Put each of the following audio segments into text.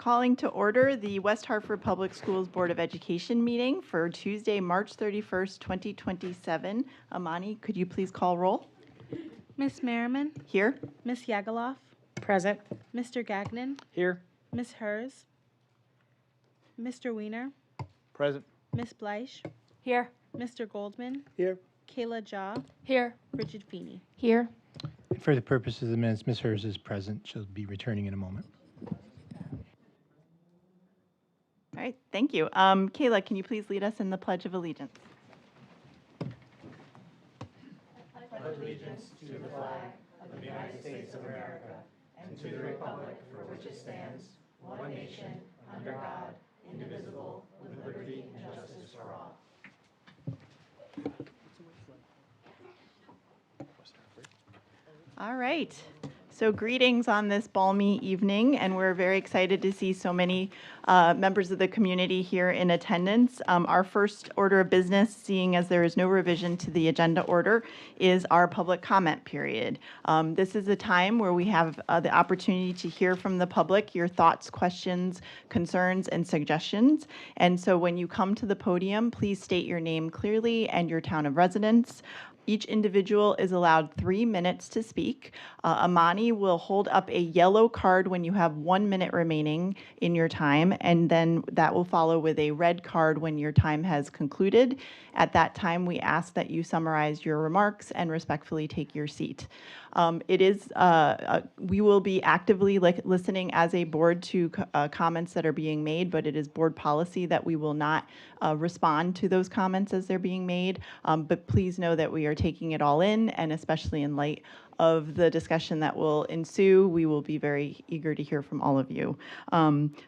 calling to order the West Hartford Public Schools Board of Education meeting for Tuesday, March 31st, 2027. Amani, could you please call roll? Ms. Merriman? Here. Ms. Yagaloff? Present. Mr. Gagnon? Here. Ms. Hers? Mr. Weiner? Present. Ms. Bleich? Here. Mr. Goldman? Here. Kayla Jaw? Here. Bridget Feeney? Here. And for the purposes of the minutes, Ms. Hers is present. She'll be returning in a moment. All right, thank you. Kayla, can you please lead us in the Pledge of Allegiance? I pledge allegiance to the flag of the United States of America and to the republic for which it stands, one nation, under God, indivisible, with liberty and justice for all. All right. So greetings on this balmy evening, and we're very excited to see so many members of the community here in attendance. Our first order of business, seeing as there is no revision to the agenda order, is our public comment period. This is a time where we have the opportunity to hear from the public, your thoughts, questions, concerns, and suggestions. And so when you come to the podium, please state your name clearly and your town of residence. Each individual is allowed 3 minutes to speak. Amani will hold up a yellow card when you have 1 minute remaining in your time, and then that will follow with a red card when your time has concluded. At that time, we ask that you summarize your remarks and respectfully take your seat. We will be actively listening as a board to comments that are being made, but it is board policy that we will not respond to those comments as they're being made. But please know that we are taking it all in, and especially in light of the discussion that will ensue, we will be very eager to hear from all of you.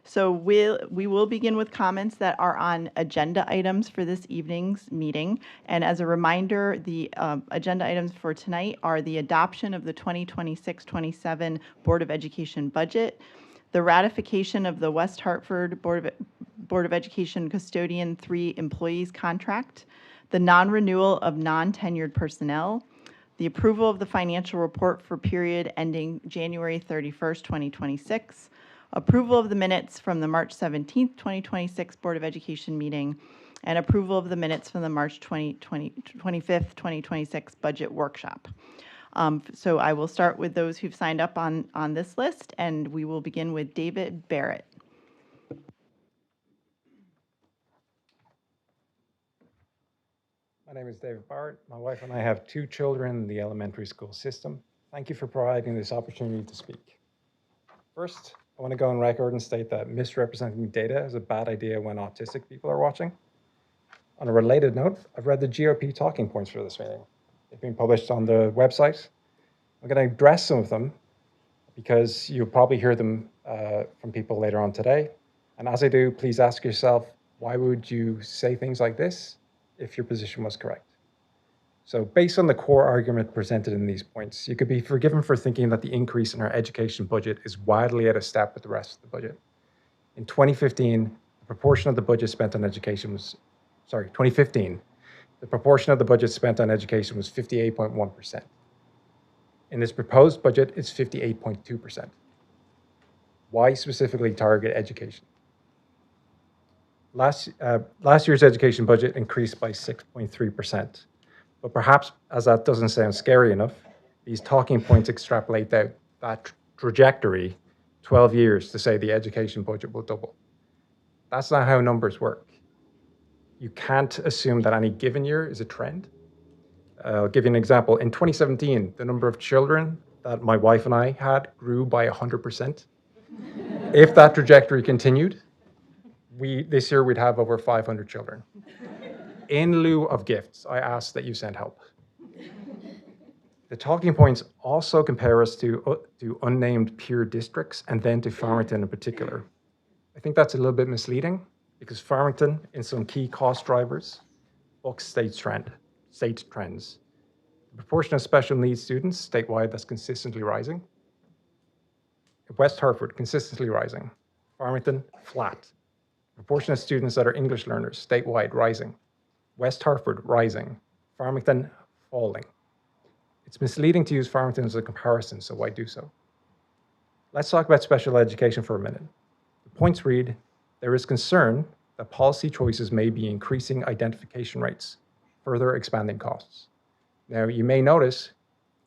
So we will begin with comments that are on agenda items for this evening's meeting. And as a reminder, the agenda items for tonight are the adoption of the 2026-27 Board of Education budget, the ratification of the West Hartford Board of Education Custodian 3 employees contract, the non-renewal of non-tenured personnel, the approval of the financial report for period ending January 31st, 2026, approval of the minutes from the March 17th, 2026 Board of Education meeting, and approval of the minutes from the March 25th, 2026 budget workshop. So I will start with those who've signed up on this list, and we will begin with David Barrett. My name is David Barrett. My wife and I have 2 children in the elementary school system. Thank you for providing this opportunity to speak. First, I want to go on record and state that misrepresenting data is a bad idea when autistic people are watching. On a related note, I've read the GOP talking points for this meeting. They've been published on the website. I'm going to address some of them because you'll probably hear them from people later on today. And as I do, please ask yourself, why would you say things like this if your position was correct? So based on the core argument presented in these points, you could be forgiven for thinking that the increase in our education budget is wildly out of step with the rest of the budget. In 2015, the proportion of the budget spent on education was, 2015, the proportion of the budget spent on education was 58.1%. In this proposed budget, it's 58.2%. Why specifically target education? Last year's education budget increased by 6.3%. But perhaps, as that doesn't sound scary enough, these talking points extrapolate that trajectory 12 years to say the education budget will double. That's not how numbers work. You can't assume that any given year is a trend. I'll give you an example. In 2017, the number of children that my wife and I had grew by 100%. If that trajectory continued, this year we'd have over 500 children. In lieu of gifts, I ask that you send help. The talking points also compare us to unnamed peer districts and then to Farmington in particular. I think that's a little bit misleading because Farmington, in some key cost drivers, bucks state trends. The proportion of special needs students statewide that's consistently rising. West Hartford, consistently rising. Farmington, flat. Proportion of students that are English learners, statewide, rising. West Hartford, rising. Farmington, falling. It's misleading to use Farmington as a comparison, so why do so? Let's talk about special education for a minute. The points read, there is concern that policy choices may be increasing identification rates, further expanding costs. Now, you may notice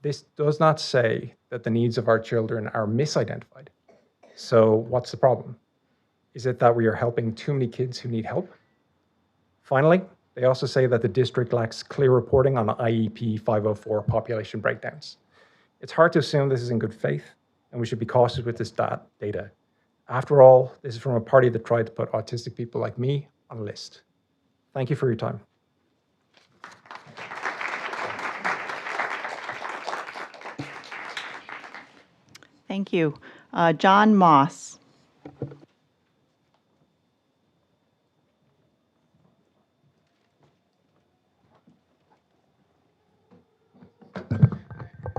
this does not say that the needs of our children are misidentified. So what's the problem? Is it that we are helping too many kids who need help? Finally, they also say that the district lacks clear reporting on IEP 504 population breakdowns. It's hard to assume this is in good faith, and we should be cautious with this data. After all, this is from a party that tried to put autistic people like me on a list. Thank you for your time. Thank you. John Moss.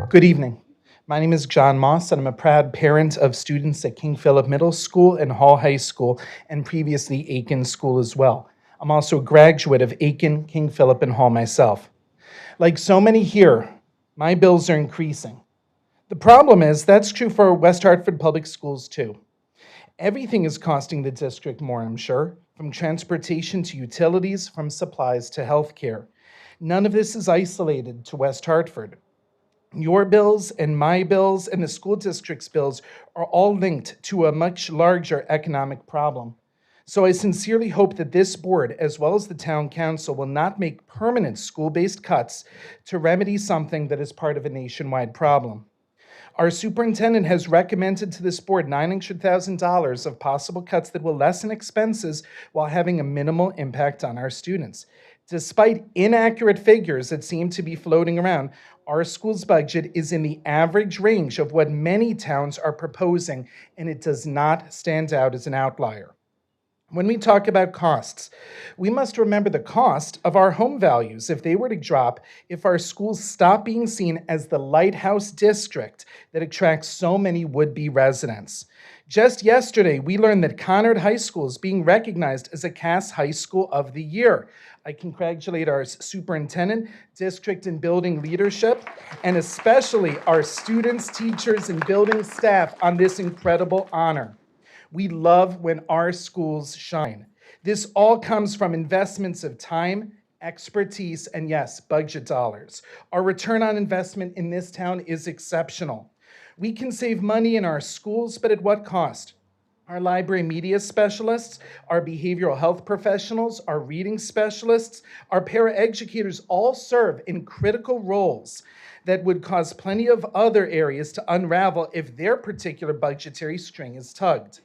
Good evening. My name is Jon Moss, and I'm a proud parent of students at King Philip Middle School and Hall High School, and previously Aiken School as well. I'm also a graduate of Aiken, King Philip, and Hall myself. Like so many here, my bills are increasing. The problem is that's true for West Hartford Public Schools too. Everything is costing the district more, I'm sure, from transportation to utilities, from supplies to healthcare. None of this is isolated to West Hartford. Your bills and my bills and the school district's bills are all linked to a much larger economic problem. So I sincerely hope that this board, as well as the town council, will not make permanent school-based cuts to remedy something that is part of a nationwide problem. Our superintendent has recommended to this board $900,000 of possible cuts that will lessen expenses while having a minimal impact on our students. Despite inaccurate figures that seem to be floating around, our school's budget is in the average range of what many towns are proposing, and it does not stand out as an outlier. When we talk about costs, we must remember the cost of our home values if they were to drop, if our schools stop being seen as the lighthouse district that attracts so many would-be residents. Just yesterday, we learned that Conard High School is being recognized as a Cass High School of the Year. I congratulate our superintendent, district and building leadership, and especially our students, teachers, and building staff on this incredible honor. We love when our schools shine. This all comes from investments of time, expertise, and yes, budget dollars. Our return on investment in this town is exceptional. We can save money in our schools, but at what cost? Our library media specialists, our behavioral health professionals, our reading specialists, our paraeducators all serve in critical roles that would cause plenty of other areas to unravel if their particular budgetary string is tugged.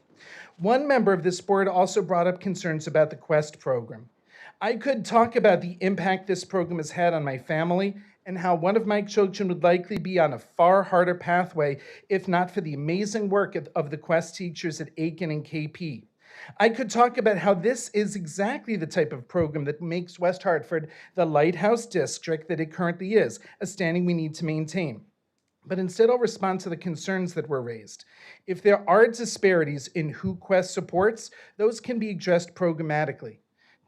One member of this board also brought up concerns about the Quest program. I could talk about the impact this program has had on my family and how one of my children would likely be on a far harder pathway if not for the amazing work of the Quest teachers at Aiken and KP. I could talk about how this is exactly the type of program that makes West Hartford the lighthouse district that it currently is, a standing we need to maintain. But instead, I'll respond to the concerns that were raised. If there are disparities in who Quest supports, those can be addressed programmatically.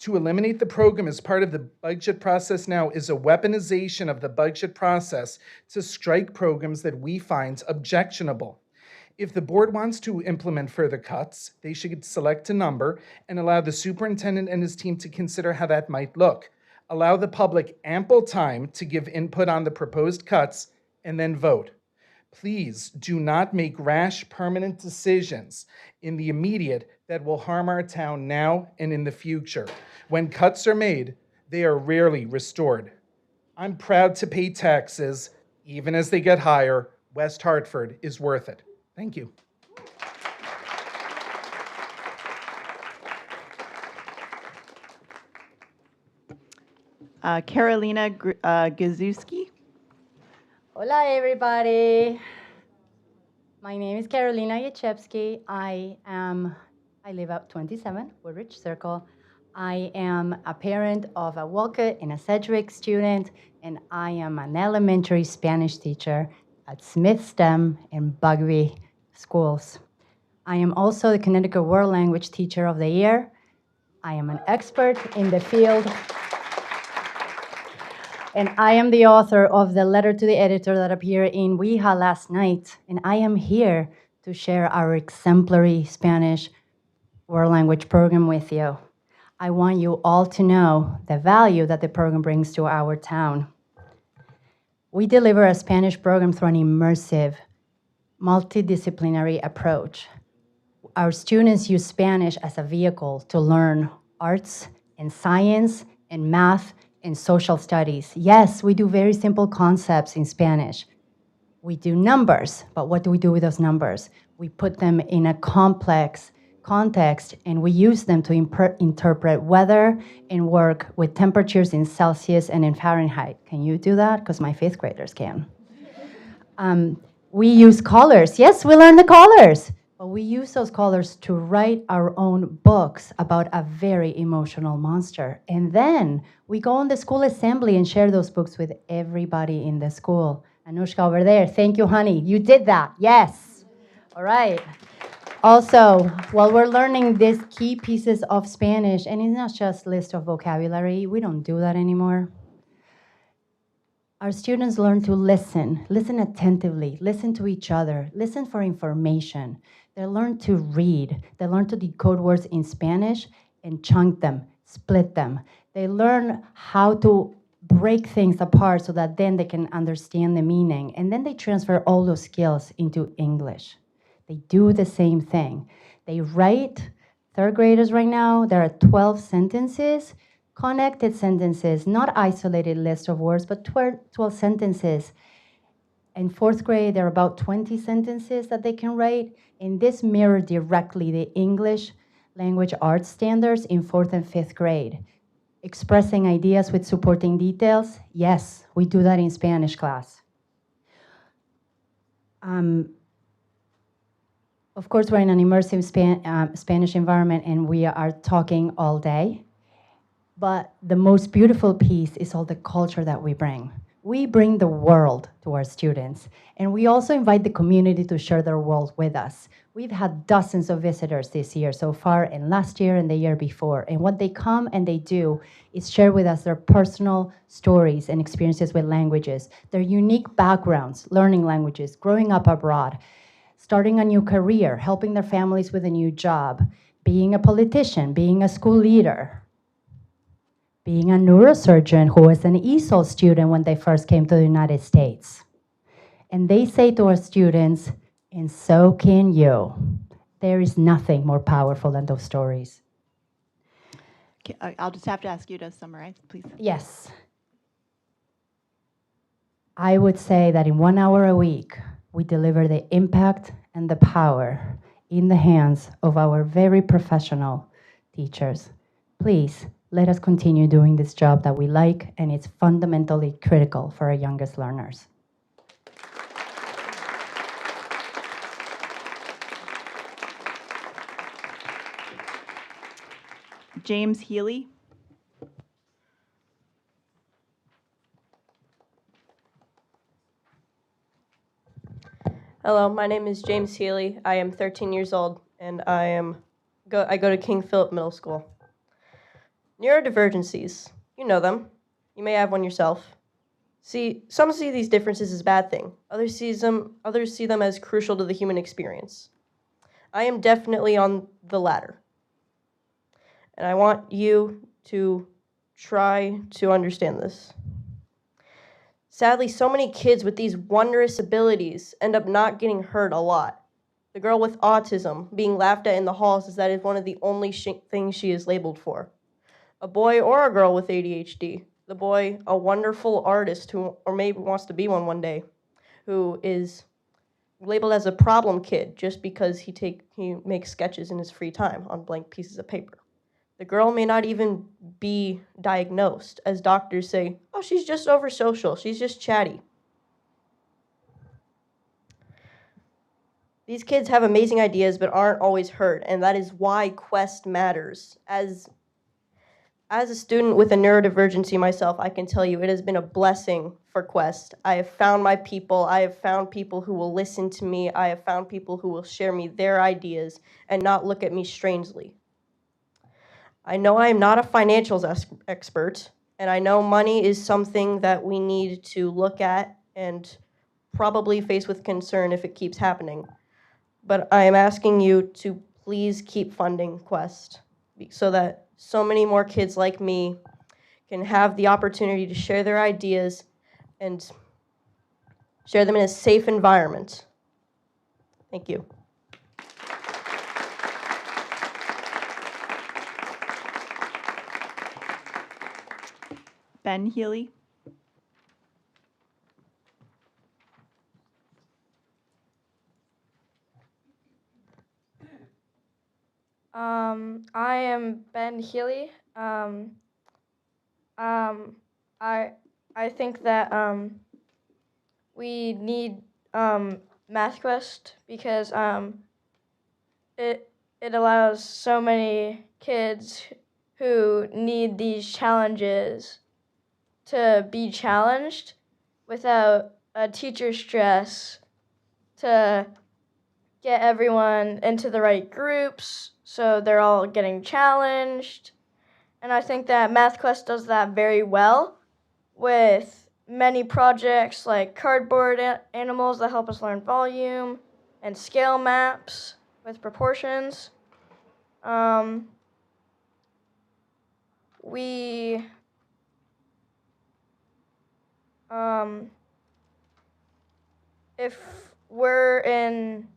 To eliminate the program as part of the budget process now is a weaponization of the budget process to strike programs that we find objectionable. If the board wants to implement further cuts, they should select a number and allow the superintendent and his team to consider how that might look. Allow the public ample time to give input on the proposed cuts and then vote. Please do not make rash, permanent decisions in the immediate that will harm our town now and in the future. When cuts are made, they are rarely restored. I'm proud to pay taxes. Even as they get higher, West Hartford is worth it. Thank you. Karolina Yepvski. Hola, everybody. My name is Karolina Yepvski. I live at 27 Woodridge Circle. I am a parent of a Wolcott and a Sedgwick student, and I am an elementary Spanish teacher at Smith STEM and Bugby schools. I am also the Connecticut World Language Teacher of the Year. I am an expert in the field. And I am the author of the letter to the editor that appeared in WIHA last night. And I am here to share our exemplary Spanish world language program with you. I want you all to know the value that the program brings to our town. We deliver a Spanish program through an immersive, multidisciplinary approach. Our students use Spanish as a vehicle to learn arts and science and math and social studies. Yes, we do very simple concepts in Spanish. We do numbers, but what do we do with those numbers? We put them in a complex context, and we use them to interpret weather and work with temperatures in Celsius and in Fahrenheit. Can you do that? Because my fifth graders can. We use colors. Yes, we learn the colors. But we use those colors to write our own books about a very emotional monster. And then we go on the school assembly and share those books with everybody in the school. Anushka over there, thank you, honey. You did that. Yes. All right. Also, while we're learning these key pieces of Spanish, and it's not just list of vocabulary, we don't do that anymore. Our students learn to listen attentively, listen to each other, listen for information. They learn to read. They learn to decode words in Spanish and chunk them, split them. They learn how to break things apart so that then they can understand the meaning. And then they transfer all those skills into English. They do the same thing. They write, third graders right now, there are 12 sentences, connected sentences, not isolated list of words, but 12 sentences. In fourth grade, there are about 20 sentences that they can write, and this mirrors directly the English language arts standards in fourth and fifth grade. Expressing ideas with supporting details, yes, we do that in Spanish class. Of course, we're in an immersive Spanish environment, and we are talking all day. But the most beautiful piece is all the culture that we bring. We bring the world to our students, and we also invite the community to share their world with us. We've had dozens of visitors this year so far, and last year and the year before. And what they come and they do is share with us their personal stories and experiences with languages, their unique backgrounds, learning languages, growing up abroad, starting a new career, helping their families with a new job, being a politician, being a school leader, being a neurosurgeon who was an ESOL student when they first came to the United States. And they say to our students, and so can you. There is nothing more powerful than those stories. Okay, I'll just have to ask you to summarize, please. Yes. I would say that in 1 hour a week, we deliver the impact and the power in the hands of our very professional teachers. Please, let us continue doing this job that we like, and it's fundamentally critical for our youngest learners. James Healy. Hello, my name is James Healy. I am 13 years old, and I go to King Philip Middle School. Neurodivergencies, you know them. You may have one yourself. Some see these differences as a bad thing. Others see them as crucial to the human experience. I am definitely on the latter. And I want you to try to understand this. Sadly, so many kids with these wondrous abilities end up not getting heard a lot. The girl with autism being laughed at in the halls is that is one of the only things she is labeled for. A boy or a girl with ADHD. The boy, a wonderful artist who, or maybe wants to be one day, who is labeled as a problem kid just because he makes sketches in his free time on blank pieces of paper. The girl may not even be diagnosed, as doctors say, oh, she's just over social, she's just chatty. These kids have amazing ideas but aren't always heard, and that is why Quest matters. As a student with a neurodivergency myself, I can tell you it has been a blessing for Quest. I have found my people. I have found people who will listen to me. I have found people who will share me their ideas and not look at me strangely. I know I am not a financials expert, and I know money is something that we need to look at and probably face with concern if it keeps happening. But I am asking you to please keep funding Quest so that so many more kids like me can have the opportunity to share their ideas and share them in a safe environment. Thank you. Ben Healy. I am Ben Healy. I think that we need MathQuest because it allows so many kids who need these challenges to be challenged without a teacher stress, to get everyone into the right groups so they're all getting challenged. And I think that MathQuest does that very well with many projects like cardboard animals that help us learn volume and scale maps with proportions. If we're in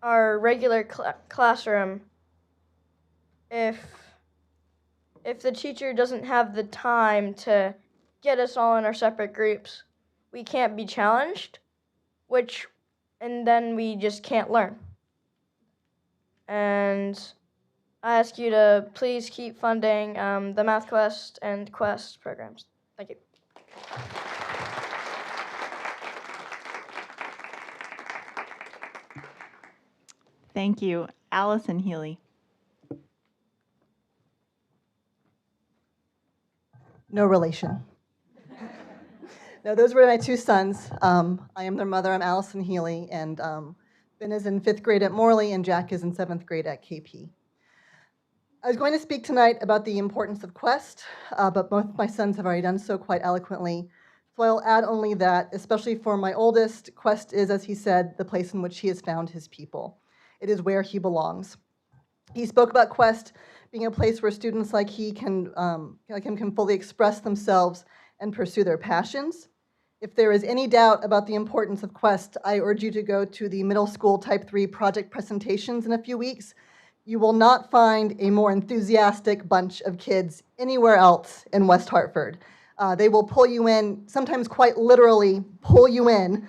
our regular classroom, if the teacher doesn't have the time to get us all in our separate groups, we can't be challenged, and then we just can't learn. And I ask you to please keep funding the MathQuest and Quest programs. Thank you. Thank you. Allison Healey. No relation. No, those were my two sons. I am their mother. I'm Allison Healey, and Ben is in 5th grade at Morley, and Jack is in 7th grade at KP. I was going to speak tonight about the importance of Quest, but both my sons have already done so quite eloquently. So I'll add only that, especially for my oldest, Quest is, as he said, the place in which he has found his people. It is where he belongs. He spoke about Quest being a place where students like him can fully express themselves and pursue their passions. If there is any doubt about the importance of Quest, I urge you to go to the middle school Type 3 project presentations in a few weeks. You will not find a more enthusiastic bunch of kids anywhere else in West Hartford. They will pull you in, sometimes quite literally pull you in,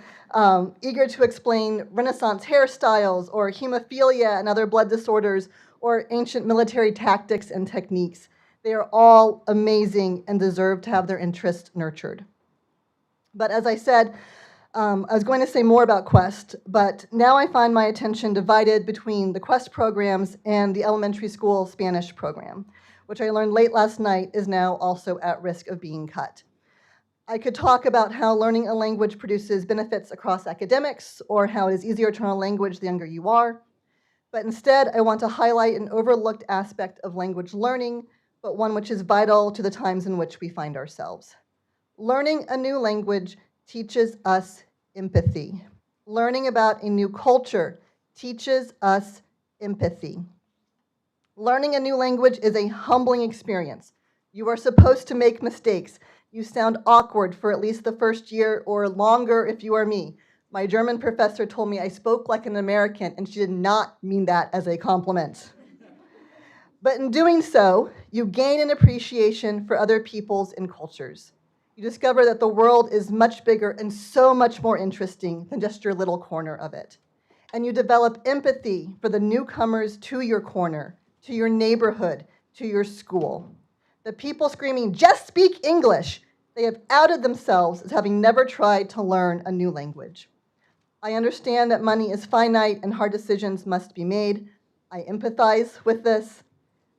eager to explain Renaissance hairstyles or hemophilia and other blood disorders or ancient military tactics and techniques. They are all amazing and deserve to have their interest nurtured. But as I said, I was going to say more about Quest, but now I find my attention divided between the Quest programs and the elementary school Spanish program, which I learned late last night is now also at risk of being cut. I could talk about how learning a language produces benefits across academics, or how it is easier to learn a language the younger you are, but instead I want to highlight an overlooked aspect of language learning, but one which is vital to the times in which we find ourselves. Learning a new language teaches us empathy. Learning about a new culture teaches us empathy. Learning a new language is a humbling experience. You are supposed to make mistakes. You sound awkward for at least the first year or longer if you are me. My German professor told me I spoke like an American, and she did not mean that as a compliment. But in doing so, you gain an appreciation for other peoples and cultures. You discover that the world is much bigger and so much more interesting than just your little corner of it. And you develop empathy for the newcomers to your corner, to your neighborhood, to your school. The people screaming, "Just speak English!" They have outed themselves as having never tried to learn a new language. I understand that money is finite and hard decisions must be made. I empathize with this.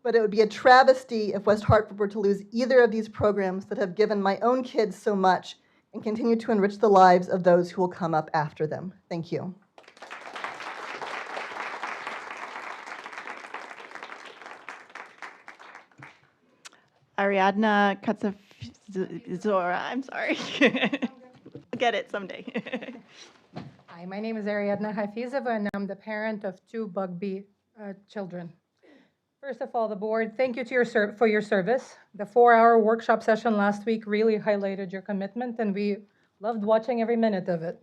But it would be a travesty if West Hartford were to lose either of these programs that have given my own kids so much and continue to enrich the lives of those who will come up after them. Thank you. Ariadna Katzor, I'm sorry. I'll get it someday. Hi, my name is Ariadna Katzor, and I'm the parent of two Bugby children. First of all, the board, thank you to for your service. The 4-hour workshop session last week really highlighted your commitment, and we loved watching every minute of it.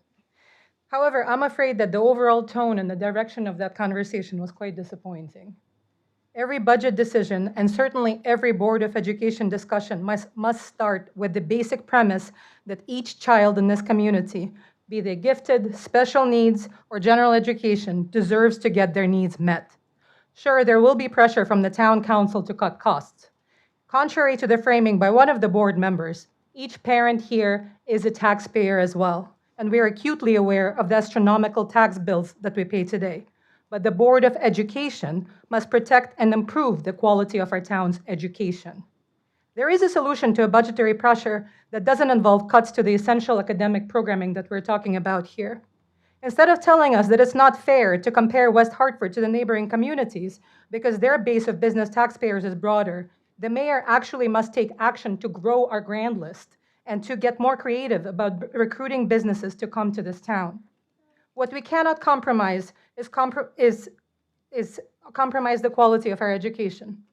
However, I'm afraid that the overall tone and the direction of that conversation was quite disappointing. Every budget decision, and certainly every Board of Education discussion, must start with the basic premise that each child in this community, be they gifted, special needs, or general education, deserves to get their needs met. Sure, there will be pressure from the town council to cut costs. Contrary to the framing by one of the board members, each parent here is a taxpayer as well, and we are acutely aware of the astronomical tax bills that we pay today. But the Board of Education must protect and improve the quality of our town's education. There is a solution to a budgetary pressure that doesn't involve cuts to the essential academic programming that we're talking about here. Instead of telling us that it's not fair to compare West Hartford to the neighboring communities because their base of business taxpayers is broader, the mayor actually must take action to grow our grand list and to get more creative about recruiting businesses to come to this town. What we cannot compromise is compromise the quality of our education.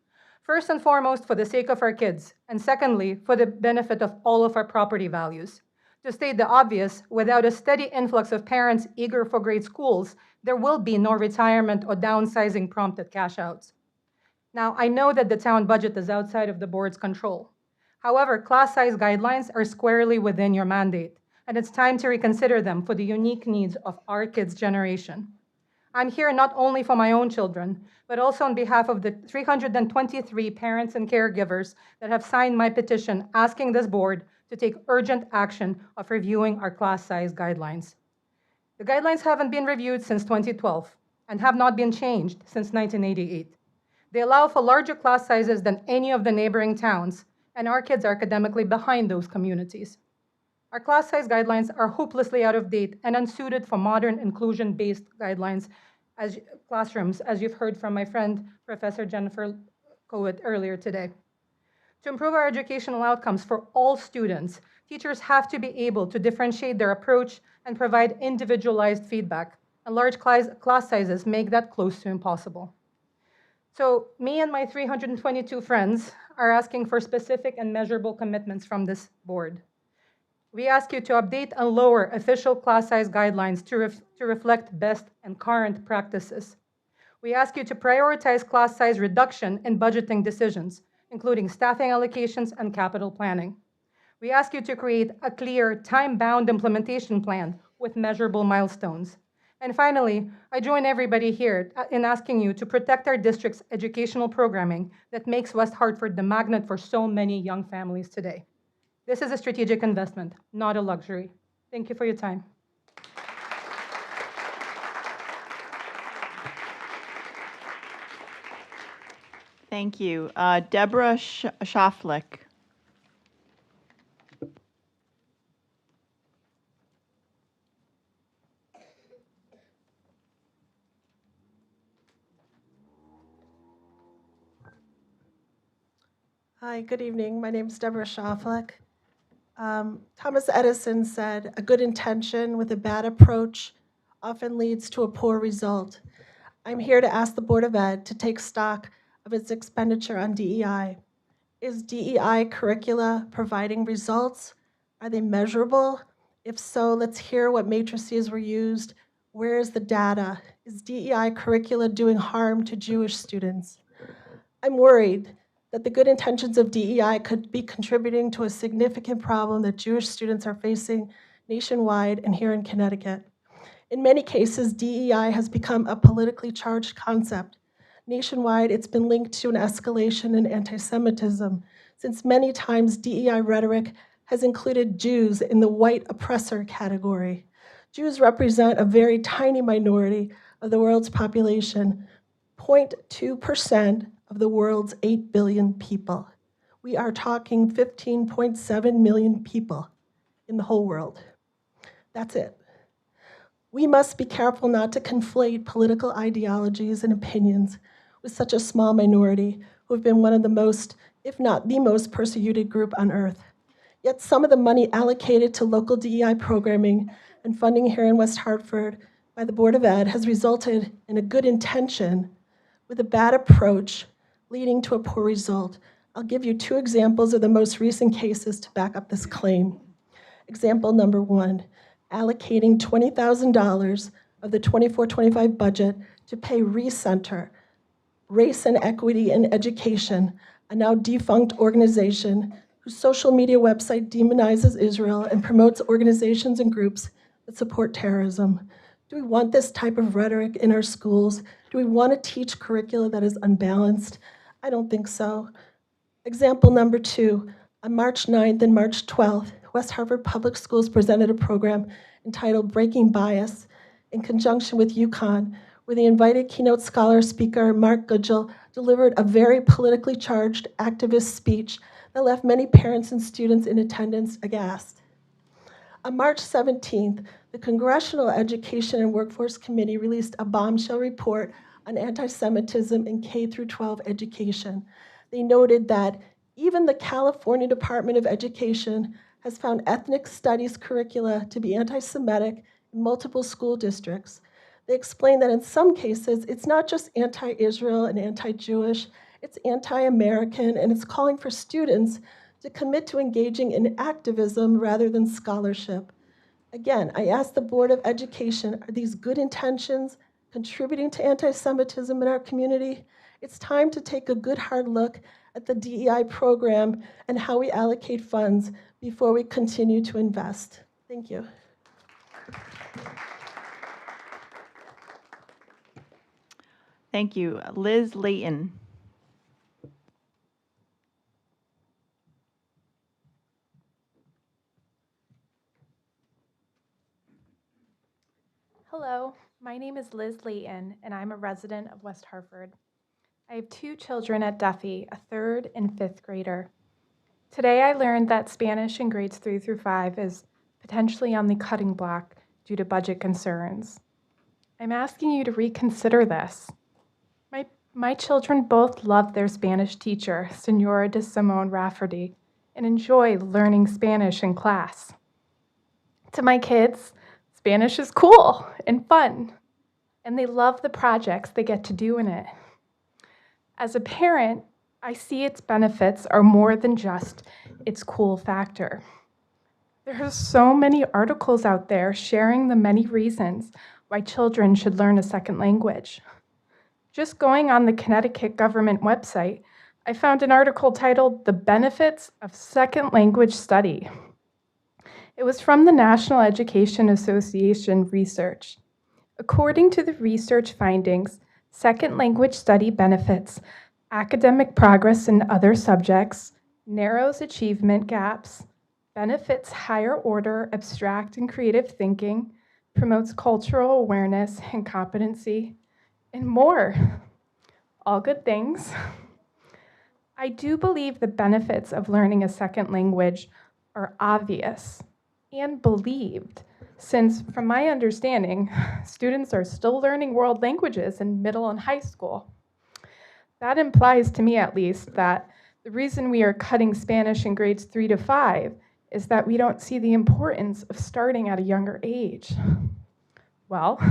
First and foremost, for the sake of our kids, and secondly, for the benefit of all of our property values. To state the obvious, without a steady influx of parents eager for great schools, there will be no retirement or downsizing prompted cash outs. Now, I know that the town budget is outside of the board's control. However, class size guidelines are squarely within your mandate, and it's time to reconsider them for the unique needs of our kids' generation. I'm here not only for my own children, but also on behalf of the 323 parents and caregivers that have signed my petition asking this board to take urgent action of reviewing our class size guidelines. The guidelines haven't been reviewed since 2012 and have not been changed since 1988. They allow for larger class sizes than any of the neighboring towns, and our kids are academically behind those communities. Our class size guidelines are hopelessly out of date and unsuited for modern inclusion-based guidelines as classrooms, as you've heard from my friend, Professor Jennifer Coet earlier today. To improve our educational outcomes for all students, teachers have to be able to differentiate their approach and provide individualized feedback, and large class sizes make that close to impossible. So me and my 322 friends are asking for specific and measurable commitments from this board. We ask you to update and lower official class size guidelines to reflect best and current practices. We ask you to prioritize class size reduction in budgeting decisions, including staffing allocations and capital planning. We ask you to create a clear, time-bound implementation plan with measurable milestones. And finally, I join everybody here in asking you to protect our district's educational programming that makes West Hartford the magnet for so many young families today. This is a strategic investment, not a luxury. Thank you for your time. Thank you. Deborah Schoffick. Hi, good evening. My name is Deborah Schoffick. Thomas Edison said, "A good intention with a bad approach often leads to a poor result." I'm here to ask the Board of Ed to take stock of its expenditure on DEI. Is DEI curricula providing results? Are they measurable? If so, let's hear what matrices were used. Where is the data? Is DEI curricula doing harm to Jewish students? I'm worried that the good intentions of DEI could be contributing to a significant problem that Jewish students are facing nationwide and here in Connecticut. In many cases, DEI has become a politically charged concept. Nationwide, it's been linked to an escalation in anti-Semitism, since many times DEI rhetoric has included Jews in the white oppressor category. Jews represent a very tiny minority of the world's population, 0.2% of the world's 8 billion people. We are talking 15.7 million people in the whole world. That's it. We must be careful not to conflate political ideologies and opinions with such a small minority who have been one of the most, if not the most, persecuted group on earth. Yet some of the money allocated to local DEI programming and funding here in West Hartford by the Board of Ed has resulted in a good intention with a bad approach leading to a poor result. I'll give you 2 examples of the most recent cases to back up this claim. Example number 1, allocating $20,000 of the 24-25 budget to pay Recenter, Race and Equity in Education, a now defunct organization whose social media website demonizes Israel and promotes organizations and groups that support terrorism. Do we want this type of rhetoric in our schools? Do we want to teach curricula that is unbalanced? I don't think so. Example number 2, on March 9th and March 12th, West Hartford Public Schools presented a program entitled Breaking Bias in conjunction with UConn, where the invited keynote scholar speaker, Mark Gudgel, delivered a very politically charged activist speech that left many parents and students in attendance aghast. On March 17th, the Congressional Education and Workforce Committee released a bombshell report on anti-Semitism in K-12 education. They noted that even the California Department of Education has found ethnic studies curricula to be anti-Semitic in multiple school districts. They explained that in some cases, it's not just anti-Israel and anti-Jewish, it's anti-American, and it's calling for students to commit to engaging in activism rather than scholarship. Again, I ask the Board of Education, are these good intentions contributing to anti-Semitism in our community? It's time to take a good hard look at the DEI program and how we allocate funds before we continue to invest. Thank you. Thank you. Liz Leighton. Hello, my name is Liz Leighton, and I'm a resident of West Hartford. I have 2 children at Duffy, a 3rd and 5th grader. Today I learned that Spanish in grades 3 through 5 is potentially on the cutting block due to budget concerns. I'm asking you to reconsider this. My children both love their Spanish teacher, Senora de Simone Rafferty, and enjoy learning Spanish in class. To my kids, Spanish is cool and fun, and they love the projects they get to do in it. As a parent, I see its benefits are more than just its cool factor. There are so many articles out there sharing the many reasons why children should learn a second language. Just going on the Connecticut government website, I found an article titled The Benefits of Second Language Study. It was from the National Education Association research. According to the research findings, second language study benefits academic progress in other subjects, narrows achievement gaps, benefits higher order abstract and creative thinking, promotes cultural awareness and competency, and more. All good things. I do believe the benefits of learning a second language are obvious and believed, since from my understanding, students are still learning world languages in middle and high school. That implies to me at least that the reason we are cutting Spanish in grades 3 to 5 is that we don't see the importance of starting at a younger age. Well,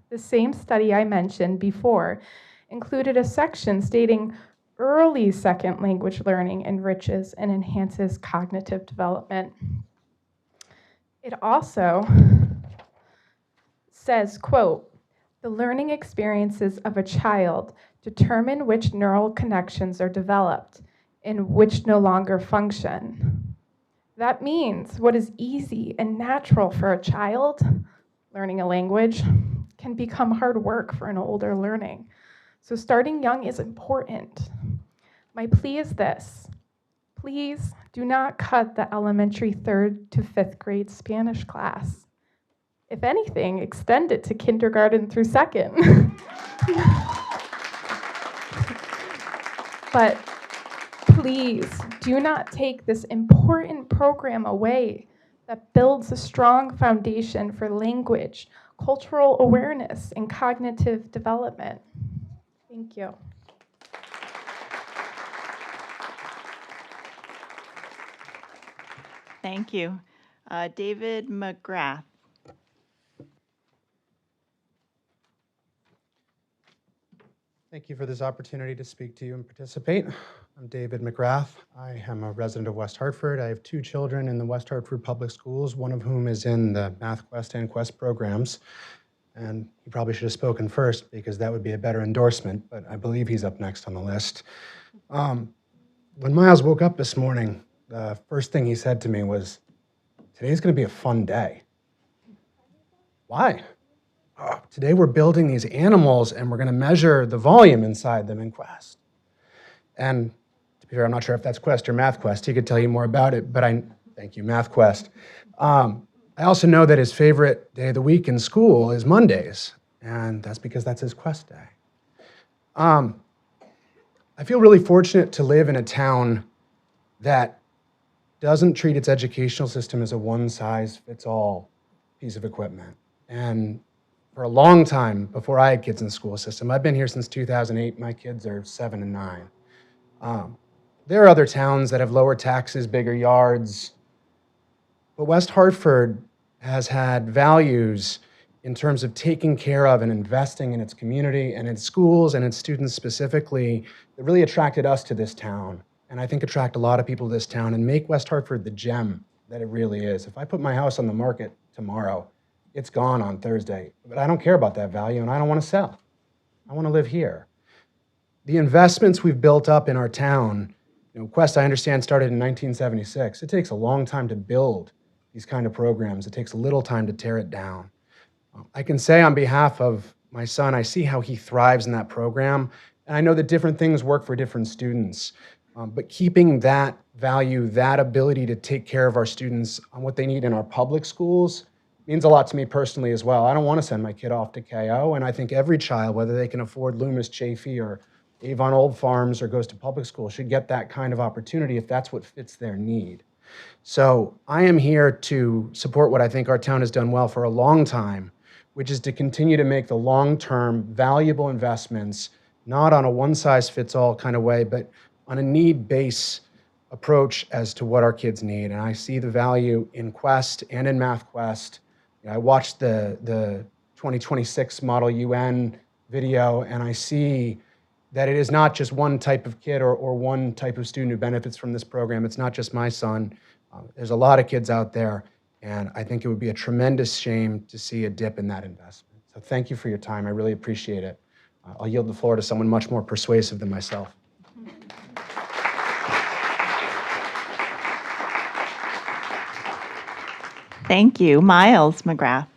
the same study I mentioned before included a section stating early second language learning enriches and enhances cognitive development. It also says, quote, the learning experiences of a child determine which neural connections are developed and which no longer function. That means what is easy and natural for a child, learning a language, can become hard work for an older learning. So starting young is important. My plea is this: please do not cut the elementary 3rd to 5th grade Spanish class. If anything, extend it to kindergarten through 2nd. But please do not take this important program away that builds a strong foundation for language, cultural awareness, and cognitive development. Thank you. Thank you. David McGrath. Thank you for this opportunity to speak to you and participate. I'm David McGrath. I am a resident of West Hartford. I have 2 children in the West Hartford Public Schools, one of whom is in the Math Quest and Quest programs. And he probably should have spoken first because that would be a better endorsement, but I believe he's up next on the list. When Miles woke up this morning, the first thing he said to me was, "Today's going to be a fun day." Why? "Oh, today we're building these animals and we're going to measure the volume inside them in Quest." And to be fair, I'm not sure if that's Quest or Math Quest. He could tell you more about it, but thank you, Math Quest. I also know that his favorite day of the week in school is Mondays, and that's because that's his Quest day. I feel really fortunate to live in a town that doesn't treat its educational system as a one-size-fits-all piece of equipment. And for a long time, before I had kids in the school system, I've been here since 2008. My kids are 7 and 9. There are other towns that have lower taxes, bigger yards, but West Hartford has had values in terms of taking care of and investing in its community and its schools and its students specifically that really attracted us to this town, and I think attract a lot of people to this town and make West Hartford the gem that it really is. If I put my house on the market tomorrow, it's gone on Thursday, but I don't care about that value and I don't want to sell. I want to live here. The investments we've built up in our town, Quest, I understand, started in 1976. It takes a long time to build these kind of programs. It takes a little time to tear it down. I can say on behalf of my son, I see how he thrives in that program, and I know that different things work for different students, but keeping that value, that ability to take care of our students on what they need in our public schools means a lot to me personally as well. I don't want to send my kid off to KO, and I think every child, whether they can afford Loomis, Chafee, or Avon Old Farms or goes to public school, should get that kind of opportunity if that's what fits their need. So I am here to support what I think our town has done well for a long time, which is to continue to make the long-term valuable investments, not on a one-size-fits-all kind of way, but on a need-based approach as to what our kids need. And I see the value in Quest and in Math Quest. I watched the 2026 Model UN video, and I see that it is not just one type of kid or one type of student who benefits from this program. It's not just my son. There's a lot of kids out there, and I think it would be a tremendous shame to see a dip in that investment. So thank you for your time. I really appreciate it. I'll yield the floor to someone much more persuasive than myself. Thank you. Miles McGrath.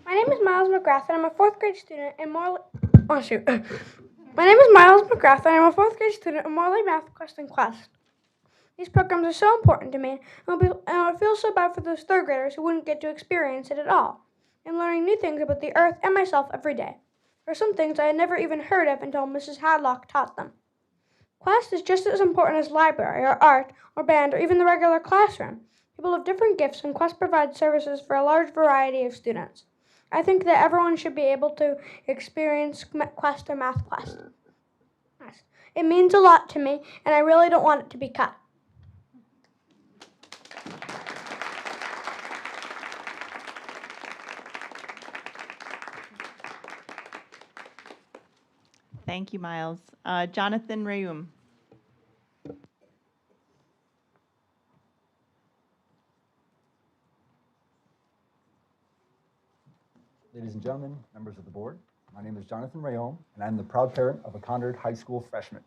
My name is Miles McGrath, and I'm a 4th grade student in Morley. Oh, shoot. My name is Miles McGrath, and I'm a 4th grade student in Morley Math Quest and Quest. These programs are so important to me, and I feel so bad for those 3rd graders who wouldn't get to experience it at all, and learning new things about the earth and myself every day. There are some things I had never even heard of until Mrs. Hadlock taught them. Quest is just as important as library, or art, or band, or even the regular classroom. People have different gifts, and Quest provides services for a large variety of students. I think that everyone should be able to experience Quest or Math Quest. It means a lot to me, and I really don't want it to be cut. Thank you, Miles. Jonathan Rayum. Ladies and gentlemen, members of the board, my name is Jonathan Rayom, and I'm the proud parent of a Conard High School freshman.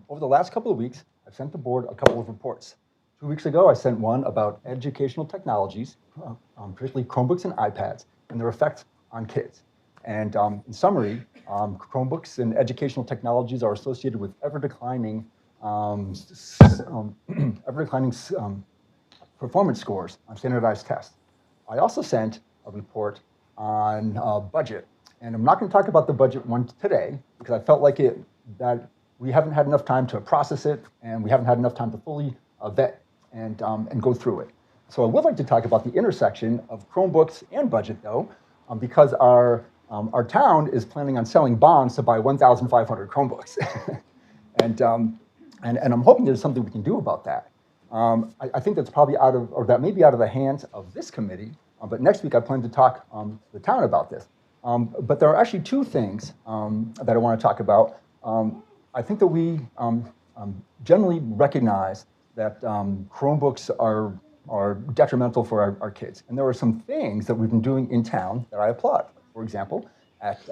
Over the last couple of weeks, I've sent the board a couple of reports. 2 weeks ago, I sent one about educational technologies, particularly Chromebooks and iPads, and their effects on kids. And in summary, Chromebooks and educational technologies are associated with ever-declining performance scores on standardized tests. I also sent a report on budget. And I'm not going to talk about the budget one today because I felt like that we haven't had enough time to process it and we haven't had enough time to fully vet and go through it. So I would like to talk about the intersection of Chromebooks and budget though, because our town is planning on selling bonds to buy 1,500 Chromebooks. and I'm hoping there's something we can do about that. I think that's probably that may be out of the hands of this committee, but next week I plan to talk to the town about this. But there are actually two things that I want to talk about. I think that we generally recognize that Chromebooks are detrimental for our kids. And there are some things that we've been doing in town that I applaud. For example, at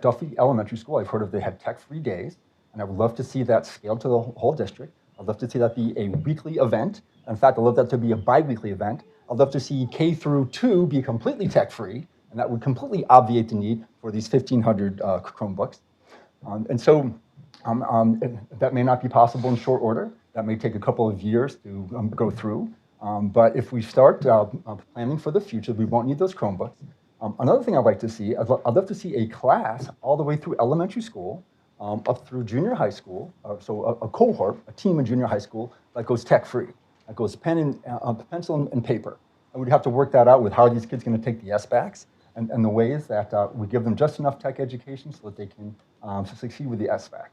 Duffy Elementary School, I've heard of they had tech-free days, and I would love to see that scaled to the whole district. I'd love to see that be a weekly event. In fact, I'd love that to be a bi-weekly event. I'd love to see K through 2 be completely tech-free, and that would completely obviate the need for these 1,500 Chromebooks. That may not be possible in short order. That may take a couple of years to go through. But if we start planning for the future, we won't need those Chromebooks. Another thing I'd like to see, I'd love to see a class all the way through elementary school, up through junior high school, so a cohort, a team in junior high school that goes tech-free, that goes pencil and paper. And we'd have to work that out with how are these kids going to take the SBACs and the ways that we give them just enough tech education so that they can succeed with the SBACs.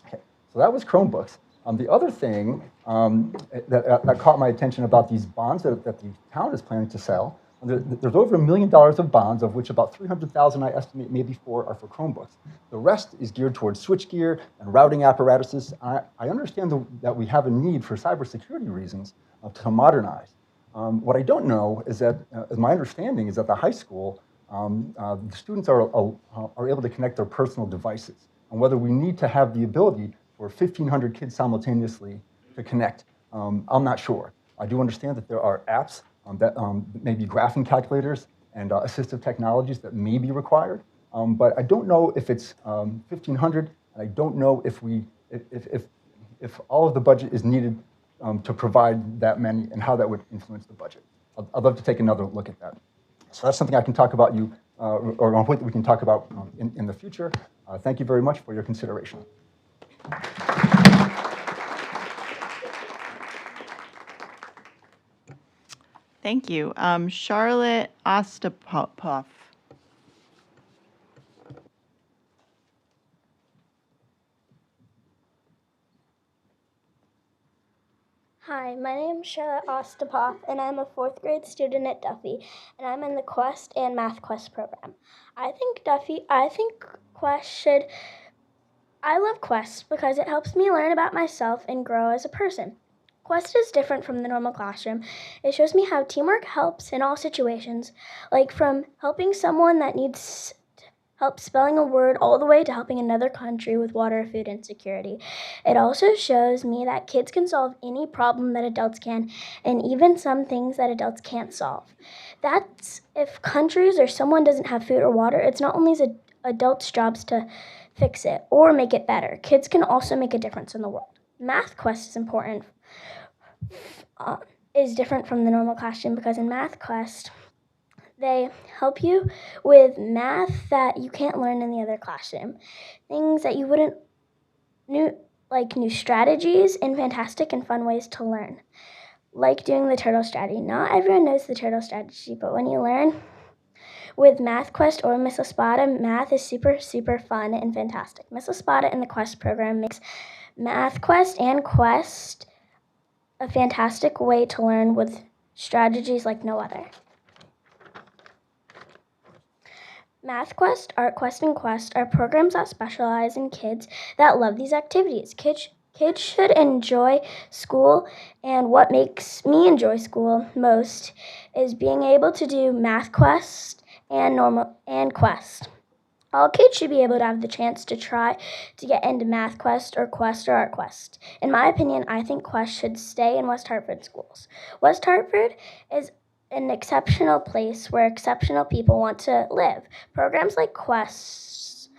Okay, so that was Chromebooks. The other thing that caught my attention about these bonds that the town is planning to sell, there's over $1 million of bonds, of which about 300,000 I estimate maybe 4 are for Chromebooks. The rest is geared towards switchgear and routing apparatuses. I understand that we have a need for cybersecurity reasons to modernize. What I don't know is that, my understanding is that the high school, the students are able to connect their personal devices, and whether we need to have the ability for 1,500 kids simultaneously to connect, I'm not sure. I do understand that there are apps that maybe graphing calculators and assistive technologies that may be required, but I don't know if it's 1,500, and I don't know if all of the budget is needed to provide that many and how that would influence the budget. I'd love to take another look at that. So that's something I can talk about or on point that we can talk about in the future. Thank you very much for your consideration. Thank you. Charlotte Oapoff. Hi, my name is Charlotte Oapoff, and I'm a 4th grade student at Duffy, and I'm in the Quest and Math Quest program. I love Quest because it helps me learn about myself and grow as a person. Quest is different from the normal classroom. It shows me how teamwork helps in all situations, like from helping someone that needs help spelling a word all the way to helping another country with water, food, and security. It also shows me that kids can solve any problem that adults can, and even some things that adults can't solve. That's if countries or someone doesn't have food or water, it's not only adults' jobs to fix it or make it better. Kids can also make a difference in the world. Math Quest is important. Is different from the normal classroom because in Math Quest, they help you with math that you can't learn in the other classroom. Things that you wouldn't like new strategies and fantastic and fun ways to learn. Like doing the turtle strategy. Not everyone knows the turtle strategy, but when you learn with Math Quest or Miss Espada, math is super, super fun and fantastic. Miss Espada in the Quest program makes Math Quest and Quest a fantastic way to learn with strategies like no other. Math Quest, Art Quest, and Quest are programs that specialize in kids that love these activities. Kids should enjoy school, and what makes me enjoy school most is being able to do Math Quest and Quest. All kids should be able to have the chance to try to get into Math Quest or Art Quest. In my opinion, I think Quest should stay in West Hartford schools. West Hartford is an exceptional place where exceptional people want to live. Programs like Quest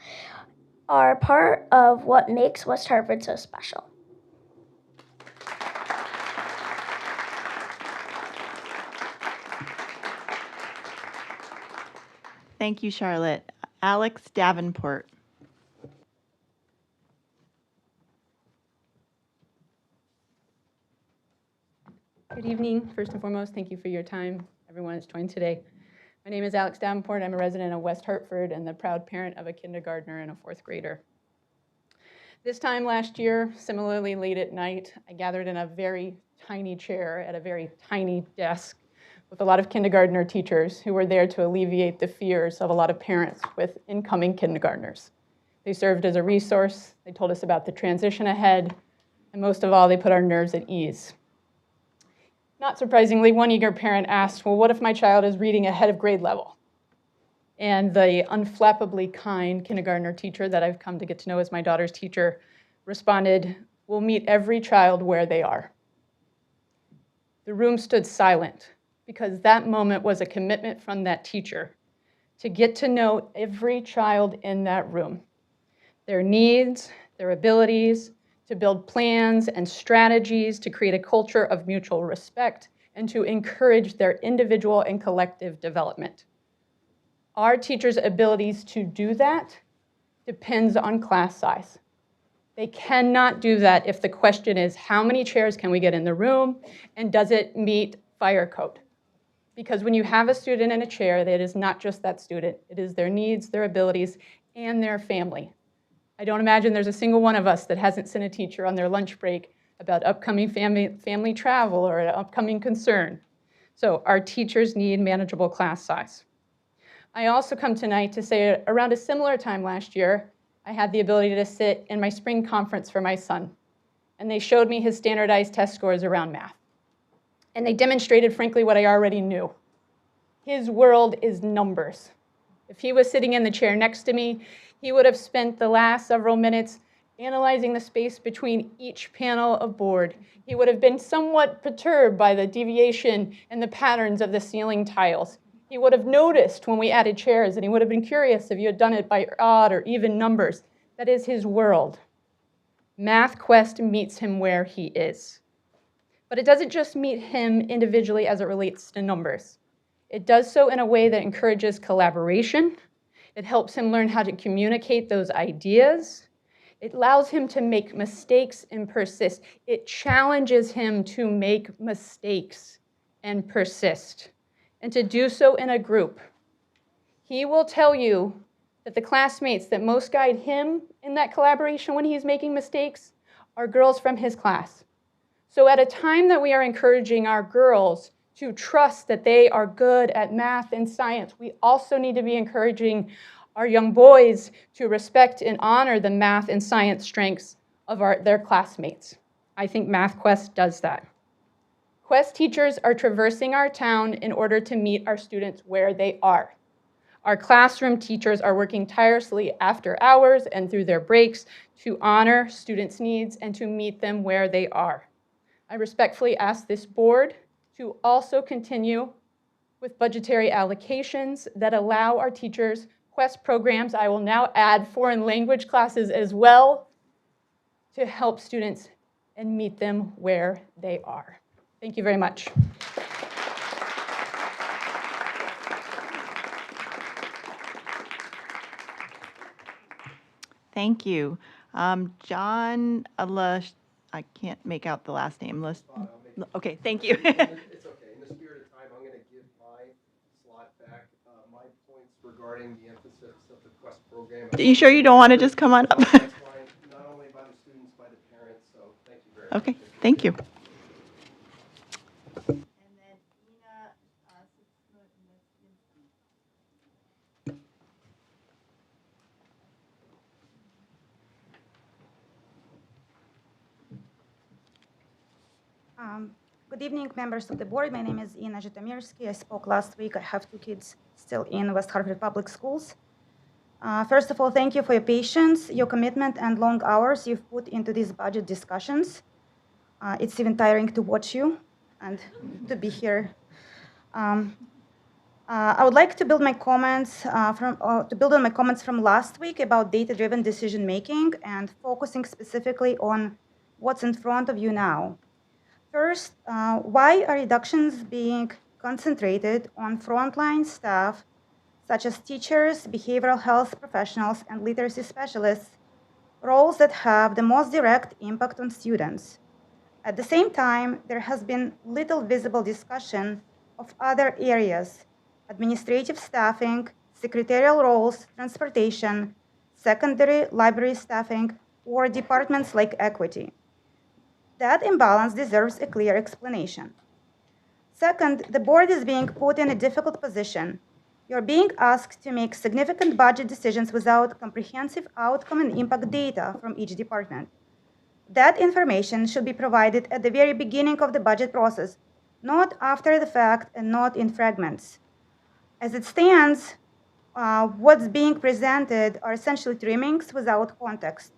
are part of what makes West Hartford so special. Thank you, Charlotte. Alex Davenport. Good evening. First and foremost, thank you for your time, everyone that's joined today. My name is Alex Davenport. I'm a resident of West Hartford and the proud parent of a kindergartner and a 4th grader. This time last year, similarly late at night, I gathered in a very tiny chair at a very tiny desk with a lot of kindergartner teachers who were there to alleviate the fears of a lot of parents with incoming kindergartners. They served as a resource. They told us about the transition ahead. And most of all, they put our nerves at ease. Not surprisingly, one eager parent asked, well, what if my child is reading ahead of grade level? And the unflappably kind kindergartner teacher that I've come to get to know as my daughter's teacher responded, we'll meet every child where they are. The room stood silent because that moment was a commitment from that teacher to get to know every child in that room, their needs, their abilities, to build plans and strategies to create a culture of mutual respect and to encourage their individual and collective development. Our teachers' abilities to do that depends on class size. They cannot do that if the question is, how many chairs can we get in the room, and does it meet fire code? Because when you have a student in a chair, that is not just that student. It is their needs, their abilities, and their family. I don't imagine there's a single one of us that hasn't sent a teacher on their lunch break about upcoming family travel or an upcoming concern. So our teachers need manageable class size. I also come tonight to say around a similar time last year, I had the ability to sit in my spring conference for my son. And they showed me his standardized test scores around math. And they demonstrated, frankly, what I already knew. His world is numbers. If he was sitting in the chair next to me, he would have spent the last several minutes analyzing the space between each panel of board. He would have been somewhat perturbed by the deviation and the patterns of the ceiling tiles. He would have noticed when we added chairs, and he would have been curious if you had done it by odd or even numbers. That is his world. MathQuest meets him where he is. But it doesn't just meet him individually as it relates to numbers. It does so in a way that encourages collaboration. It helps him learn how to communicate those ideas. It allows him to make mistakes and persist. It challenges him to make mistakes and persist, and to do so in a group. He will tell you that the classmates that most guide him in that collaboration when he's making mistakes are girls from his class. So at a time that we are encouraging our girls to trust that they are good at math and science, we also need to be encouraging our young boys to respect and honor the math and science strengths of their classmates. I think MathQuest does that. Quest teachers are traversing our town in order to meet our students where they are. Our classroom teachers are working tirelessly after hours and through their breaks to honor students' needs and to meet them where they are. I respectfully ask this board to also continue with budgetary allocations that allow our teachers Quest programs. I will now add foreign language classes as well to help students and meet them where they are. Thank you very much. Thank you. John, I can't make out the last name. Okay, thank you. It's okay. In the spirit of time, I'm going to give my slot back. My points regarding the emphasis of the Quest program. Are you sure you don't want to just come on up? That's fine. Not only by the students, by the parents. So thank you very much. Okay, thank you. Good evening, members of the board. My name is Aamirki. I spoke last week. I have 2 kids still in West Hartford Public Schools. First of all, thank you for your patience, your commitment, and long hours you've put into these budget discussions. It's even tiring to watch you and to be here. I would like to build my comments on my comments from last week about data-driven decision-making and focusing specifically on what's in front of you now. First, why are reductions being concentrated on frontline staff, such as teachers, behavioral health professionals, and literacy specialists, roles that have the most direct impact on students? At the same time, there has been little visible discussion of other areas: administrative staffing, secretarial roles, transportation, secondary library staffing, or departments like equity. That imbalance deserves a clear explanation. Second, the board is being put in a difficult position. You're being asked to make significant budget decisions without comprehensive outcome and impact data from each department. That information should be provided at the very beginning of the budget process, not after the fact and not in fragments. As it stands, what's being presented are essentially trimmings without context.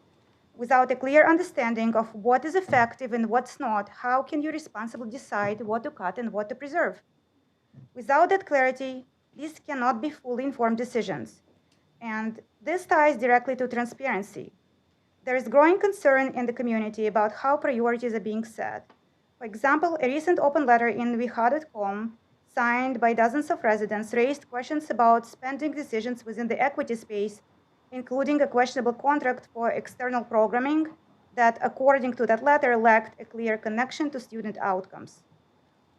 Without a clear understanding of what is effective and what's not, how can you responsibly decide what to cut and what to preserve? Without that clarity, these cannot be fully informed decisions. And this ties directly to transparency. There is growing concern in the community about how priorities are being set. For example, a recent open letter in WeHa.com, signed by dozens of residents, raised questions about spending decisions within the equity space, including a questionable contract for external programming that, according to that letter, lacked a clear connection to student outcomes.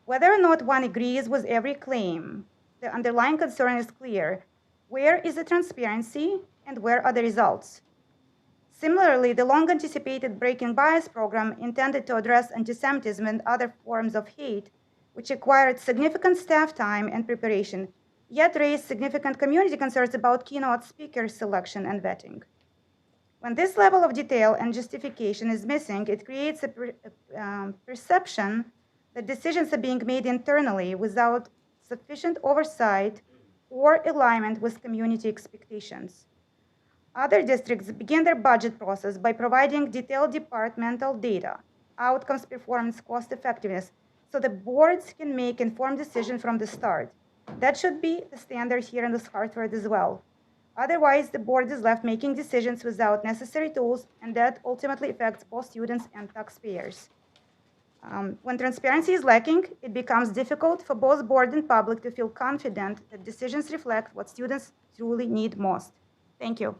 Whether or not one agrees with every claim, the underlying concern is clear. Where is the transparency and where are the results? Similarly, the long-anticipated Breaking Bias program intended to address antisemitism and other forms of hate, which required significant staff time and preparation, yet raised significant community concerns about keynote speaker selection and vetting. When this level of detail and justification is missing, it creates a perception that decisions are being made internally without sufficient oversight or alignment with community expectations. Other districts begin their budget process by providing detailed departmental data, outcomes, performance, cost effectiveness, so the boards can make informed decisions from the start. That should be the standard here in this Hartford as well. Otherwise, the board is left making decisions without necessary tools, and that ultimately affects both students and taxpayers. When transparency is lacking, it becomes difficult for both board and public to feel confident that decisions reflect what students truly need most. Thank you.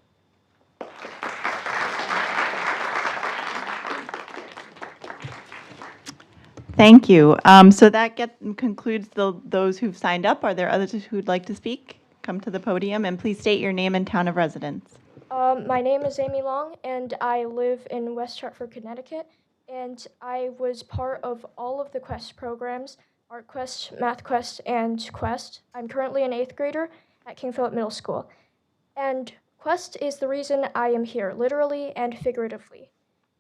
Thank you. So that concludes those who've signed up. Are there others who'd like to speak? Come to the podium and please state your name and town of residence. My name is Amy Long, and I live in West Hartford, Connecticut. And I was part of all of the Quest programs, Art Quest, Math Quest, and Quest. I'm currently an 8th grader at King Philip Middle School. And Quest is the reason I am here, literally and figuratively.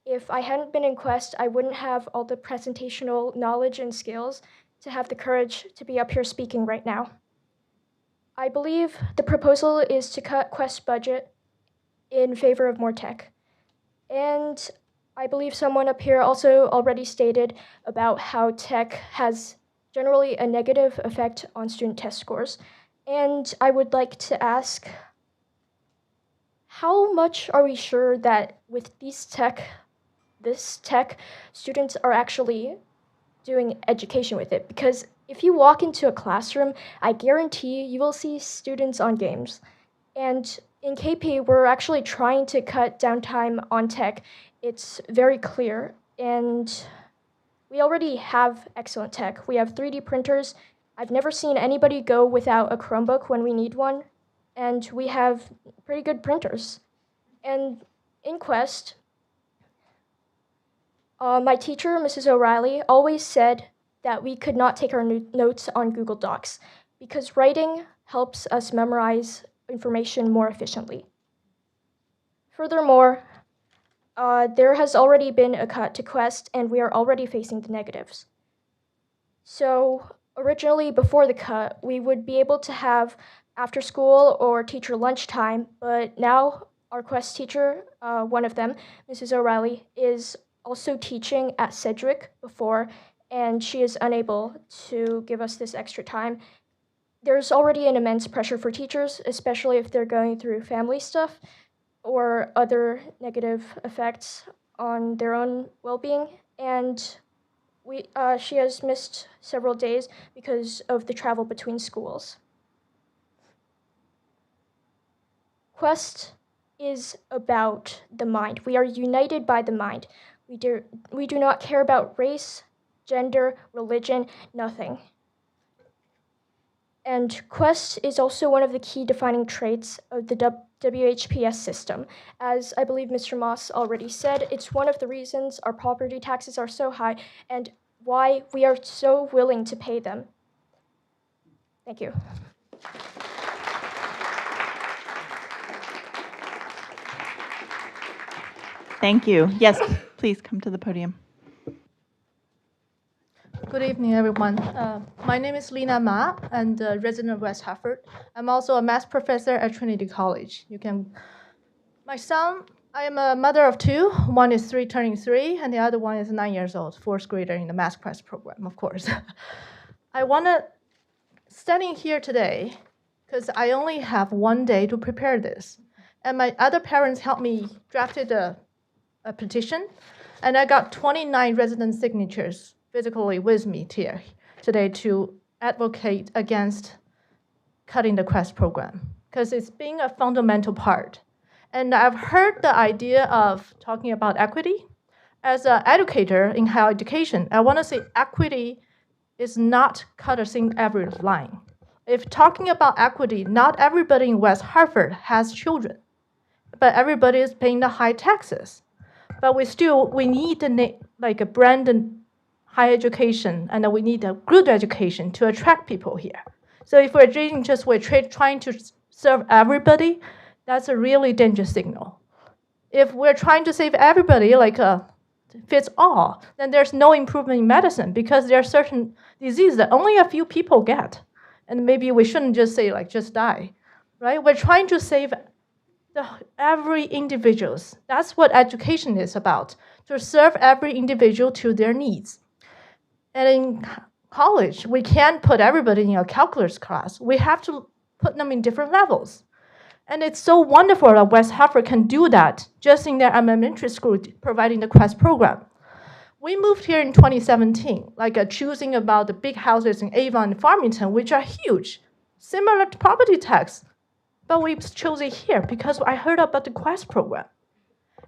If I hadn't been in Quest, I wouldn't have all the presentational knowledge and skills to have the courage to be up here speaking right now. I believe the proposal is to cut Quest budget in favor of more tech. And I believe someone up here also already stated about how tech has generally a negative effect on student test scores. And I would like to ask, how much are we sure that with this tech, students are actually doing education with it? Because if you walk into a classroom, I guarantee you will see students on games. And in KP, we're actually trying to cut downtime on tech. It's very clear, and we already have excellent tech. We have 3D printers. I've never seen anybody go without a Chromebook when we need one, and we have pretty good printers. And in Quest, my teacher, Mrs. O'Reilly, always said that we could not take our notes on Google Docs because writing helps us memorize information more efficiently. Furthermore, there has already been a cut to Quest, and we are already facing the negatives. So originally, before the cut, we would be able to have after school or teacher lunchtime, but now our Quest teacher, one of them, Mrs. O'Reilly, is also teaching at Sedgwick before, and she is unable to give us this extra time. There's already an immense pressure for teachers, especially if they're going through family stuff or other negative effects on their own well-being, and she has missed several days because of the travel between schools. Quest is about the mind. We are united by the mind. We do not care about race, gender, religion, nothing. And Quest is also one of the key defining traits of the WHPS system. As I believe Mr. Moss already said, it's one of the reasons our property taxes are so high, and why we are so willing to pay them. Thank you. Thank you. Yes, please come to the podium. Good evening, everyone. My name is Lena Ma, and resident of West Hartford. I'm also a math professor at Trinity College. My son, I am a mother of two. One is turning 3, and the other one is 9 years old, 4th grader in the Math Quest program, of course. I want to standing here today because I only have 1 day to prepare this, and my other parents helped me drafted a petition, and I got 29 resident signatures physically with me here today to advocate against cutting the Quest program because it's being a fundamental part. And I've heard the idea of talking about equity. As an educator in higher education, I want to say equity is not cutting every line. If talking about equity, not everybody in West Hartford has children, but everybody is paying the high taxes. But we need a brand and higher education, and we need a good education to attract people here. So if we're trying to serve everybody, that's a really dangerous signal. If we're trying to save everybody fits all, then there's no improvement in medicine because there are certain diseases that only a few people get. And maybe we shouldn't just say just die, right? We're trying to save every individual. That's what education is about, to serve every individual to their needs. And in college, we can't put everybody in a calculus class. We have to put them in different levels. And it's so wonderful that West Hartford can do that just in their elementary school, providing the Quest program. We moved here in 2017, choosing about the big houses in Avon and Farmington, which are huge, similar to property tax. But we chose it here because I heard about the Quest program.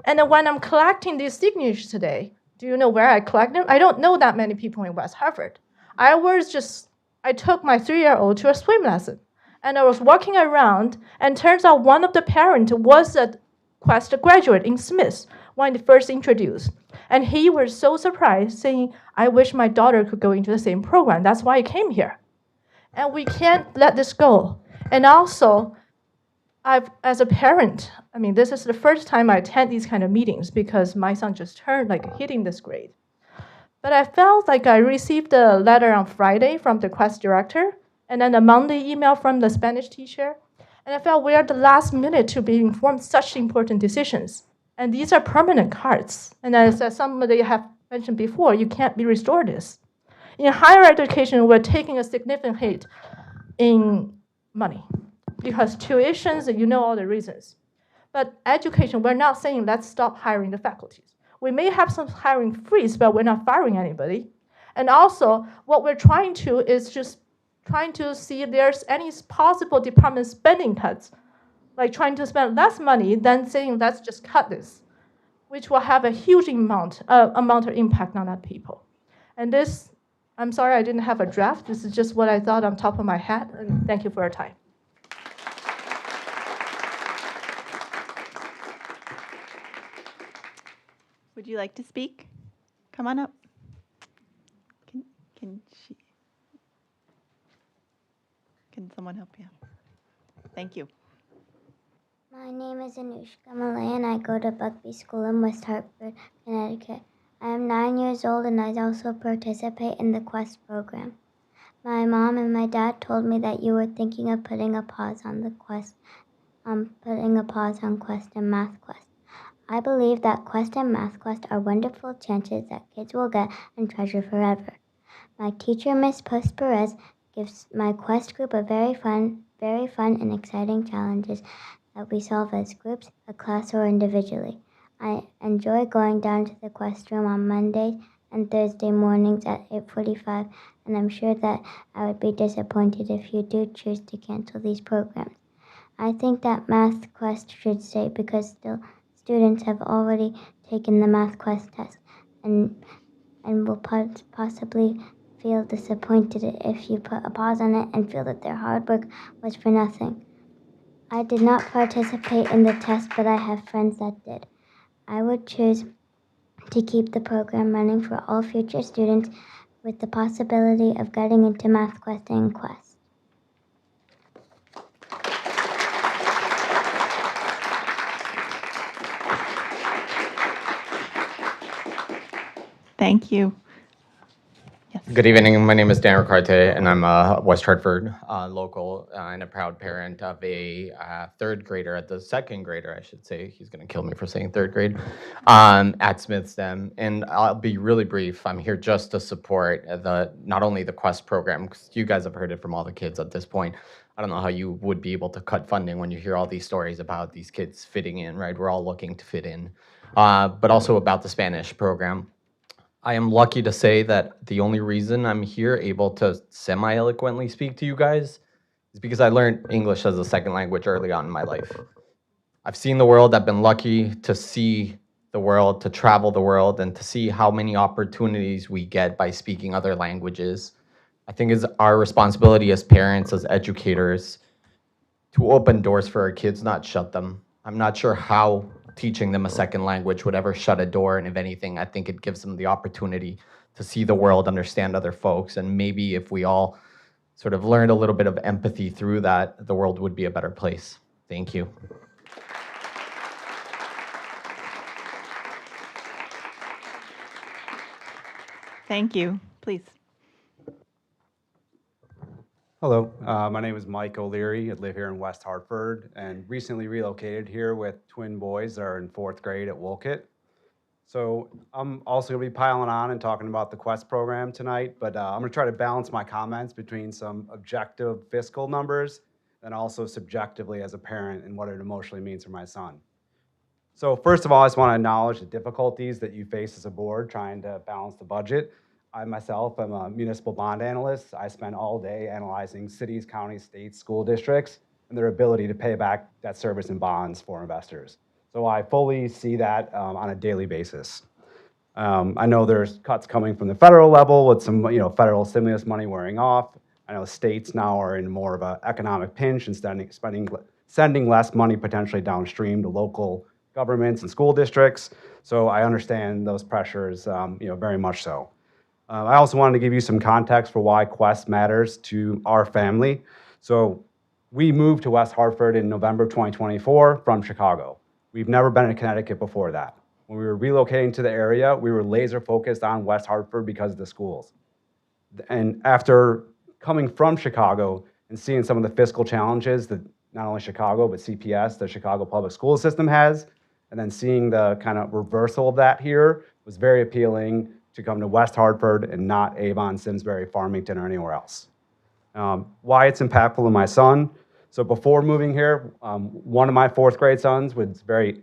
And then when I'm collecting these signatures today, do you know where I collect them? I don't know that many people in West Hartford. I took my 3-year-old to a swim lesson. And I was walking around, and turns out one of the parents was a Quest graduate in Smith when it first introduced. And he was so surprised, saying, I wish my daughter could go into the same program. That's why I came here. And we can't let this go. And also, as a parent, this is the first time I attend these kind of meetings because my son just turned hitting this grade. But I felt like I received a letter on Friday from the Quest director, and then a Monday email from the Spanish teacher. And I felt we are the last minute to be informed such important decisions. And these are permanent cards. And as somebody have mentioned before, you can't be restored this. In higher education, we're taking a significant hit in money because tuitions, you know all the reasons. But education, we're not saying let's stop hiring the faculties. We may have some hiring freeze, but we're not firing anybody. And also, what we're trying to is just trying to see if there's any possible department spending cuts, like trying to spend less money than saying let's just cut this, which will have a huge amount of impact on that people. And this, I'm sorry I didn't have a draft. This is just what I thought on top of my head. And thank you for your time. Would you like to speak? Come on up. Can someone help you? Thank you. My name is Anushka Malay, and I go to Buckby School in West Hartford, Connecticut. I am 9 years old, and I also participate in the Quest program. My mom and my dad told me that you were thinking of putting a pause on the Quest, Quest and Math Quest. I believe that Quest and Math Quest are wonderful chances that kids will get and treasure forever. My teacher, Miss Post Perez, gives my Quest group a very fun and exciting challenges that we solve as groups, a class, or individually. I enjoy going down to the Quest room on Mondays and Thursday mornings at 8:45, and I'm sure that I would be disappointed if you do choose to cancel these programs. I think that Math Quest should stay because students have already taken the Math Quest test and will possibly feel disappointed if you put a pause on it and feel that their hard work was for nothing. I did not participate in the test, but I have friends that did. I would choose to keep the program running for all future students with the possibility of getting into MathQuest and Quest. Thank you. Good evening. My name is Dan Ricarde, and I'm a West Hartford local and a proud parent of a third grader, the second grader, I should say. He's going to kill me for saying third grade, at Smith STEM. And I'll be really brief. I'm here just to support not only the Quest program, because you guys have heard it from all the kids at this point. I don't know how you would be able to cut funding when you hear all these stories about these kids fitting in, right? We're all looking to fit in, but also about the Spanish program. I am lucky to say that the only reason I'm here able to semi-eloquently speak to you guys is because I learned English as a second language early on in my life. I've seen the world. I've been lucky to see the world, to travel the world, and to see how many opportunities we get by speaking other languages. I think it's our responsibility as parents, as educators, to open doors for our kids, not shut them. I'm not sure how teaching them a second language would ever shut a door, and if anything, I think it gives them the opportunity to see the world, understand other folks, and maybe if we all sort of learned a little bit of empathy through that, the world would be a better place. Thank you. Thank you. Please. Hello, my name is Mike Olirri. I live here in West Hartford and recently relocated here with twin boys that are in 4th grade at Wolcott. So I'm also going to be piling on and talking about the Quest program tonight, but I'm going to try to balance my comments between some objective fiscal numbers and also subjectively as a parent and what it emotionally means for my son. So first of all, I just want to acknowledge the difficulties that you face as a board trying to balance the budget. I myself am a municipal bond analyst. I spend all day analyzing cities, counties, states, school districts, and their ability to pay back debt service and bonds for investors. So I fully see that on a daily basis. I know there's cuts coming from the federal level with some federal stimulus money wearing off. I know states now are in more of an economic pinch and sending less money potentially downstream to local governments and school districts. So I understand those pressures very much so. I also wanted to give you some context for why Quest matters to our family. So we moved to West Hartford in November 2024 from Chicago. We've never been in Connecticut before that. When we were relocating to the area, we were laser focused on West Hartford because of the schools. And after coming from Chicago and seeing some of the fiscal challenges that not only Chicago, but CPS, the Chicago Public School System has, and then seeing the kind of reversal of that here was very appealing to come to West Hartford and not Avon, Simsbury, Farmington, or anywhere else. Why it's impactful to my son. So before moving here, one of my 4th grade sons was very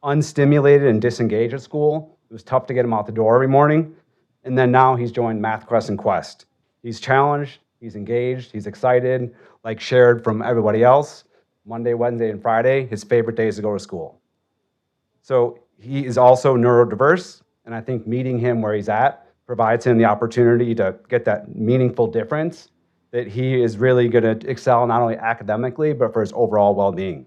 unstimulated and disengaged at school. It was tough to get him out the door every morning. And then now he's joined MathQuest and Quest. He's challenged, he's engaged, he's excited, like shared from everybody else. Monday, Wednesday, and Friday, his favorite days to go to school. So he is also neurodiverse. And I think meeting him where he's at provides him the opportunity to get that meaningful difference that he is really going to excel not only academically, but for his overall well-being.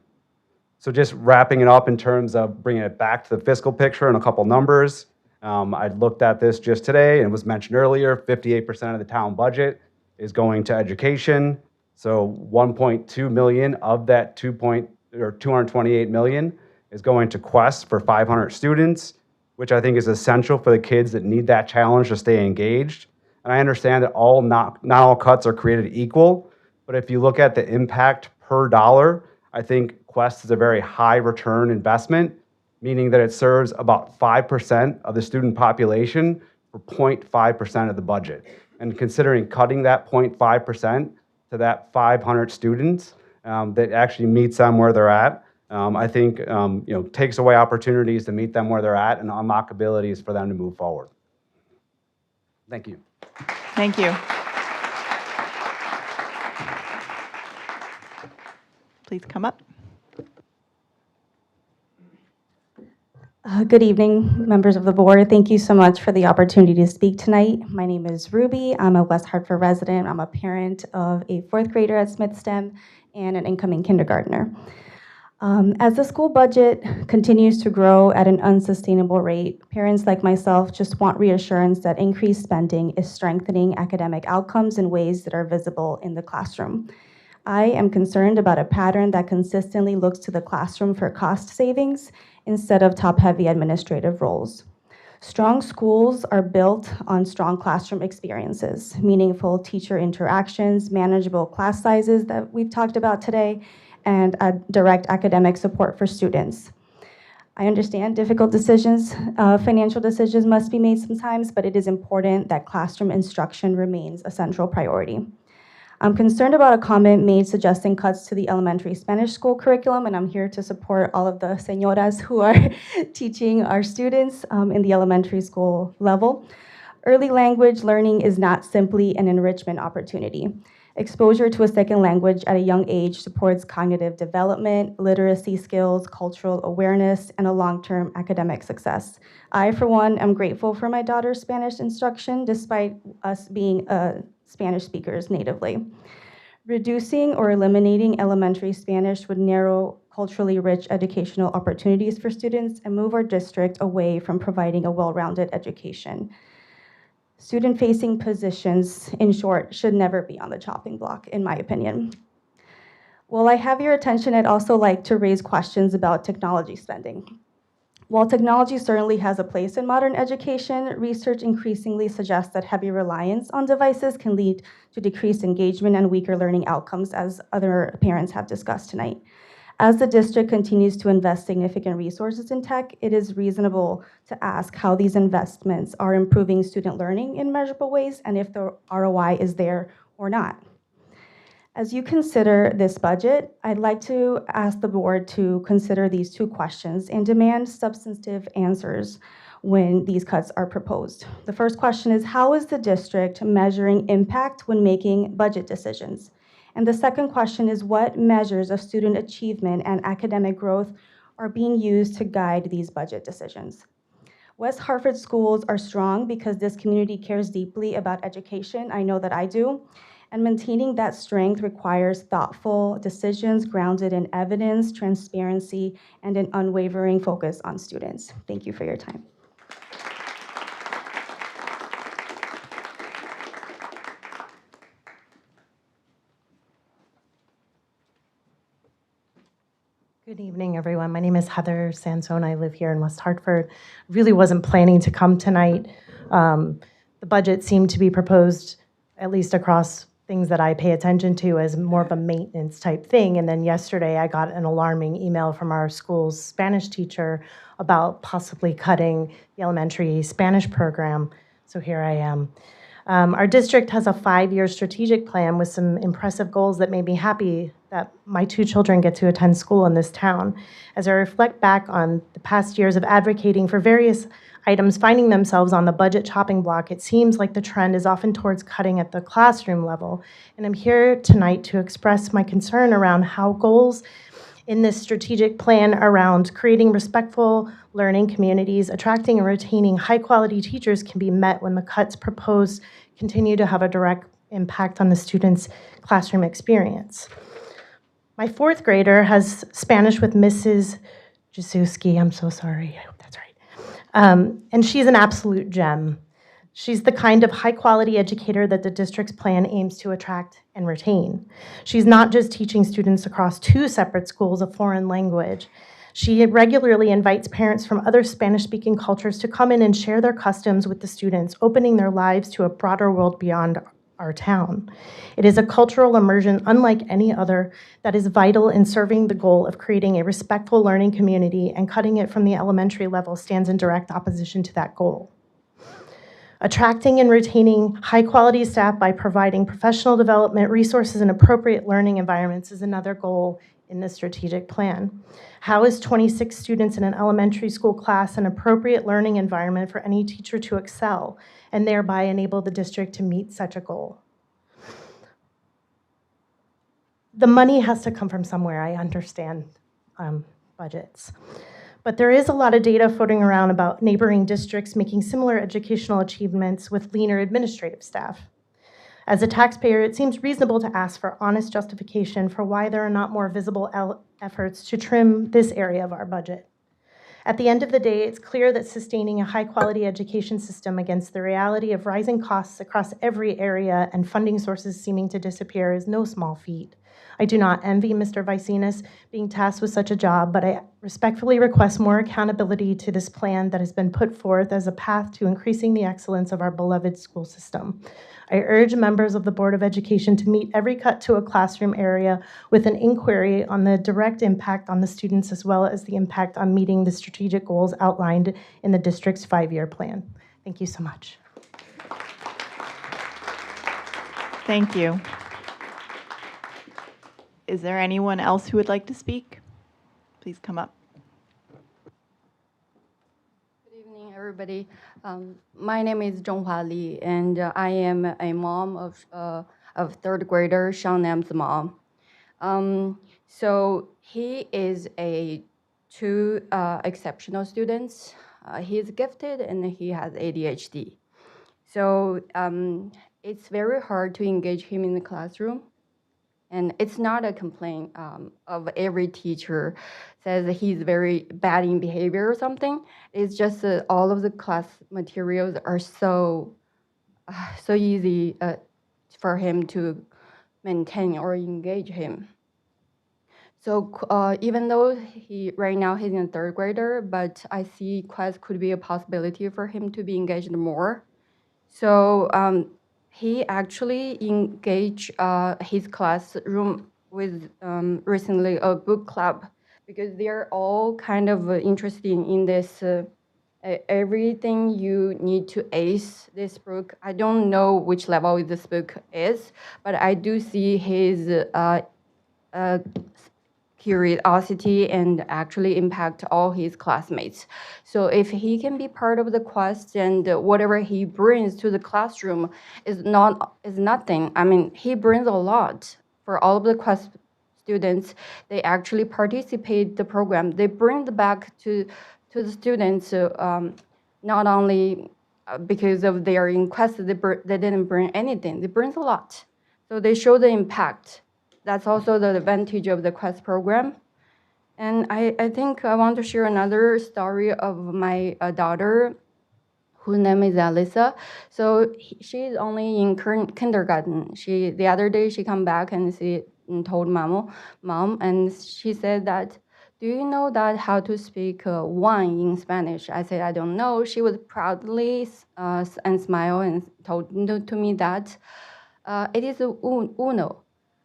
So just wrapping it up in terms of bringing it back to the fiscal picture and a couple numbers. I looked at this just today and it was mentioned earlier, 58% of the town budget is going to education. So 1.2 million of that 228 million is going to Quest for 500 students, which I think is essential for the kids that need that challenge to stay engaged. And I understand that not all cuts are created equal, but if you look at the impact per dollar, I think Quest is a very high return investment, meaning that it serves about 5% of the student population for 0.5% of the budget. And considering cutting that 0.5% to that 500 students, that actually meets them where they're at, I think takes away opportunities to meet them where they're at and unlock abilities for them to move forward. Thank you. Thank you. Please come up. Good evening, members of the board. Thank you so much for the opportunity to speak tonight. My name is Ruby. I'm a West Hartford resident. I'm a parent of a 4th grader at Smith STEM and an incoming kindergartner. As the school budget continues to grow at an unsustainable rate, parents like myself just want reassurance that increased spending is strengthening academic outcomes in ways that are visible in the classroom. I am concerned about a pattern that consistently looks to the classroom for cost savings instead of top-heavy administrative roles. Strong schools are built on strong classroom experiences, meaningful teacher interactions, manageable class sizes that we've talked about today, and a direct academic support for students. I understand difficult decisions, financial decisions must be made sometimes, but it is important that classroom instruction remains a central priority. I'm concerned about a comment made suggesting cuts to the elementary Spanish school curriculum, and I'm here to support all of the señoras who are teaching our students in the elementary school level. Early language learning is not simply an enrichment opportunity. Exposure to a second language at a young age supports cognitive development, literacy skills, cultural awareness, and a long-term academic success. I, for one, am grateful for my daughter's Spanish instruction, despite us being Spanish speakers natively. Reducing or eliminating elementary Spanish would narrow culturally rich educational opportunities for students and move our district away from providing a well-rounded education. Student-facing positions, in short, should never be on the chopping block, in my opinion. While I have your attention, I'd also like to raise questions about technology spending. While technology certainly has a place in modern education, research increasingly suggests that heavy reliance on devices can lead to decreased engagement and weaker learning outcomes, as other parents have discussed tonight. As the district continues to invest significant resources in tech, it is reasonable to ask how these investments are improving student learning in measurable ways and if the ROI is there or not. As you consider this budget, I'd like to ask the board to consider these two questions and demand substantive answers when these cuts are proposed. The first question is, how is the district measuring impact when making budget decisions? And the second question is, what measures of student achievement and academic growth are being used to guide these budget decisions? West Hartford schools are strong because this community cares deeply about education. I know that I do. And maintaining that strength requires thoughtful decisions grounded in evidence, transparency, and an unwavering focus on students. Thank you for your time. Good evening, everyone. My name is Heather Sansone. I live here in West Hartford. Really wasn't planning to come tonight. The budget seemed to be proposed, at least across things that I pay attention to, as more of a maintenance type thing. And then yesterday I got an alarming email from our school's Spanish teacher about possibly cutting the elementary Spanish program. So here I am. Our district has a 5-year strategic plan with some impressive goals that made me happy that my 2 children get to attend school in this town. As I reflect back on the past years of advocating for various items finding themselves on the budget chopping block, it seems like the trend is often towards cutting at the classroom level. And I'm here tonight to express my concern around how goals in this strategic plan around creating respectful learning communities, attracting and retaining high-quality teachers can be met when the cuts proposed continue to have a direct impact on the students' classroom experience. My 4th grader has Spanish with Mrs. Jasuski. I'm so sorry. I hope that's right. And she's an absolute gem. She's the kind of high-quality educator that the district's plan aims to attract and retain. She's not just teaching students across 2 separate schools a foreign language. She regularly invites parents from other Spanish-speaking cultures to come in and share their customs with the students, opening their lives to a broader world beyond our town. It is a cultural immersion unlike any other that is vital in serving the goal of creating a respectful learning community, and cutting it from the elementary level stands in direct opposition to that goal. Attracting and retaining high-quality staff by providing professional development, resources, and appropriate learning environments is another goal in the strategic plan. How is 26 students in an elementary school class an appropriate learning environment for any teacher to excel and thereby enable the district to meet such a goal? The money has to come from somewhere. I understand budgets. But there is a lot of data floating around about neighboring districts making similar educational achievements with leaner administrative staff. As a taxpayer, it seems reasonable to ask for honest justification for why there are not more visible efforts to trim this area of our budget. At the end of the day, it's clear that sustaining a high-quality education system against the reality of rising costs across every area and funding sources seeming to disappear is no small feat. I do not envy Mr. Vicinas being tasked with such a job, but I respectfully request more accountability to this plan that has been put forth as a path to increasing the excellence of our beloved school system. I urge members of the Board of Education to meet every cut to a classroom area with an inquiry on the direct impact on the students as well as the impact on meeting the strategic goals outlined in the district's 5-year plan. Thank you so much. Thank you. Is there anyone else who would like to speak? Please come up. Good evening, everybody. My name is Jon Hali, and I am a mom of third grader Xiangnam's mom. So he is two exceptional students. He is gifted and he has ADHD. So it's very hard to engage him in the classroom. And it's not a complaint of every teacher says that he's very bad in behavior or something. It's just that all of the class materials are so easy for him to maintain or engage him. So even though right now he's in third grader, but I see Quest could be a possibility for him to be engaged more. So he actually engaged his classroom with recently a book club because they're all kind of interested in this everything you need to ace this book. I don't know which level this book is, but I do see his curiosity and actually impact all his classmates. So if he can be part of the Quest and whatever he brings to the classroom is nothing. I mean, he brings a lot for all of the Quest students. They actually participate the program. They bring the back to the students not only because of their in Quest, they didn't bring anything. They bring a lot. So they show the impact. That's also the advantage of the Quest program. And I think I want to share another story of my daughter, whose name is Alyssa. So she's only in kindergarten. The other day she come back and she told mom, and she said that, do you know that how to speak one in Spanish? I said, I don't know. She was proudly and smile and told to me that it is uno.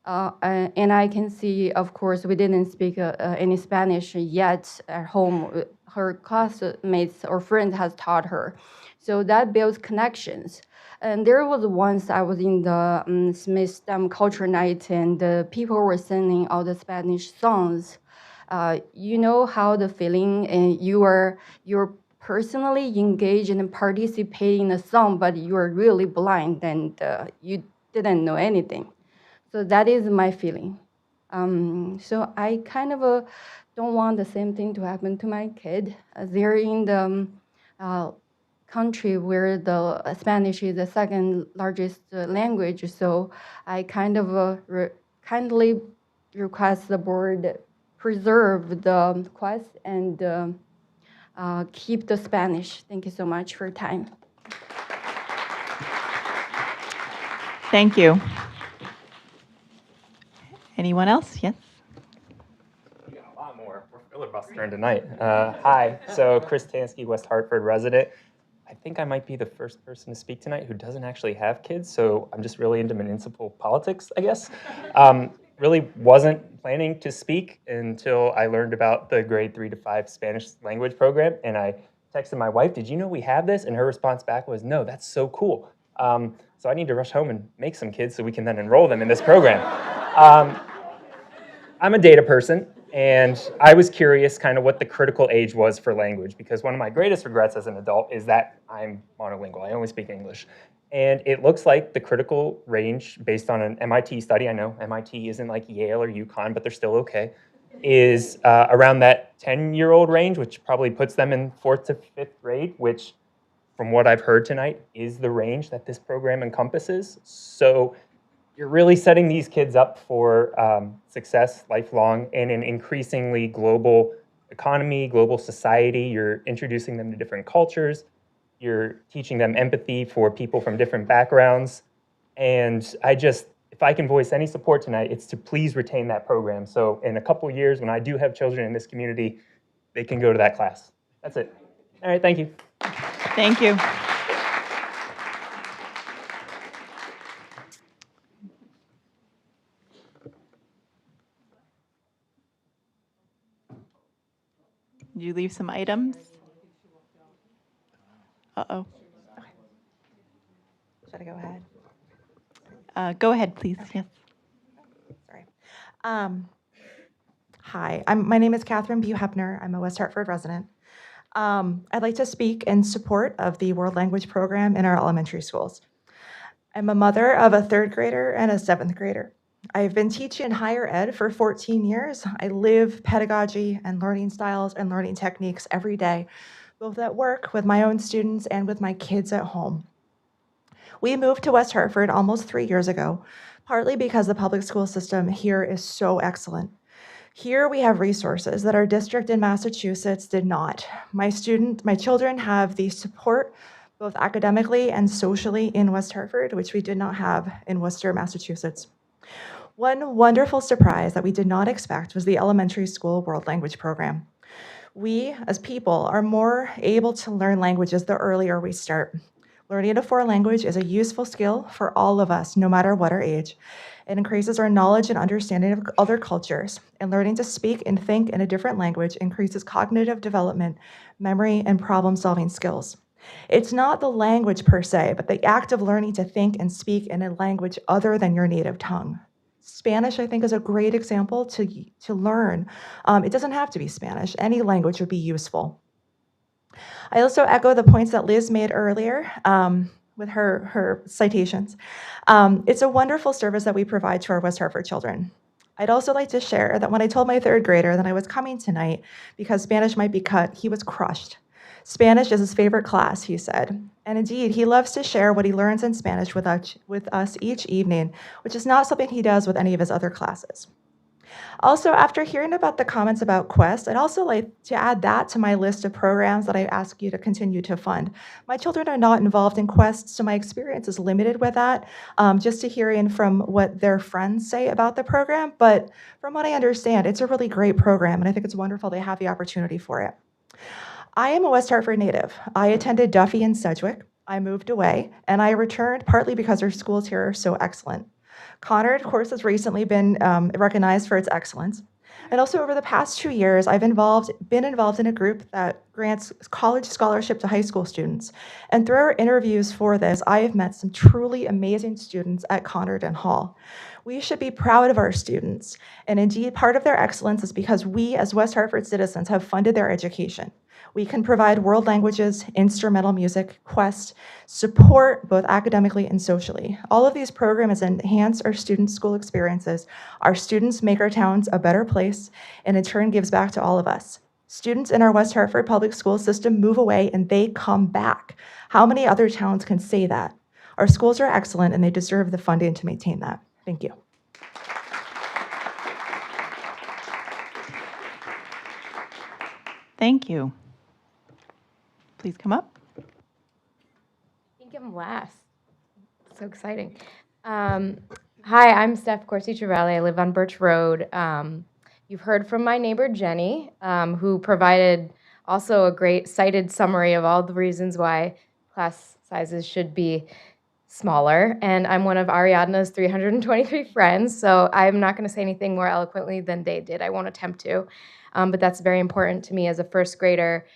And I can see, of course, we didn't speak any Spanish yet at home. Her classmates or friends has taught her. So that builds connections. And there was once I was in the Smith STEM Culture Night and the people were singing all the Spanish songs. You know how the feeling and you're personally engaged and participating in a song, but you are really blind and you didn't know anything. So that is my feeling. So I kind of don't want the same thing to happen to my kid. They're in the country where the Spanish is the second largest language. So I kind of kindly request the board preserve the Quest and keep the Spanish. Thank you so much for your time. Thank you. Anyone else? Yes. We got a lot more. We're filibustering tonight. Hi, so Chris Tansky, West Hartford resident. I think I might be the first person to speak tonight who doesn't actually have kids, so I'm just really into municipal politics, I guess. Really wasn't planning to speak until I learned about the grade 3 to 5 Spanish language program, and I texted my wife, did you know we have this? And her response back was, no, that's so cool. So I need to rush home and make some kids so we can then enroll them in this program. I'm a data person, and I was curious kind of what the critical age was for language, because one of my greatest regrets as an adult is that I'm monolingual. I only speak English. And it looks like the critical range, based on an MIT study, I know MIT isn't like Yale or UConn, but they're still okay, is around that 10-year-old range, which probably puts them in 4th to 5th grade, which from what I've heard tonight, is the range that this program encompasses. So you're really setting these kids up for success lifelong in an increasingly global economy, global society. You're introducing them to different cultures. You're teaching them empathy for people from different backgrounds. And if I can voice any support tonight, it's to please retain that program. So in a couple years, when I do have children in this community, they can go to that class. That's it. All right, thank you. Thank you. Did you leave some items? Uh-oh. Should I go ahead? Go ahead, please. Okay. Yes. Sorry. Hi, my name is Katherine B. Heapner. I'm a West Hartford resident. I'd like to speak in support of the World Language Program in our elementary schools. I'm a mother of a 3rd grader and a 7th grader. I've been teaching higher ed for 14 years. I live pedagogy and learning styles and learning techniques every day, both at work with my own students and with my kids at home. We moved to West Hartford almost 3 years ago, partly because the public school system here is so excellent. Here we have resources that our district in Massachusetts did not. My children have the support both academically and socially in West Hartford, which we did not have in Worcester, Massachusetts. One wonderful surprise that we did not expect was the elementary school world language program. We, as people, are more able to learn languages the earlier we start. Learning a foreign language is a useful skill for all of us, no matter what our age. It increases our knowledge and understanding of other cultures, and learning to speak and think in a different language increases cognitive development, memory, and problem-solving skills. It's not the language per se, but the act of learning to think and speak in a language other than your native tongue. Spanish, I think, is a great example to learn. It doesn't have to be Spanish. Any language would be useful. I also echo the points that Liz made earlier with her citations. It's a wonderful service that we provide to our West Hartford children. I'd also like to share that when I told my 3rd grader that I was coming tonight because Spanish might be cut, he was crushed. Spanish is his favorite class, he said. And indeed, he loves to share what he learns in Spanish with us each evening, which is not something he does with any of his other classes. Also, after hearing about the comments about Quest, I'd also like to add that to my list of programs that I ask you to continue to fund. My children are not involved in Quest, so my experience is limited with that, just to hearing from what their friends say about the program. But from what I understand, it's a really great program, and I think it's wonderful they have the opportunity for it. I am a West Hartford native. I attended Duffy and Sedgwick. I moved away, and I returned partly because our schools here are so excellent. Conard, of course, has recently been recognized for its excellence. And also over the past 2 years, I've been involved in a group that grants college scholarship to high school students. And through our interviews for this, I have met some truly amazing students at Conard and Hall. We should be proud of our students. And indeed, part of their excellence is because we, as West Hartford citizens, have funded their education. We can provide world languages, instrumental music, Quest, support both academically and socially. All of these programs enhance our students' school experiences. Our students make our towns a better place, and in turn gives back to all of us. Students in our West Hartford public school system move away and they come back. How many other towns can say that? Our schools are excellent and they deserve the funding to maintain that. Thank you. Thank you. Please come up. I think I'm last. So exciting. Hi, I'm Steph Corsy. I live on Birch Road. You've heard from my neighbor Jenny, who provided also a great cited summary of all the reasons why class sizes should be smaller. And I'm one of Ariadna's 323 friends, so I'm not going to say anything more eloquently than they did. I won't attempt to, but that's very important to me as a first grader,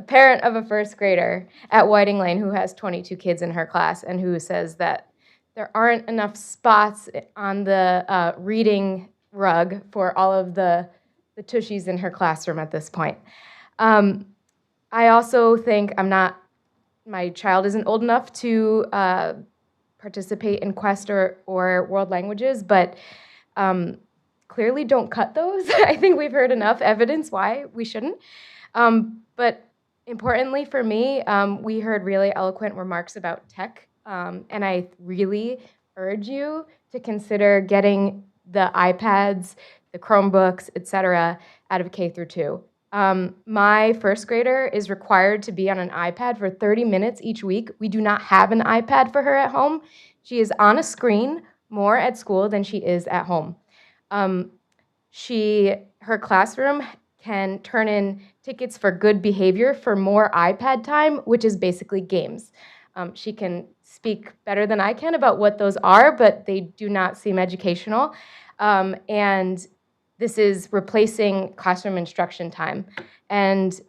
parent of a first grader at Whiting Lane who has 22 kids in her class and who says that there aren't enough spots on the reading rug for all of the tushies in her classroom at this point. I also think my child isn't old enough to participate in Quest or World Languages, but clearly don't cut those. I think we've heard enough evidence why we shouldn't. But Importantly for me, we heard really eloquent remarks about tech, and I really urge you to consider getting the iPads, the Chromebooks, etc., out of K through 2. My first grader is required to be on an iPad for 30 minutes each week. We do not have an iPad for her at home. She is on a screen more at school than she is at home. Her classroom can turn in tickets for good behavior for more iPad time, which is basically games. She can speak better than I can about what those are, but they do not seem educational. And this is replacing classroom instruction time. And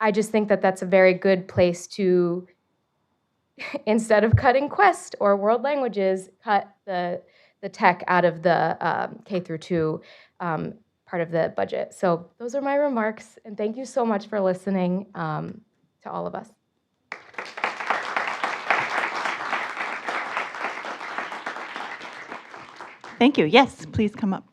I just think that that's a very good place to, instead of cutting Quest or world languages, cut the tech out of the K through 2 part of the budget. So those are my remarks, and thank you so much for listening to all of us. Thank you. Yes, please come up.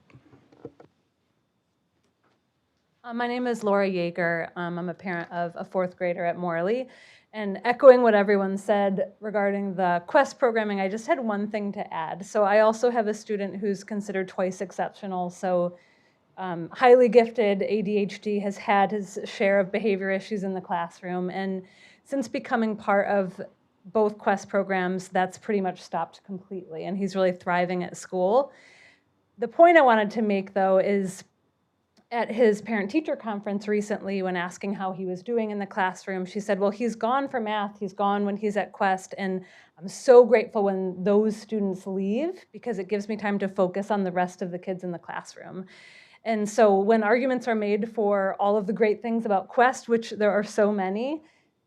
My name is Laura Joerger. I'm a parent of a 4th grader at Morley. And echoing what everyone said regarding the Quest programming, I just had one thing to add. So I also have a student who's considered twice exceptional. So highly gifted, ADHD, has had his share of behavior issues in the classroom. And since becoming part of both Quest programs, that's pretty much stopped completely. And he's really thriving at school. The point I wanted to make, though, is at his parent-teacher conference recently, when asking how he was doing in the classroom, she said, well, he's gone for math, he's gone when he's at Quest, and I'm so grateful when those students leave because it gives me time to focus on the rest of the kids in the classroom. And so when arguments are made for all of the great things about Quest, which there are so many,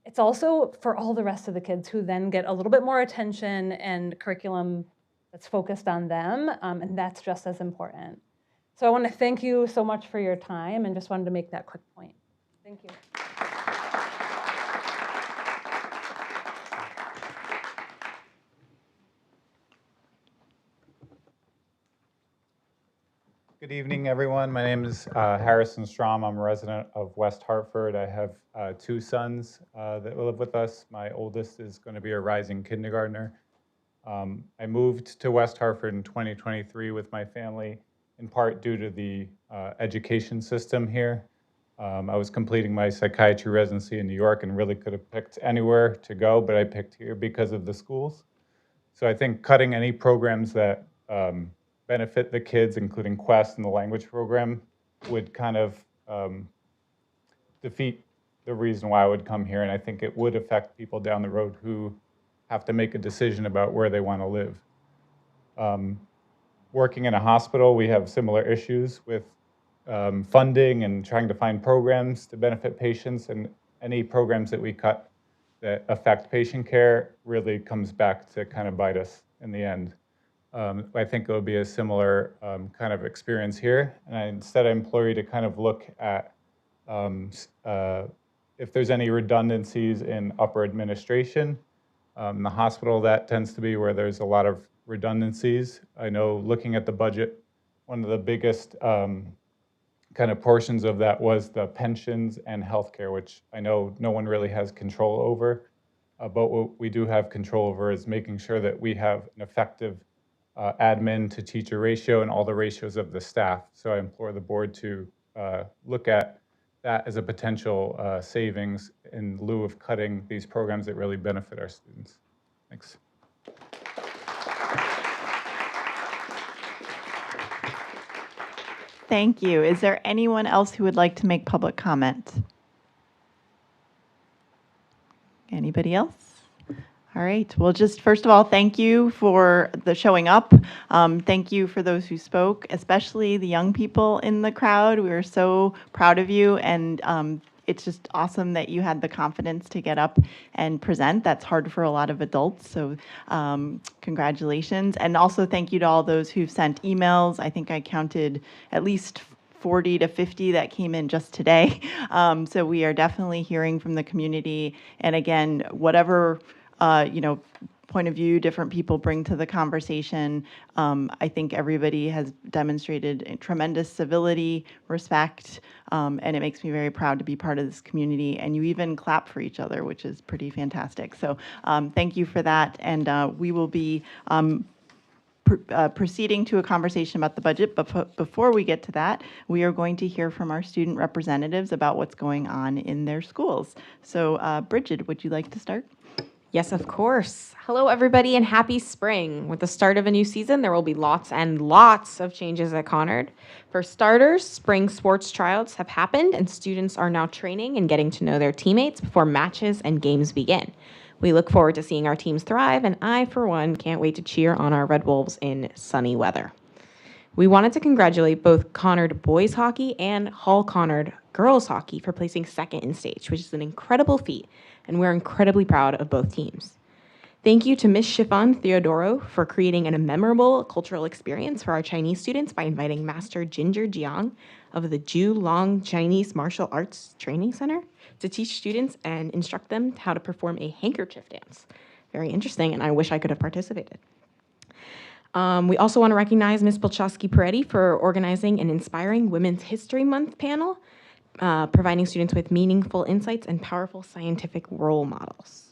it's also for all the rest of the kids who then get a little bit more attention and curriculum that's focused on them, and that's just as important. So I want to thank you so much for your time and just wanted to make that quick point. Thank you. Good evening, everyone. My name is Harrison Strom. I'm a resident of West Hartford. I have 2 sons that live with us. My oldest is going to be a rising kindergartner. I moved to West Hartford in 2023 with my family, in part due to the education system here. I was completing my psychiatry residency in New York and really could have picked anywhere to go, but I picked here because of the schools. So I think cutting any programs that benefit the kids, including Quest and the language program, would kind of defeat the reason why I would come here. And I think it would affect people down the road who have to make a decision about where they want to live. Working in a hospital, we have similar issues with funding and trying to find programs to benefit patients, and any programs that we cut that affect patient care really comes back to kind of bite us in the end. I think it would be a similar kind of experience here, and instead I implore you to kind of look at if there's any redundancies in upper administration. The hospital, that tends to be where there's a lot of redundancies. I know looking at the budget, one of the biggest kind of portions of that was the pensions and healthcare, which I know no one really has control over. But what we do have control over is making sure that we have an effective admin to teacher ratio and all the ratios of the staff. So I implore the board to look at that as a potential savings in lieu of cutting these programs that really benefit our students. Thanks. Thank you. Is there anyone else who would like to make public comment? Anybody else? All right. Well, just first of all, thank you for the showing up. Thank you for those who spoke, especially the young people in the crowd. We are so proud of you, and it's just awesome that you had the confidence to get up and present. That's hard for a lot of adults, so congratulations. And also thank you to all those who've sent emails. I think I counted at least 40 to 50 that came in just today. So we are definitely hearing from the community. And again, whatever point of view different people bring to the conversation. I think everybody has demonstrated tremendous civility, respect, and it makes me very proud to be part of this community. And you even clap for each other, which is pretty fantastic. So thank you for that. And we will be proceeding to a conversation about the budget, but before we get to that, we are going to hear from our student representatives about what's going on in their schools. So Bridget, would you like to start? Yes, of course. Hello, everybody, and happy spring. With the start of a new season, there will be lots and lots of changes at Conard. For starters, spring sports tryouts have happened, and students are now training and getting to know their teammates before matches and games begin. We look forward to seeing our teams thrive, and I, for one, can't wait to cheer on our Red Wolves in sunny weather. We wanted to congratulate both Conard boys hockey and Hull Conard girls hockey for placing second in stage, which is an incredible feat, and we're incredibly proud of both teams. Thank you to Ms. Chiffon Theodoro for creating a memorable cultural experience for our Chinese students by inviting Master Ginger Jiang of the Long Chinese Martial Arts Training Center to teach students and instruct them how to perform a handkerchief dance. Very interesting, and I wish I could have participated. We also want to recognize Ms. Polchowski-Peretti for organizing an inspiring Women's History Month panel, providing students with meaningful insights and powerful scientific role models.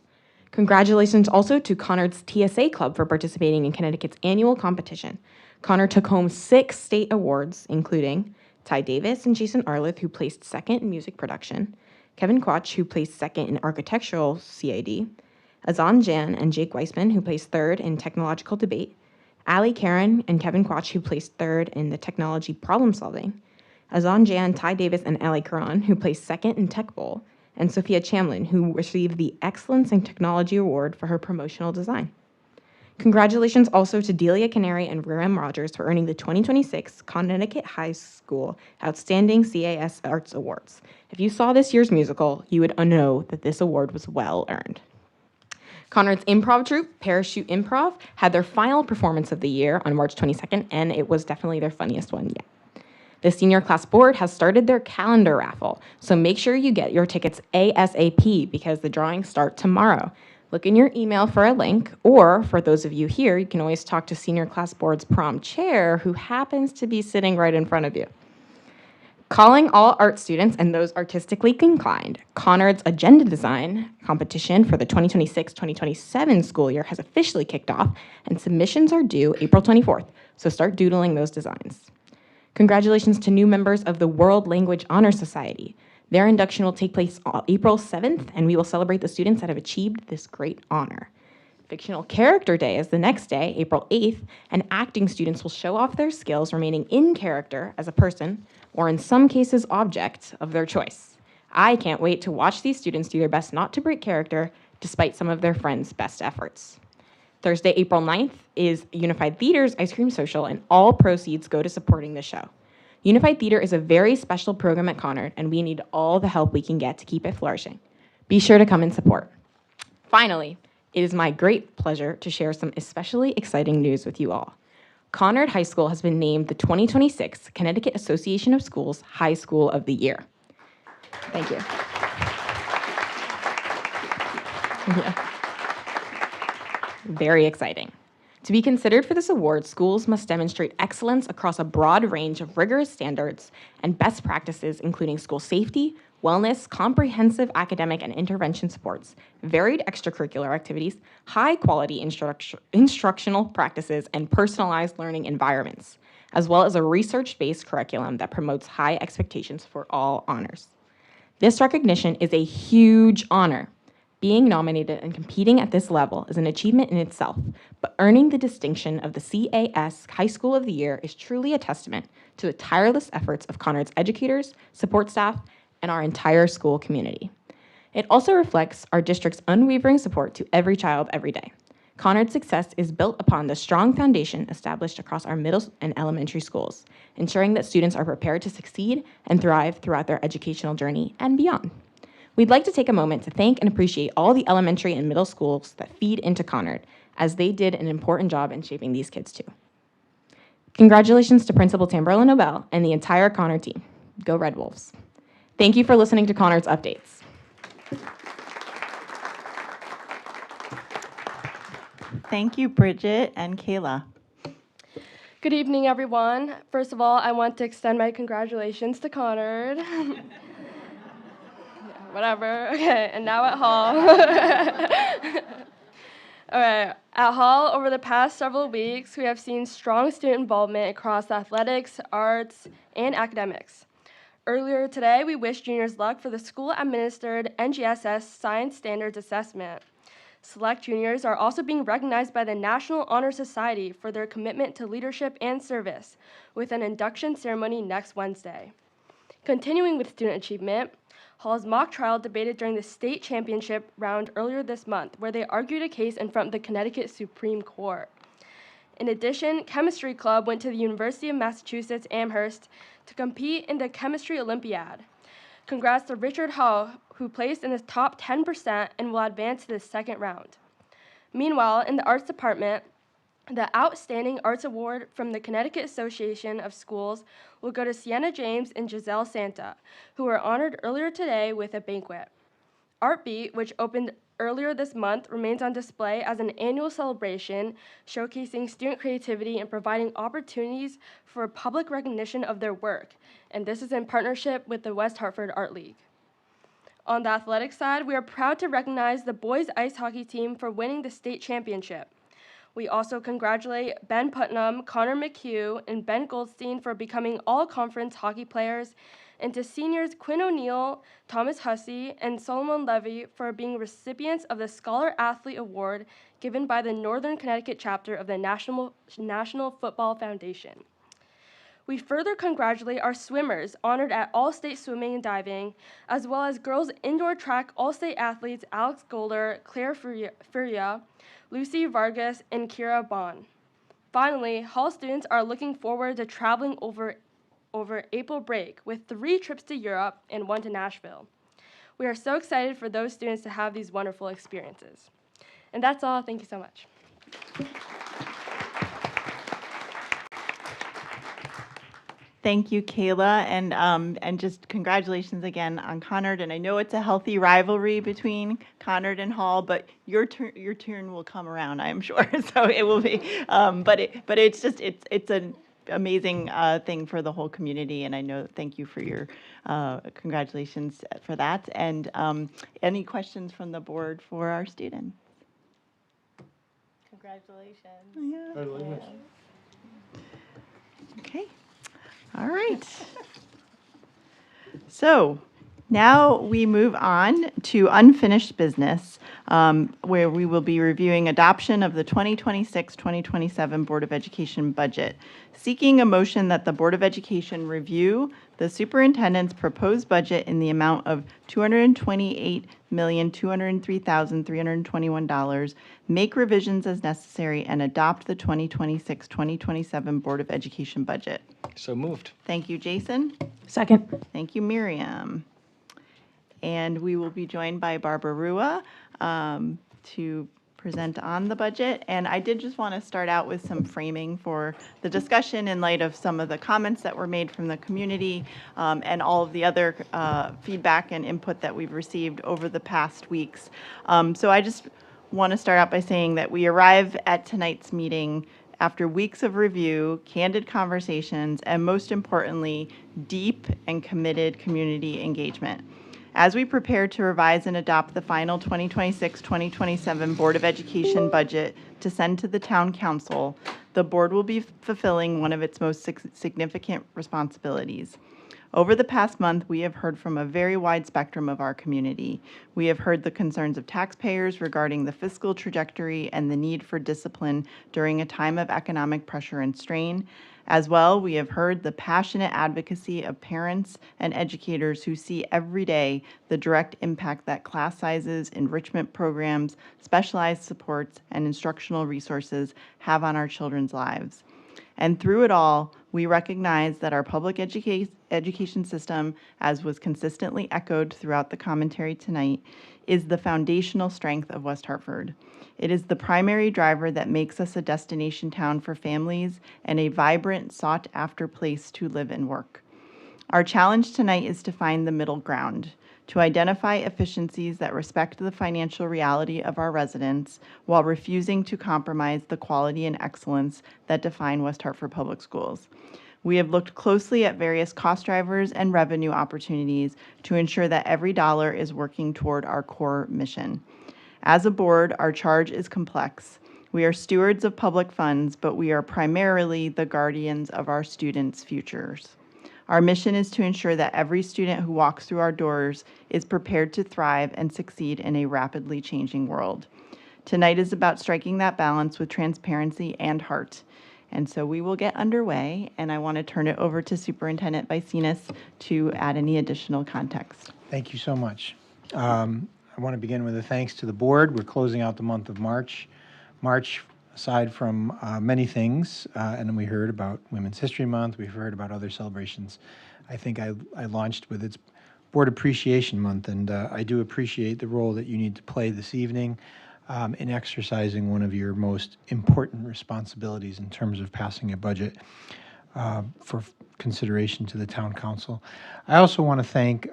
Congratulations also to Conard's TSA Club for participating in Connecticut's annual competition. Conard took home 6 state awards, including Ty Davis and Jason Arlith, who placed second in music production, Kevin Quach, who placed second in architectural CAD, Azan Jan and Jake Weissman, who placed third in technological debate, Ali Karen and Kevin Quach, who placed third in the technology problem solving, Azan Jan, Ty Davis, and Ali Karan, who placed second in Tech Bowl, and Sophia Chamlin, who received the Excellence in Technology Award for her promotional design. Congratulations also to Delia Canary and Ram Rogers for earning the 2026 Connecticut High School Outstanding CAS Arts Awards. If you saw this year's musical, you would know that this award was well earned. Conard's improv troupe, Parachute Improv, had their final performance of the year on March 22nd, and it was definitely their funniest one yet. The senior class board has started their calendar raffle, so make sure you get your tickets ASAP because the drawings start tomorrow. Look in your email for a link, or for those of you here, you can always talk to senior class board's prom chair, who happens to be sitting right in front of you. Calling all art students and those artistically inclined, Conard's agenda design competition for the 2026-2027 school year has officially kicked off, and submissions are due April 24th, so start doodling those designs. Congratulations to new members of the World Language Honor Society. Their induction will take place on April 7th, and we will celebrate the students that have achieved this great honor. Fictional Character Day is the next day, April 8th, and acting students will show off their skills remaining in character as a person, or in some cases, object of their choice. I can't wait to watch these students do their best not to break character, despite some of their friends' best efforts. Thursday, April 9th is Unified Theater's Ice Cream Social, and all proceeds go to supporting the show. Unified Theater is a very special program at Conard, and we need all the help we can get to keep it flourishing. Be sure to come and support. Finally, it is my great pleasure to share some especially exciting news with you all. Conard High School has been named the 2026 Connecticut Association of Schools High School of the Year. Thank you. Yeah. Very exciting. To be considered for this award, schools must demonstrate excellence across a broad range of rigorous standards and best practices, including school safety, wellness, comprehensive academic and intervention supports, varied extracurricular activities, high-quality instructional practices, and personalized learning environments, as well as a research-based curriculum that promotes high expectations for all honors. This recognition is a huge honor. Being nominated and competing at this level is an achievement in itself, but earning the distinction of the CAS High School of the Year is truly a testament to the tireless efforts of Conard's educators, support staff, and our entire school community. It also reflects our district's unwavering support to every child every day. Conard's success is built upon the strong foundation established across our middle and elementary schools, ensuring that students are prepared to succeed and thrive throughout their educational journey and beyond. We'd like to take a moment to thank and appreciate all the elementary and middle schools that feed into Conard, as they did an important job in shaping these kids too. Congratulations to Principal Tamberla Nobel and the entire Conard team. Go Red Wolves. Thank you for listening to Conard's updates. Thank you, Bridget and Kayla. Good evening, everyone. First of all, I want to extend my congratulations to Conard. Yeah, whatever. Okay, and now at Hall. All right, at Hall, over the past several weeks, we have seen strong student involvement across athletics, arts, and academics. Earlier today, we wished juniors luck for the school-administered NGSS Science Standards Assessment. Select juniors are also being recognized by the National Honor Society for their commitment to leadership and service, with an induction ceremony next Wednesday. Continuing with student achievement, Hall's mock trial debated during the state championship round earlier this month, where they argued a case in front of the Connecticut Supreme Court. In addition, Chemistry Club went to the University of Massachusetts Amherst to compete in the Chemistry Olympiad. Congrats to Richard Hull, who placed in the top 10% and will advance to the second round. Meanwhile, in the arts department, the Outstanding Arts Award from the Connecticut Association of Schools will go to Sienna James and Giselle Santa, who were honored earlier today with a banquet. Art Beat, which opened earlier this month, remains on display as an annual celebration showcasing student creativity and providing opportunities for public recognition of their work, and this is in partnership with the West Hartford Art League. On the athletic side, we are proud to recognize the boys ice hockey team for winning the state championship. We also congratulate Ben Putnam, Connor McHugh, and Ben Goldstein for becoming all-conference hockey players, and to seniors Quinn O'Neill, Thomas Hussey, and Solomon Levy for being recipients of the Scholar Athlete Award given by the Northern Connecticut chapter of the National Football Foundation. We further congratulate our swimmers honored at All-State Swimming and Diving, as well as girls indoor track All-State athletes Alex Golder, Claire Furia, Lucy Vargas, and Kira Bond. Finally, Hall students are looking forward to traveling over April break with 3 trips to Europe and 1 to Nashville. We are so excited for those students to have these wonderful experiences. And that's all. Thank you so much. Thank you, Kayla, and just congratulations again on Conard. And I know it's a healthy rivalry between Conard and Hall, but your turn will come around, I'm sure. So it will be, but it's an amazing thing for the whole community, and I know. Thank you for your congratulations for that. And any questions from the board for our students? Congratulations. Yeah. Congratulations. Okay. All right. So now we move on to unfinished business, where we will be reviewing adoption of the 2026-2027 Board of Education budget, seeking a motion that the Board of Education review the superintendent's proposed budget in the amount of $228,203,321, make revisions as necessary, and adopt the 2026-2027 Board of Education budget. So moved. Thank you, Jason. Second. Thank you, Miriam. And we will be joined by Barbara Rua to present on the budget. And I did just want to start out with some framing for the discussion in light of some of the comments that were made from the community and all of the other feedback and input that we've received over the past weeks. So I just want to start out by saying that we arrive at tonight's meeting after weeks of review, candid conversations, and most importantly, deep and committed community engagement. As we prepare to revise and adopt the final 2026-2027 Board of Education budget to send to the Town Council, the board will be fulfilling one of its most significant responsibilities. Over the past month, we have heard from a very wide spectrum of our community. We have heard the concerns of taxpayers regarding the fiscal trajectory and the need for discipline during a time of economic pressure and strain. As well, we have heard the passionate advocacy of parents and educators who see every day the direct impact that class sizes, enrichment programs, specialized supports, and instructional resources have on our children's lives. And through it all, we recognize that our public education system, as was consistently echoed throughout the commentary tonight, is the foundational strength of West Hartford. It is the primary driver that makes us a destination town for families and a vibrant, sought-after place to live and work. Our challenge tonight is to find the middle ground, to identify efficiencies that respect the financial reality of our residents while refusing to compromise the quality and excellence that define West Hartford Public Schools. We have looked closely at various cost drivers and revenue opportunities to ensure that every dollar is working toward our core mission. As a board, our charge is complex. We are stewards of public funds, but we are primarily the guardians of our students' futures. Our mission is to ensure that every student who walks through our doors is prepared to thrive and succeed in a rapidly changing world. Tonight is about striking that balance with transparency and heart. And so we will get underway, and I want to turn it over to Superintendent Vicinas to add any additional context. Thank you so much. I want to begin with a thanks to the board. We're closing out the month of March. March, aside from many things, and then we heard about Women's History Month, we've heard about other celebrations. I think I launched with its Board Appreciation Month, and I do appreciate the role that you need to play this evening in exercising one of your most important responsibilities in terms of passing a budget for consideration to the Town Council. I also want to thank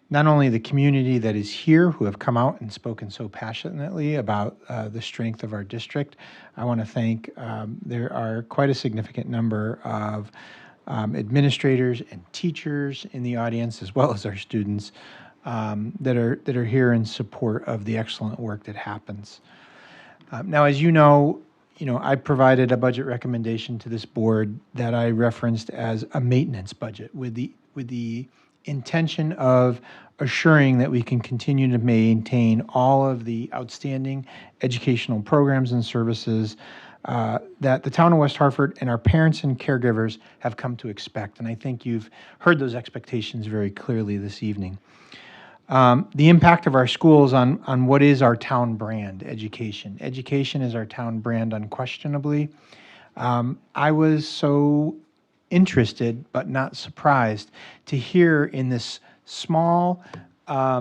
not only the community that is here who have come out and spoken so passionately about the strength of our district. I want to thank, there are quite a significant number of administrators and teachers in the audience, as well as our students that are here in support of the excellent work that happens. Now, as you know, I provided a budget recommendation to this board that I referenced as a maintenance budget with the intention of assuring that we can continue to maintain all of the outstanding educational programs and services that the town of West Hartford and our parents and caregivers have come to expect. And I think you've heard those expectations very clearly this evening. The impact of our schools on what is our town brand, education. Education is our town brand unquestionably. I was so interested but not surprised to hear in this small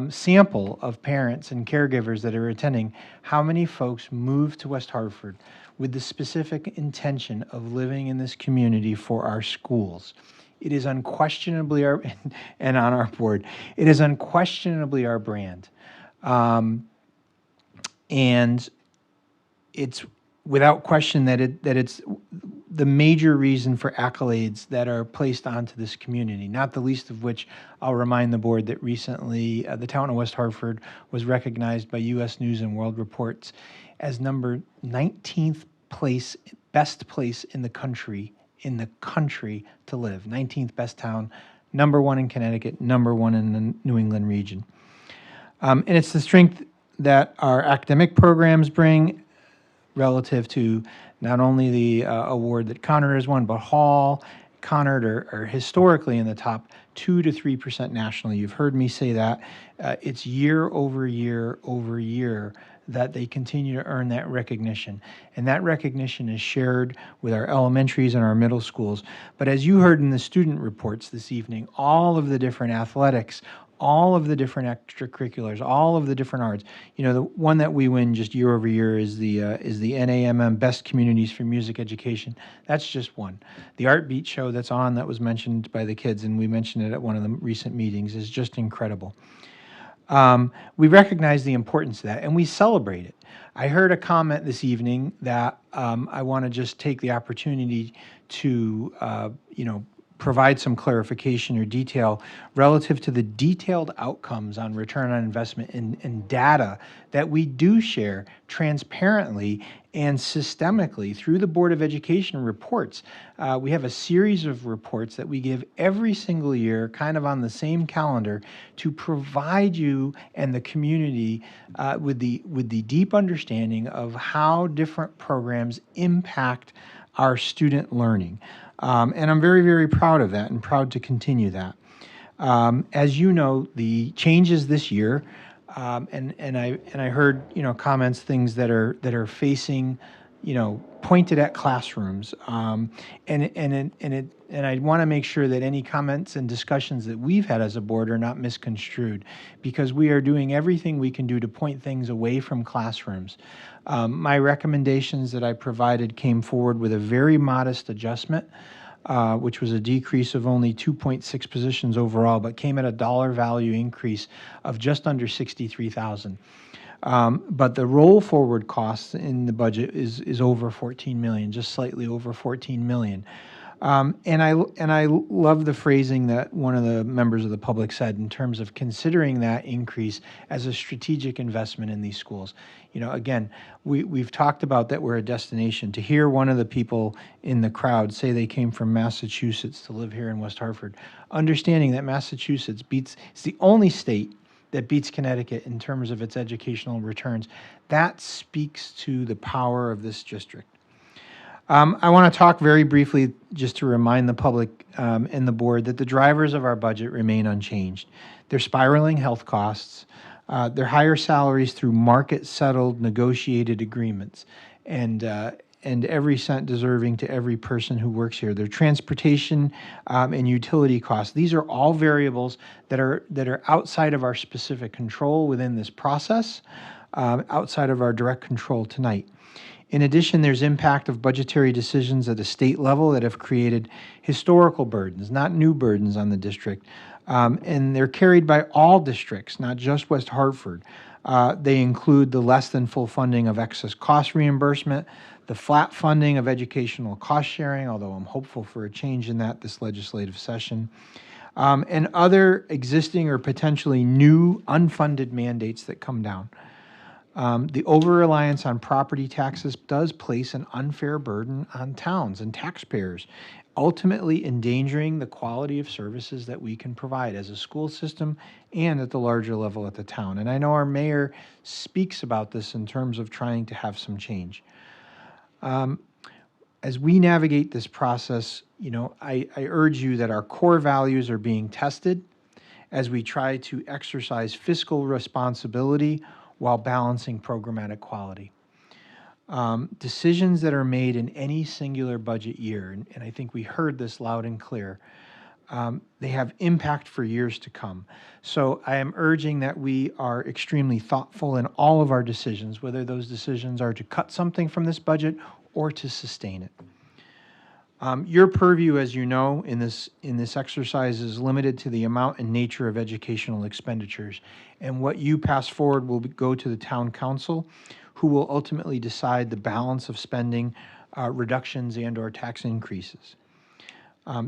sample of parents and caregivers that are attending how many folks moved to West Hartford with the specific intention of living in this community for our schools. It is unquestionably our, and on our board, it is unquestionably our brand. And it's without question that it's the major reason for accolades that are placed onto this community, not the least of which I'll remind the board that recently the town of West Hartford was recognized by U.S. News and World Reports as number 19th place, best place in the country to live. 19th best town, number 1 in Connecticut, number 1 in the New England region. And it's the strength that our academic programs bring relative to not only the award that Conard has won, but Hall, Conard are historically in the top 2 to 3% nationally. You've heard me say that. It's year over year over year that they continue to earn that recognition. And that recognition is shared with our elementaries and our middle schools. But as you heard in the student reports this evening, all of the different athletics, all of the different extracurriculars, all of the different arts. The one that we win just year over year is the NAMM Best Communities for Music Education. That's just one. The Art Beat show that's on that was mentioned by the kids, and we mentioned it at one of the recent meetings, is just incredible. We recognize the importance of that, and we celebrate it. I heard a comment this evening that I want to just take the opportunity to, provide some clarification or detail relative to the detailed outcomes on return on investment and data that we do share transparently and systemically through the Board of Education reports. We have a series of reports that we give every single year, kind of on the same calendar, to provide you and the community with the deep understanding of how different programs impact our student learning. And I'm very, very proud of that and proud to continue that. As you know, the changes this year, and I heard comments, things that are facing, pointed at classrooms, and I want to make sure that any comments and discussions that we've had as a board are not misconstrued, because we are doing everything we can do to point things away from classrooms. My recommendations that I provided came forward with a very modest adjustment which was a decrease of only 2.6 positions overall, but came at a dollar value increase of just under $63,000. But the roll forward costs in the budget is over 14 million, just slightly over 14 million. And I love the phrasing that one of the members of the public said in terms of considering that increase as a strategic investment in these schools. You know, again, we've talked about that we're a destination. To hear one of the people in the crowd say they came from Massachusetts to live here in West Hartford, understanding that Massachusetts it's the only state that beats Connecticut in terms of its educational returns, that speaks to the power of this district. I want to talk very briefly, just to remind the public and the board, that the drivers of our budget remain unchanged. They're spiraling health costs, they're higher salaries through market-settled negotiated agreements, and every cent deserving to every person who works here. Their transportation and utility costs. These are all variables that are outside of our specific control within this process, outside of our direct control tonight. In addition, there's impact of budgetary decisions at a state level that have created historical burdens, not new burdens on the district. And they're carried by all districts, not just West Hartford. They include the less than full funding of excess cost reimbursement, the flat funding of educational cost sharing, although I'm hopeful for a change in that this legislative session, and other existing or potentially new unfunded mandates that come down. The over-reliance on property taxes does place an unfair burden on towns and taxpayers, ultimately endangering the quality of services that we can provide as a school system and at the larger level at the town. And I know our mayor speaks about this in terms of trying to have some change. As we navigate this process, you know, I urge you that our core values are being tested as we try to exercise fiscal responsibility while balancing programmatic quality. Decisions that are made in any singular budget year, and I think we heard this loud and clear, they have impact for years to come. So I am urging that we are extremely thoughtful in all of our decisions, whether those decisions are to cut something from this budget or to sustain it. Your purview, as you know, in this exercise is limited to the amount and nature of educational expenditures. And what you pass forward will go to the town council, who will ultimately decide the balance of spending reductions and or tax increases.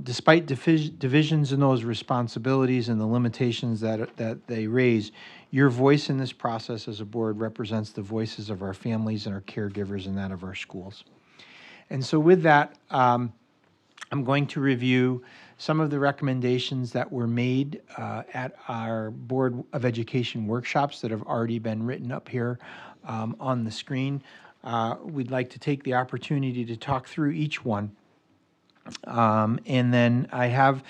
Despite divisions in those responsibilities and the limitations that they raise, your voice in this process as a board represents the voices of our families and our caregivers and that of our schools. And so with that, I'm going to review some of the recommendations that were made at our Board of Education workshops that have already been written up here on the screen. We'd like to take the opportunity to talk through each one. And then I have,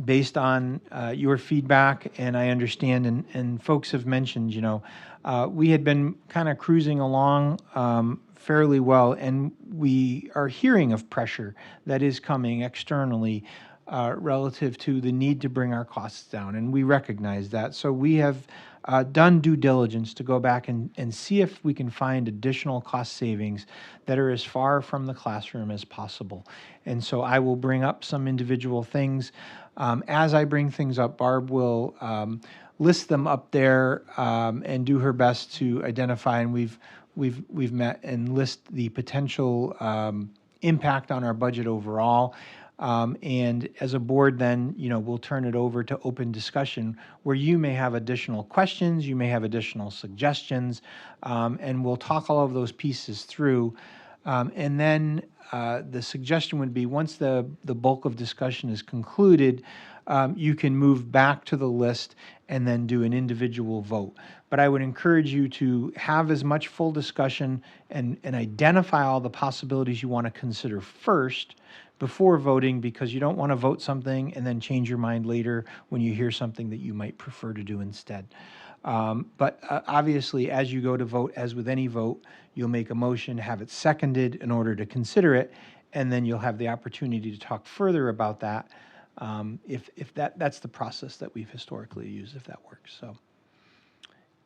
based on your feedback, and I understand, and folks have mentioned, you know, we had been kind of cruising along fairly well, and we are hearing of pressure that is coming externally relative to the need to bring our costs down, and we recognize that. So we have done due diligence to go back and see if we can find additional cost savings that are as far from the classroom as possible. And so I will bring up some individual things. As I bring things up, Barb will list them up there and do her best to identify, and we've met and list the potential impact on our budget overall. And as a board, then, you know, we'll turn it over to open discussion where you may have additional questions, you may have additional suggestions, and we'll talk all of those pieces through. And then the suggestion would be, once the bulk of discussion is concluded, you can move back to the list and then do an individual vote. But I would encourage you to have as much full discussion and identify all the possibilities you want to consider first before voting, because you don't want to vote something and then change your mind later when you hear something that you might prefer to do instead. But obviously, as you go to vote, as with any vote, you'll make a motion, have it seconded in order to consider it, and then you'll have the opportunity to talk further about that if that's the process that we've historically used, if that works. So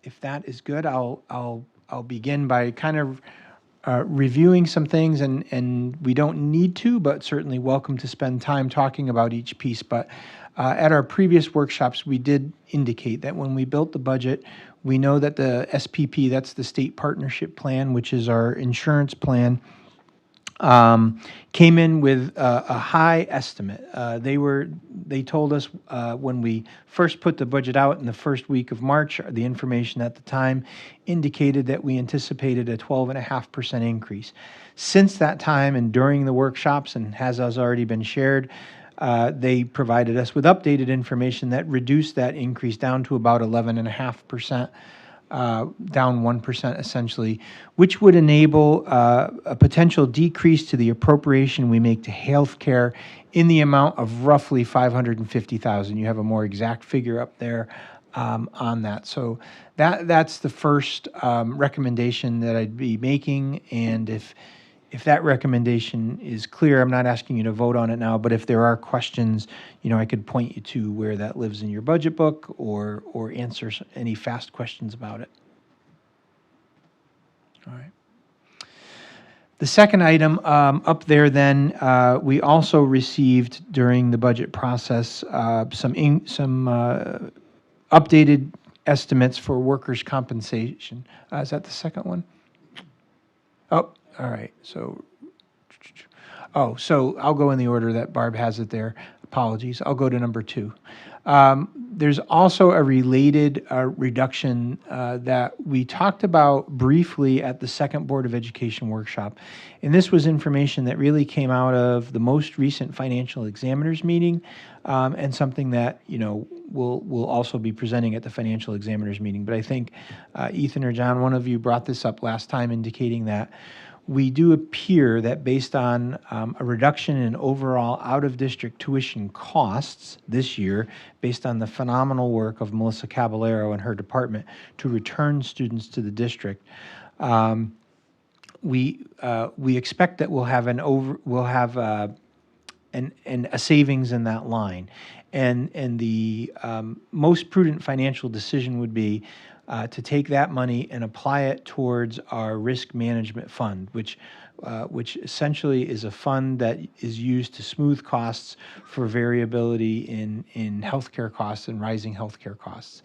if that is good, I'll begin by kind of reviewing some things, and we don't need to, but certainly welcome to spend time talking about each piece. But at our previous workshops, we did indicate that when we built the budget, we know that the SPP, that's the State Partnership Plan, which is our insurance plan, came in with a high estimate. They told us when we first put the budget out in the first week of March, the information at the time indicated that we anticipated a 12.5% increase. Since that time and during the workshops, and has already been shared, they provided us with updated information that reduced that increase down to about 11.5%. Down 1% essentially, which would enable a potential decrease to the appropriation we make to healthcare in the amount of roughly $550,000. You have a more exact figure up there on that. So that's the first recommendation that I'd be making, and if that recommendation is clear, I'm not asking you to vote on it now, but if there are questions, I could point you to where that lives in your budget book or answer any fast questions about it. All right. The second item up there then, we also received during the budget process some updated estimates for workers' compensation. Is that the second one? Oh, all right. So I'll go in the order that Barb has it there. Apologies. I'll go to number 2. There's also a related reduction that we talked about briefly at the second Board of Education workshop. And this was information that really came out of the most recent financial examiners meeting, and something that, we'll also be presenting at the financial examiners meeting. But I think Ethan or John, one of you brought this up last time, indicating that we do appear that based on a reduction in overall out-of-district tuition costs this year, based on the phenomenal work of Melissa Caballero and her department to return students to the district, we expect that we'll have a savings in that line, and the most prudent financial decision would be to take that money and apply it towards our risk management fund, which essentially is a fund that is used to smooth costs for variability in healthcare costs and rising healthcare costs.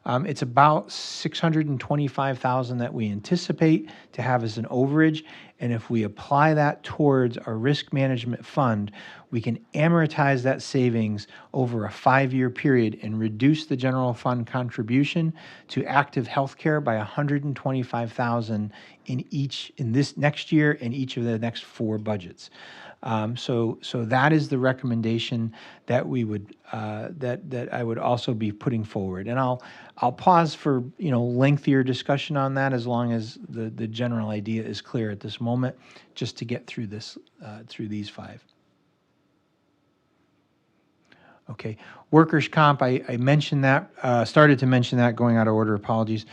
It's about $625,000 that we anticipate to have as an overage, and if we apply that towards our risk management fund, we can amortize that savings over a 5-year period and reduce the general fund contribution to active healthcare by $125,000 in this next year and each of the next 4 budgets. So that is the recommendation that we would that I would also be putting forward, and I'll pause for lengthier discussion on that as long as the general idea is clear at this moment, just to get through this through these 5. Okay, workers' comp. I mentioned that, started to mention that, going out of order. Apologies.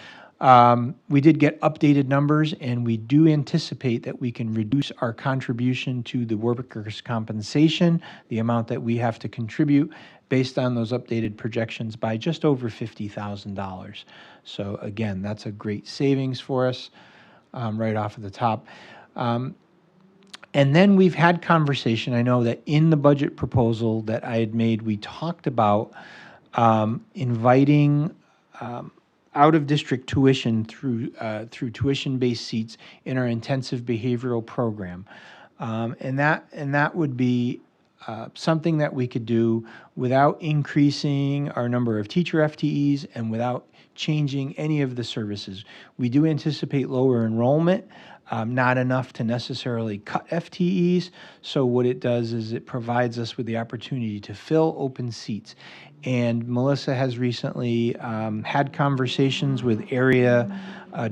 We did get updated numbers, and we do anticipate that we can reduce our contribution to the workers' compensation, the amount that we have to contribute based on those updated projections, by just over $50,000. So again, that's a great savings for us right off of the top. And then we've had conversation. I know that in the budget proposal that I had made, we talked about inviting out-of-district tuition through tuition-based seats in our intensive behavioral program, and that would be something that we could do without increasing our number of teacher FTEs and without changing any of the services. We do anticipate lower enrollment, not enough to necessarily cut FTEs. So what it does is it provides us with the opportunity to fill open seats. And Melissa has recently had conversations with area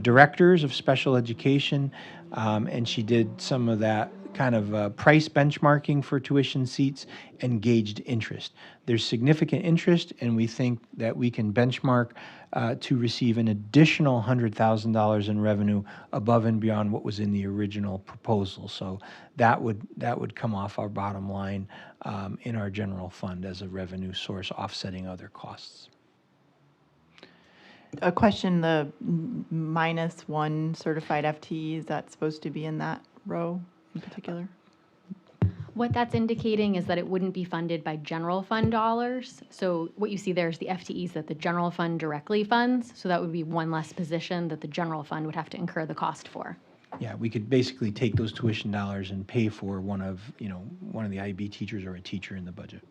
directors of special education, and she did some of that kind of price benchmarking for tuition seats and gauged interest. There's significant interest, and we think that we can benchmark to receive an additional $100,000 in revenue above and beyond what was in the original proposal. So that would come off our bottom line in our general fund as a revenue source, offsetting other costs. A question, the -1 certified FTE, is that supposed to be in that row in particular? What that's indicating is that it wouldn't be funded by general fund dollars. So what you see there is the FTEs that the general fund directly funds. So that would be one less position that the general fund would have to incur the cost for. Yeah, we could basically take those tuition dollars and pay for one of the IB teachers or a teacher in the budget.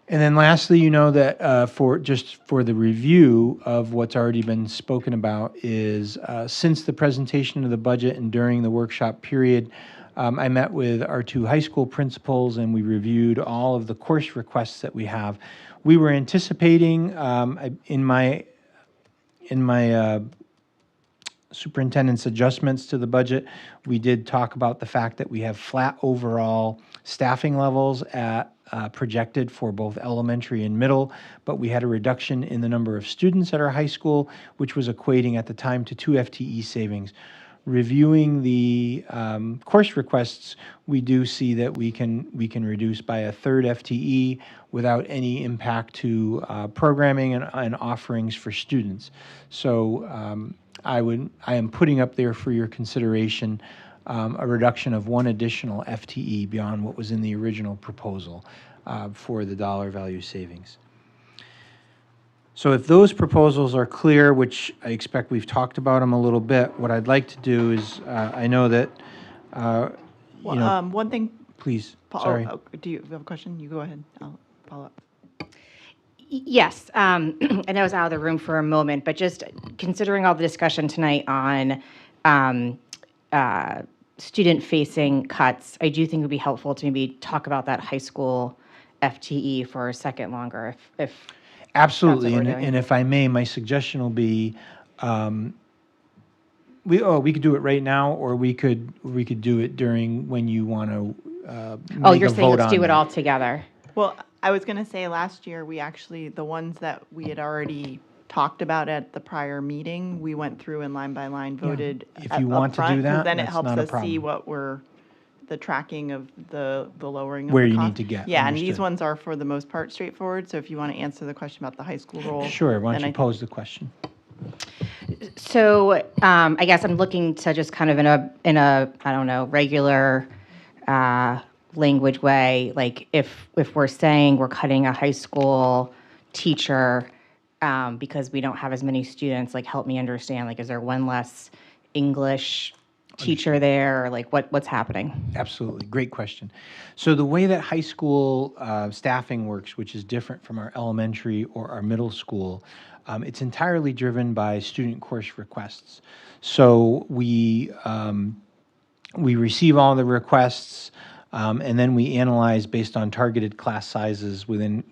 And then lastly, you know that for the review of what's already been spoken about is since the presentation of the budget and during the workshop period, I met with our 2 high school principals and we reviewed all of the course requests that we have. We were anticipating in my superintendent's adjustments to the budget, we did talk about the fact that we have flat overall staffing levels at projected for both elementary and middle, but we had a reduction in the number of students at our high school, which was equating at the time to 2 FTE savings. Reviewing the course requests, we do see that we can reduce by a 1/3 FTE without any impact to programming and offerings for students. So I am putting up there for your consideration a reduction of 1 additional FTE beyond what was in the original proposal for the dollar value savings. So if those proposals are clear, which I expect we've talked about them a little bit, what I'd like to do is, I know that, one thing. Please, Paul, sorry. Do you have a question? You go ahead. I'll follow up. Yes, I know I was out of the room for a moment, but just considering all the discussion tonight on student-facing cuts, I do think it would be helpful to maybe talk about that high school FTE for a second longer, if Absolutely, that's what we're and doing. if I may, my suggestion will be, we could do it right now, or we could do it during when you want to Oh, make you're a saying vote let's on do it that. all together. Well, I was going to say last year, we actually, the ones that we had already talked about at the prior meeting, we went through and line by line voted If you want to do upfront, 'cause that, then it that's helps not a us see problem. what we're, the tracking of the lowering of Where the you cost. need to get, Yeah, and these understood. ones are for the most part straightforward, so if you want to answer the question about the high school role. Sure, why then don't I you pose the question? So I guess I'm looking to just kind of in a I don't know, regular language way, like if we're saying we're cutting a high school teacher because we don't have as many students, like help me understand, like is there one less English teacher there, or like what's happening? Absolutely, great question. So the way that high school staffing works, which is different from our elementary or our middle school, it's entirely driven by student course requests. So we receive all the requests, and then we analyze based on targeted class sizes within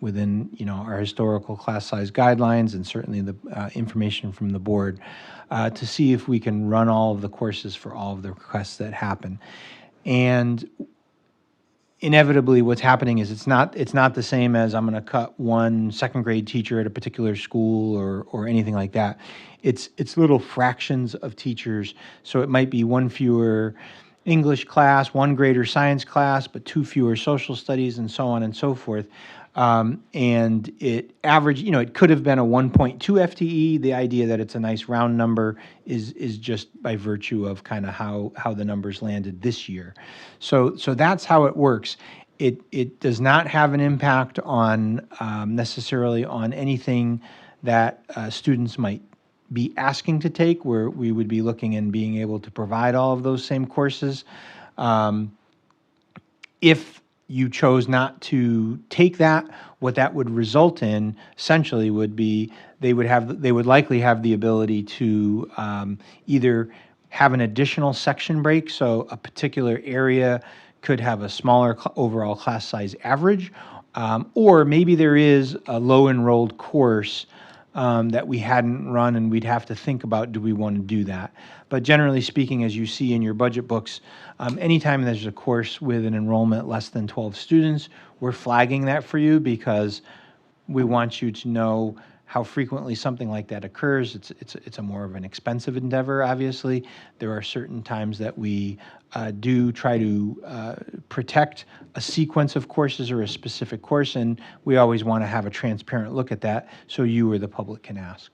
our historical class size guidelines and certainly the information from the board to see if we can run all of the courses for all of the requests that happen. And inevitably what's happening is it's not the same as I'm going to cut one second grade teacher at a particular school or anything like that. It's little fractions of teachers. So it might be one fewer English class, one greater science class, but 2 fewer social studies, and so on and so forth. And it average, it could have been a 1.2 FTE. The idea that it's a nice round number is just by virtue of kind of how the numbers landed this year. So that's how it works. It does not have an impact on necessarily on anything that students might be asking to take, where we would be looking and being able to provide all of those same courses. If you chose not to take that, what that would result in essentially would be they would likely have the ability to either have an additional section break, so a particular area could have a smaller overall class size average, or maybe there is a low enrolled course that we hadn't run, and we'd have to think about, do we want to do that? But generally speaking, as you see in your budget books, anytime there's a course with an enrollment less than 12 students, we're flagging that for you because we want you to know how frequently something like that occurs. It's a more of an expensive endeavor, obviously. There are certain times that we do try to protect a sequence of courses or a specific course, and we always want to have a transparent look at that so you or the public can ask.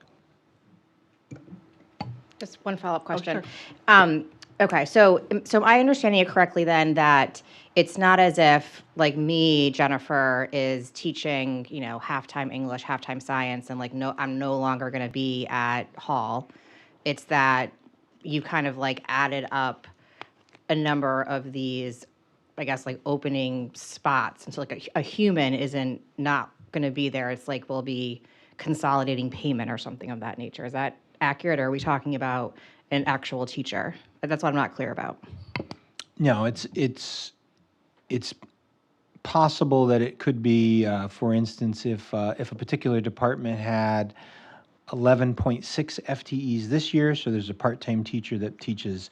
Just one follow-up question. sure. Okay, so am I understanding it correctly then that it's not as if, like me, Jennifer, is teaching, you know, half-time English, half-time science, and like I'm no longer going to be at Hall. It's that you kind of like added up a number of these, I guess, like opening spots, and so like a human isn't not going to be there. It's like we'll be consolidating payment or something of that nature. Is that accurate, or are we talking about an actual teacher? That's what I'm not clear about. No, it's possible that it could be, for instance, if a particular department had 11.6 FTEs this year, so there's a part-time teacher that teaches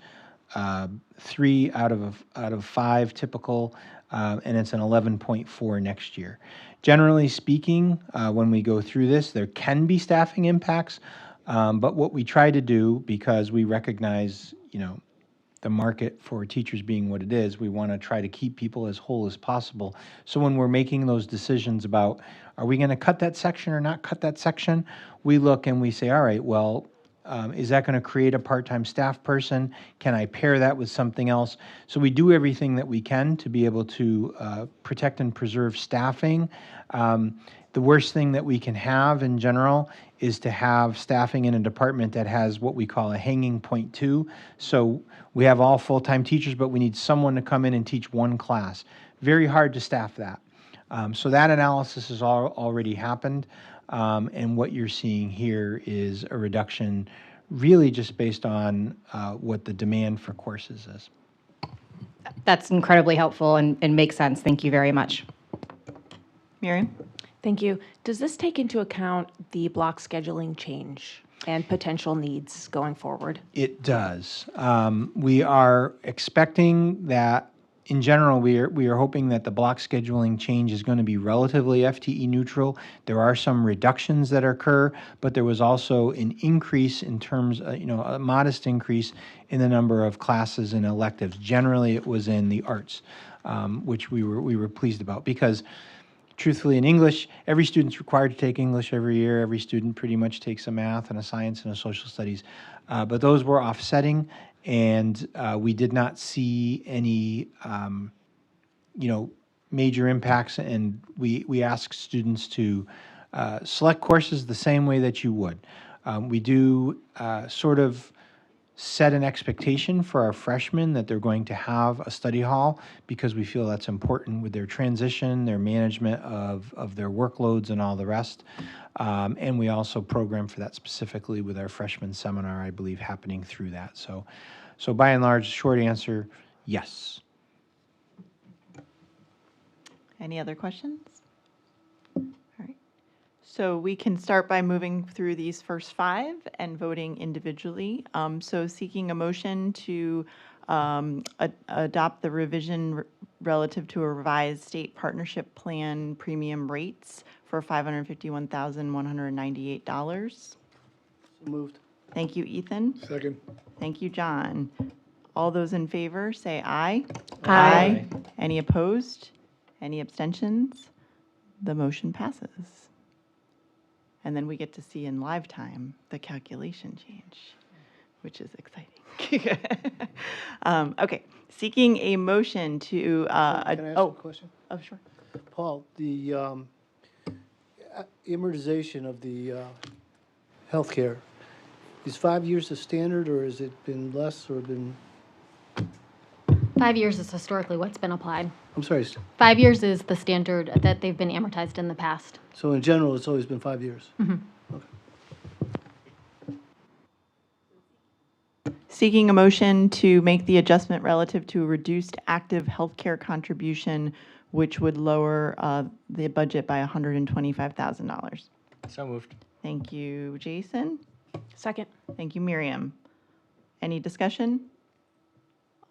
3 out of 5 typical, and it's an 11.4 next year. Generally speaking, when we go through this, there can be staffing impacts, but what we try to do, because we recognize, you know, the market for teachers being what it is, we want to try to keep people as whole as possible. So when we're making those decisions about, are we going to cut that section or not cut that section, we look and we say, all right, well, is that going to create a part-time staff person? Can I pair that with something else? So we do everything that we can to be able to protect and preserve staffing. The worst thing that we can have in general is to have staffing in a department that has what we call a hanging point 2. So we have all full-time teachers, but we need someone to come in and teach one class. Very hard to staff that. So that analysis has already happened. And what you're seeing here is a reduction really just based on what the demand for courses is. That's incredibly helpful and makes sense. Thank you very much. Miriam? Thank you. Does this take into account the block scheduling change and potential needs going forward? It does. We are expecting that, in general, we are hoping that the block scheduling change is going to be relatively FTE neutral. There are some reductions that occur, but there was also an increase in terms, a modest increase in the number of classes and electives. Generally, it was in the arts, which we were pleased about, because truthfully, in English, every student's required to take English every year. Every student pretty much takes a math and a science and a social studies. But those were offsetting, and we did not see any, major impacts. And we ask students to select courses the same way that you would. We do sort of set an expectation for our freshmen that they're going to have a study hall, because we feel that's important with their transition, their management of their workloads and all the rest. And we also program for that specifically with our freshman seminar, I believe, happening through that. So by and large, short answer, yes. Any other questions? All right. So we can start by moving through these first 5 and voting individually. So seeking a motion to adopt the revision relative to a revised state partnership plan premium rates for $551,198. So moved. Thank you, Ethan. Second. Thank you, John. All those in favor, say aye. Aye. Any opposed? Any abstentions? The motion passes. And then we get to see in live time the calculation change, which is exciting. Okay, seeking a motion to, Can I ask a question? Oh, sure. Paul, the amortization of the healthcare, is 5 years the standard, or has it been less or been? 5 years is historically what's been applied. I'm sorry. 5 years is the standard that they've been amortized in the past. So in general, it's always been 5 years? Mm-hmm. Seeking a motion to make the adjustment relative to a reduced active healthcare contribution, which would lower the budget by $125,000. So moved. Thank you, Jason. Second. Thank you, Miriam. Any discussion?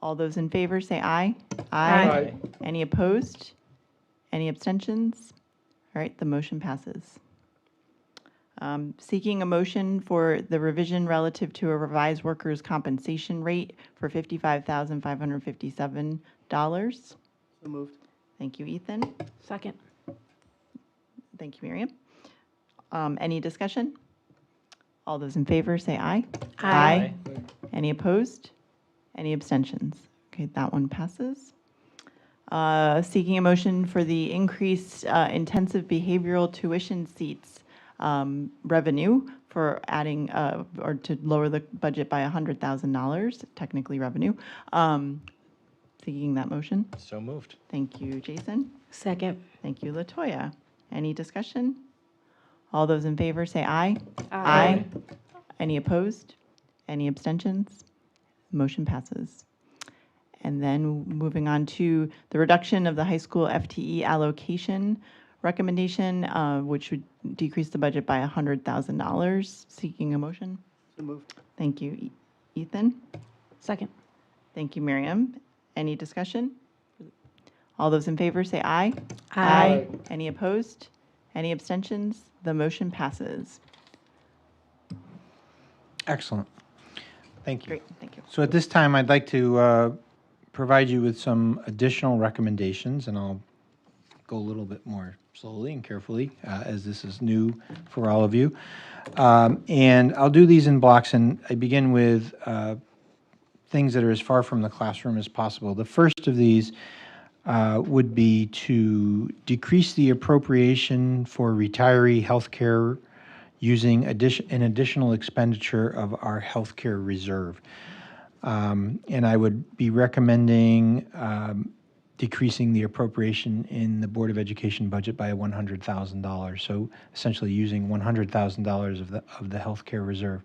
All those in favor say aye. Aye. Any opposed? Any abstentions? All right, the motion passes. Seeking a motion for the revision relative to a revised workers' compensation rate for $55,557. So moved. Thank you, Ethan. Second. Thank you, Miriam. Any discussion? All those in favor say aye. Aye. Any opposed? Any abstentions? Okay, that one passes. Seeking a motion for the increased intensive behavioral tuition seats revenue for adding or to lower the budget by $100,000, technically revenue. Seeking that motion. So moved. Thank you, Jason. Second. Thank you, Latoya. Any discussion? All those in favor say aye. Aye. Any opposed? Any abstentions? Motion passes. And then moving on to the reduction of the high school FTE allocation recommendation, which would decrease the budget by $100,000. Seeking a motion. So moved. Thank you, Ethan. Second. Thank you, Miriam. Any discussion? All those in favor say aye. Aye. Any opposed? Any abstentions? The motion passes. Excellent. Thank you. Great, thank you. So at this time, I'd like to provide you with some additional recommendations, and I'll go a little bit more slowly and carefully, as this is new for all of you. And I'll do these in blocks, and I begin with things that are as far from the classroom as possible. The first of these would be to decrease the appropriation for retiree health care using an additional expenditure of our healthcare reserve. And I would be recommending decreasing the appropriation in the Board of Education budget by $100,000. So essentially using $100,000 of the healthcare reserve.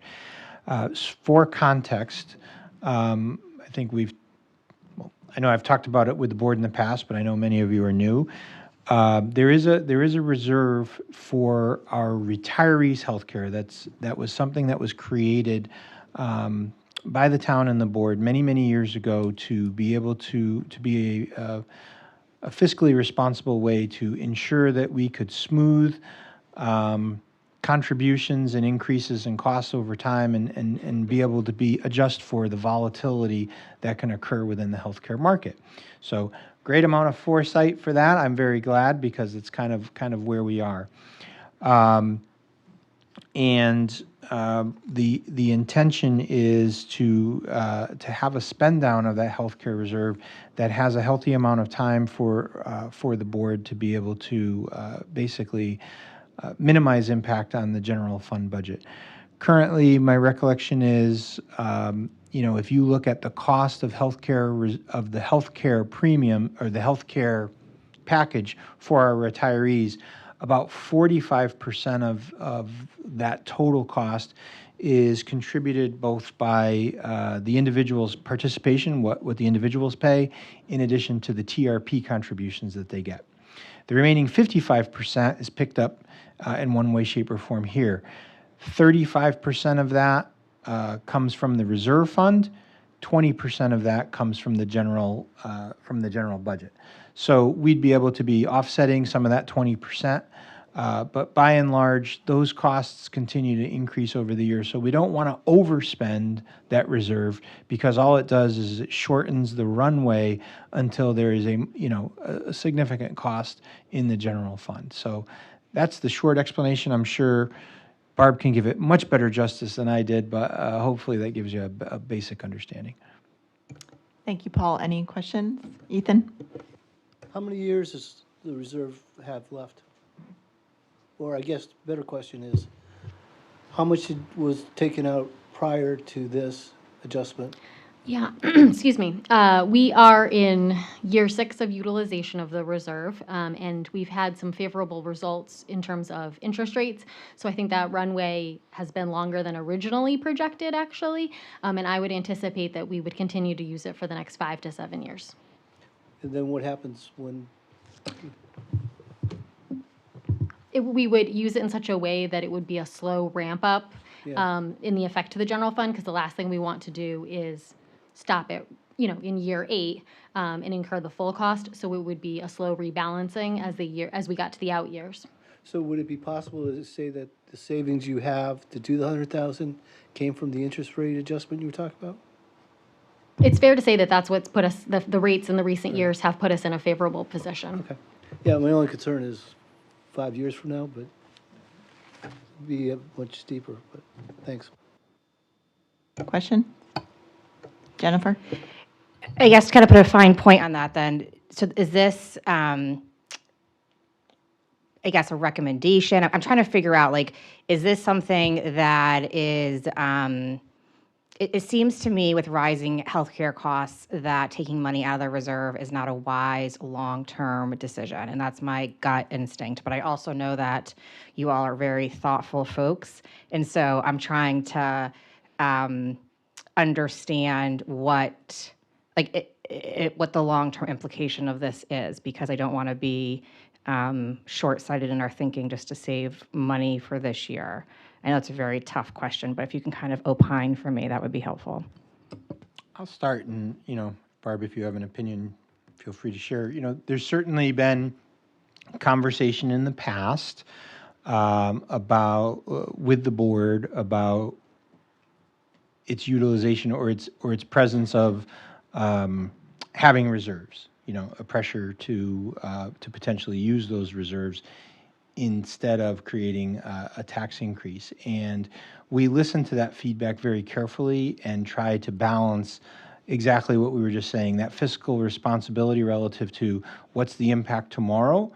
For context, I think I know I've talked about it with the board in the past, but I know many of you are new. There is a reserve for our retirees' healthcare. That was something that was created by the town and the board many years ago to be able to be a fiscally responsible way to ensure that we could smooth contributions and increases in costs over time and be able to adjust for the volatility that can occur within the healthcare market. So great amount of foresight for that. I'm very glad because it's kind of where we are. The intention is to have a spend down of that healthcare reserve that has a healthy amount of time for the board to be able to basically minimize impact on the general fund budget. Currently, my recollection is, if you look at the cost of healthcare of the healthcare premium or the healthcare package for our retirees, about 45% of that total cost is contributed both by the individual's participation, what the individuals pay, in addition to the TRP contributions that they get. The remaining 55% is picked up in one way, shape, or form here. 35% of that comes from the reserve fund. 20% of that comes from the general budget. So we'd be able to be offsetting some of that 20%, but by and large, those costs continue to increase over the years. So we don't want to overspend that reserve because all it does is it shortens the runway until there is a significant cost in the general fund. So that's the short explanation. I'm sure Barb can give it much better justice than I did, but hopefully that gives you a basic understanding. Thank you, Paul. Any questions? Ethan? How many years does the reserve have left? Or I guess the better question is, how much was taken out prior to this adjustment? Yeah, excuse me. We are in year 6 of utilization of the reserve, and we've had some favorable results in terms of interest rates. So I think that runway has been longer than originally projected, actually, and I would anticipate that we would continue to use it for the next 5 to 7 years. And then what happens when? We would use it in such a way that it would be a slow ramp up Yeah. in the effect to the general fund, because the last thing we want to do is stop it, in year 8 and incur the full cost. So it would be a slow rebalancing as we got to the out years. So would it be possible to say that the savings you have to do the 100,000 came from the interest rate adjustment you were talking about? It's fair to say that that's what's put us, the rates in the recent years have put us in a favorable position. Okay. Yeah, my only concern is 5 years from now, but it'd be much steeper, but thanks. Question? Jennifer? I guess to kind of put a fine point on that then, so is this, I guess, a recommendation? I'm trying to figure out, like, is this something that is, it seems to me with rising healthcare costs that taking money out of the reserve is not a wise long-term decision, and that's my gut instinct. But I also know that you all are very thoughtful folks, and so I'm trying to understand what, like, what the long-term implication of this is, because I don't want to be short-sighted in our thinking just to save money for this year. I know it's a very tough question, but if you can kind of opine for me, that would be helpful. I'll start, and, Barb, if you have an opinion, feel free to share. There's certainly been conversation in the past about, with the board, about its utilization or its presence of having reserves, a pressure to potentially use those reserves instead of creating a tax increase. And we listened to that feedback very carefully and tried to balance exactly what we were just saying, that fiscal responsibility relative to what's the impact tomorrow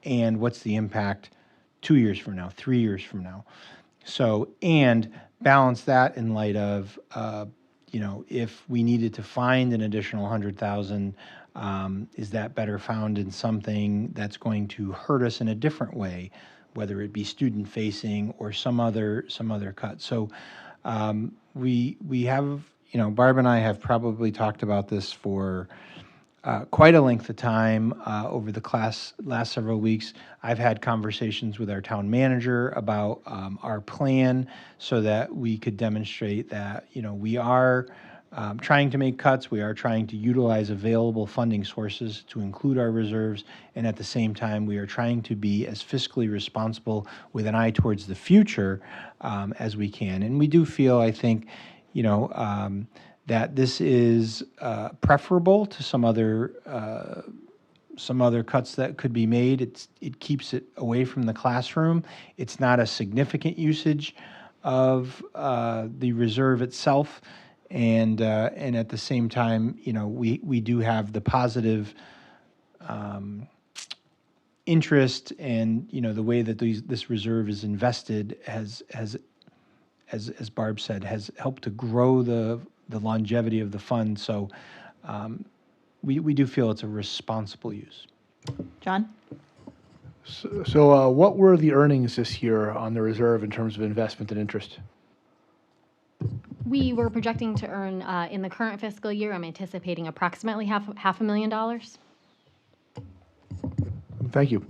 and what's the impact 2 years from now, 3 years from now. So, and balance that in light of, if we needed to find an additional 100,000, is that better found in something that's going to hurt us in a different way, whether it be student facing or some other cut. So we have, Barb and I have probably talked about this for quite a length of time over the last several weeks. I've had conversations with our town manager about our plan so that we could demonstrate that, we are trying to make cuts. We are trying to utilize available funding sources to include our reserves, and at the same time, we are trying to be as fiscally responsible with an eye towards the future as we can. And we do feel, I think, that this is preferable to some other cuts that could be made. It keeps it away from the classroom. It's not a significant usage of the reserve itself. And at the same time, we do have the positive interest, and the way that this reserve is invested has, as Barb said, has helped to grow the longevity of the fund. So we do feel it's a responsible use. John? So what were the earnings this year on the reserve in terms of investment and interest? We were projecting to earn, in the current fiscal year, I'm anticipating approximately half $500,000. Thank you.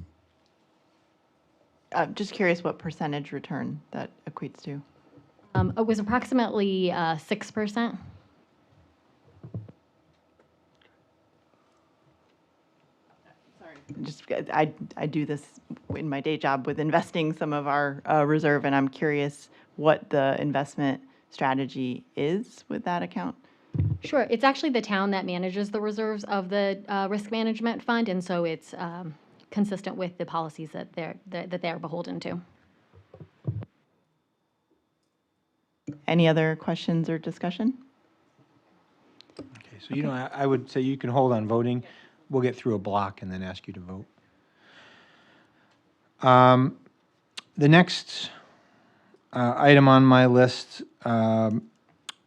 Just curious what percentage return that equates to. It was approximately 6%. Just I do this in my day job with investing some of our reserve, and I'm curious what the investment strategy is with that account. Sure. It's actually the town that manages the reserves of the risk management fund, and so it's consistent with the policies that they're beholden to. Any other questions or discussion? Okay, so I would say you can hold on voting. We'll get through a block and then ask you to vote. The next item on my list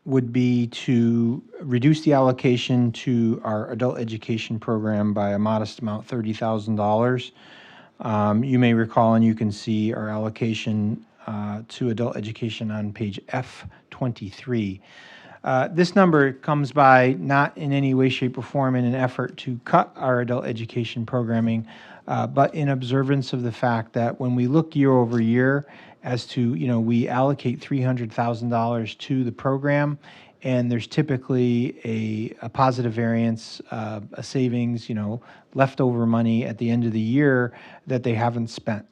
would be to reduce the allocation to our adult education program by a modest amount, $30,000. You may recall, and you can see our allocation to adult education on page F23. This number comes by not in any way, shape, or form in an effort to cut our adult education programming, but in observance of the fact that when we look year over year as to, we allocate $300,000 to the program, and there's typically a positive variance, a savings, leftover money at the end of the year that they haven't spent.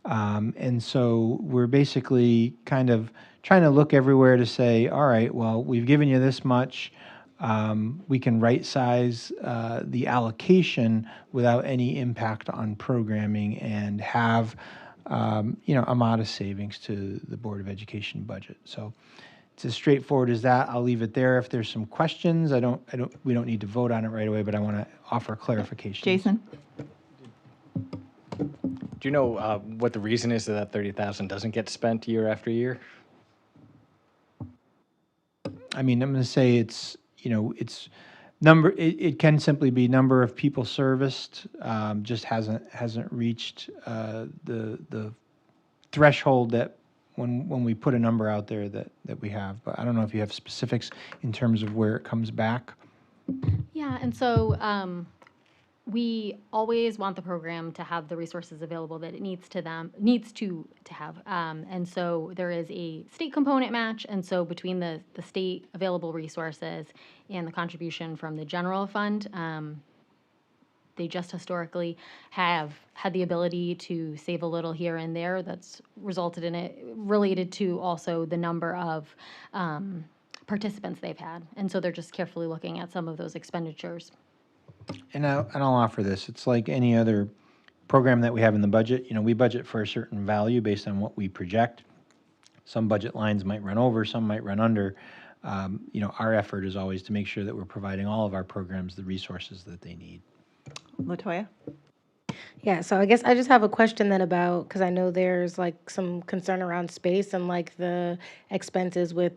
And so we're basically kind of trying to look everywhere to say, all right, well, we've given you this much. We can right size the allocation without any impact on programming and have a modest savings to the Board of Education budget. So it's as straightforward as that. I'll leave it there. If there's some questions, we don't need to vote on it right away, but I want to offer clarification. Jason? Do you know what the reason is that 30,000 doesn't get spent year after year? I mean, I'm going to say it's number. It can simply be number of people serviced. Just hasn't reached the threshold that when we put a number out there that we have. But I don't know if you have specifics in terms of where it comes back. Yeah, and so we always want the program to have the resources available that it needs to have. And so there is a state component match, and so between the state available resources and the contribution from the general fund, they just historically have had the ability to save a little here and there. That's resulted in it related to also the number of participants they've had. And so they're just carefully looking at some of those expenditures. And I'll offer this. It's like any other program that we have in the budget. We budget for a certain value based on what we project. Some budget lines might run over, some might run under. Our effort is always to make sure that we're providing all of our programs the resources that they need. LaToya? Yeah, so I guess I just have a question then about, because I know there's like some concern around space and like the expenses with,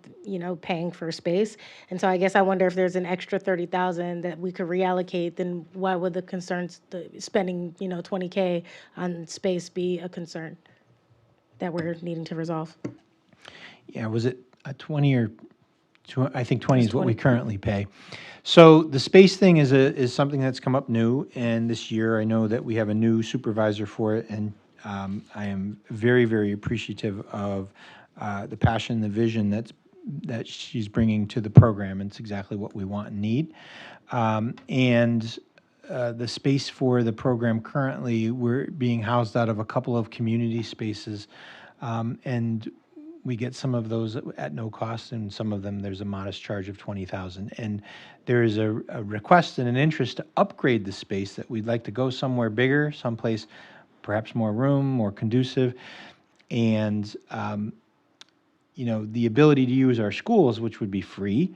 paying for space. And so I guess I wonder if there's an extra 30,000 that we could reallocate, then why would the concerns, spending, $20K on space be a concern that we're needing to resolve? Yeah, was it a 20 or I think 20 is what we currently pay. So the space thing is something that's come up new, and this year I know that we have a new supervisor for it, and I am very, very appreciative of the passion, the vision that she's bringing to the program. And it's exactly what we want and need. And the space for the program currently, we're being housed out of a couple of community spaces, and we get some of those at no cost, and some of them there's a modest charge of $20,000. And there is a request and an interest to upgrade the space, that we'd like to go somewhere bigger, someplace perhaps more room, more conducive. And the ability to use our schools, which would be free,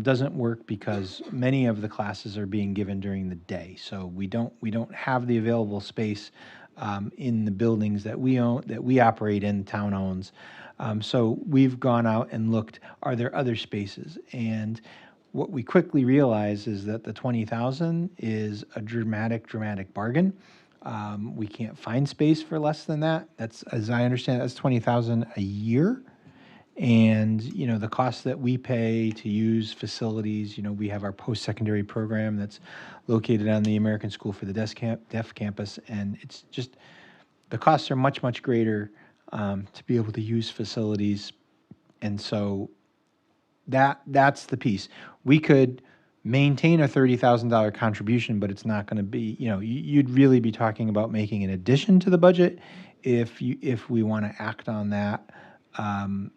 doesn't work because many of the classes are being given during the day. So we don't have the available space in the buildings that we own, that we operate in, the town owns. So we've gone out and looked, are there other spaces? And what we quickly realize is that the 20,000 is a dramatic bargain. We can't find space for less than that. That's, as I understand, that's 20,000 a year. And, the cost that we pay to use facilities, we have our post-secondary program that's located on the American School for the Deaf campus. And it's just, the costs are much, much greater to be able to use facilities. And so that's the piece. We could maintain a $30,000 contribution, but it's not going to be, you'd really be talking about making an addition to the budget if we want to act on that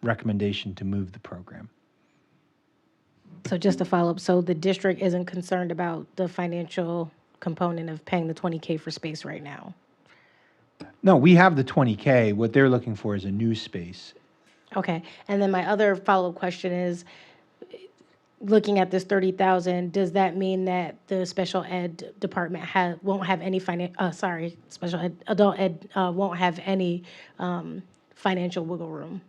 recommendation to move the program. So just to follow up, so the district isn't concerned about the financial component of paying the $20K for space right now? No, we have the $20K. What they're looking for is a new space. Okay, and then my other follow-up question is, looking at this 30,000, does that mean that the special ed department won't have any special ed, adult ed won't have any financial wiggle room?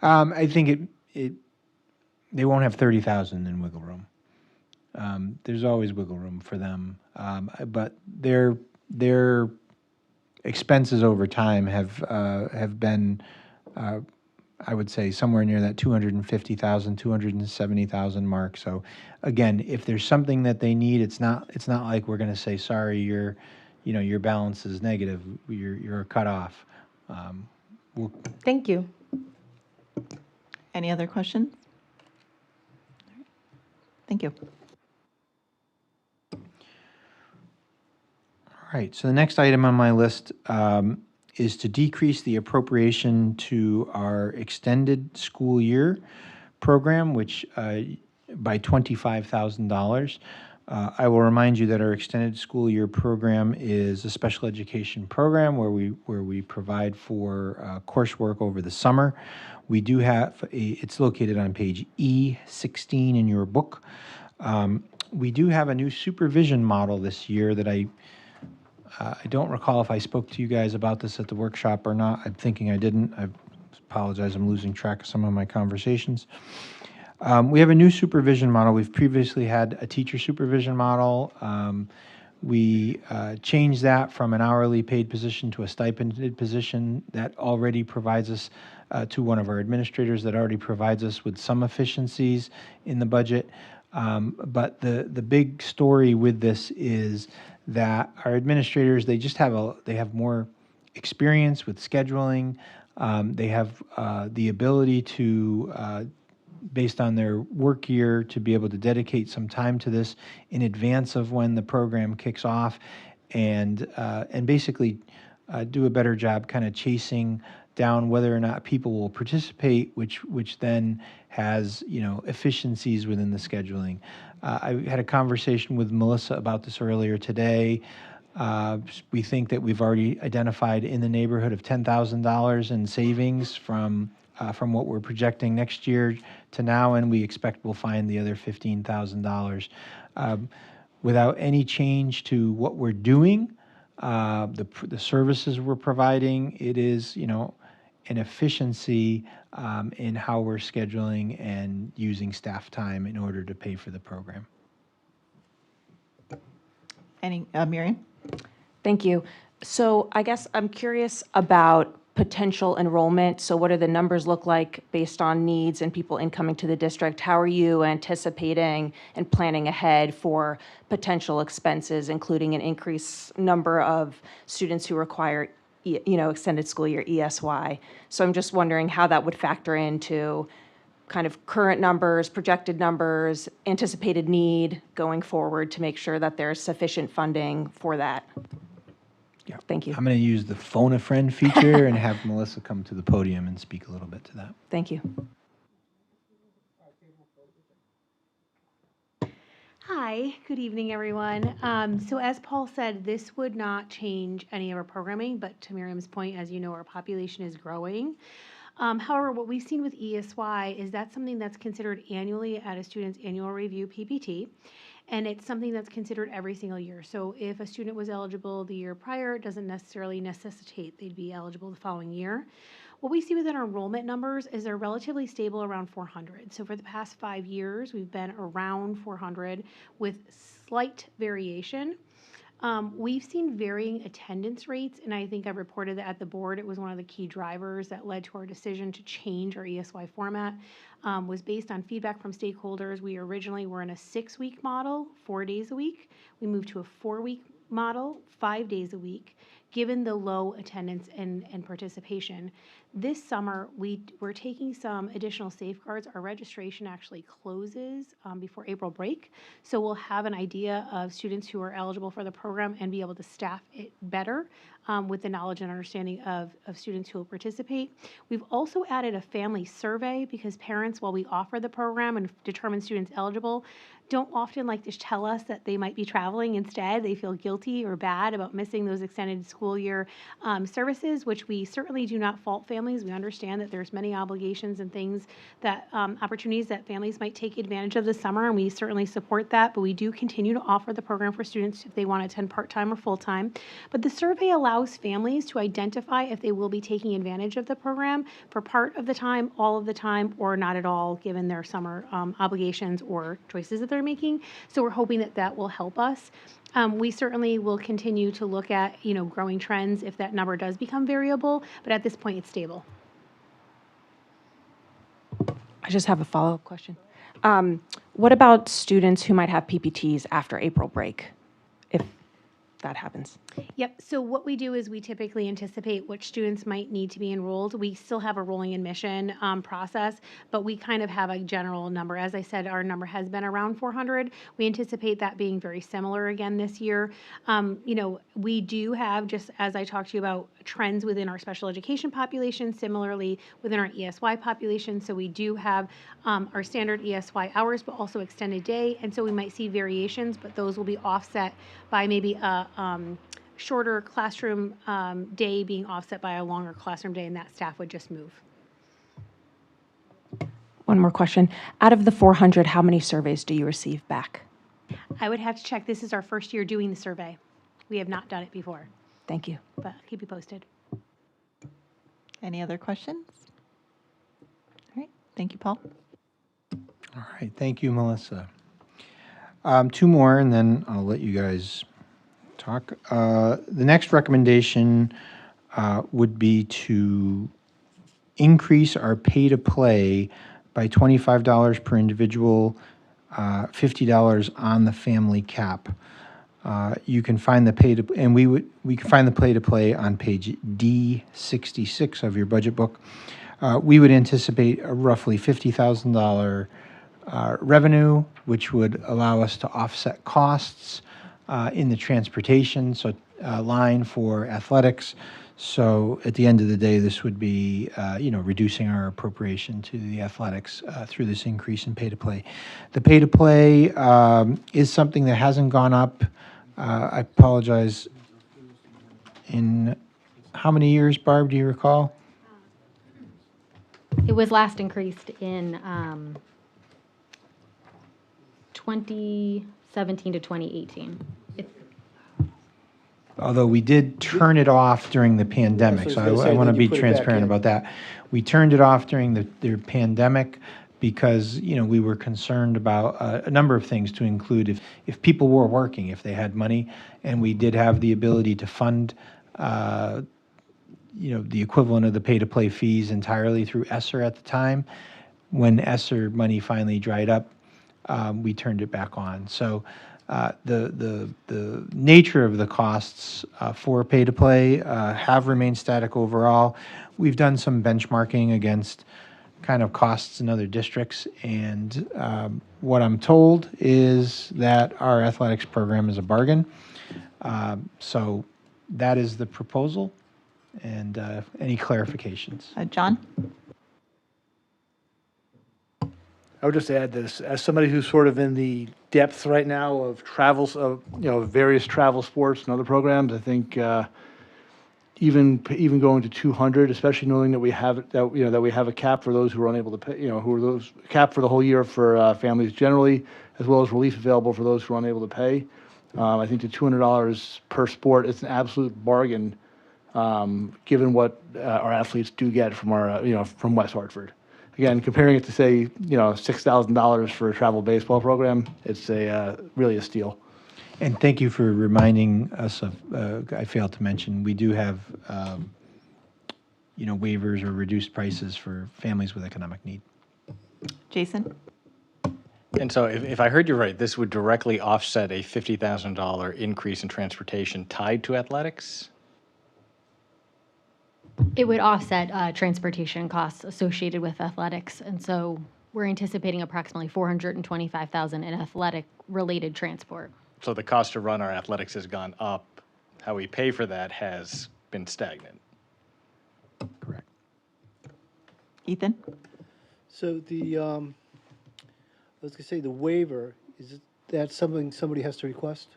I think they won't have 30,000 in wiggle room. There's always wiggle room for them, but their expenses over time have been, I would say, somewhere near that 250,000, 270,000 mark. So again, if there's something that they need, it's not like we're going to say, sorry, your balance is negative, you're cut off. Thank you. Any other questions? Thank you. All right, so the next item on my list is to decrease the appropriation to our extended school year program, which by $25,000. I will remind you that our extended school year program is a special education program where we provide for coursework over the summer. We do have it's located on page E16 in your book. We do have a new supervision model this year that I don't recall if I spoke to you guys about this at the workshop or not. I'm thinking I didn't. I apologize. I'm losing track of some of my conversations. We have a new supervision model. We've previously had a teacher supervision model. We changed that from an hourly paid position to a stipended position that already provides us to one of our administrators that already provides us with some efficiencies in the budget. But the big story with this is that our administrators, they just they have more experience with scheduling. They have the ability to, based on their work year, to be able to dedicate some time to this in advance of when the program kicks off, and basically do a better job kind of chasing down whether or not people will participate, which then has efficiencies within the scheduling. I had a conversation with Melissa about this earlier today. We think that we've already identified in the neighborhood of $10,000 in savings from what we're projecting next year to now, and we expect we'll find the other $15,000. Without any change to what we're doing, the services we're providing, it is, an efficiency in how we're scheduling and using staff time in order to pay for the program. Miriam? Thank you. So I guess I'm curious about potential enrollment. So what do the numbers look like based on needs and people incoming to the district? How are you anticipating and planning ahead for potential expenses, including an increased number of students who require extended school year ESY? So I'm just wondering how that would factor into kind of current numbers, projected numbers, anticipated need going forward to make sure that there's sufficient funding for that. Yeah. Thank you. I'm going to use the phone a friend feature and have Melissa come to the podium and speak a little bit to that. Thank you. Hi, good evening, everyone. So as Paul said, this would not change any of our programming, but to Miriam's point, as you know, our population is growing. However, what we've seen with ESY is that's something that's considered annually at a student's annual review PPT, and it's something that's considered every single year. So if a student was eligible the year prior, it doesn't necessarily necessitate they'd be eligible the following year. What we see within our enrollment numbers is they're relatively stable around 400. So for the past 5 years, we've been around 400 with slight variation. We've seen varying attendance rates, and I think I reported that at the board. It was one of the key drivers that led to our decision to change our ESY format, was based on feedback from stakeholders. We originally were in a 6-week model, 4 days a week. We moved to a 4-week model, 5 days a week, given the low attendance and participation. This summer, we're taking some additional safeguards. Our registration actually closes before April break, so we'll have an idea of students who are eligible for the program and be able to staff it better with the knowledge and understanding of students who will participate. We've also added a family survey because parents, while we offer the program and determine students eligible, don't often like to tell us that they might be traveling instead. They feel guilty or bad about missing those extended school year services, which we certainly do not fault families. We understand that there's many obligations and things that opportunities that families might take advantage of this summer, and we certainly support that, but we do continue to offer the program for students if they want to attend part-time or full-time. But the survey allows families to identify if they will be taking advantage of the program for part of the time, all of the time, or not at all, given their summer obligations or choices that they're making. So we're hoping that that will help us. We certainly will continue to look at, growing trends if that number does become variable, but at this point it's stable. I just have a follow-up question. What about students who might have PPTs after April break, if that happens? Yep. So what we do is we typically anticipate which students might need to be enrolled. We still have a rolling admission process, but we kind of have a general number. As I said, our number has been around 400. We anticipate that being very similar again this year. We do have, just as I talked to you about, trends within our special education population, similarly within our ESY population. So we do have our standard ESY hours, but also extended day. And so we might see variations, but those will be offset by maybe a shorter classroom day being offset by a longer classroom day, and that staff would just move. One more question. Out of the 400, how many surveys do you receive back? I would have to check. This is our first year doing the survey. We have not done it before, Thank you. but I'll keep you posted. Any other questions? All right, thank you, Paul. All right, thank you, Melissa. Two more, and then I'll let you guys talk. The next recommendation would be to increase our pay-to-play by $25 per individual, $50 on the family cap. You can find the we can find the pay-to-play on page D66 of your budget book. We would anticipate a roughly $50,000 revenue, which would allow us to offset costs in the transportation line for athletics. So at the end of the day, this would be, reducing our appropriation to the athletics through this increase in pay-to-play. The pay-to-play is something that hasn't gone up. I apologize. In how many years, Barb, do you recall? It was last increased in 2017 to 2018. Although we did turn it off during the pandemic, so I want to be transparent about that. We turned it off during the pandemic because, we were concerned about a number of things, to include if people were working, if they had money, and we did have the ability to fund, the equivalent of the pay-to-play fees entirely through ESSER at the time. When ESSER money finally dried up, we turned it back on. So the nature of the costs for pay-to-play have remained static overall. We've done some benchmarking against kind of costs in other districts, and what I'm told is that our athletics program is a bargain. So that is the proposal, and any clarifications? John? I would just add this, as somebody who's sort of in the depth right now of travels, of various travel sports and other programs, I think even going to 200, especially knowing that we have a cap for those who are unable to pay, who are those cap for the whole year for families generally, as well as relief available for those who are unable to pay. I think the $200 per sport is an absolute bargain, given what our athletes do get from our from West Hartford. Again, comparing it to, say, $6,000 for a travel baseball program, it's really a steal. And thank you for reminding us of, I failed to mention, we do have, waivers or reduced prices for families with economic need. Jason? And so if I heard you right, this would directly offset a $50,000 increase in transportation tied to athletics? It would offset transportation costs associated with athletics, and so we're anticipating approximately $425,000 in athletic-related transport. So the cost to run our athletics has gone up. How we pay for that has been stagnant. Correct. Ethan? So I was going to say the waiver, is that something somebody has to request?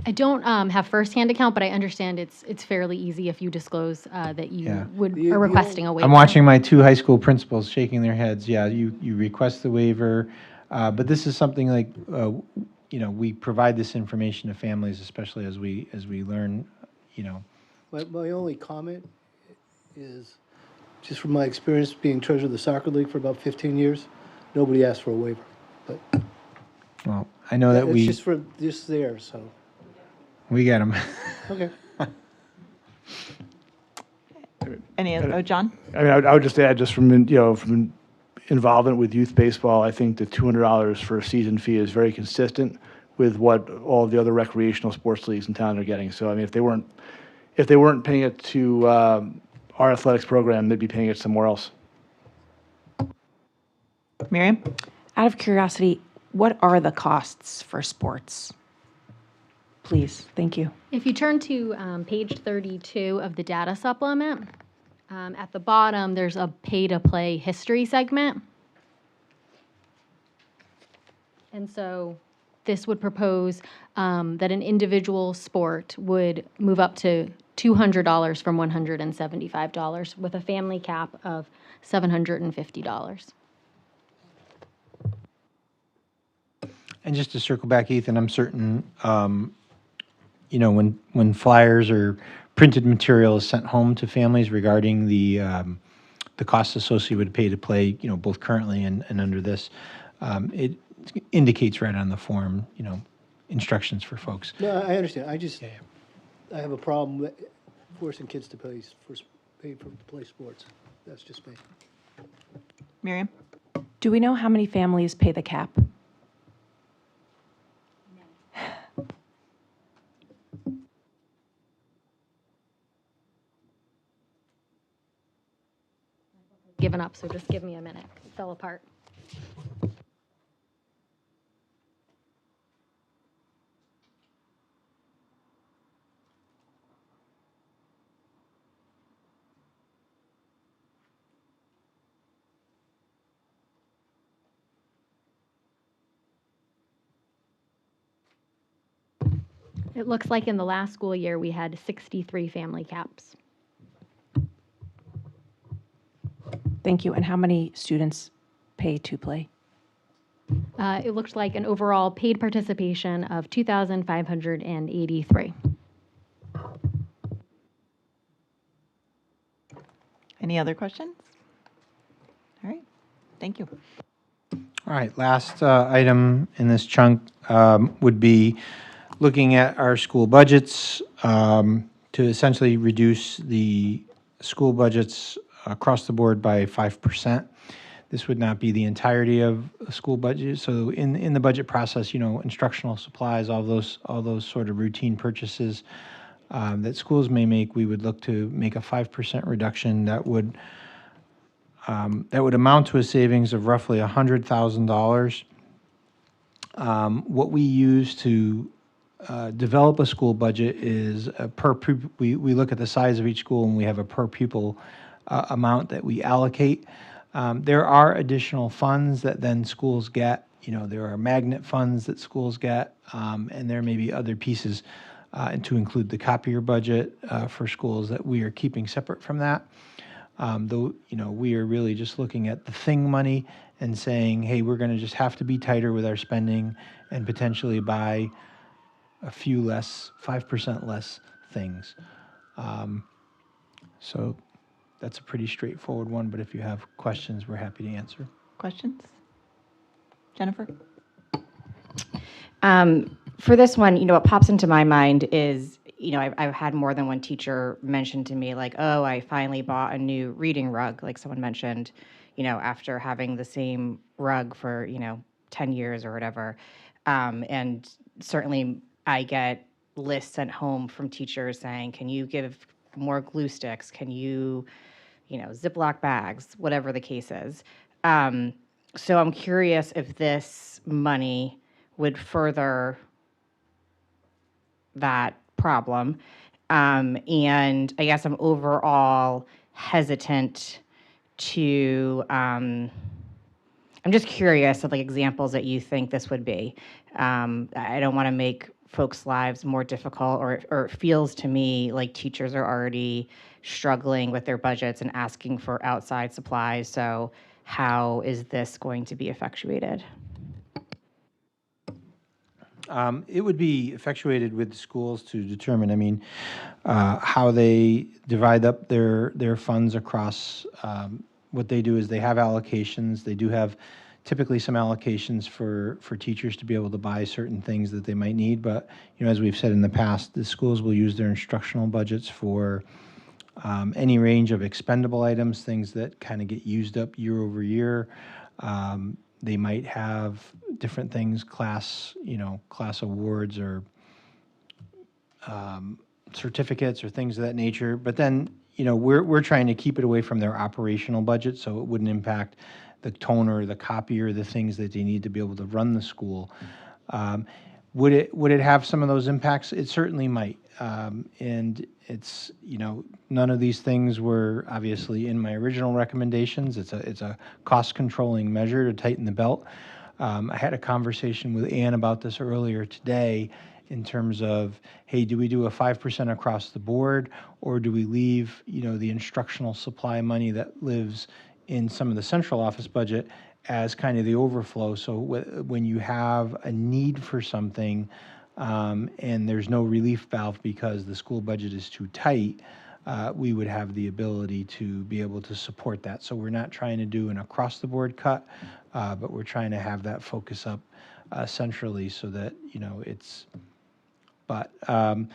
I don't have firsthand account, but I understand it's fairly easy if you disclose that you are requesting a waiver. I'm watching my two high school principals shaking their heads. Yeah, you request the waiver, but this is something like, we provide this information to families, especially as we learn, My only comment is, just from my experience being treasurer of the soccer league for about 15 years, nobody asked for a waiver. But well, I know that it's just there, so. We get them. Okay. Any other, John? I mean, I would just add, just from involvement with youth baseball, I think the $200 for a season fee is very consistent with what all the other recreational sports leagues in town are getting. So I mean, if they weren't paying it to our athletics program, they'd be paying it somewhere else. Miriam? Out of curiosity, what are the costs for sports? Please, thank you. If you turn to page 32 of the data supplement, at the bottom, there's a pay-to-play history segment. And so this would propose that an individual sport would move up to $200 from $175 with a family cap of $750. And just to circle back, Ethan, I'm certain, when flyers or printed material is sent home to families regarding the costs associated with pay to play, both currently and under this, it indicates right on the form, instructions for folks. No, I understand. I have a problem forcing kids to pay to play sports. That's just me. Miriam? Do we know how many families pay the cap? Given up, so just give me a minute. It fell apart. It looks like in the last school year, we had 63 family caps. Thank you. And how many students pay to play? It looks like an overall paid participation of 2,583. Any other questions? All right, thank you. All right, last item in this chunk would be looking at our school budgets to essentially reduce the school budgets across the board by 5%. This would not be the entirety of a school budget. So in the budget process, instructional supplies, all those sort of routine purchases that schools may make, we would look to make a 5% reduction that would amount to a savings of roughly $100,000. What we use to develop a school budget is we look at the size of each school and we have a per pupil amount that we allocate. There are additional funds that then schools get. There are magnet funds that schools get, and there may be other pieces and to include the copier budget for schools that we are keeping separate from that. Though, we are really just looking at the thing money and saying, hey, we're going to just have to be tighter with our spending and potentially buy a few less, 5% less things. So that's a pretty straightforward one, but if you have questions, we're happy to answer. Questions? Jennifer? For this one, what pops into my mind is, I've had more than one teacher mention to me, like, oh, I finally bought a new reading rug, like someone mentioned, after having the same rug for, 10 years or whatever. And certainly I get lists sent home from teachers saying, can you give more glue sticks? Can you, Ziploc bags, whatever the case is. So I'm curious if this money would further that problem. And I guess I'm overall hesitant to, I'm just curious of examples that you think this would be. I don't want to make folks' lives more difficult, or it feels to me like teachers are already struggling with their budgets and asking for outside supplies. So how is this going to be effectuated? It would be effectuated with the schools to determine, how they divide up their funds across. What they do is they have allocations. They do have typically some allocations for teachers to be able to buy certain things that they might need. But, as we've said in the past, the schools will use their instructional budgets for any range of expendable items, things that kind of get used up year over year. They might have different things, class awards or certificates or things of that nature. But then, we're trying to keep it away from their operational budget, so it wouldn't impact the toner, the copier, the things that they need to be able to run the school. Would it have some of those impacts? It certainly might. And it's, none of these things were obviously in my original recommendations. It's a cost controlling measure to tighten the belt. I had a conversation with Ann about this earlier today in terms of, hey, do we do a 5% across the board, or do we leave, the instructional supply money that lives in some of the central office budget as kind of the overflow? So when you have a need for something and there's no relief valve because the school budget is too tight, we would have the ability to be able to support that. So we're not trying to do an across-the-board cut, but we're trying to have that focus up centrally so that, it's... But, and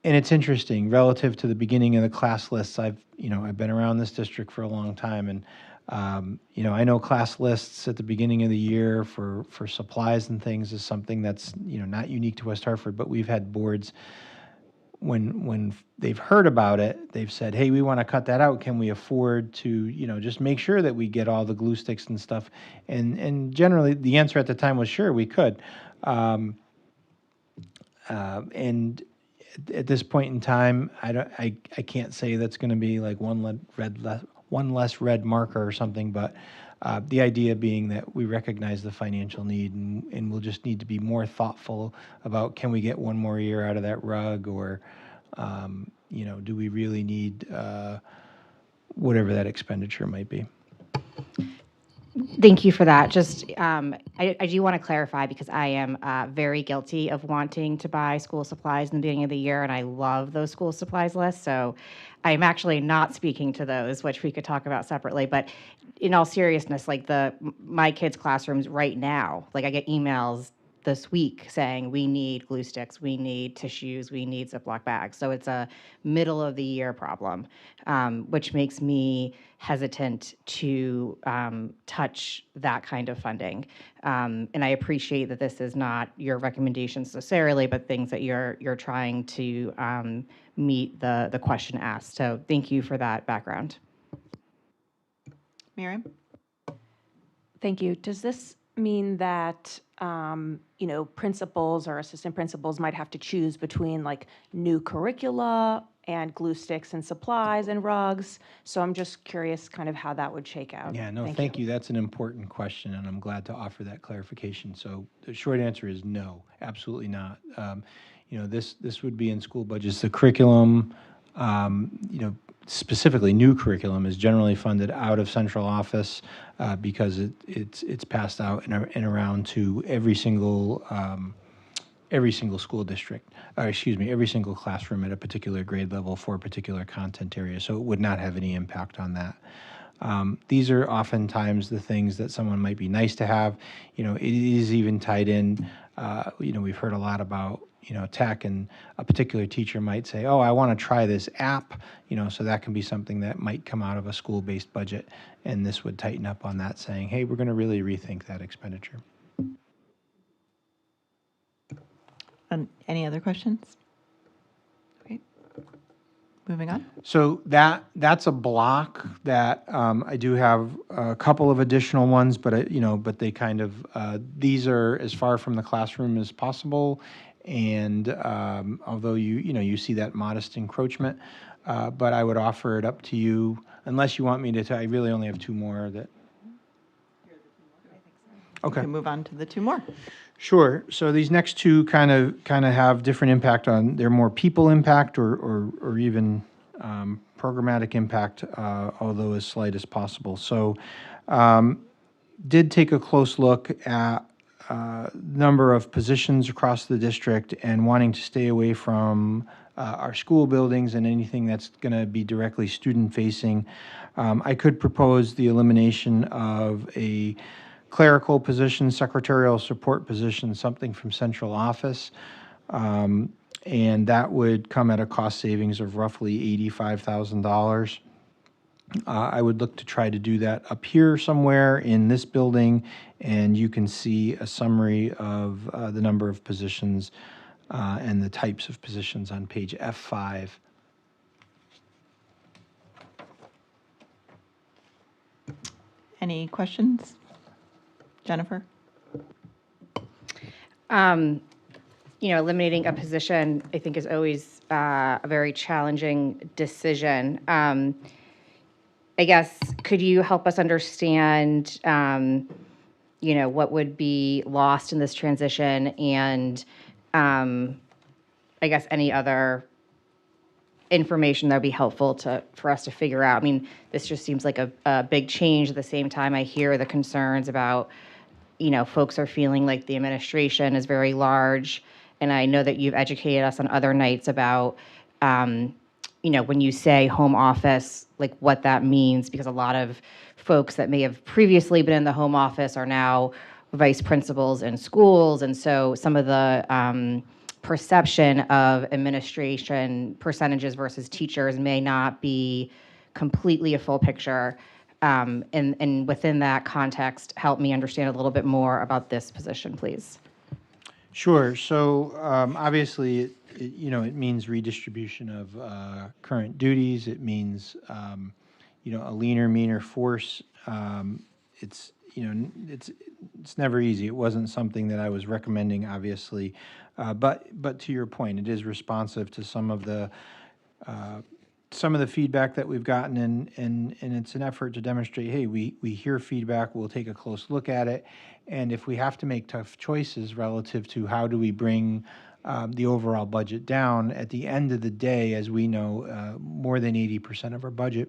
it's interesting, relative to the beginning of the class lists, I've been around this district for a long time, and, I know class lists at the beginning of the year for supplies and things is something that's, not unique to West Hartford, but we've had boards, when they've heard about it, they've said, hey, we want to cut that out. Can we afford to, just make sure that we get all the glue sticks and stuff? And generally, the answer at the time was, sure, we could. And at this point in time, I can't say that's going to be like one less red marker or something, but the idea being that we recognize the financial need, and we'll just need to be more thoughtful about, can we get one more year out of that rug, or do we really need whatever that expenditure might be. Thank you for that. Just, I do want to clarify, because I am very guilty of wanting to buy school supplies in the beginning of the year, and I love those school supplies lists. So I'm actually not speaking to those, which we could talk about separately. But in all seriousness, like my kids' classrooms right now, like I get emails this week saying we need glue sticks, we need tissues, we need Ziploc bags. So it's a middle of the year problem, which makes me hesitant to touch that kind of funding. And I appreciate that this is not your recommendations necessarily, but things that you're trying to meet the question asked. So thank you for that background. Miriam? Thank you. Does this mean that principals or assistant principals might have to choose between like new curricula and glue sticks and supplies and rugs? So I'm just curious kind of how that would shake out. Yeah, no, thank you. That's an important question, and I'm glad to offer that clarification. So the short answer is no, absolutely not. This would be in school budgets. The curriculum, specifically new curriculum, is generally funded out of central office because it's passed out and around to every single school district, every single classroom at a particular grade level for a particular content area. So it would not have any impact on that. These are oftentimes the things that someone might be nice to have. It is even tied in. We've heard a lot about tech, and a particular teacher might say, oh, I want to try this app, so that can be something that might come out of a school-based budget, and this would tighten up on that, saying, hey, we're going to really rethink that expenditure. Any other questions? Okay. Moving on. So that's a block that I do have a couple of additional ones, but but they kind of these are as far from the classroom as possible. And although you see that modest encroachment, but I would offer it up to you, unless you want me to. I really only have two more that. Okay. We can move on to the two more. Sure. So these next two kind of have different impact on. They're more people impact or even programmatic impact, although as slight as possible. So did take a close look at number of positions across the district and wanting to stay away from our school buildings and anything that's going to be directly student facing. I could propose the elimination of a clerical position, secretarial support position, something from central office. And that would come at a cost savings of roughly $85,000. I would look to try to do that up here somewhere in this building, and you can see a summary of the number of positions and the types of positions on page F5. Any questions? Jennifer? Eliminating a position, I think, is always a very challenging decision. I guess, could you help us understand, what would be lost in this transition and, I guess, any other information that would be helpful for us to figure out? I mean, this just seems like a big change. At the same time, I hear the concerns about, folks are feeling like the administration is very large. And I know that you've educated us on other nights about, when you say home office, like what that means, because a lot of folks that may have previously been in the home office are now vice principals in schools. And so some of the perception of administration percentages versus teachers may not be completely a full picture. And within that context, help me understand a little bit more about this position, please. Sure. So obviously, it means redistribution of current duties. It means, a leaner, meaner force. It's never easy. It wasn't something that I was recommending, obviously, but to your point, it is responsive to some of the feedback that we've gotten, and it's an effort to demonstrate, hey, we hear feedback, we'll take a close look at it, and if we have to make tough choices relative to how do we bring the overall budget down, at the end of the day, as we know, more than 80% of our budget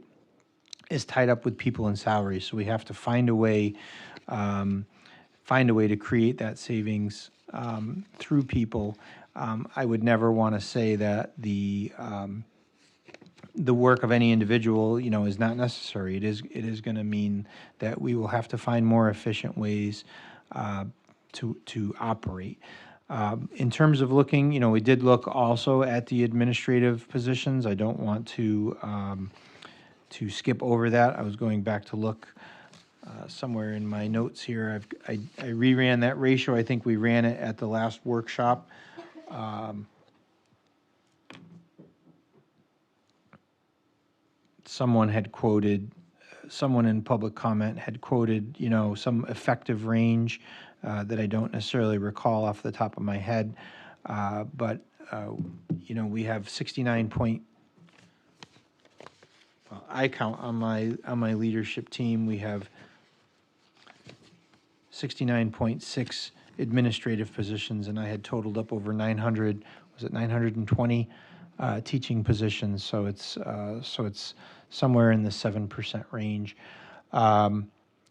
is tied up with people and salaries, so we have to find a way to create that savings through people. I would never want to say that the work of any individual, is not necessary. It is going to mean that we will have to find more efficient ways to operate. In terms of looking, we did look also at the administrative positions. I don't want to skip over that. I was going back to look somewhere in my notes here. I reran that ratio. I think we ran it at the last workshop. Someone in public comment had quoted, some effective range that I don't necessarily recall off the top of my head, but we have 69 point. Well, I count on my leadership team. We have 69.6 administrative positions, and I had totaled up over 900. Was it 920 teaching positions? So it's somewhere in the 7% range. I'm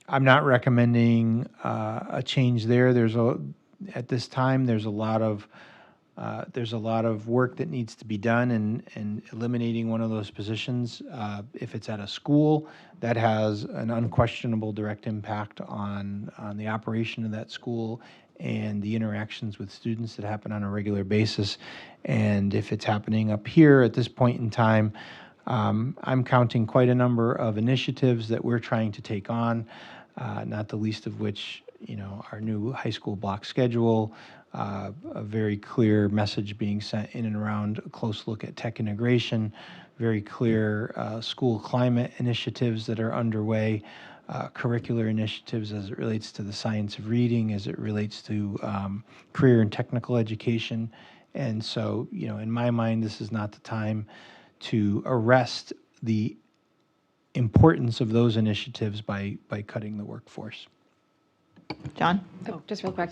not recommending a change there. At this time, there's a lot of work that needs to be done, and eliminating one of those positions, if it's at a school, that has an unquestionable direct impact on the operation of that school and the interactions with students that happen on a regular basis. And if it's happening up here at this point in time, I'm counting quite a number of initiatives that we're trying to take on, not the least of which, our new high school block schedule, a very clear message being sent in and around a close look at tech integration, very clear school climate initiatives that are underway, curricular initiatives as it relates to the science of reading, as it relates to career and technical education. And so, in my mind, this is not the time to arrest the importance of those initiatives by cutting the workforce. John? Oh, just real quick.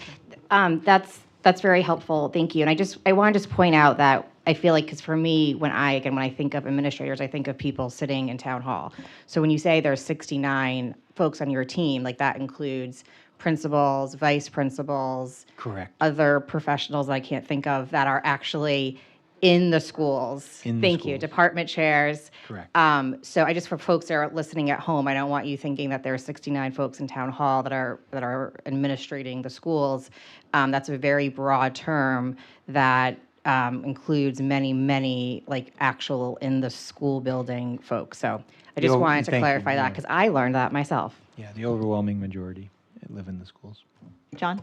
That's very helpful. Thank you. And I want to just point out that I feel like, because for me, when I think of administrators, I think of people sitting in town hall. So when you say there's 69 folks on your team, like that includes principals, vice principals, correct, other professionals I can't think of that are actually in the schools. Thank you. Department chairs. Correct. So for folks that are listening at home, I don't want you thinking that there are 69 folks in town hall that are administrating the schools. That's a very broad term that includes many like actual in the school building folks. So I just Yo, wanted to thank you, clarify that yeah. because I learned that myself. Yeah, the overwhelming majority live in the schools. John?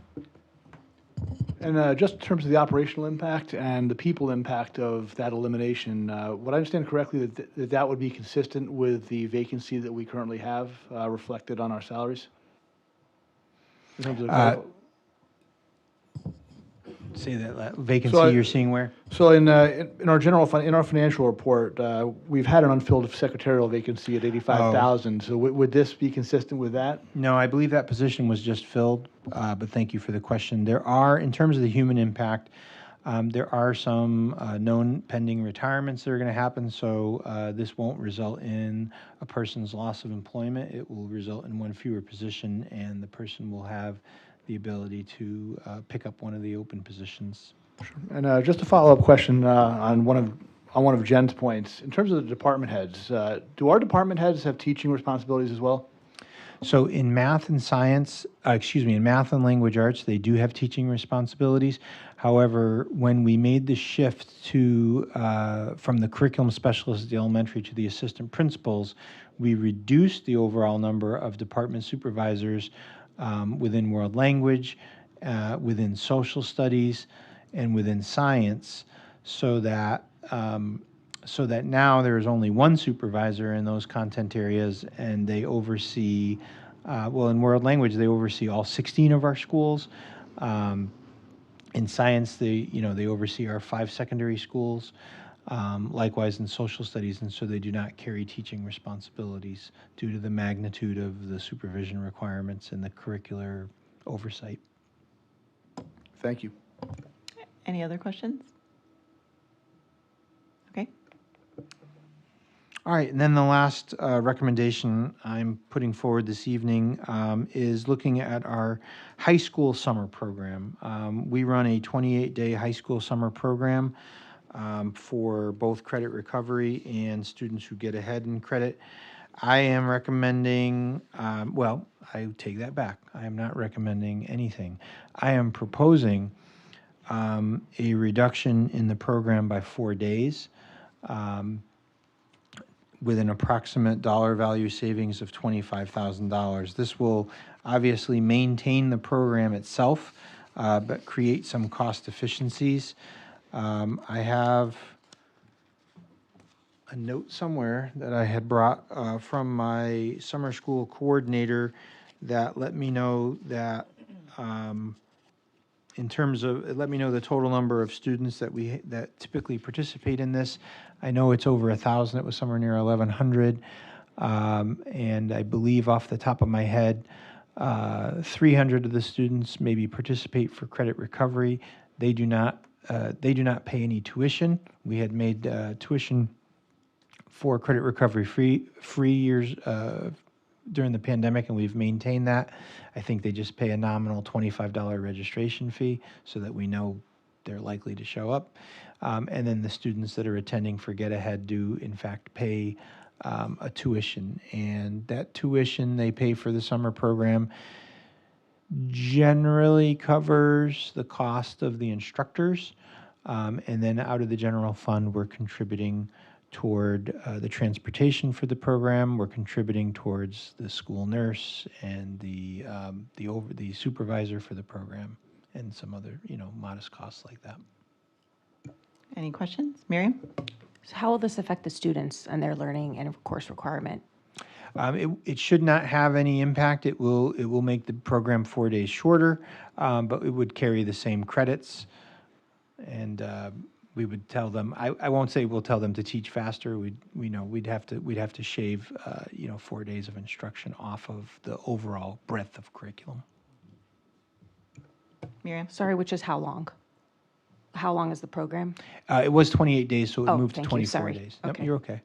And just in terms of the operational impact and the people impact of that elimination, would I understand correctly that would be consistent with the vacancy that we currently have reflected on our salaries? In terms of Say that vacancy So I- you're seeing where? So in our general fund, in our financial report, we've had an unfilled secretarial vacancy at 85,000. So would this be consistent with that? No, I believe that position was just filled, but thank you for the question. There are, in terms of the human impact, there are some known pending retirements that are going to happen, so this won't result in a person's loss of employment. It will result in one fewer position, and the person will have the ability to pick up one of the open positions. And just a follow-up question on one of Jen's points. In terms of the department heads, do our department heads have teaching responsibilities as well? So in math and science, in math and language arts, they do have teaching responsibilities. However, when we made the shift to from the curriculum specialist at the elementary to the assistant principals, we reduced the overall number of department supervisors within world language, within social studies, and within science, so that now there is only one supervisor in those content areas, and they oversee, in world language, they oversee all 16 of our schools. In science, they oversee our 5 secondary schools. Likewise in social studies, and so they do not carry teaching responsibilities due to the magnitude of the supervision requirements and the curricular oversight. Thank you. Any other questions? Okay. All right, and then the last recommendation I'm putting forward this evening is looking at our high school summer program. We run a 28-day high school summer program for both credit recovery and students who get ahead in credit. I am recommending, I take that back. I am not recommending anything. I am proposing a reduction in the program by 4 days with an approximate dollar value savings of $25,000. This will obviously maintain the program itself, but create some cost efficiencies. I have a note somewhere that I had brought from my summer school coordinator that let me know that in terms of, it let me know the total number of students that typically participate in this. I know it's over 1,000. It was somewhere near 1,100. And I believe off the top of my head, 300 of the students maybe participate for credit recovery. They do not pay any tuition. We had made tuition for credit recovery free years during the pandemic, and we've maintained that. I think they just pay a nominal $25 registration fee so that we know they're likely to show up. And then the students that are attending for Get Ahead do, in fact, pay a tuition. And that tuition they pay for the summer program generally covers the cost of the instructors. And then out of the general fund, we're contributing toward the transportation for the program. We're contributing towards the school nurse and the supervisor for the program, and some other modest costs like that. Any questions? Miriam? So how will this affect the students and their learning and course requirement? It should not have any impact. It will make the program 4 days shorter, but it would carry the same credits. And we would tell them. I won't say we'll tell them to teach faster. We'd have to shave 4 days of instruction off of the overall breadth of curriculum. Miriam? Sorry, which is how long? How long is the program? It was 28 days, so it moved to thank you. 24 Sorry. days. Yep, Okay. you're okay.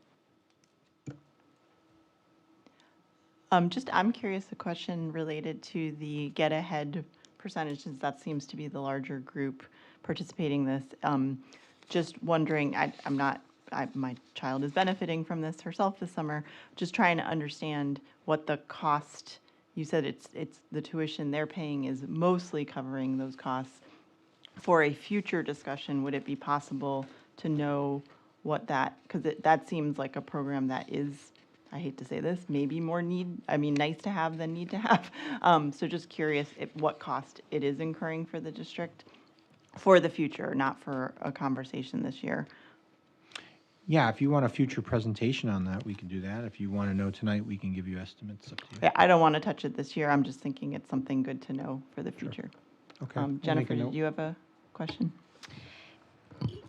I'm curious, a question related to the Get Ahead percentages. That seems to be the larger group participating in this. Just wondering, my child is benefiting from this herself this summer. Just trying to understand what the cost. You said it's the tuition they're paying is mostly covering those costs. for a future discussion, would it be possible to know what that, because that seems like a program that is, I hate to say this, maybe more nice to have than need to have. So just curious what cost it is incurring for the district for the future, not for a conversation this year. Yeah, if you want a future presentation on that, we can do that. If you want to know tonight, we can give you estimates. Up to you. I don't want to touch it this year. I'm just thinking it's something good to know for the future. Okay. We'll make a Jennifer, note. did you have a question?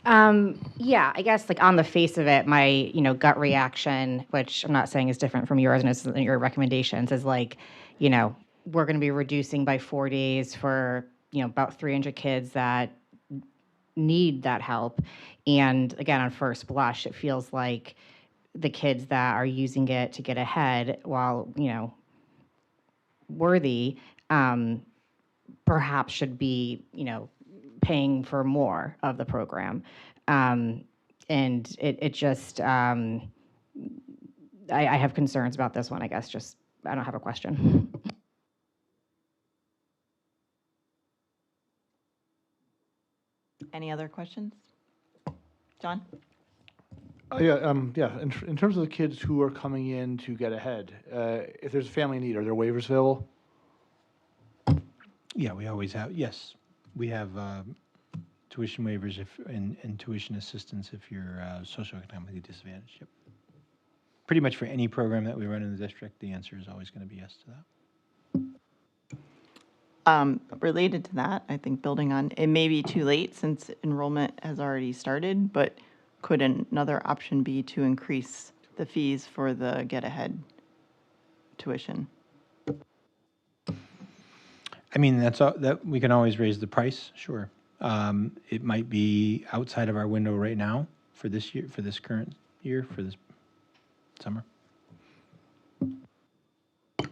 Yeah, I guess like on the face of it, my gut reaction, which I'm not saying is different from yours and it's your recommendations, is like, we're going to be reducing by 4 days for about 300 kids that need that help. And again, on first blush, it feels like the kids that are using it to get ahead, while worthy, perhaps should be paying for more of the program. And it just, I have concerns about this one, I guess, just, I don't have a question. Any other questions? John? Yeah. In terms of the kids who are coming in to get ahead, if there's a family need, are there waivers available? Yeah, we always have. Yes, we have tuition waivers and tuition assistance if you're socioeconomically disadvantaged. Yep. Pretty much for any program that we run in the district, the answer is always going to be yes to that. Related to that, I think building on, it may be too late since enrollment has already started, but could another option be to increase the fees for the get ahead tuition? I mean, that we can always raise the price, sure. It might be outside of our window right now for this year, for this current year, for this summer.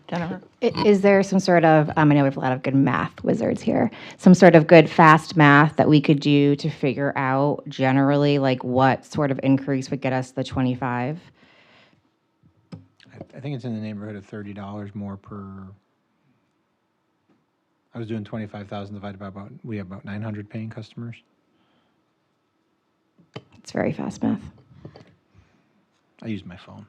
Jennifer? Is there some sort of, I know we have a lot of good math wizards here, some sort of good fast math that we could do to figure out generally like what sort of increase would get us the 25? I think it's in the neighborhood of $30 more per. I was doing 25,000 divided by we have about 900 paying customers. It's very fast math. I use my phone.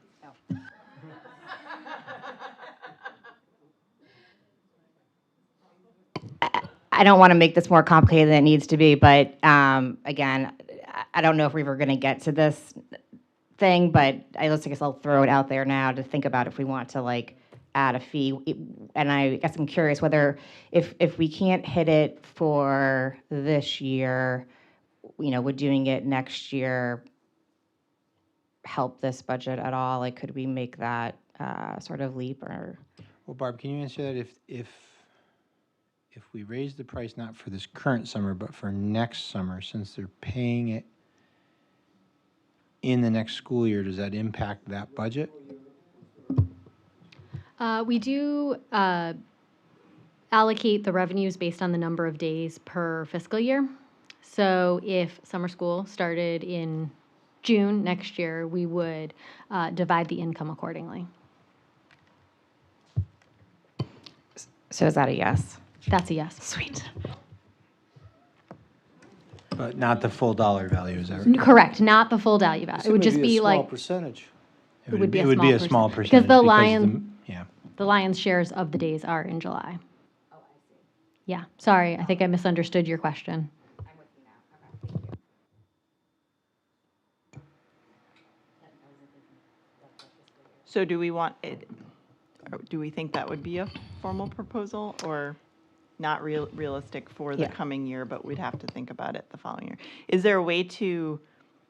I don't want to make this more complicated than it needs to be, but again, I don't know if we were going to get to this thing, but I guess I'll throw it out there now to think about if we want to like add a fee. And I guess I'm curious whether if we can't hit it for this year, would doing it next year help this budget at all? Like, could we make that sort of leap? Or Well, Barb, can you answer that if we raise the price not for this current summer, but for next summer, since they're paying it in the next school year, does that impact that budget? We do allocate the revenues based on the number of days per fiscal year. So if summer school started in June next year, we would divide the income accordingly. So is that a yes? That's a yes. Sweet. But not the full dollar value, is that right? Correct, not the full value value. It would just be a small like, percentage. it would be It would be a small percentage. percentage. Because yeah. the lion's shares of the days are in July. Oh, I see. Yeah, sorry, I think I misunderstood your question. So do we want it, or do we think that would be a formal proposal or not realistic for the coming year, but we'd have to think about it the following year? Is there a way to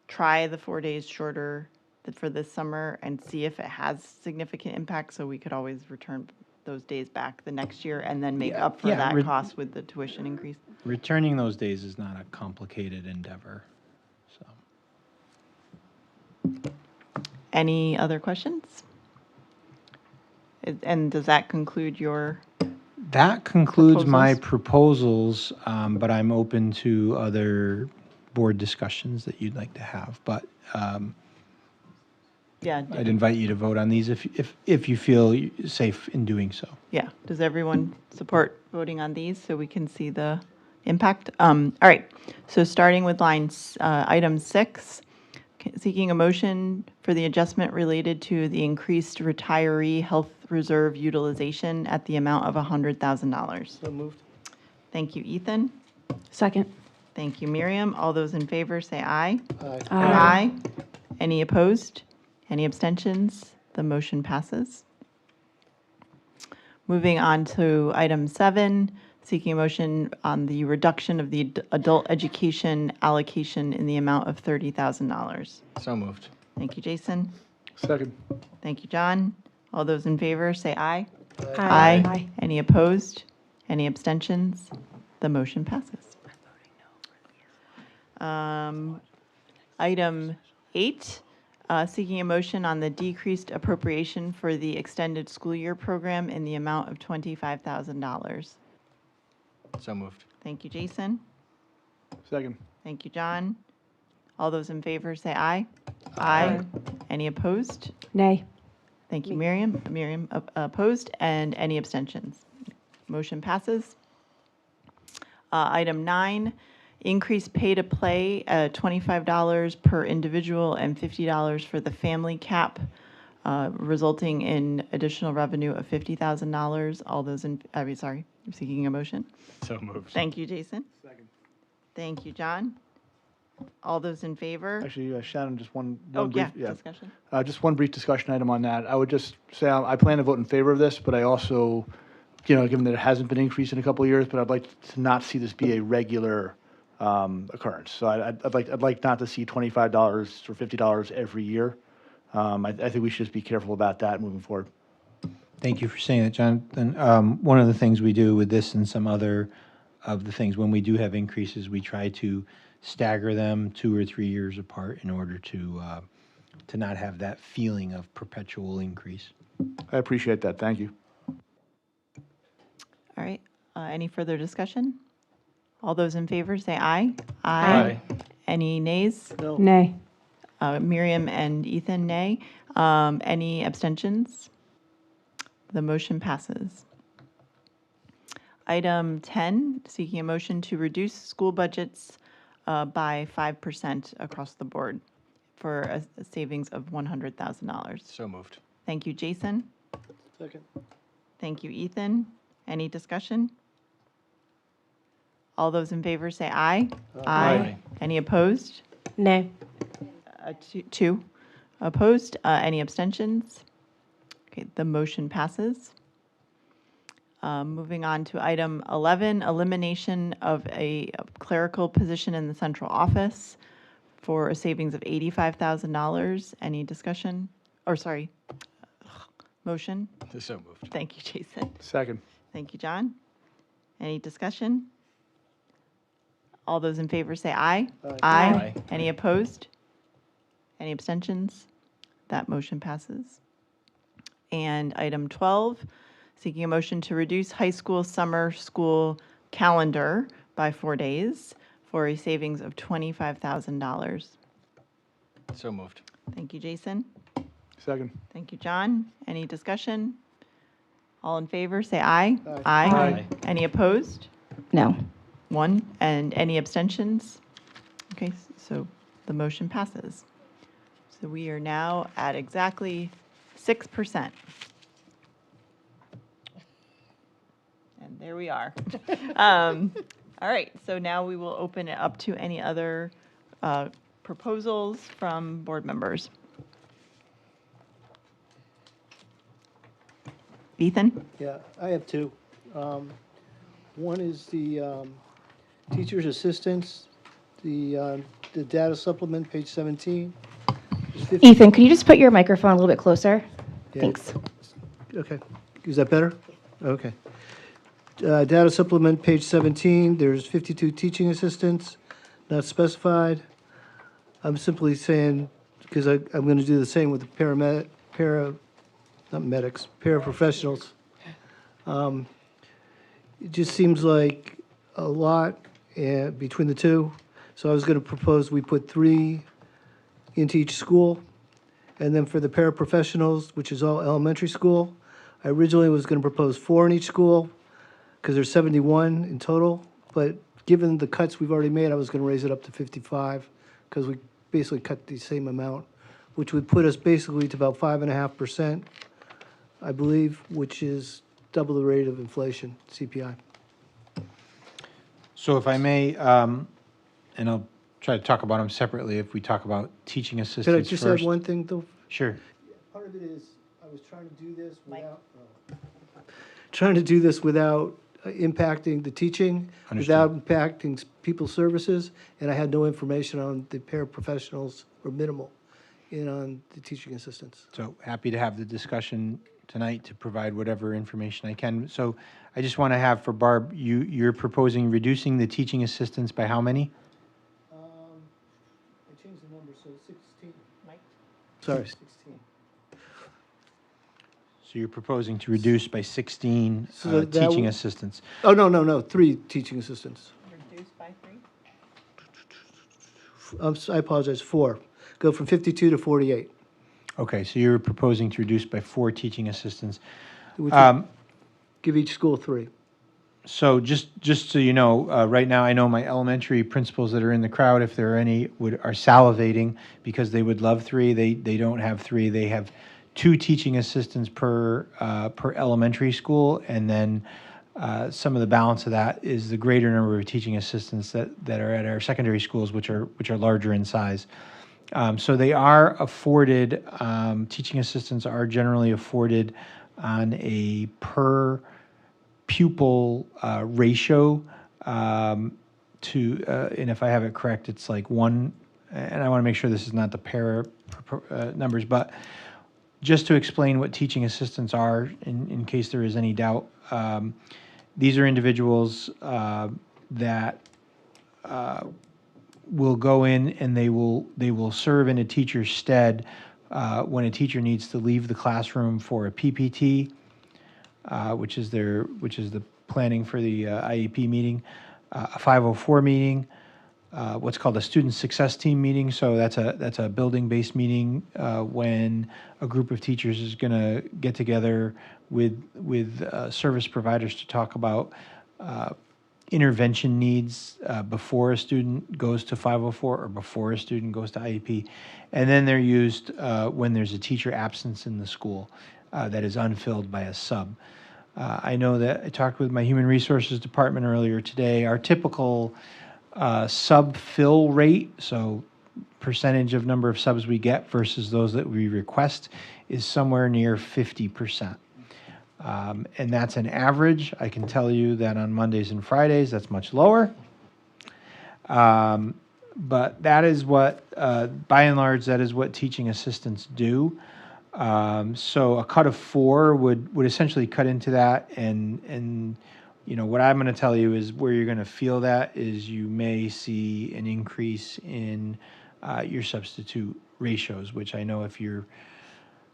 try the 4 days shorter for this summer and see if it has significant impact so we could always return those days back the next year and then make up for that cost with the tuition increase? Returning those days is not a complicated endeavor. So. Any other questions? And does that conclude your That concludes my proposals, but I'm open to other board discussions that you'd like to have. But yeah, I'd invite you to vote on these if you feel safe in doing so. Yeah. Does everyone support voting on these so we can see the impact. All right, so starting with item 6, seeking a motion for the adjustment related to the increased retiree health reserve utilization at the amount of $100,000. So moved. Thank you, Ethan. Second. Thank you, Miriam. All those in favor say aye. Aye. Aye. Any opposed? Any abstentions? The motion passes. Moving on to item 7, seeking a motion on the reduction of the adult education allocation in the amount of $30,000. So moved. Thank you, Jason. Second. Thank you, John. All those in favor say aye. Aye. Aye. Any opposed? Any abstentions? The motion passes. Item 8, seeking a motion on the decreased appropriation for the extended school year program in the amount of $25,000. So moved. Thank you, Jason. Second. Thank you, John. All those in favor say aye. Aye. Any opposed? Nay. Thank you, Miriam. Miriam opposed, and any abstentions? Motion passes. Item 9, increase pay to play at $25 per individual and $50 for the family cap, resulting in additional revenue of $50,000. All those sorry, I'm seeking a motion. So moved. Thank you, Jason. Second. Thank you, John. All those in favor? Actually, Shannon, just one Oh, brief, yeah, discussion. Just one brief discussion item on that. I would just say I plan to vote in favor of this, but I also, given that it hasn't been increased in a couple of years, but I'd like to not see this be a regular occurrence. So I'd like not to see $25 or $50 every year. I think we should just be careful about that moving forward. Thank you for saying that, Jonathan. One of the things we do with this and some other of the things, when we do have increases, we try to stagger them 2 or 3 years apart in order to not have that feeling of perpetual increase. I appreciate that. Thank you. All right. Any further discussion? All those in favor say aye. Aye. Any nays? No. Nay. Miriam and Ethan, nay. Any abstentions? The motion passes. Item 10, seeking a motion to reduce school budgets by 5% across the board for a savings of $100,000. So moved. Thank you, Jason. Second. Thank you, Ethan. Any discussion? All those in favor say aye. Aye. Any opposed? Nay. Two opposed. Any abstentions? Okay, the motion passes. Moving on to item 11, elimination of a clerical position in the central office for a savings of $85,000. Any discussion? Or sorry, motion? So moved. Thank you, Jason. Second. Thank you, John. Any discussion? All those in favor say aye. Aye. Any opposed? Any abstentions? That motion passes. And item 12, seeking a motion to reduce high school summer school calendar by 4 days for a savings of $25,000. So moved. Thank you, Jason. Second. Thank you, John. Any discussion? All in favor, say aye. Aye. Any opposed? No. 1. And any abstentions? Okay, so the motion passes. So we are now at exactly 6%. And there we are. All right, so now we will open it up to any other proposals from board members. Ethan? Yeah, I have two. One is the teacher's assistants, the data supplement, page 17. Ethan, could you just put your microphone a little bit closer? Yeah. Thanks. Okay, is that better? Okay. Data supplement, page 17, there's 52 teaching assistants, not specified. I'm simply saying, because I'm going to do the same with the paraprofessionals. It just seems like a lot between the two. So I was going to propose we put 3 into each school. And then for the paraprofessionals, which is all elementary school, I originally was going to propose 4 in each school because there's 71 in total. But given the cuts we've already made, I was going to raise it up to 55 because we basically cut the same amount, which would put us basically to about 5.5%, I believe, which is double the rate of inflation, CPI. So if I may, and I'll try to talk about them separately if we talk about teaching assistants Could I first. just add one thing, though? Sure. Part of it is, I was trying to do this without impacting the teaching, without impacting people's services, and I had no information on the paraprofessionals, or minimal, on the teaching assistants. So happy to have the discussion tonight to provide whatever information I can. So I just want to have for Barb, you're proposing reducing the teaching assistants by how many? I changed the number, so 16. Mike? Sorry, 16. So you're proposing to reduce by 16 So that teaching w- assistants. Oh, no, 3 teaching assistants. Reduced by 3? I apologize, 4. Go from 52 to 48. Okay, so you're proposing to reduce by 4 teaching assistants. Which would give each school 3. So just so you know, right now I know my elementary principals that are in the crowd, if there are any, are salivating because they would love 3. They don't have 3. They have 2 teaching assistants per elementary school, and then some of the balance of that is the greater number of teaching assistants that are at our secondary schools, which are larger in size. So they are afforded, teaching assistants are generally afforded on a per pupil ratio and if I have it correct, it's like 1, and I want to make sure this is not the para numbers, but just to explain what teaching assistants are, in case there is any doubt, these are individuals that will go in and they will serve in a teacher's stead when a teacher needs to leave the classroom for a PPT, which is the planning for the IEP meeting, a 504 meeting, what's called a student success team meeting. So that's a building-based meeting when a group of teachers is going to get together with service providers to talk about intervention needs before a student goes to 504 or before a student goes to IEP. And then they're used when there's a teacher absence in the school that is unfilled by a sub. I know that I talked with my human resources department earlier today. Our typical sub-fill rate, so percentage of number of subs we get versus those that we request, is somewhere near 50%. And that's an average. I can tell you that on Mondays and Fridays, that's much lower. But that is what, by and large, that is what teaching assistants do. So a cut of 4 would essentially cut into that. And what I'm going to tell you is where you're going to feel that is you may see an increase in your substitute ratios, which I know if you're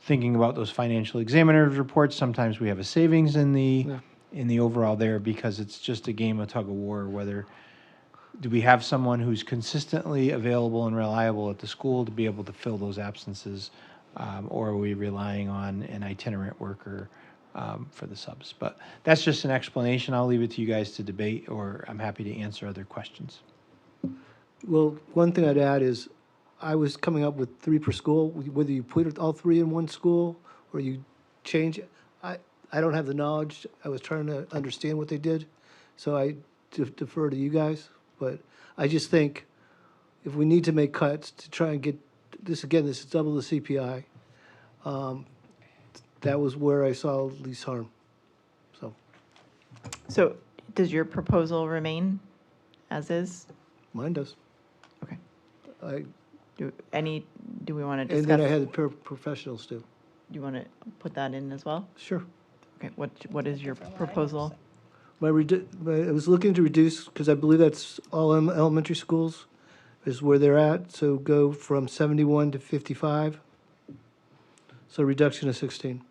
thinking about those financial examiners reports, sometimes we have a savings in the overall there because it's just a game of tug of war. Whether do we have someone who's consistently available and reliable at the school to be able to fill those absences, or are we relying on an itinerant worker for the subs? But that's just an explanation. I'll leave it to you guys to debate, or I'm happy to answer other questions. Well, one thing I'd add is I was coming up with 3 per school, whether you put all 3 in one school or you change it. I don't have the knowledge. I was trying to understand what they did, so I defer to you guys. But I just think if we need to make cuts to try and get this, again, this is double the CPI. That was where I saw least harm. So does your proposal remain as is? Mine does. Okay. Do we want to discuss? And then I had the paraprofessionals too. Do you want to put that in as well? Sure. Okay, what is your proposal? I was looking to reduce, because I believe that's all elementary schools is where they're at, so go from 71 to 55. So reduction of 16.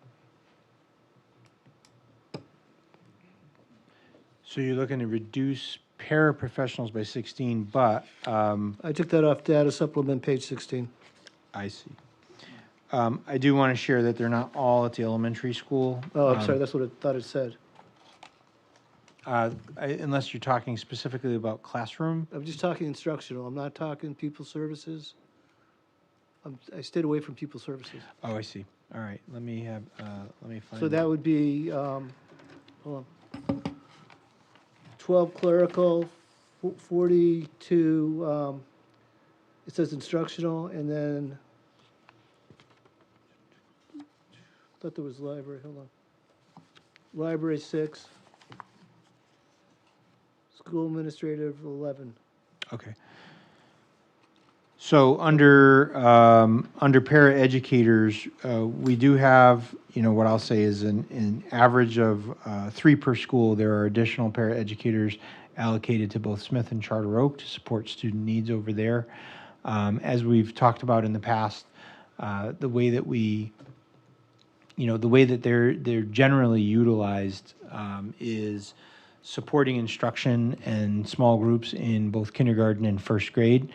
So you're looking to reduce paraprofessionals by 16, but I took that off data supplement page 16. I see. I do want to share that they're not all at the elementary school. Oh, I'm sorry, that's what I thought it said. Unless you're talking specifically about classroom? I'm just talking instructional. I'm not talking pupil services. I stayed away from pupil services. Oh, I see. All right, let me find. So that would be, hold on. 12 clerical, 42, it says instructional, and then, I thought there was library, hold on. Library 6, school administrative 11. Okay. So under para educators, we do have, what I'll say is an average of 3 per school. There are additional para educators allocated to both Smith and Charter Oak to support student needs over there. As we've talked about in the past, the way that they're generally utilized is supporting instruction and small groups in both kindergarten and first grade.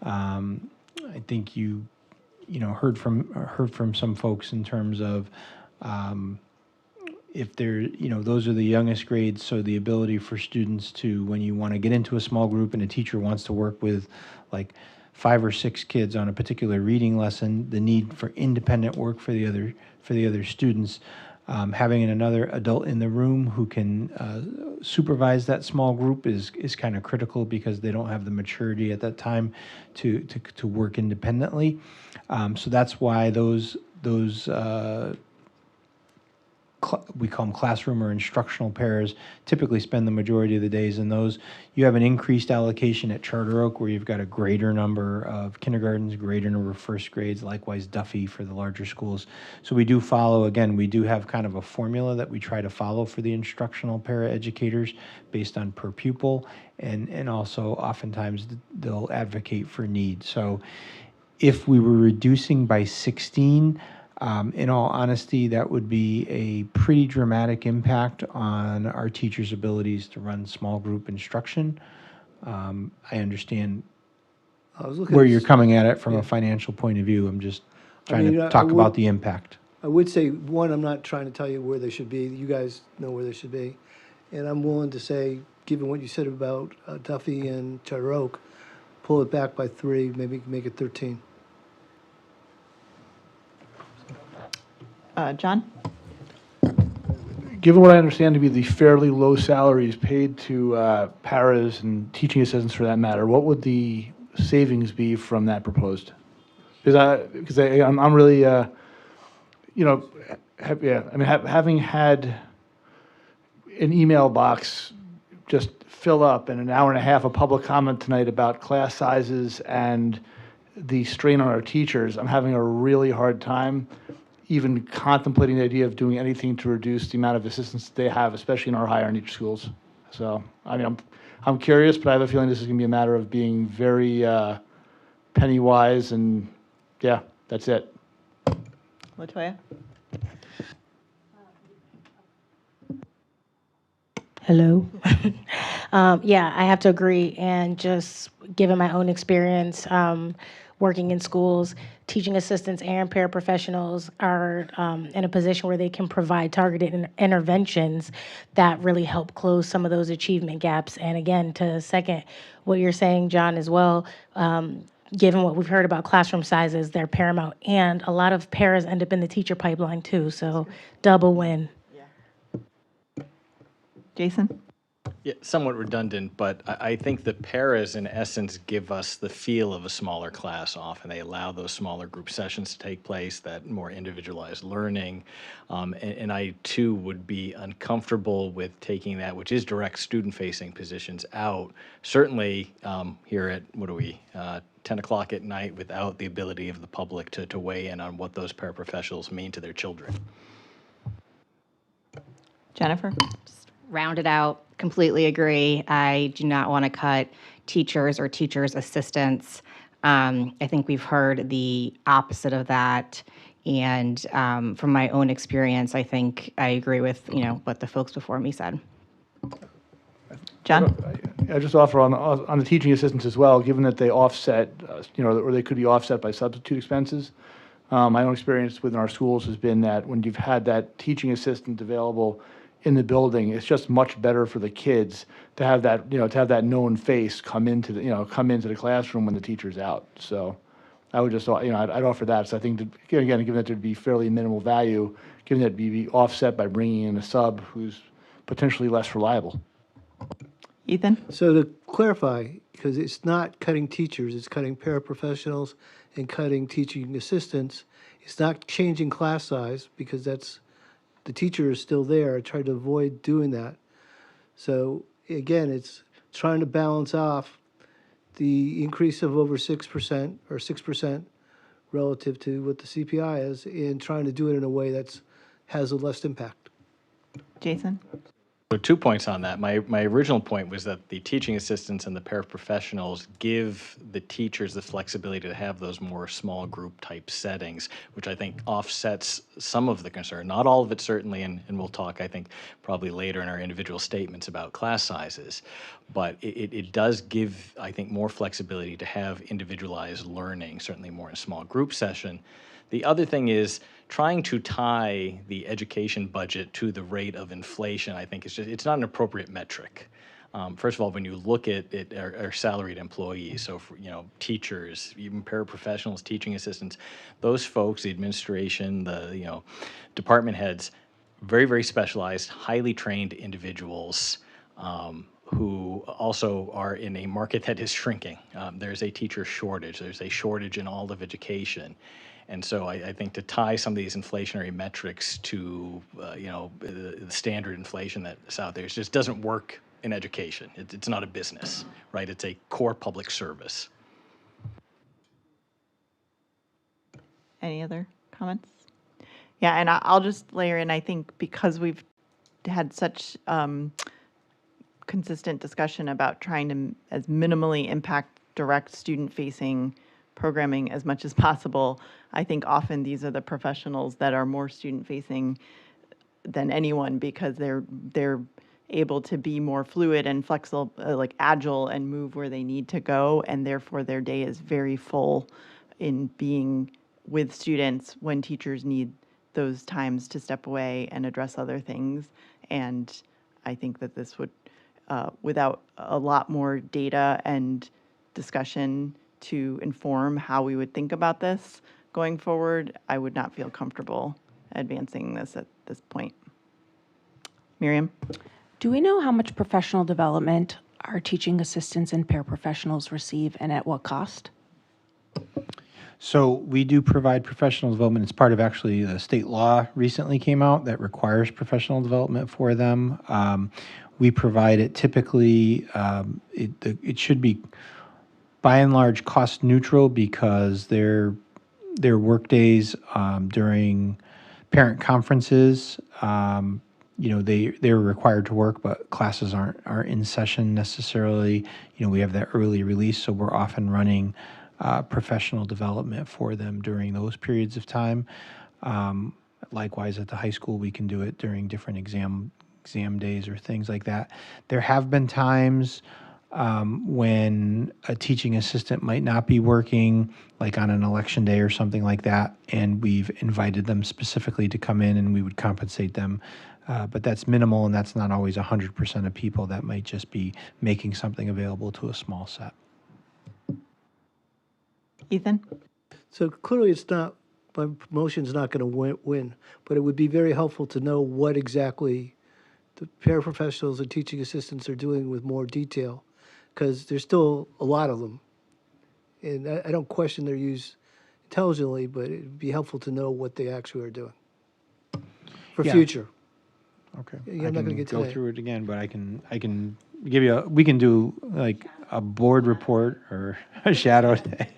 I think you heard from some folks in terms of if they're those are the youngest grades, so the ability for students to, when you want to get into a small group and a teacher wants to work with like 5 or 6 kids on a particular reading lesson, the need for independent work for the other students. Having another adult in the room who can supervise that small group is kind of critical because they don't have the maturity at that time to work independently. So that's why those we call them classroom or instructional pairs typically spend the majority of the days in those. You have an increased allocation at Charter Oak where you've got a greater number of kindergartens, greater number of first grades, likewise Duffy for the larger schools. So we do follow, again, we do have kind of a formula that we try to follow for the instructional para educators based on per pupil, and also oftentimes they'll advocate for need. So if we were reducing by 16, in all honesty, that would be a pretty dramatic impact on our teachers' abilities to run small group instruction. I understand where you're coming at it from a financial point of view. I'm just trying to talk about the impact. I would say, one, I'm not trying to tell you where they should be. You guys know where they should be. And I'm willing to say, given what you said about Duffy and Charter Oak, pull it back by 3, maybe make it 13. John? Given what I understand to be the fairly low salaries paid to paras and teaching assistants for that matter, what would the savings be from that proposed? Because I'm really, having had an email box just fill up and an hour and a half of public comment tonight about class sizes and the strain on our teachers, I'm having a really hard time even contemplating the idea of doing anything to reduce the amount of assistance they have, especially in our higher needs schools. So, I'm curious, but I have a feeling this is going to be a matter of being very penny wise, and yeah, that's it. LaToya? Hello. Yeah, I have to agree. And just given my own experience working in schools, teaching assistants and paraprofessionals are in a position where they can provide targeted interventions that really help close some of those achievement gaps. And again, to second what you're saying, John, as well, given what we've heard about classroom sizes, they're paramount. And a lot of paras end up in the teacher pipeline too, so double win. Jason? Yeah, somewhat redundant, but I think the paras in essence give us the feel of a smaller class often. They allow those smaller group sessions to take place, that more individualized learning. And I too would be uncomfortable with taking that, which is direct student-facing positions, out. Certainly here at, 10 o'clock at night, without the ability of the public to weigh in on what those paraprofessionals mean to their children. Jennifer? Round it out, completely agree. I do not want to cut teachers or teachers' assistants. I think we've heard the opposite of that. And from my own experience, I think I agree with what the folks before me said. John? I just offer on the teaching assistants as well, given that they offset, or they could be offset by substitute expenses. My own experience within our schools has been that when you've had that teaching assistant available in the building, it's just much better for the kids to have that, to have that known face come into the classroom when the teacher's out. So I would just, I'd offer that. So I think, again, given that there'd be fairly minimal value, given that it'd be offset by bringing in a sub who's potentially less reliable. Ethan? So to clarify, because it's not cutting teachers, it's cutting paraprofessionals and cutting teaching assistants. It's not changing class size because the teacher is still there. I tried to avoid doing that. So again, it's trying to balance off the increase of over 6% or 6% relative to what the CPI is and trying to do it in a way that has a less impact. Jason? So 2 points on that. My original point was that the teaching assistants and the paraprofessionals give the teachers the flexibility to have those more small group type settings, which I think offsets some of the concern. Not all of it, certainly, and we'll talk, I think, probably later in our individual statements about class sizes. But it does give, I think, more flexibility to have individualized learning, certainly more in a small group session. The other thing is trying to tie the education budget to the rate of inflation. I think it's not an appropriate metric. First of all, when you look at our salaried employees, so for, teachers, even paraprofessionals, teaching assistants, those folks, the administration, the department heads, very, very specialized, highly trained individuals who also are in a market that is shrinking. There's a teacher shortage. There's a shortage in all of education. And so I think to tie some of these inflationary metrics to, the standard inflation that's out there, it just doesn't work in education. It's not a business, right? It's a core public service. Any other comments? Yeah, and I'll just layer in, I think because we've had such consistent discussion about trying to as minimally impact direct student-facing programming as much as possible, I think often these are the professionals that are more student-facing than anyone because they're able to be more fluid and flexible, like agile, and move where they need to go, and therefore their day is very full in being with students when teachers need those times to step away and address other things. And I think that this would, without a lot more data and discussion to inform how we would think about this going forward, I would not feel comfortable advancing this at this point. Miriam? Do we know how much professional development our teaching assistants and paraprofessionals receive and at what cost? So we do provide professional development. It's part of actually the state law recently came out that requires professional development for them. We provide it typically, it should be by and large cost neutral because their work days during parent conferences, they're required to work, but classes aren't in session necessarily. We have that early release, so we're often running professional development for them during those periods of time. Likewise, at the high school, we can do it during different exam days or things like that. There have been times when a teaching assistant might not be working, like on an election day or something like that, and we've invited them specifically to come in and we would compensate them. But that's minimal, and that's not always 100% of people. That might just be making something available to a small set. Ethan? So clearly it's not, my promotion's not going to win, but it would be very helpful to know what exactly the paraprofessionals and teaching assistants are doing with more detail, because there's still a lot of them. And I don't question their use intelligently, but it'd be helpful to know what they actually are doing for future. Okay. Yeah, I'm I not can going to get go today. through it again, but I can give you we can do like a board report or a shadow day.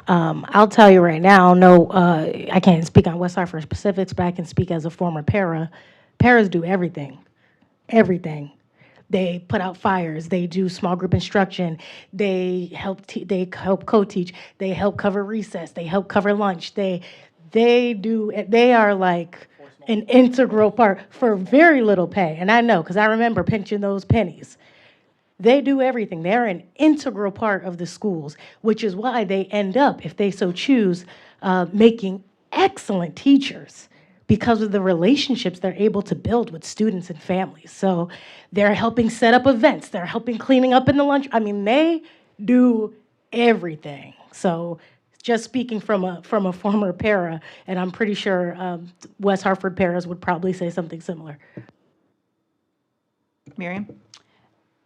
I'll tell you right now, no, I can't speak on West Hartford specifics, but I can speak as a former para. Paras do everything. They put out fires. They do small group instruction. They help co-teach. They help cover recess. They help cover lunch. They are like an integral part for very little pay. And I know, because I remember pinching those pennies. They do everything. They're an integral part of the schools, which is why they end up, if they so choose, making excellent teachers, because of the relationships they're able to build with students and families. So they're helping set up events. They're helping cleaning up in the lunch. I mean, they do everything. So just speaking from a former para, and I'm pretty sure West Hartford paras would probably say something similar. Miriam?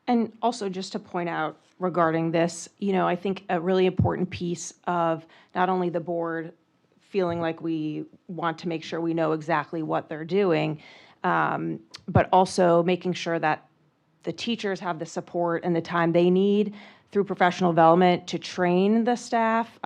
And also just to point out regarding this, I think a really important piece of not only the board feeling like we want to make sure we know exactly what they're doing, but also making sure that the teachers have the support and the time they need through professional development to train the staff,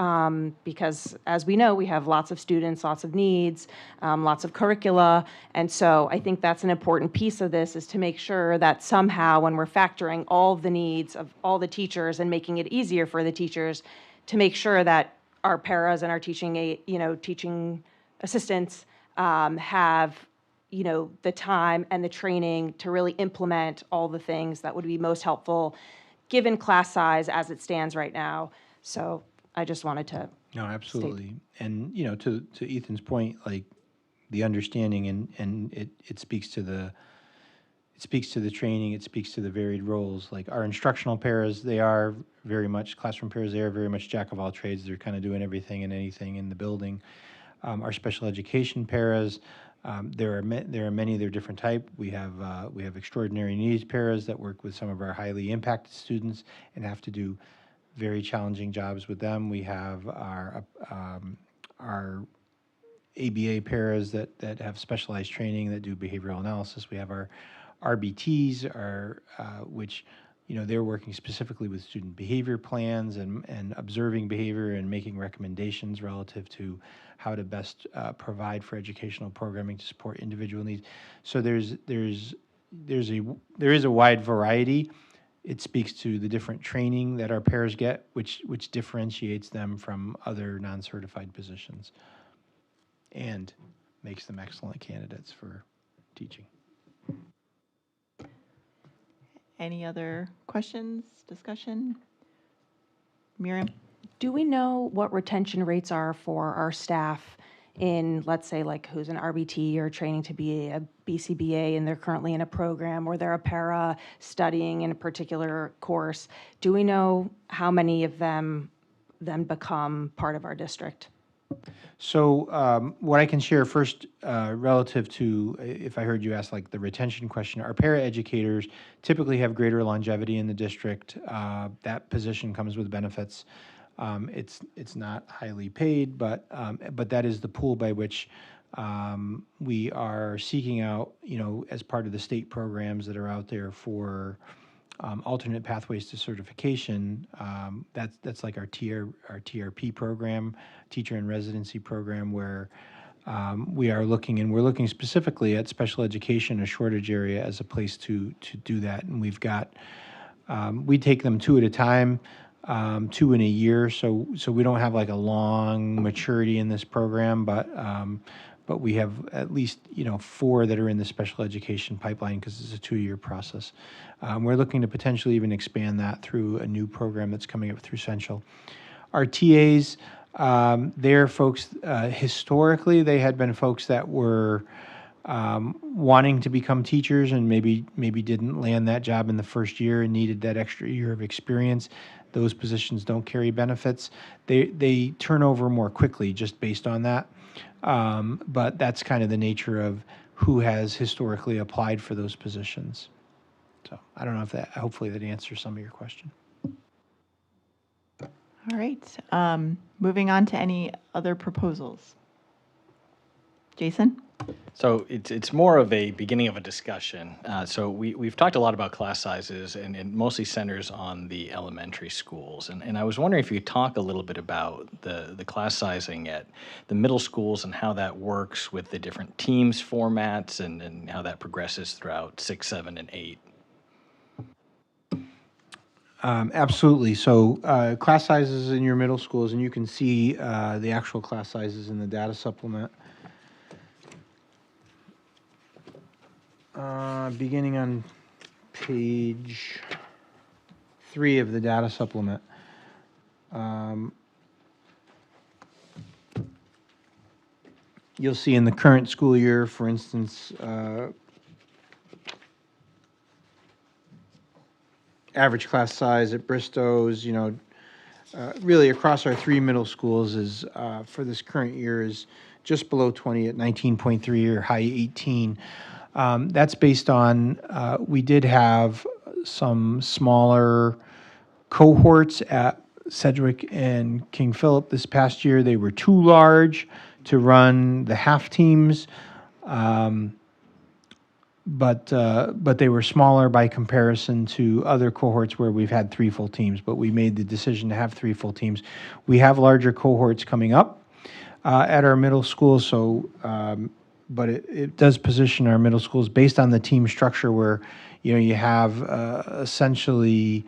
because as we know, we have lots of students, lots of needs, lots of curricula, and so I think that's an important piece of this, is to make sure that somehow when we're factoring all the needs of all the teachers and making it easier for the teachers, to make sure that our paras and our teaching assistants have the time and the training to really implement all the things that would be most helpful given class size as it stands right now. So I just wanted to No, absolutely. And, to Ethan's point, like the understanding and it speaks to the training, it speaks to the varied roles. Like our instructional paras, they are very much, classroom paras, they are very much jack of all trades. They're kind of doing everything and anything in the building. Our special education paras, there are many. They're different type. We have extraordinary needs paras that work with some of our highly impacted students and have to do very challenging jobs with them. We have our ABA paras that have specialized training that do behavioral analysis. We have our RBTs, which they're working specifically with student behavior plans and observing behavior and making recommendations relative to how to best provide for educational programming to support individual needs. So there is a wide variety. It speaks to the different training that our paras get, which differentiates them from other non-certified positions and makes them excellent candidates for teaching. Any other questions, discussion? Miriam? Do we know what retention rates are for our staff in, let's say, like who's an RBT or training to be a BCBA and they're currently in a program, or they're a para studying in a particular course? Do we know how many of them then become part of our district? So what I can share first, relative to, if I heard you ask like the retention question, our para-educators typically have greater longevity in the district. That position comes with benefits. It's not highly paid, but that is the pool by which we are seeking out, as part of the state programs that are out there for alternate pathways to certification. That's like our TRP program, teacher in residency program, where we're looking specifically at special education, a shortage area, as a place to do that. And we take them 2 at a time, 2 in a year. So we don't have like a long maturity in this program, but we have at least 4 that are in the special education pipeline because it's a 2-year process. We're looking to potentially even expand that through a new program that's coming up through Central. Our TAs, they're folks, historically, they had been folks that were wanting to become teachers and maybe didn't land that job in the first year and needed that extra year of experience. Those positions don't carry benefits. They turn over more quickly just based on that. But that's kind of the nature of who has historically applied for those positions. So I don't know if hopefully that answers some of your question. All right. Moving on to any other proposals. Jason? So it's more of a beginning of a discussion. So we've talked a lot about class sizes and it mostly centers on the elementary schools. And I was wondering if you could talk a little bit about the class sizing at the middle schools and how that works with the different teams formats and how that progresses throughout 6, 7, and 8. Absolutely. So class sizes in your middle schools, and you can see the actual class sizes in the data supplement. Beginning on page 3 of the data supplement. You'll see in the current school year, for instance, average class size at Bristow's, really across our 3 middle schools is, for this current year, is just below 20 at 19.3 or high 18. That's based on, we did have some smaller cohorts at Sedgwick and King Philip this past year. They were too large to run the half teams, but they were smaller by comparison to other cohorts where we've had 3 full teams. But we made the decision to have 3 full teams. We have larger cohorts coming up at our middle school, so but it does position our middle schools based on the team structure where you have essentially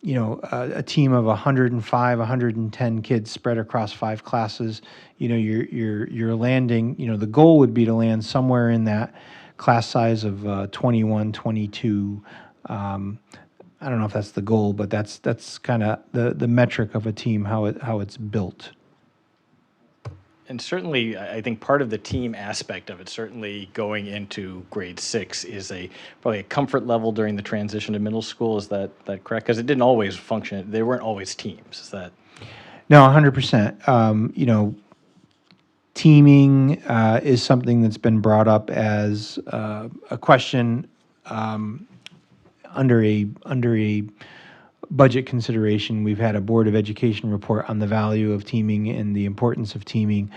a team of 105, 110 kids spread across 5 classes. You're landing, the goal would be to land somewhere in that class size of 21, 22. I don't know if that's the goal, but that's kind of the metric of a team, how it's built. And certainly, I think part of the team aspect of it, certainly going into grade 6, is probably a comfort level during the transition to middle school. Is that correct? Because it didn't always function. They weren't always teams. Is that? No, 100%. Teaming is something that's been brought up as a question under a budget consideration. We've had a Board of Education report on the value of teaming and the importance of teaming.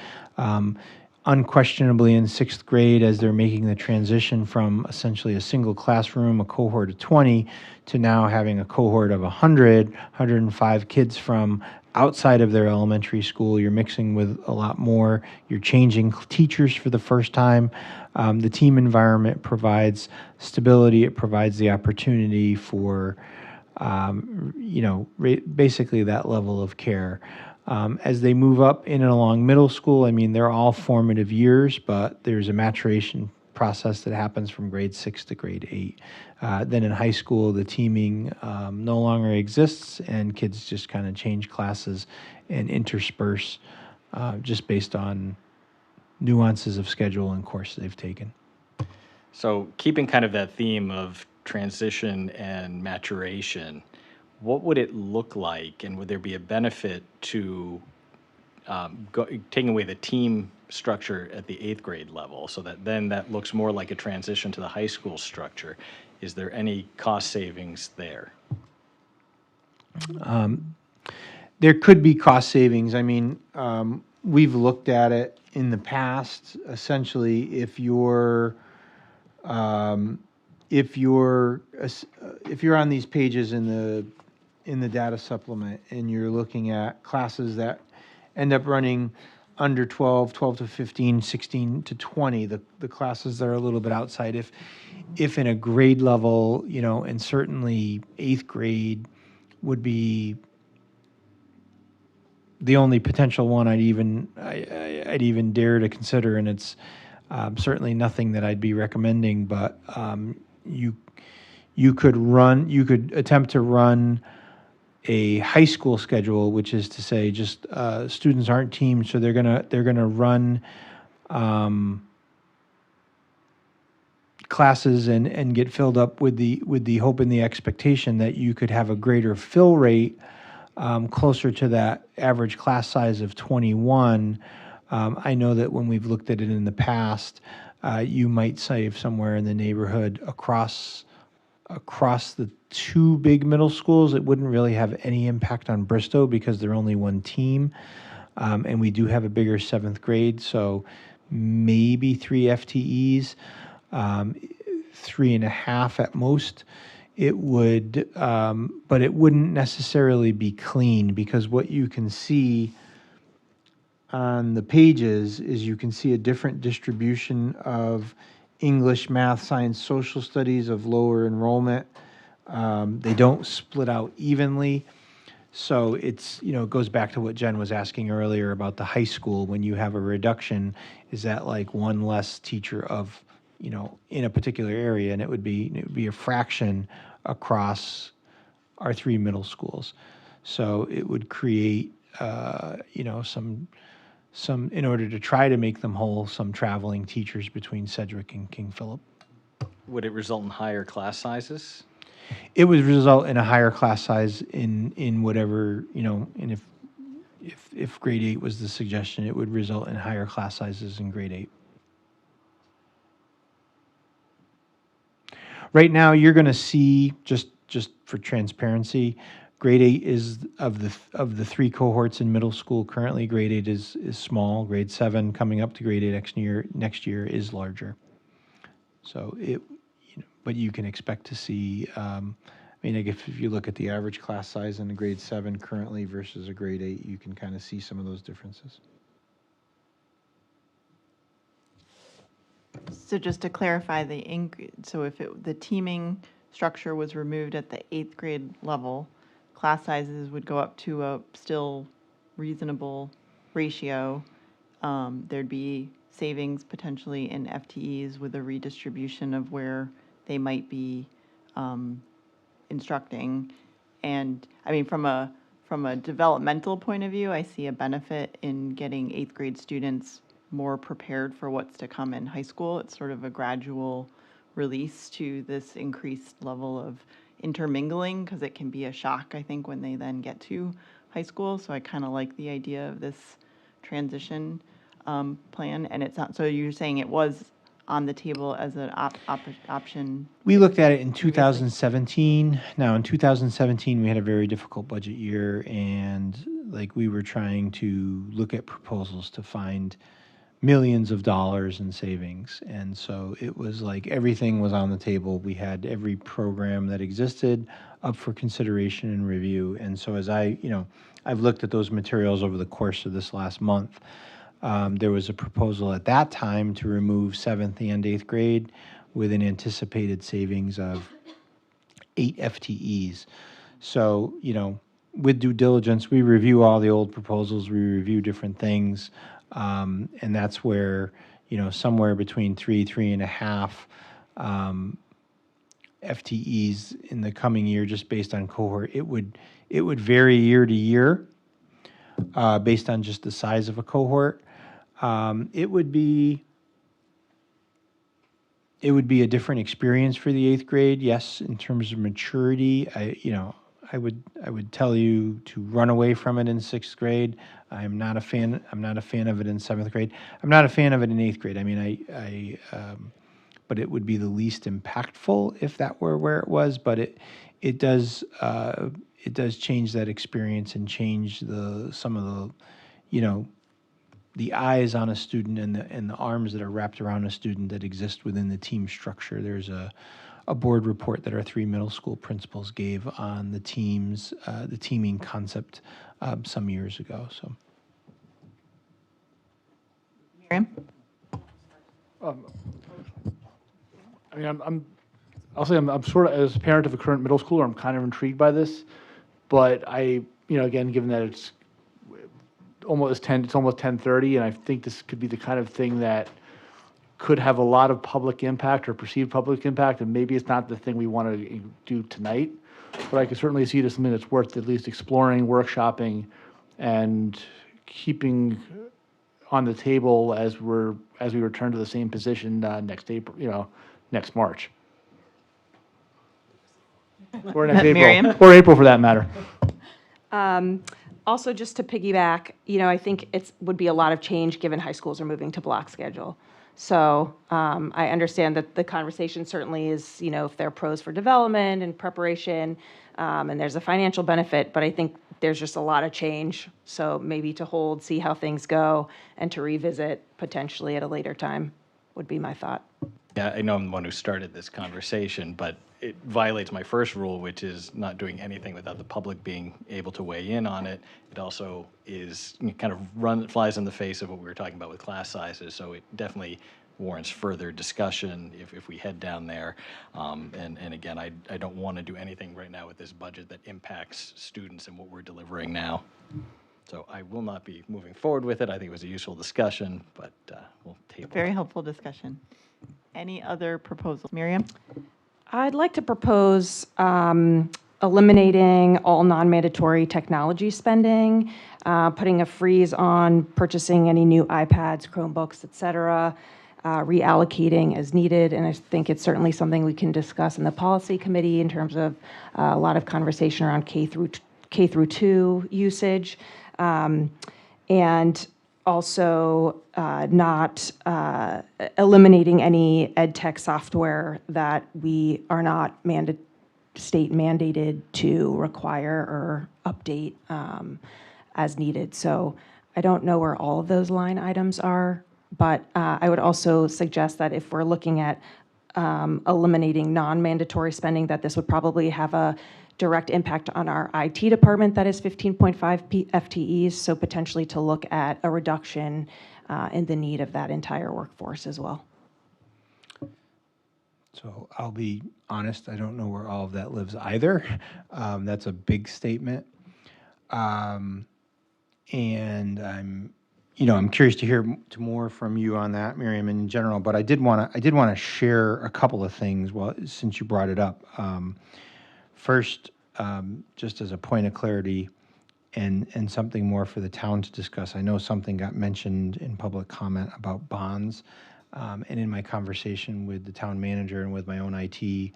Unquestionably, in 6th grade, as they're making the transition from essentially a single classroom, a cohort of 20, to now having a cohort of 100, 105 kids from outside of their elementary school, you're mixing with a lot more. You're changing teachers for the first time. The team environment provides stability. It provides the opportunity for basically that level of care. As they move up in and along middle school, they're all formative years, but there's a maturation process that happens from grade 6 to grade 8. Then in high school, the teaming no longer exists, and kids just kind of change classes and intersperse just based on nuances of schedule and course they've taken. So keeping kind of that theme of transition and maturation, what would it look like, and would there be a benefit to taking away the team structure at the 8th grade level so that then that looks more like a transition to the high school structure? Is there any cost savings there? There could be cost savings. We've looked at it in the past. Essentially, if you're on these pages in the data supplement and you're looking at classes that end up running under 12 to 15, 16 to 20, the classes that are a little bit outside, if in a grade level, and certainly 8th grade would be the only potential one I'd even dare to consider, and it's certainly nothing that I'd be recommending, but you could attempt to run a high school schedule, which is to say just students aren't teamed, so they're gonna run classes and get filled up with the hope and the expectation that you could have a greater fill rate closer to that average class size of 21. I know that when we've looked at it in the past, you might save somewhere in the neighborhood across the 2 big middle schools. It wouldn't really have any impact on Bristow because they're only 1 team, and we do have a bigger 7th grade, so maybe 3 FTEs, 3.5 at most. It would, but it wouldn't necessarily be clean, because what you can see on the pages is you can see a different distribution of English, math, science, social studies of lower enrollment. They don't split out evenly. So it's, it goes back to what Jen was asking earlier about the high school. When you have a reduction, is that like 1 less teacher of, in a particular area? And it would be a fraction across our 3 middle schools. So it would create, in order to try to make them whole, some traveling teachers between Sedgwick and King Philip. Would it result in higher class sizes? It would result in a higher class size in whatever, and if grade 8 was the suggestion, it would result in higher class sizes in grade 8. Right now, you're going to see, just for transparency, grade 8 is of the 3 cohorts in middle school currently. Grade 8 is small. Grade 7 coming up to grade 8 next year is larger. So but you can expect to see. If you look at the average class size in a grade 7 currently versus a grade 8, you can kind of see some of those differences. So just to clarify, so if the teaming structure was removed at the 8th grade level, class sizes would go up to a still reasonable ratio. There'd be savings potentially in FTEs with a redistribution of where they might be instructing. And from a developmental point of view, I see a benefit in getting 8th grade students more prepared for what's to come in high school. It's sort of a gradual release to this increased level of intermingling, because it can be a shock, I think, when they then get to high school. So I kind of like the idea of this transition plan. And it's not, so you're saying it was on the table as an option? We looked at it in 2017. Now, in 2017, we had a very difficult budget year, and we were trying to look at proposals to find millions of dollars in savings. And so it was everything was on the table. We had every program that existed up for consideration and review. And so as I've looked at those materials over the course of this last month, there was a proposal at that time to remove 7th and 8th grade with an anticipated savings of 8 FTEs. So, with due diligence, we review all the old proposals, we review different things, and that's where, somewhere between 3.5 FTEs in the coming year, just based on cohort. It would vary year to year based on just the size of a cohort. It would be a different experience for the 8th grade, yes, in terms of maturity. I would tell you to run away from it in 6th grade. I'm not a fan of it in 7th grade. I'm not a fan of it in 8th grade. But it would be the least impactful if that were where it was. But it does change that experience and change some of the eyes on a student and the arms that are wrapped around a student that exist within the team structure. There's a board report that our 3 middle school principals gave on the teaming concept some years ago. So, Miriam? I'll say I'm sort of, as a parent of a current middle schooler, I'm kind of intrigued by this, but again, given that it's almost 10:30, and I think this could be the kind of thing that could have a lot of public impact or perceived public impact, and maybe it's not the thing we want to do tonight, but I could certainly see it as something that's worth at least exploring, workshopping, and keeping on the table as we return to the same position next April, next March. Or next April. Miriam? Or April for that matter. Also, just to piggyback, I think it would be a lot of change given high schools are moving to block schedule. So I understand that the conversation certainly is, if there are pros for development and preparation, and there's a financial benefit, but I think there's just a lot of change. So maybe to hold, see how things go, and to revisit potentially at a later time would be my thought. Yeah, I know I'm the one who started this conversation, but it violates my first rule, which is not doing anything without the public being able to weigh in on it. It also kind of flies in the face of what we were talking about with class sizes, so it definitely warrants further discussion if we head down there. And again, I don't want to do anything right now with this budget that impacts students and what we're delivering now. So I will not be moving forward with it. I think it was a useful discussion, but we'll table it. Very helpful discussion. Any other proposals? Miriam? I'd like to propose eliminating all non-mandatory technology spending, putting a freeze on purchasing any new iPads, Chromebooks, et cetera, reallocating as needed. And I think it's certainly something we can discuss in the policy committee in terms of a lot of conversation around K through 2 usage. And also not eliminating any ed tech software that we are not state mandated to require or update as needed. So I don't know where all of those line items are, but I would also suggest that if we're looking at eliminating non-mandatory spending, that this would probably have a direct impact on our IT department that is 15.5 FTEs, so potentially to look at a reduction in the need of that entire workforce as well. So I'll be honest, I don't know where all of that lives either. That's a big statement. And I'm curious to hear more from you on that, Miriam, in general, but I did want to share a couple of things since you brought it up. First, just as a point of clarity and something more for the town to discuss, I know something got mentioned in public comment about bonds. And in my conversation with the town manager and with my own IT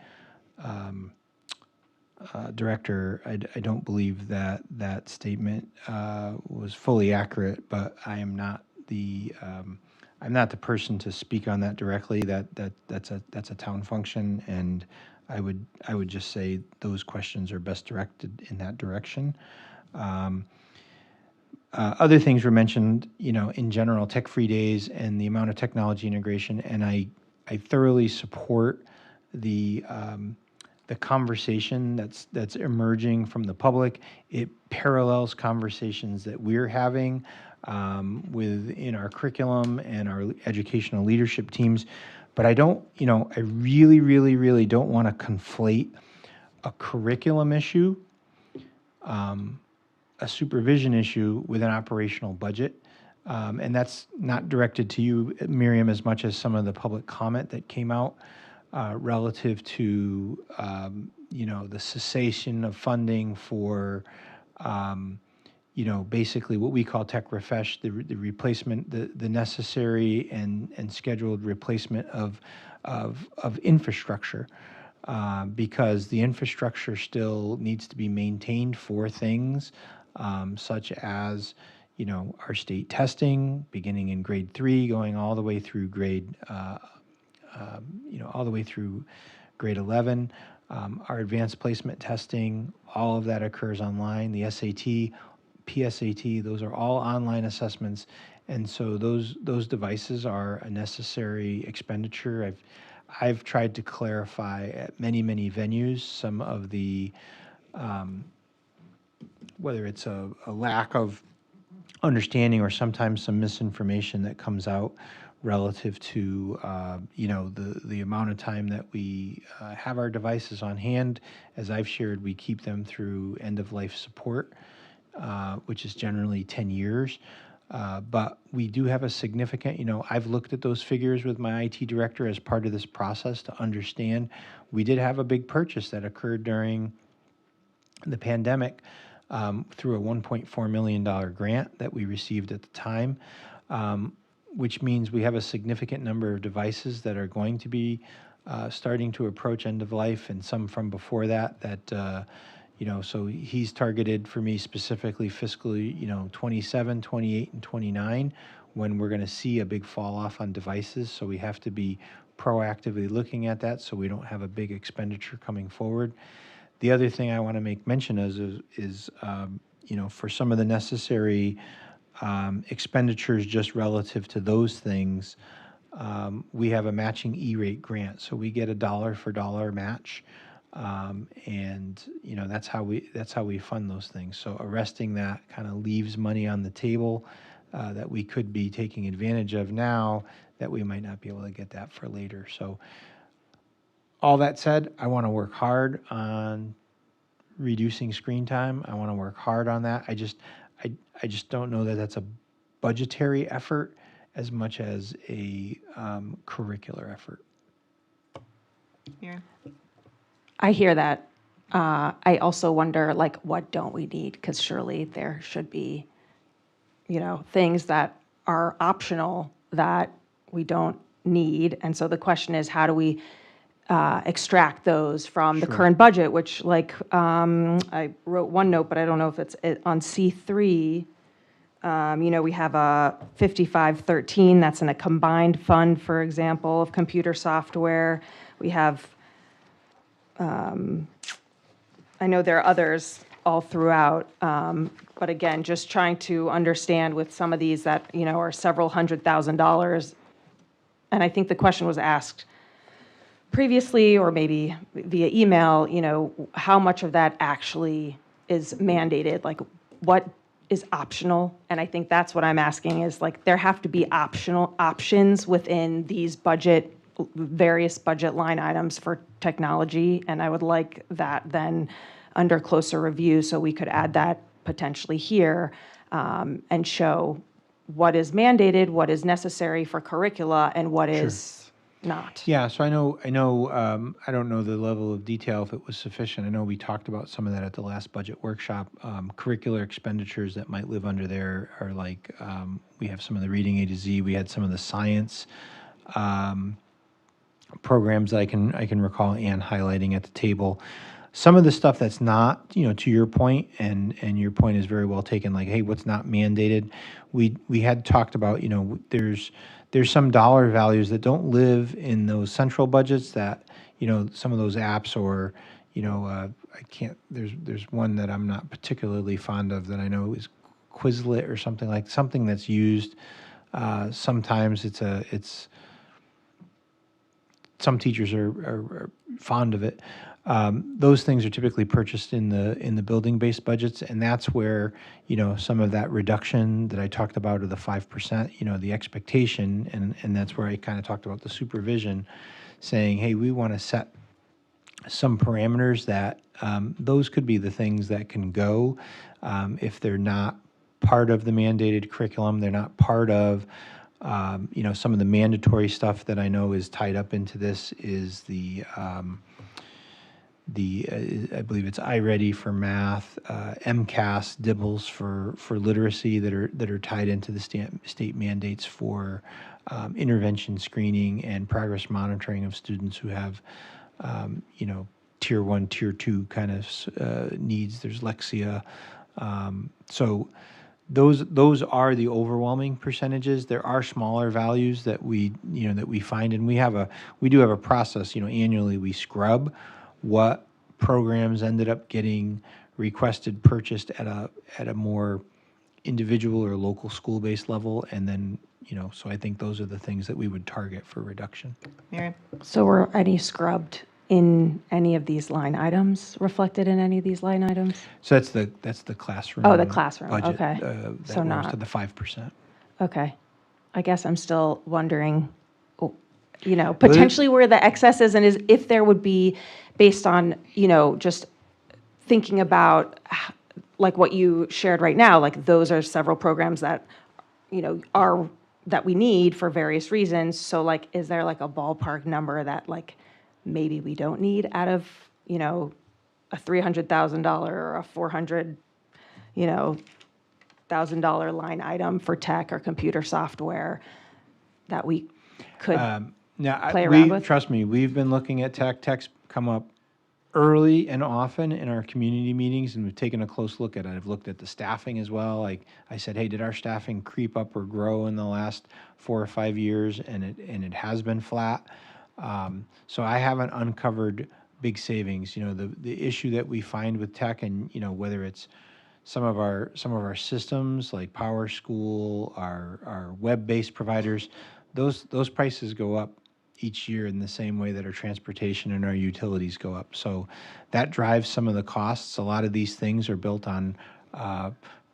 director, I don't believe that statement was fully accurate, but I am not I'm not the person to speak on that directly. That's a town function, and I would just say those questions are best directed in that direction. Other things were mentioned, in general, tech-free days and the amount of technology integration, and I thoroughly support the conversation that's emerging from the public. It parallels conversations that we're having within our curriculum and our educational leadership teams. But I don't, I really, really, really don't want to conflate a curriculum issue, a supervision issue with an operational budget. And that's not directed to you, Miriam, as much as some of the public comment that came out relative to, the cessation of funding for, basically what we call tech refresh, the replacement, the necessary and scheduled replacement of infrastructure, because the infrastructure still needs to be maintained for things such as, our state testing, beginning in grade 3, going all the way through grade, all the way through grade 11. Our advanced placement testing, all of that occurs online. The SAT, PSAT, those are all online assessments, and so those devices are a necessary expenditure. I've tried to clarify at many venues some of the whether it's a lack of understanding or sometimes some misinformation that comes out relative to the amount of time that we have our devices on hand. As I've shared, we keep them through end-of-life support, which is generally 10 years. But we do have a significant, I've looked at those figures with my IT director as part of this process to understand. We did have a big purchase that occurred during the pandemic through a $1.4 million grant that we received at the time, which means we have a significant number of devices that are going to be starting to approach end of life, and some from before that, so he's targeted for me specifically fiscally, 27, 28, and 29, when we're going to see a big fall off on devices. So we have to be proactively looking at that so we don't have a big expenditure coming forward. The other thing I want to make mention is for some of the necessary expenditures just relative to those things, we have a matching E-rate grant. So we get a dollar for dollar match. And that's how we fund those things. So arresting that kind of leaves money on the table that we could be taking advantage of now that we might not be able to get that for later. So all that said, I want to work hard on reducing screen time. I want to work hard on that. I just don't know that that's a budgetary effort as much as a curricular effort. Here. I hear that. I also wonder, like, what don't we need? Because surely there should be, things that are optional that we don't need. And so the question is, how do we extract those from the current budget, which, like, I wrote one note, but I don't know if it's on C3. We have a 5513 that's in a combined fund, for example, of computer software. We have, I know there are others all throughout, but again, just trying to understand with some of these that, are several $100,000. And I think the question was asked previously, or maybe via email, how much of that actually is mandated? Like, what is optional? And I think that's what I'm asking is, like, there have to be options within these various budget line items for technology. And I would like that then under closer review, so we could add that potentially here and show what is mandated, what is necessary for curricula, and what is not. Yeah, so I know. I don't know the level of detail if it was sufficient. I know we talked about some of that at the last budget workshop. Curricular expenditures that might live under there are like we have some of the reading A to Z. We had some of the science programs I can recall Ann highlighting at the table. Some of the stuff that's not, to your point, and your point is very well taken. Like, hey, what's not mandated? We had talked about, there's some dollar values that don't live in those central budgets that, some of those apps or, I can't. There's one that I'm not particularly fond of that I know is Quizlet or something that's used. Sometimes it's some teachers are fond of it. Those things are typically purchased in the building-based budgets, and that's where some of that reduction that I talked about of the 5%, the expectation, and that's where I kind of talked about the supervision, saying, hey, we want to set some parameters that those could be the things that can go if they're not part of the mandated curriculum, they're not part of some of the mandatory stuff that I know is tied up into this is I believe it's iReady for math, MCAS, DIBELS for literacy that are tied into the state mandates for intervention screening and progress monitoring of students who have, tier 1, tier 2 kind of needs. There's Lexia. So those are the overwhelming percentages. There are smaller values that we find, and we do have a process. Annually we scrub what programs ended up getting requested, purchased at a more individual or local school-based level, and then so I think those are the things that we would target for reduction. Miriam? So were any scrubbed in any of these line items, reflected in any of these line items? So that's the classroom. Oh, the classroom. Budget, Okay. That So goes not to the 5%. Okay. I guess I'm still wondering, potentially where the excess is, and is if there would be, based on, just thinking about like what you shared right now, like those are several programs that, that we need for various reasons. So like, is there like a ballpark number that like maybe we don't need out of, a $300,000 or a $400,000 line item for tech or computer software that we could play around with? Trust me, we've been looking at tech. Tech's come up early and often in our community meetings, and we've taken a close look at it. I've looked at the staffing as well. Like I said, hey, did our staffing creep up or grow in the last 4 or 5 years? And it has been flat. So I haven't uncovered big savings. The issue that we find with tech, and whether it's some of our systems like PowerSchool, our web-based providers, those prices go up each year in the same way that our transportation and our utilities go up. So that drives some of the costs. A lot of these things are built on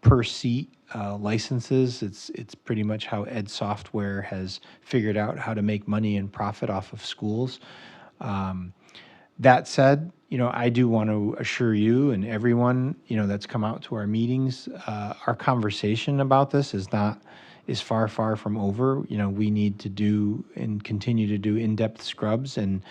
per seat licenses. It's pretty much how Ed Software has figured out how to make money and profit off of schools. That said, I do want to assure you and everyone, that's come out to our meetings, our conversation about this is far, far from over. We need to do and continue to do in-depth scrubs, and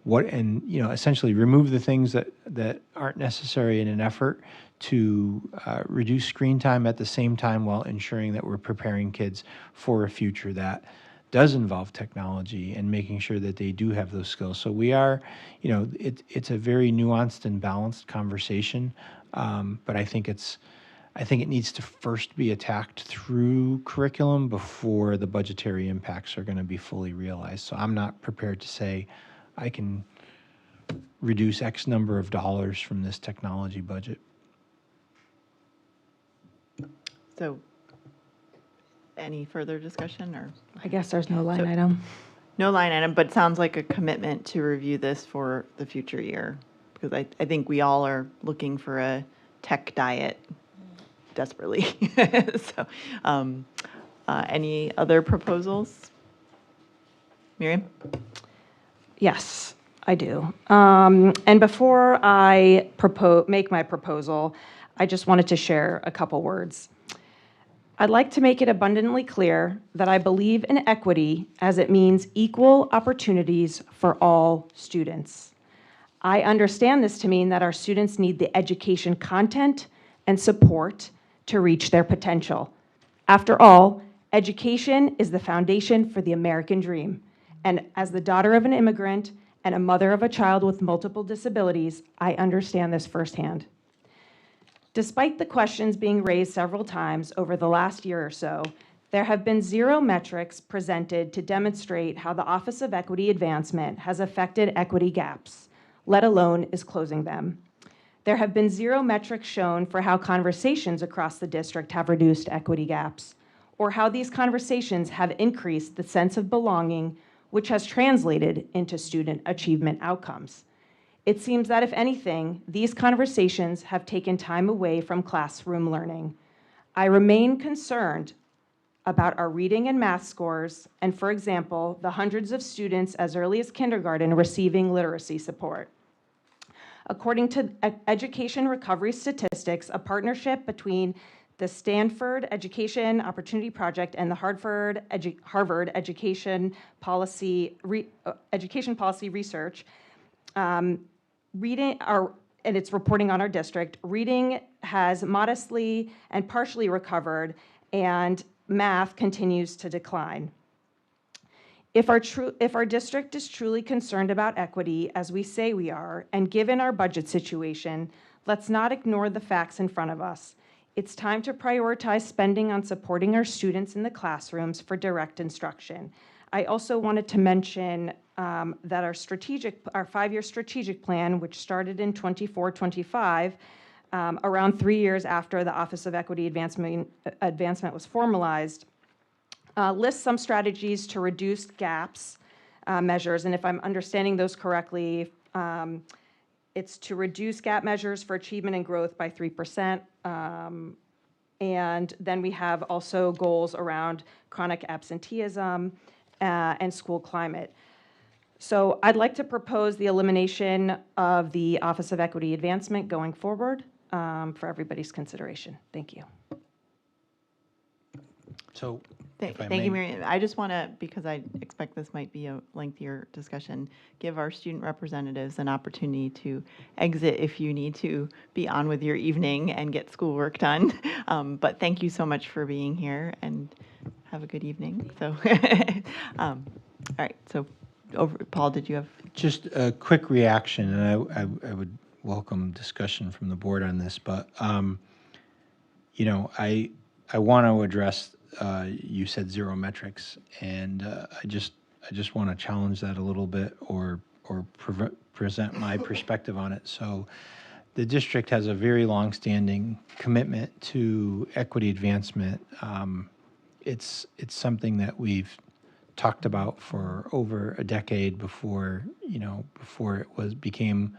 and essentially remove the things that aren't necessary in an effort to reduce screen time at the same time while ensuring that we're preparing kids for a future that does involve technology and making sure that they do have those skills. So we are, it's a very nuanced and balanced conversation, but I think it needs to first be attacked through curriculum before the budgetary impacts are going to be fully realized. So I'm not prepared to say I can reduce X number of dollars from this technology budget. So any further discussion, or? I guess there's no line item. No line item, but it sounds like a commitment to review this for the future year, because I think we all are looking for a tech diet desperately. So any other proposals? Miriam? Yes, I do. And before I make my proposal, I just wanted to share a couple words. I'd like to make it abundantly clear that I believe in equity as it means equal opportunities for all students. I understand this to mean that our students need the education content and support to reach their potential. After all, education is the foundation for the American dream. And as the daughter of an immigrant and a mother of a child with multiple disabilities, I understand this firsthand. Despite the questions being raised several times over the last year or so, there have been zero metrics presented to demonstrate how the Office of Equity Advancement has affected equity gaps, let alone is closing them. There have been zero metrics shown for how conversations across the district have reduced equity gaps, or how these conversations have increased the sense of belonging, which has translated into student achievement outcomes. It seems that, if anything, these conversations have taken time away from classroom learning. I remain concerned about our reading and math scores, and, for example, the hundreds of students as early as kindergarten receiving literacy support. According to Education Recovery Statistics, a partnership between the Stanford Education Opportunity Project and the Hartford Education Policy Research, and it's reporting on our district, reading has modestly and partially recovered, and math continues to decline. If our district is truly concerned about equity, as we say we are, and given our budget situation, let's not ignore the facts in front of us. It's time to prioritize spending on supporting our students in the classrooms for direct instruction. I also wanted to mention that our 5-year strategic plan, which started in 24-25, around 3 years after the Office of Equity Advancement was formalized, lists some strategies to reduce gaps measures. And if I'm understanding those correctly, it's to reduce gap measures for achievement and growth by 3%. And then we have also goals around chronic absenteeism and school climate. So I'd like to propose the elimination of the Office of Equity Advancement going forward for everybody's consideration. Thank you. So, Thank you, Miriam. I just want to, because I expect this might be a lengthier discussion, give our student representatives an opportunity to exit if you need to be on with your evening and get schoolwork done. But thank you so much for being here, and have a good evening. So, all right. So, Paul, did you have? Just a quick reaction, and I would welcome discussion from the board on this, but I want to address. You said zero metrics, and I just want to challenge that a little bit, or present my perspective on it. So, the district has a very long-standing commitment to equity advancement. It's something that we've talked about for over a decade before it became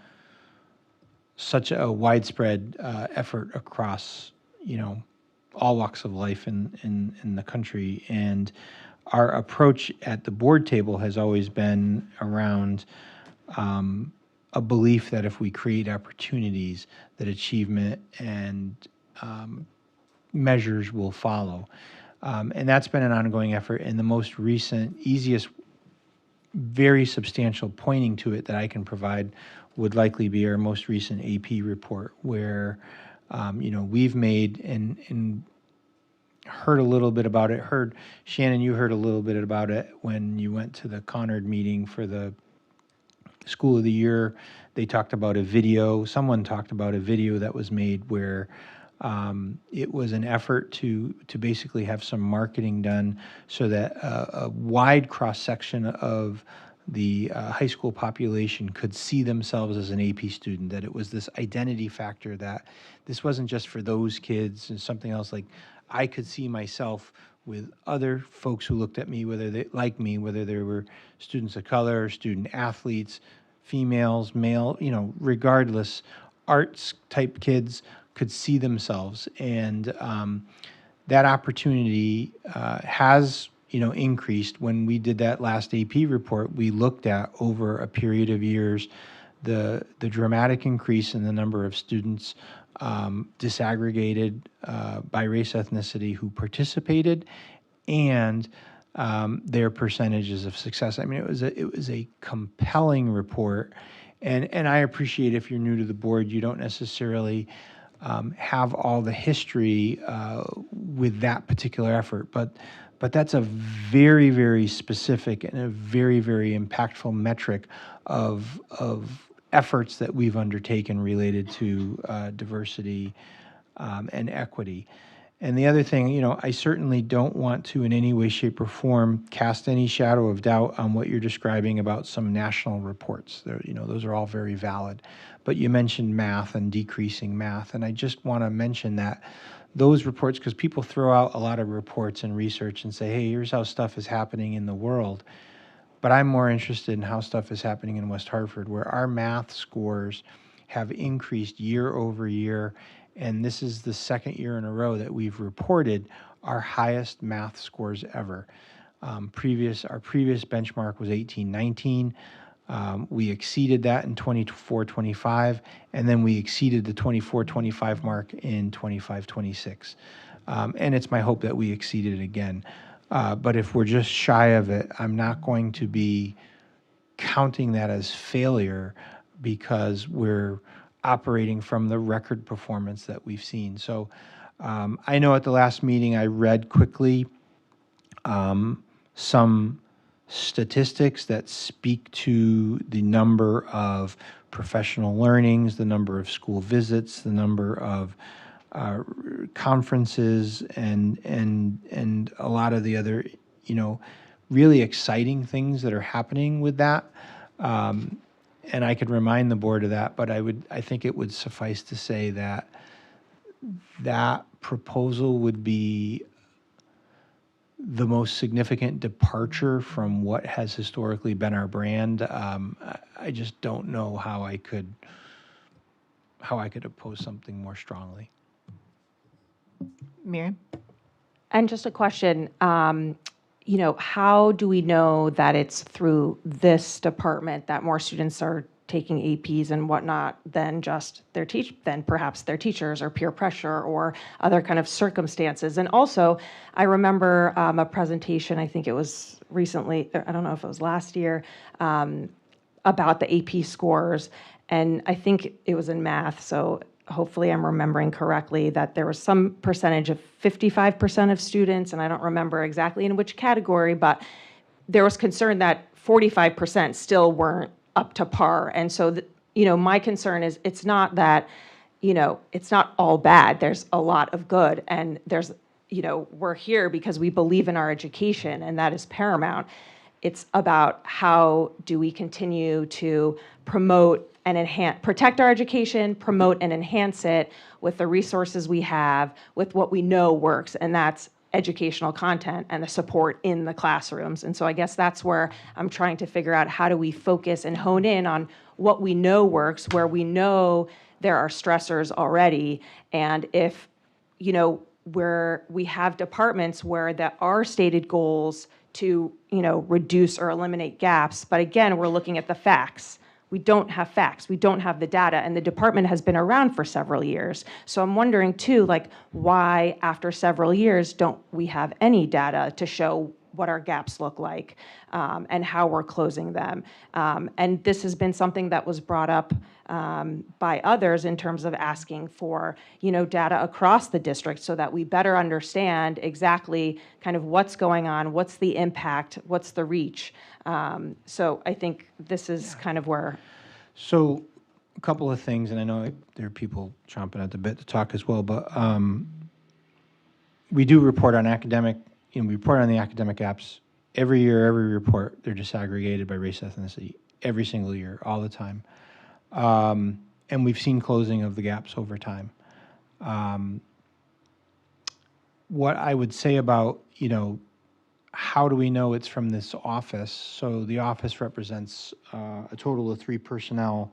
such a widespread effort across all walks of life in the country. And our approach at the board table has always been around a belief that if we create opportunities, that achievement and measures will follow. And that's been an ongoing effort. And the most recent, easiest very substantial pointing to it that I can provide would likely be our most recent AP report, where we've made and heard a little bit about it. Shannon, you heard a little bit about it when you went to the Conard meeting for the School of the Year. They talked about a video. Someone talked about a video that was made where it was an effort to basically have some marketing done so that a wide cross-section of the high school population could see themselves as an AP student, that it was this identity factor, that this wasn't just for those kids and something else. Like, I could see myself with other folks who looked at me, whether they were students of color, student athletes, females, male, regardless, arts type kids could see themselves. And that opportunity has increased. When we did that last AP report, we looked at over a period of years the dramatic increase in the number of students disaggregated by race, ethnicity who participated, and their percentages of success. I mean, it was a compelling report, and I appreciate, if you're new to the board, you don't necessarily have all the history with that particular effort, but that's a very, very specific and a very, very impactful metric of efforts that we've undertaken related to diversity and equity. And the other thing, I certainly don't want to in any way, shape, or form cast any shadow of doubt on what you're describing about some national reports. Those are all very valid. But you mentioned math and decreasing math, and I just want to mention that those reports, because people throw out a lot of reports and research and say, hey, here's how stuff is happening in the world. But I'm more interested in how stuff is happening in West Hartford, where our math scores have increased year over year. And this is the second year in a row that we've reported our highest math scores ever. Our previous benchmark was 18-19. We exceeded that in 24-25, and then we exceeded the 24-25 mark in 25-26. And it's my hope that we exceed it again. But if we're just shy of it, I'm not going to be counting that as failure, because we're operating from the record performance that we've seen. So I know at the last meeting I read quickly some statistics that speak to the number of professional learnings, the number of school visits, the number of conferences, and a lot of the other, really exciting things that are happening with that. And I could remind the board of that, but I think it would suffice to say that that proposal would be the most significant departure from what has historically been our brand. I just don't know how I could oppose something more strongly. Miriam? And just a question, how do we know that it's through this department that more students are taking APs and whatnot than just than perhaps their teachers or peer pressure or other kind of circumstances? And also, I remember a presentation, I think it was recently, I don't know if it was last year, about the AP scores, and I think it was in math, so hopefully I'm remembering correctly, that there was some percentage of 55% of students, and I don't remember exactly in which category, but there was concern that 45% still weren't up to par. And so, my concern is it's not that, it's not all bad. There's a lot of good, and there's, we're here because we believe in our education, and that is paramount. It's about how do we continue to promote and protect our education, promote and enhance it with the resources we have, with what we know works, and that's educational content and the support in the classrooms. And so I guess that's where I'm trying to figure out, how do we focus and hone in on what we know works, where we know there are stressors already, and if, where we have departments where there are stated goals to, reduce or eliminate gaps, but again, we're looking at the facts. We don't have facts, we don't have the data, and the department has been around for several years. So I'm wondering too, why after several years don't we have any data to show what our gaps look like and how we're closing them. And this has been something that was brought up by others in terms of asking for, data across the district so that we better understand exactly kind of what's going on, what's the impact, what's the reach. So I think this is kind of where. So a couple of things, and I know there are people chomping at the bit to talk as well, but we do report on we report on the academic gaps every year, every report. They're disaggregated by race, ethnicity, every single year, all the time. And we've seen closing of the gaps over time. What I would say about, how do we know it's from this office? So the office represents a total of 3 personnel,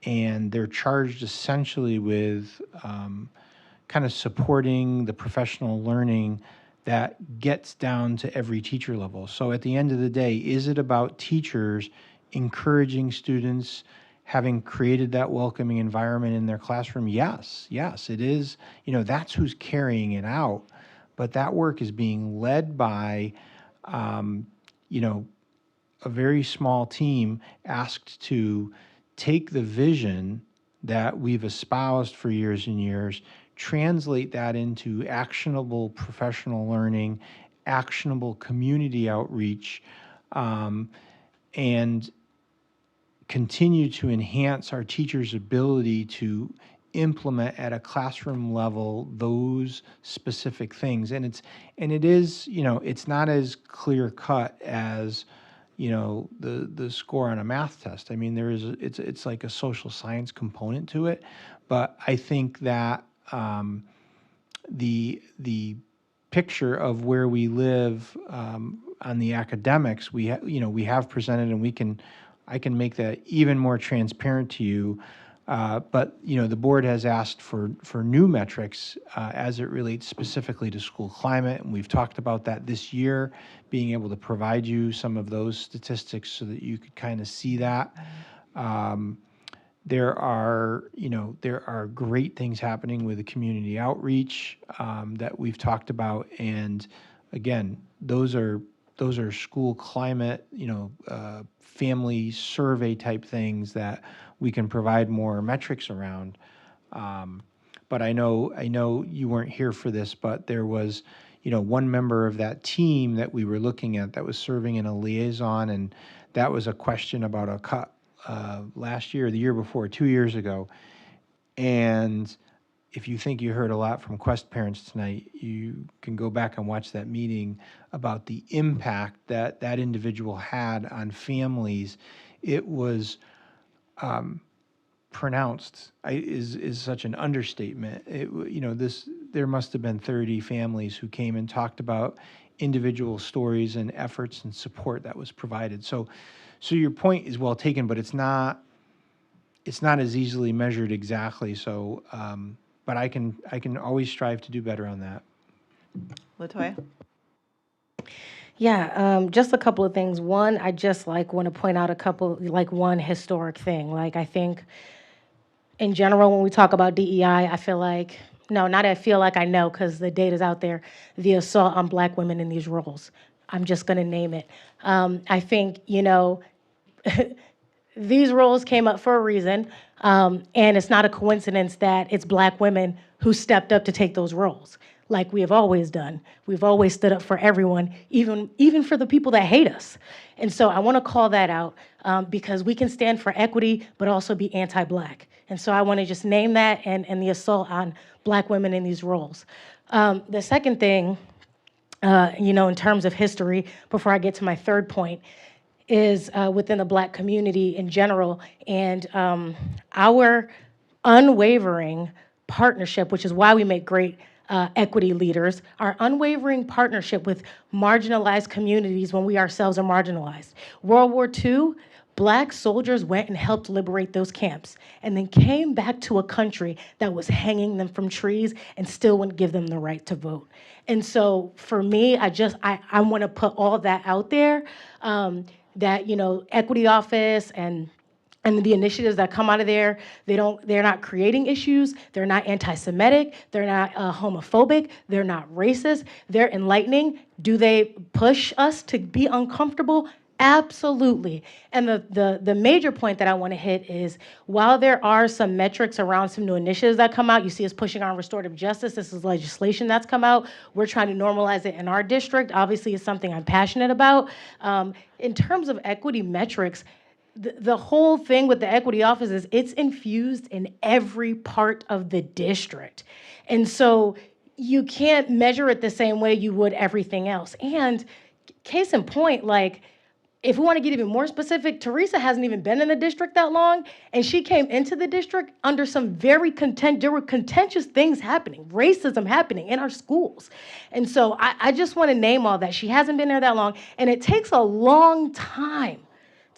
and they're charged essentially with kind of supporting the professional learning that gets down to every teacher level. So at the end of the day, is it about teachers encouraging students, having created that welcoming environment in their classroom? Yes, it is. That's who's carrying it out. But that work is being led by, a very small team asked to take the vision that we've espoused for years and years, translate that into actionable professional learning, actionable community outreach, and continue to enhance our teachers' ability to implement at a classroom level those specific things. And it is, it's not as clear cut as, the score on a math test. I mean, it's like a social science component to it, but I think that the picture of where we live on the academics, we have presented, and I can make that even more transparent to you. But the board has asked for new metrics as it relates specifically to school climate, and we've talked about that this year, being able to provide you some of those statistics so that you could kind of see that. There are great things happening with the community outreach that we've talked about, and again, those are school climate, family survey type things that we can provide more metrics around. But I know you weren't here for this, but there was, one member of that team that we were looking at that was serving in a liaison, and that was a question about a cut last year, the year before, 2 years ago. And if you think you heard a lot from Quest parents tonight, you can go back and watch that meeting about the impact that that individual had on families. It was pronounced is such an understatement. There must have been 30 families who came and talked about individual stories and efforts and support that was provided. So your point is well taken, but it's not as easily measured exactly. So, but I can always strive to do better on that. LaToya? Yeah, just a couple of things. One, I just want to point out one historic thing. I think in general, when we talk about DEI, I feel like, I know because the data's out there, the assault on Black women in these roles. I'm just going to name it. I think, these roles came up for a reason, and it's not a coincidence that it's Black women who stepped up to take those roles, like we have always done. We've always stood up for everyone, even for the people that hate us. And so I want to call that out because we can stand for equity, but also be anti-Black. And so I want to just name that and the assault on Black women in these roles. The second thing, in terms of history, before I get to my third point, is within the Black community in general, and our unwavering partnership, which is why we make great equity leaders, our unwavering partnership with marginalized communities when we ourselves are marginalized. World War II, Black soldiers went and helped liberate those camps and then came back to a country that was hanging them from trees and still wouldn't give them the right to vote. And so for me, I want to put all that out there, that, equity office and And the initiatives that come out of there, they're not creating issues, they're not anti-Semitic, they're not homophobic, they're not racist, they're enlightening. Do they push us to be uncomfortable? Absolutely. And the major point that I want to hit is, while there are some metrics around some new initiatives that come out, you see us pushing on restorative justice. This is legislation that's come out. We're trying to normalize it in our district. Obviously, it's something I'm passionate about. In terms of equity metrics, the whole thing with the equity office is it's infused in every part of the district. And so you can't measure it the same way you would everything else. And case in point, like, if we want to get even more specific, Teresa hasn't even been in the district that long, and she came into the district under some very there were contentious things happening, racism happening in our schools. And so I just want to name all that. She hasn't been there that long, and it takes a long time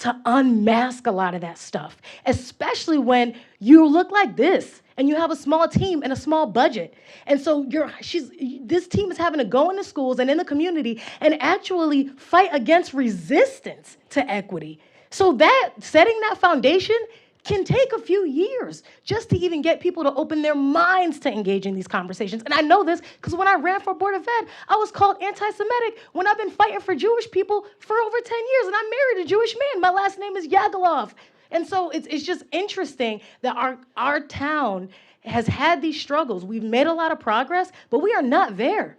to unmask a lot of that stuff, especially when you look like this and you have a small team and a small budget. And so this team is having to go into schools and in the community and actually fight against resistance to equity. So that setting that foundation can take a few years just to even get people to open their minds to engage in these conversations. And I know this because when I ran for Board of Ed, I was called anti-Semitic when I've been fighting for Jewish people for over 10 years, and I married a Jewish man. My last name is Yagelov. And so it's just interesting that our town has had these struggles. We've made a lot of progress, but we are not there.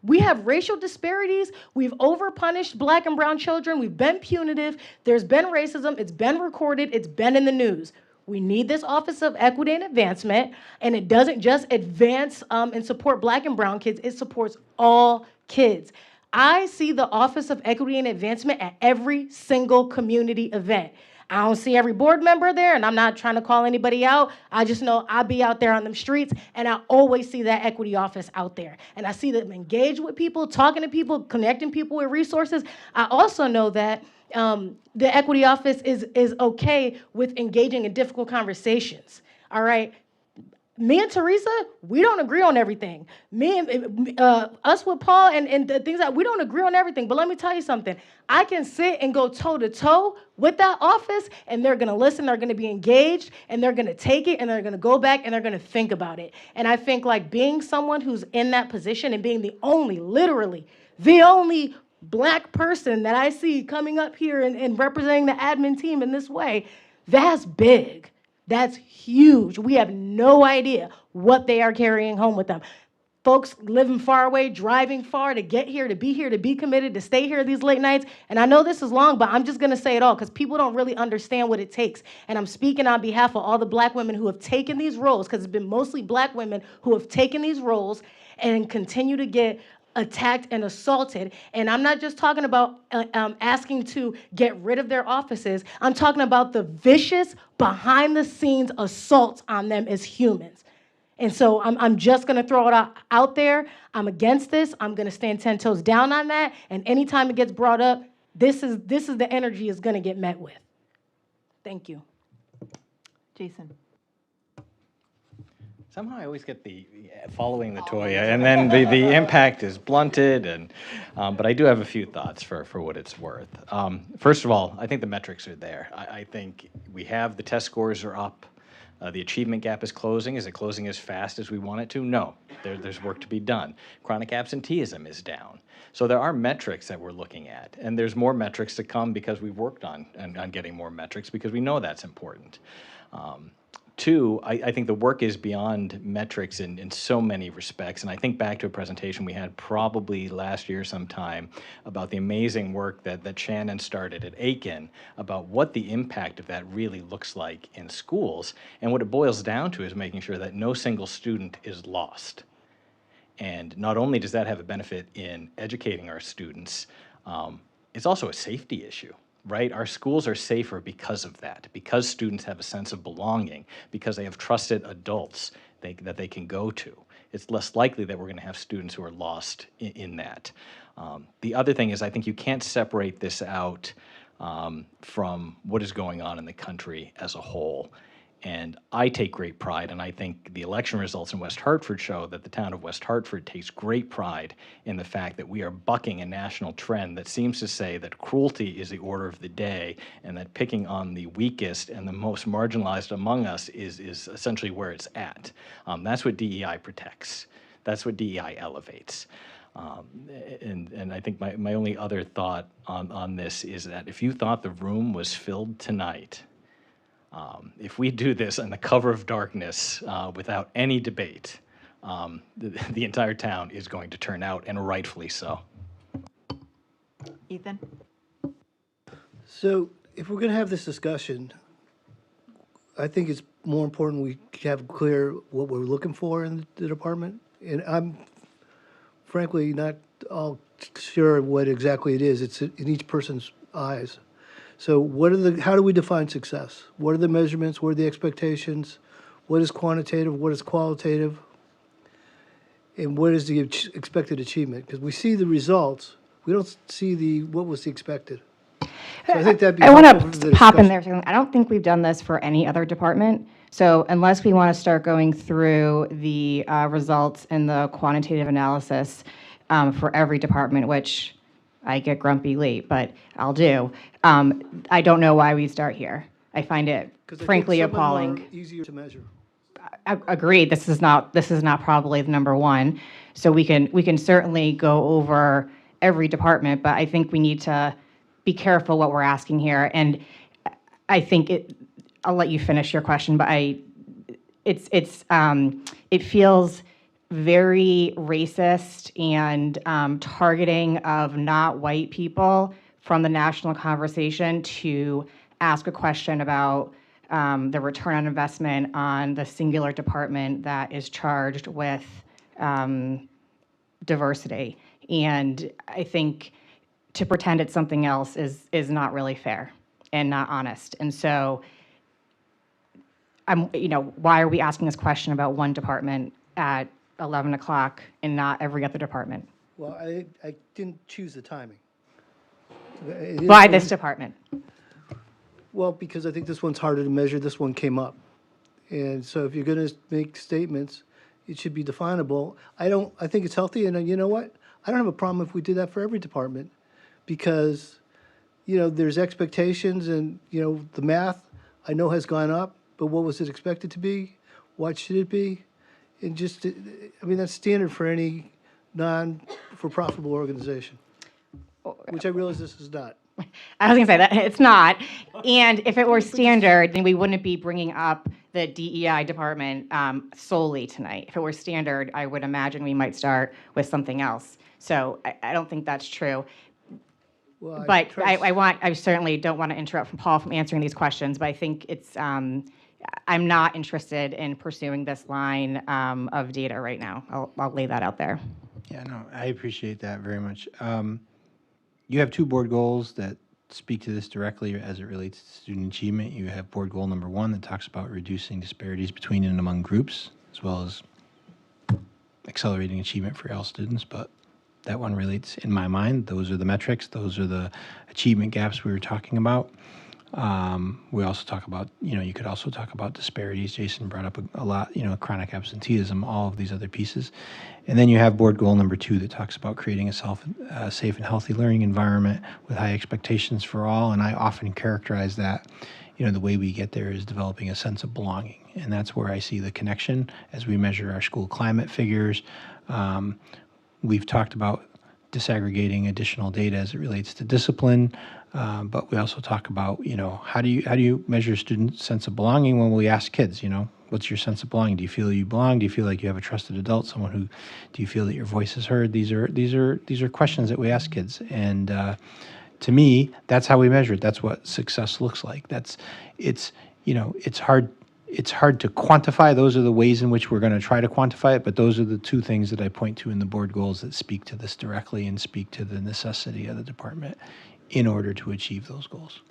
We have racial disparities. We've overpunished Black and brown children. We've been punitive. There's been racism. It's been recorded. It's been in the news. We need this Office of Equity and Advancement, and it doesn't just advance and support Black and brown kids. It supports all kids. I see the Office of Equity and Advancement at every single community event. I don't see every board member there, and I'm not trying to call anybody out. I just know I be out there on them streets, and I always see that equity office out there. And I see them engage with people, talking to people, connecting people with resources. I also know that the equity office is okay with engaging in difficult conversations, all right? Me and Teresa, we don't agree on everything. Us with Paul and the things that we don't agree on everything. But let me tell you something. I can sit and go toe to toe with that office, and they're going to listen, they're going to be engaged, and they're going to take it, and they're going to go back, and they're going to think about it. And I think, like, being someone who's in that position and being literally the only Black person that I see coming up here and representing the admin team in this way, that's big. That's huge. We have no idea what they are carrying home with them. Folks living far away, driving far to get here, to be committed, to stay here these late nights. And I know this is long, but I'm just going to say it all because people don't really understand what it takes. And I'm speaking on behalf of all the Black women who have taken these roles, because it's been mostly Black women who have taken these roles and continue to get attacked and assaulted. And I'm not just talking about asking to get rid of their offices. I'm talking about the vicious, behind-the-scenes assaults on them as humans. And so I'm just going to throw it out there. I'm against this. I'm going to stand 10 toes down on that. And anytime it gets brought up, this is the energy it's going to get met with. Thank you. Jason. Somehow I always get the following the toy, and then the impact is blunted. And but I do have a few thoughts for what it's worth. First of all, I think the metrics are there. I think we have the test scores are up. The achievement gap is closing. Is it closing as fast as we want it to? No. There's work to be done. Chronic absenteeism is down. So there are metrics that we're looking at, and there's more metrics to come because we've worked on getting more metrics because we know that's important. Two, I think the work is beyond metrics in so many respects, and I think back to a presentation we had probably last year sometime about the amazing work that Shannon started at Aiken about what the impact of that really looks like in schools, and what it boils down to is making sure that no single student is lost. And not only does that have a benefit in educating our students, it's also a safety issue. Right? Our schools are safer because of that, because students have a sense of belonging, because they have trusted adults that they can go to. It's less likely that we're going to have students who are lost in that. The other thing is I think you can't separate this out from what is going on in the country as a whole. And I take great pride, and I think the election results in West Hartford show that the town of West Hartford takes great pride in the fact that we are bucking a national trend that seems to say that cruelty is the order of the day, and that picking on the weakest and the most marginalized among us is essentially where it's at. That's what DEI protects. That's what DEI elevates. And I think my only other thought on this is that if you thought the room was filled tonight, if we do this in the cover of darkness without any debate, the entire town is going to turn out, and rightfully so. Ethan? So if we're going to have this discussion, I think it's more important we have clear what we're looking for in the department. And I'm frankly not all sure what exactly it is. It's in each person's eyes. So how do we define success? What are the measurements? What are the expectations? What is quantitative? What is qualitative? And what is the expected achievement? Because we see the results, we don't see what was the expected. So I think that'd be I want helpful for to the pop in discussion. there. I don't think we've done this for any other department. So unless we want to start going through the results and the quantitative analysis for every department, which I get grumpy late, but I'll do. I don't know why we start here. I find it frankly appalling. Easier to measure. Agreed. This is not probably the number one. So we can certainly go over every department, but I think we need to be careful what we're asking here. And I think I'll let you finish your question, but it feels very racist and targeting of not white people from the national conversation to ask a question about the return on investment on the singular department that is charged with diversity. And I think to pretend it's something else is not really fair and not honest. And so why are we asking this question about one department at 11 o'clock and not every other department? Well, I didn't choose the timing. Why this department? Well, because I think this one's harder to measure. This one came up. And so if you're going to make statements, it should be definable. I think it's healthy, and you know what? I don't have a problem if we do that for every department because, there's expectations and, the math I know has gone up, but what was it expected to be? What should it be? And that's standard for any non-for-profitable organization, which I realize this is not. I was going to say that it's not. And if it were standard, then we wouldn't be bringing up the DEI department solely tonight. If it were standard, I would imagine we might start with something else. So I don't think that's true. Well, but I certainly don't want to interrupt Paul from answering these questions, but I think it's, I'm not interested in pursuing this line of data right now. I'll lay that out there. Yeah, no, I appreciate that very much. You have two board goals that speak to this directly as it relates to student achievement. You have board goal number 1 that talks about reducing disparities between and among groups, as well as accelerating achievement for all students. But that one relates, in my mind, those are the metrics, those are the achievement gaps we were talking about. We also talk about, you could also talk about disparities. Jason brought up a lot, chronic absenteeism, all of these other pieces. And then you have board goal number 2 that talks about creating a safe and healthy learning environment with high expectations for all. And I often characterize that, the way we get there is developing a sense of belonging. And that's where I see the connection as we measure our school climate figures. We've talked about disaggregating additional data as it relates to discipline, but we also talk about, how do you measure student sense of belonging when we ask kids, what's your sense of belonging? Do you feel you belong? Do you feel like you have a trusted adult, do you feel that your voice is heard? These are questions that we ask kids, and to me, that's how we measure it. That's what success looks like. It's hard to quantify. Those are the ways in which we're going to try to quantify it, but those are the two things that I point to in the board goals that speak to this directly and speak to the necessity of the department in order to achieve those goals.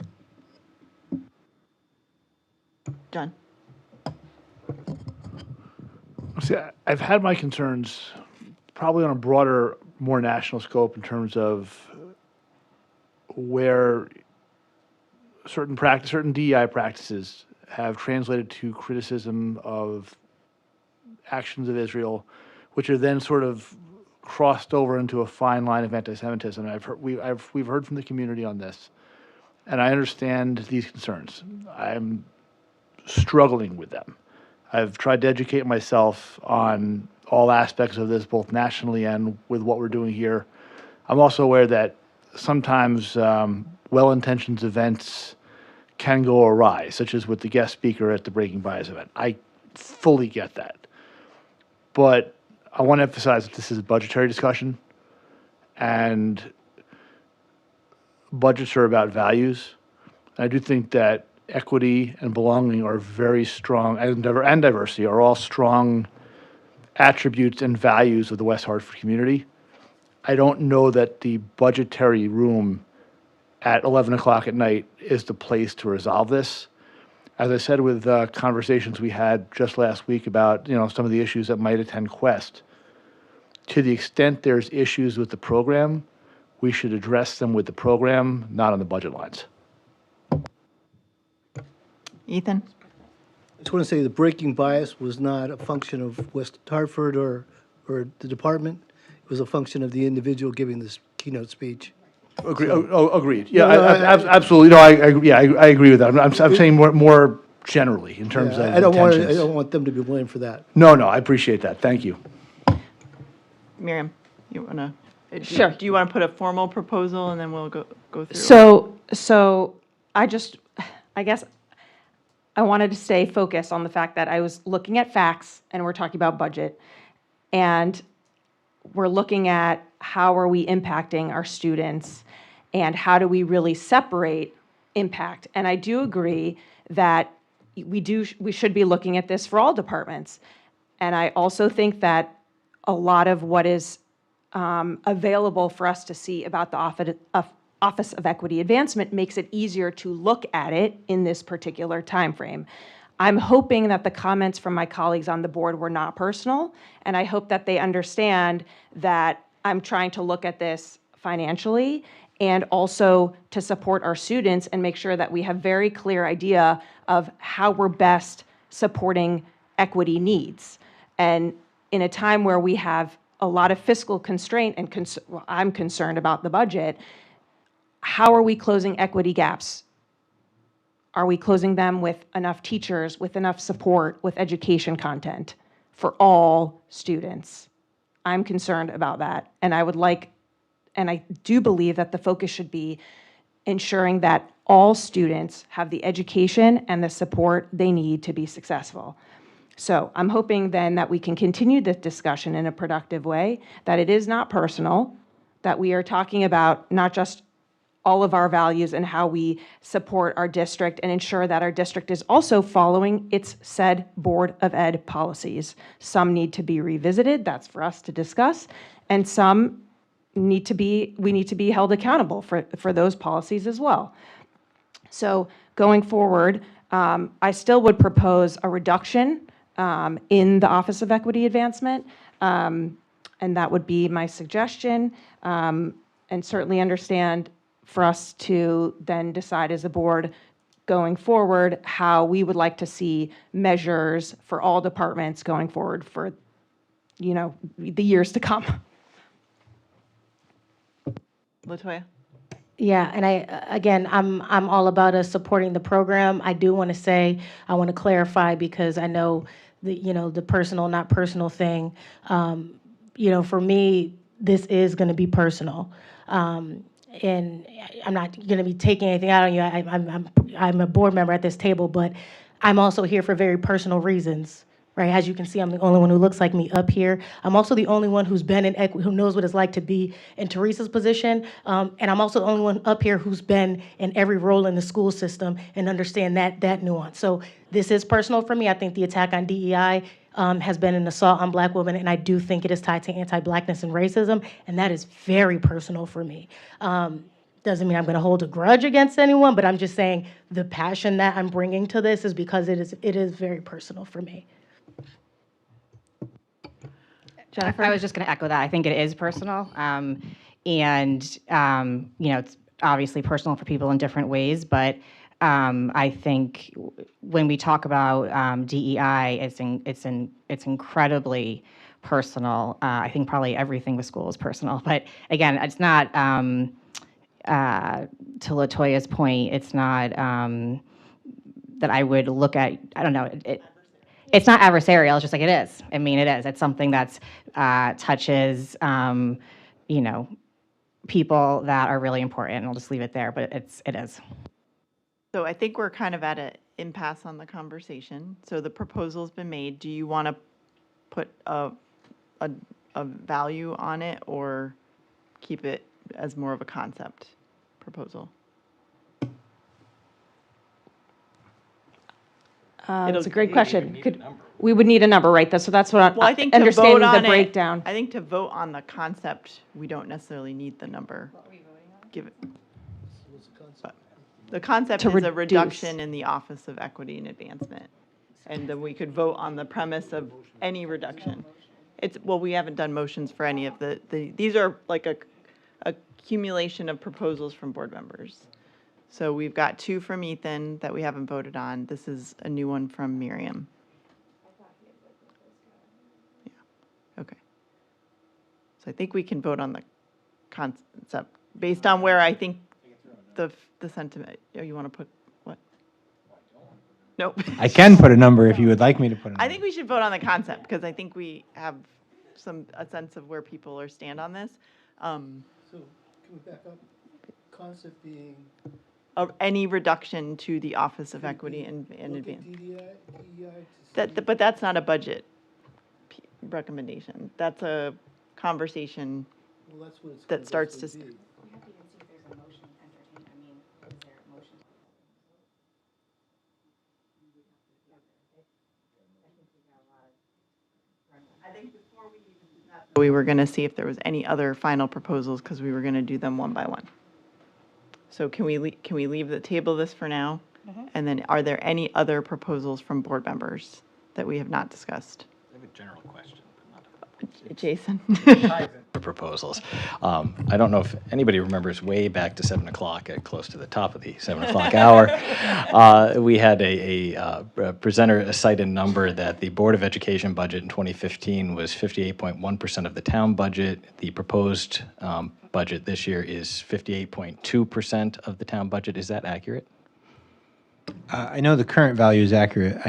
Jon? See, I've had my concerns probably on a broader, more national scope in terms of where certain DEI practices have translated to criticism of actions of Israel, which are then sort of crossed over into a fine line of anti-Semitism. We've heard from the community on this, and I understand these concerns. I'm struggling with them. I've tried to educate myself on all aspects of this, both nationally and with what we're doing here. I'm also aware that sometimes well-intentioned events can go awry, such as with the guest speaker at the Breaking Bias event. I fully get that. But I want to emphasize that this is a budgetary discussion, and budgets are about values. I do think that equity and belonging are very strong, and diversity are all strong attributes and values of the West Hartford community. I don't know that the budgetary room at 11 o'clock at night is the place to resolve this. As I said with conversations we had just last week about some of the issues that might attend Quest, to the extent there's issues with the program, we should address them with the program, not on the budget lines. Ethan? I just want to say the Breaking Bias was not a function of West Hartford or the department. It was a function of the individual giving this keynote speech. Agreed. Agreed. Yeah, absolutely. No, I agree with that. I'm saying more generally in terms of I don't intentions. want them to be blamed for that. No, I appreciate that. Thank you. Miriam, you want to? Sure. Do you want to put a formal proposal and then we'll go through? So I guess I wanted to stay focused on the fact that I was looking at facts and we're talking about budget, and we're looking at how are we impacting our students and how do we really separate impact. And I do agree that we should be looking at this for all departments. And I also think that a lot of what is available for us to see about the Office of Equity Advancement makes it easier to look at it in this particular timeframe. I'm hoping that the comments from my colleagues on the board were not personal, and I hope that they understand that I'm trying to look at this financially and also to support our students and make sure that we have very clear idea of how we're best supporting equity needs. And in a time where we have a lot of fiscal constraint and I'm concerned about the budget, how are we closing equity gaps? Are we closing them with enough teachers, with enough support, with education content for all students? I'm concerned about that. And I do believe that the focus should be ensuring that all students have the education and the support they need to be successful. So I'm hoping then that we can continue this discussion in a productive way, that it is not personal, that we are talking about not just all of our values and how we support our district and ensure that our district is also following its said Board of Ed policies. Some need to be revisited, that's for us to discuss, and some we need to be held accountable for those policies as well. So going forward, I still would propose a reduction in the Office of Equity Advancement, and that would be my suggestion, and certainly understand for us to then decide as a board going forward how we would like to see measures for all departments going forward for the years to come. LaToya? Yeah, and I'm all about us supporting the program. I do want to say, I want to clarify because I know the personal, not personal thing. For me, this is going to be personal. And I'm not going to be taking anything out on you. I'm a board member at this table, but I'm also here for very personal reasons, right? As you can see, I'm the only one who looks like me up here. I'm also the only one who's been in equity, who knows what it's like to be in Teresa's position. And I'm also the only one up here who's been in every role in the school system and understand that nuance. So this is personal for me. I think the attack on DEI has been an assault on Black women, and I do think it is tied to anti-Blackness and racism, and that is very personal for me. Doesn't mean I'm going to hold a grudge against anyone, but I'm just saying the passion that I'm bringing to this is because it is very personal for me. Jennifer? I was just going to echo that. I think it is personal, and it's obviously personal for people in different ways, but I think when we talk about DEI, it's incredibly personal. I think probably everything with school is personal, but again, it's not. To Latoya's point, it's not that I would look at. I don't know. It's not adversarial. It's just like it is. I mean, it is. It's something that's touches, people that are really important. And I'll just leave it there. But it is. So I think we're kind of at an impasse on the conversation. So the proposal's been made. Do you want to put a value on it or keep it as more of a concept proposal? It's a great question. We would need a number, right? So that's what Well, I think to understanding vote on the breakdown. I think to vote on the concept, we don't necessarily need the number. Give it. But the concept To is a reduce. reduction in the Office of Equity and Advancement. And then we could vote on the premise of any reduction. Well, we haven't done motions for any of these are like a accumulation of proposals from board members. So we've got 2 from Ethan that we haven't voted on. This is a new one from Miriam. Yeah, okay. So I think we can vote on the concept based on where I think the sentiment, you want to put what? Nope. I can put a number if you would like me to put a number. I think we should vote on the concept because I think we have a sense of where people are stand on this. So can we back up? Concept being Of any reduction to the Office of Equity and Advancement. But that's not a budget recommendation. That's a conversation Well, that's what it's that starts to. be. We were going to see if there was any other final proposals because we were going to do them one by one. So can we leave the table this for now? And then are there any other proposals from board members that we have not discussed? I have a general question. Jason? The proposals. I don't know if anybody remembers way back to 7 o'clock, close to the top of the 7 o'clock hour. We had a presenter cite a number that the Board of Education budget in 2015 was 58.1% of the town budget. The proposed budget this year is 58.2% of the town budget. Is that accurate? I know the current value is accurate.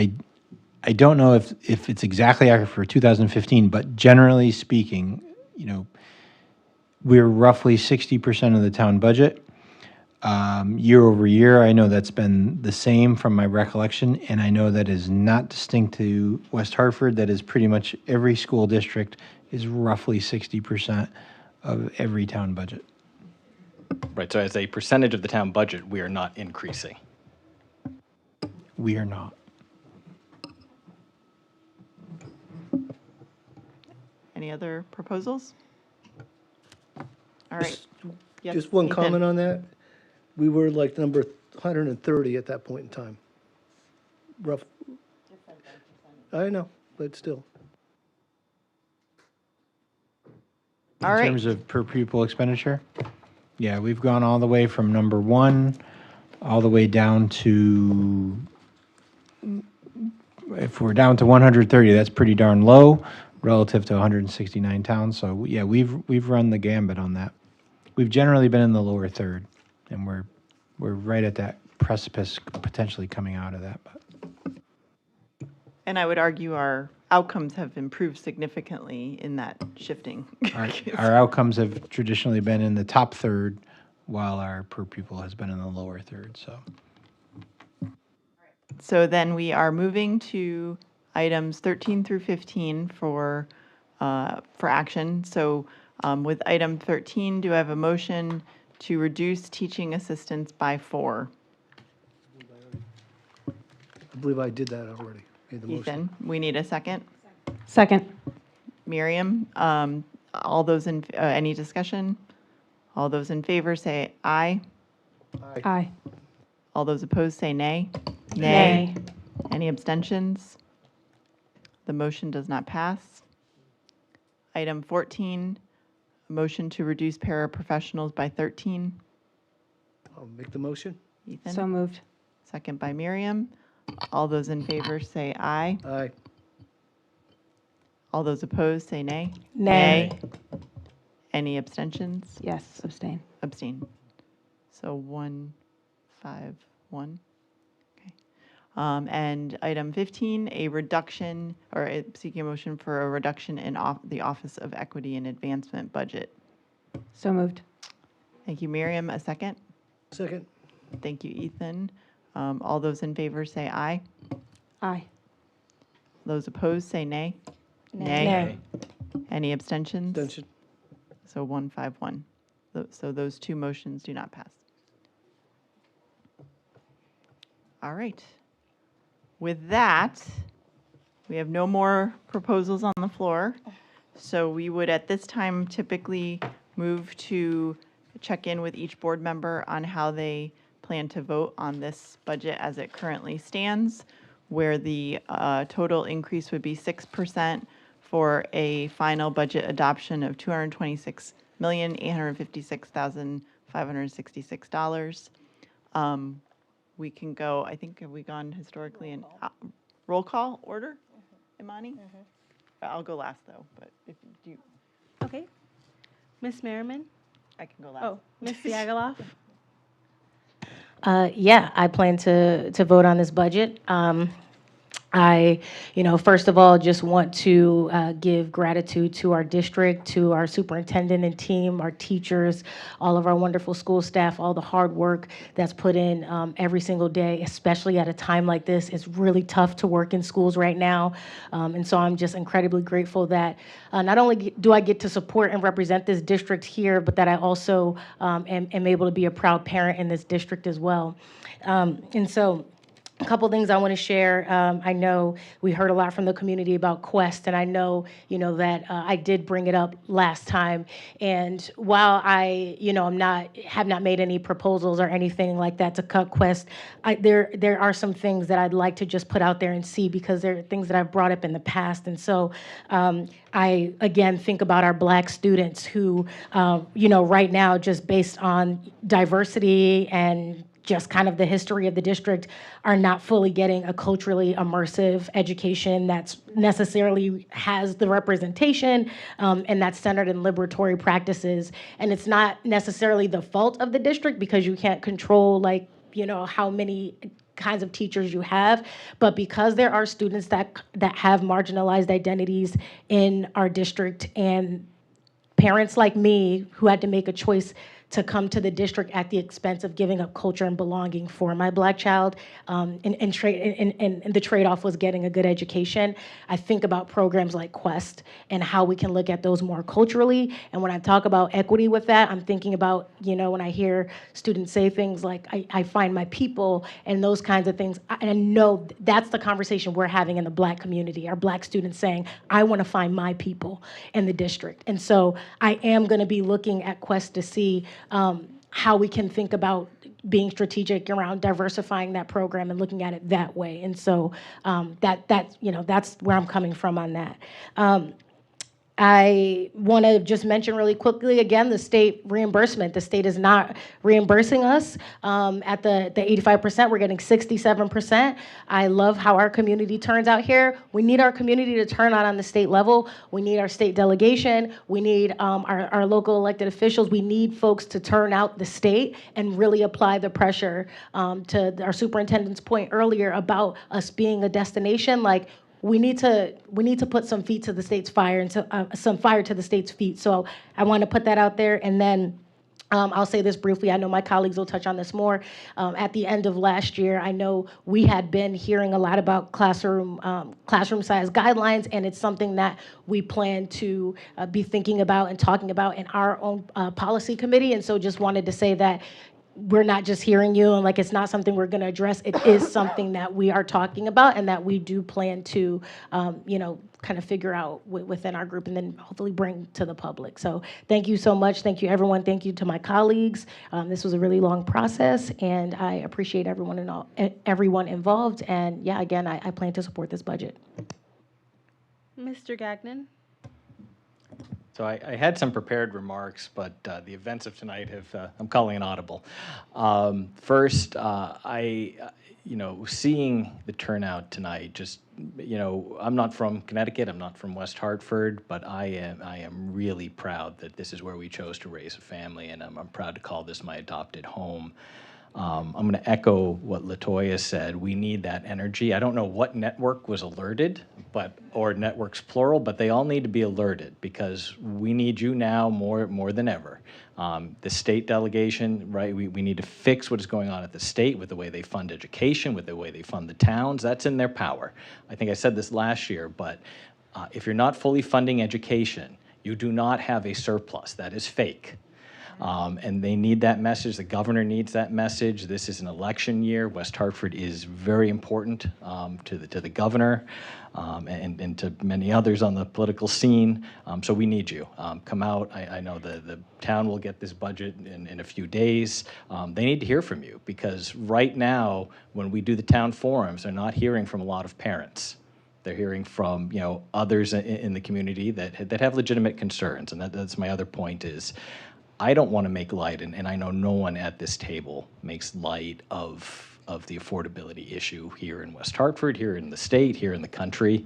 I don't know if it's exactly accurate for 2015, but generally speaking, we're roughly 60% of the town budget. Year over year, I know that's been the same from my recollection, and I know that is not distinct to West Hartford. That is pretty much every school district is roughly 60% of every town budget. Right, so as a percentage of the town budget, we are not increasing. We are not. Any other proposals? All right. Yes, Just one Ethan. comment on that. We were like number 130 at that point in time. Rough. I know, but still. All right. In terms of per pupil expenditure? Yeah, we've gone all the way from number 1 all the way down to, if we're down to 130, that's pretty darn low relative to 169 towns. So yeah, we've run the gambit on that. We've generally been in the lower third, and we're right at that precipice potentially coming out of that. But. And I would argue our outcomes have improved significantly in that shifting. Our outcomes have traditionally been in the top third, while our per pupil has been in the lower third. So then we are moving to items 13 through 15 for action. So with item 13, do I have a motion to reduce teaching assistants by 4? I believe I did that already. Made the motion. Ethan, we need a second. Second. Miriam, all those in, any discussion? All those in favor say aye. Aye. All those opposed say nay. Nay. Any abstentions? The motion does not pass. Item 14, motion to reduce paraprofessionals by 13. I'll make the motion. Ethan? So moved. Second by Miriam. All those in favor say aye. Aye. All those opposed say nay. Nay. Any abstentions? Yes, abstain. Abstain. So 1, 5, 1. Okay. And item 15, a reduction, or seeking a motion for a reduction in the Office of Equity and Advancement budget. So moved. Thank you, Miriam. A second? Second. Thank you, Ethan. All those in favor say aye. Aye. Those opposed say nay. Nay. Any abstentions? Abstention. So 1, 5, 1. So those two motions do not pass. All right. With that, we have no more proposals on the floor. So we would at this time typically move to check in with each board member on how they plan to vote on this budget as it currently stands, where the total increase would be 6% for a final budget adoption of $226,856,566. We can go, I think, have we gone historically in roll call order, Imani? I'll go last, though, but if you, Okay. Ms. Merriman? I can go last. Oh, Ms. Diaghilev? Yeah, I plan to vote on this budget. I, first of all, just want to give gratitude to our district, to our superintendent and team, our teachers, all of our wonderful school staff, all the hard work that's put in every single day, especially at a time like this. It's really tough to work in schools right now. And so I'm just incredibly grateful that not only do I get to support and represent this district here, but that I also am able to be a proud parent in this district as well. And so, a couple things I want to share. I know we heard a lot from the community about Quest, and I know, that I did bring it up last time. And while I, have not made any proposals or anything like that to cut Quest, there are some things that I'd like to just put out there and see, because there are things that I've brought up in the past. And so I, again, think about our Black students who, right now, just based on diversity and just kind of the history of the district, are not fully getting a culturally immersive education that's necessarily has the representation and that's centered in liberatory practices. And it's not necessarily the fault of the district, because you can't control how many kinds of teachers you have, but because there are students that have marginalized identities in our district, and parents like me who had to make a choice to come to the district at the expense of giving up culture and belonging for my Black child, and the trade-off was getting a good education. I think about programs like Quest and how we can look at those more culturally. And when I talk about equity with that, I'm thinking about, when I hear students say things like, I find my people, and those kinds of things. And I know that's the conversation we're having in the Black community, our Black students saying, I want to find my people in the district. And so I am going to be looking at Quest to see how we can think about being strategic around diversifying that program and looking at it that way. And so that's where I'm coming from on that. I want to just mention really quickly, again, the state reimbursement. The state is not reimbursing us at the 85%. We're getting 67%. I love how our community turns out here. We need our community to turn out on the state level. We need our state delegation. We need our local elected officials. We need folks to turn out the state and really apply the pressure to our superintendent's point earlier about us being a destination. We need to put some feet to the state's fire, and some fire to the state's feet. So I want to put that out there. And then I'll say this briefly. I know my colleagues will touch on this more. At the end of last year, I know we had been hearing a lot about classroom size guidelines, and it's something that we plan to be thinking about and talking about in our own policy committee. And so just wanted to say that we're not just hearing you and it's not something we're going to address. It is something that we are talking about and that we do plan to, kind of figure out within our group and then hopefully bring to the public. So thank you so much. Thank you, everyone. Thank you to my colleagues. This was a really long process, and I appreciate everyone involved. And yeah, again, I plan to support this budget. Mr. Gagnon? So I had some prepared remarks, but the events of tonight have, I'm calling an audible. First, seeing the turnout tonight, just, I'm not from Connecticut, I'm not from West Hartford, but I am really proud that this is where we chose to raise a family, and I'm proud to call this my adopted home. I'm going to echo what LaToya said. We need that energy. I don't know what network was alerted, or networks plural, but they all need to be alerted because we need you now more than ever. The state delegation, right? We need to fix what is going on at the state with the way they fund education, with the way they fund the towns. That's in their power. I think I said this last year, but if you're not fully funding education, you do not have a surplus. That is fake. And they need that message. The governor needs that message. This is an election year. West Hartford is very important to the governor and to many others on the political scene. So we need you. Come out. I know the town will get this budget in a few days. They need to hear from you because right now, when we do the town forums, they're not hearing from a lot of parents. They're hearing from others in the community that have legitimate concerns. And that's my other point is, I don't want to make light, and I know no one at this table makes light of the affordability issue here in West Hartford, here in the state, here in the country.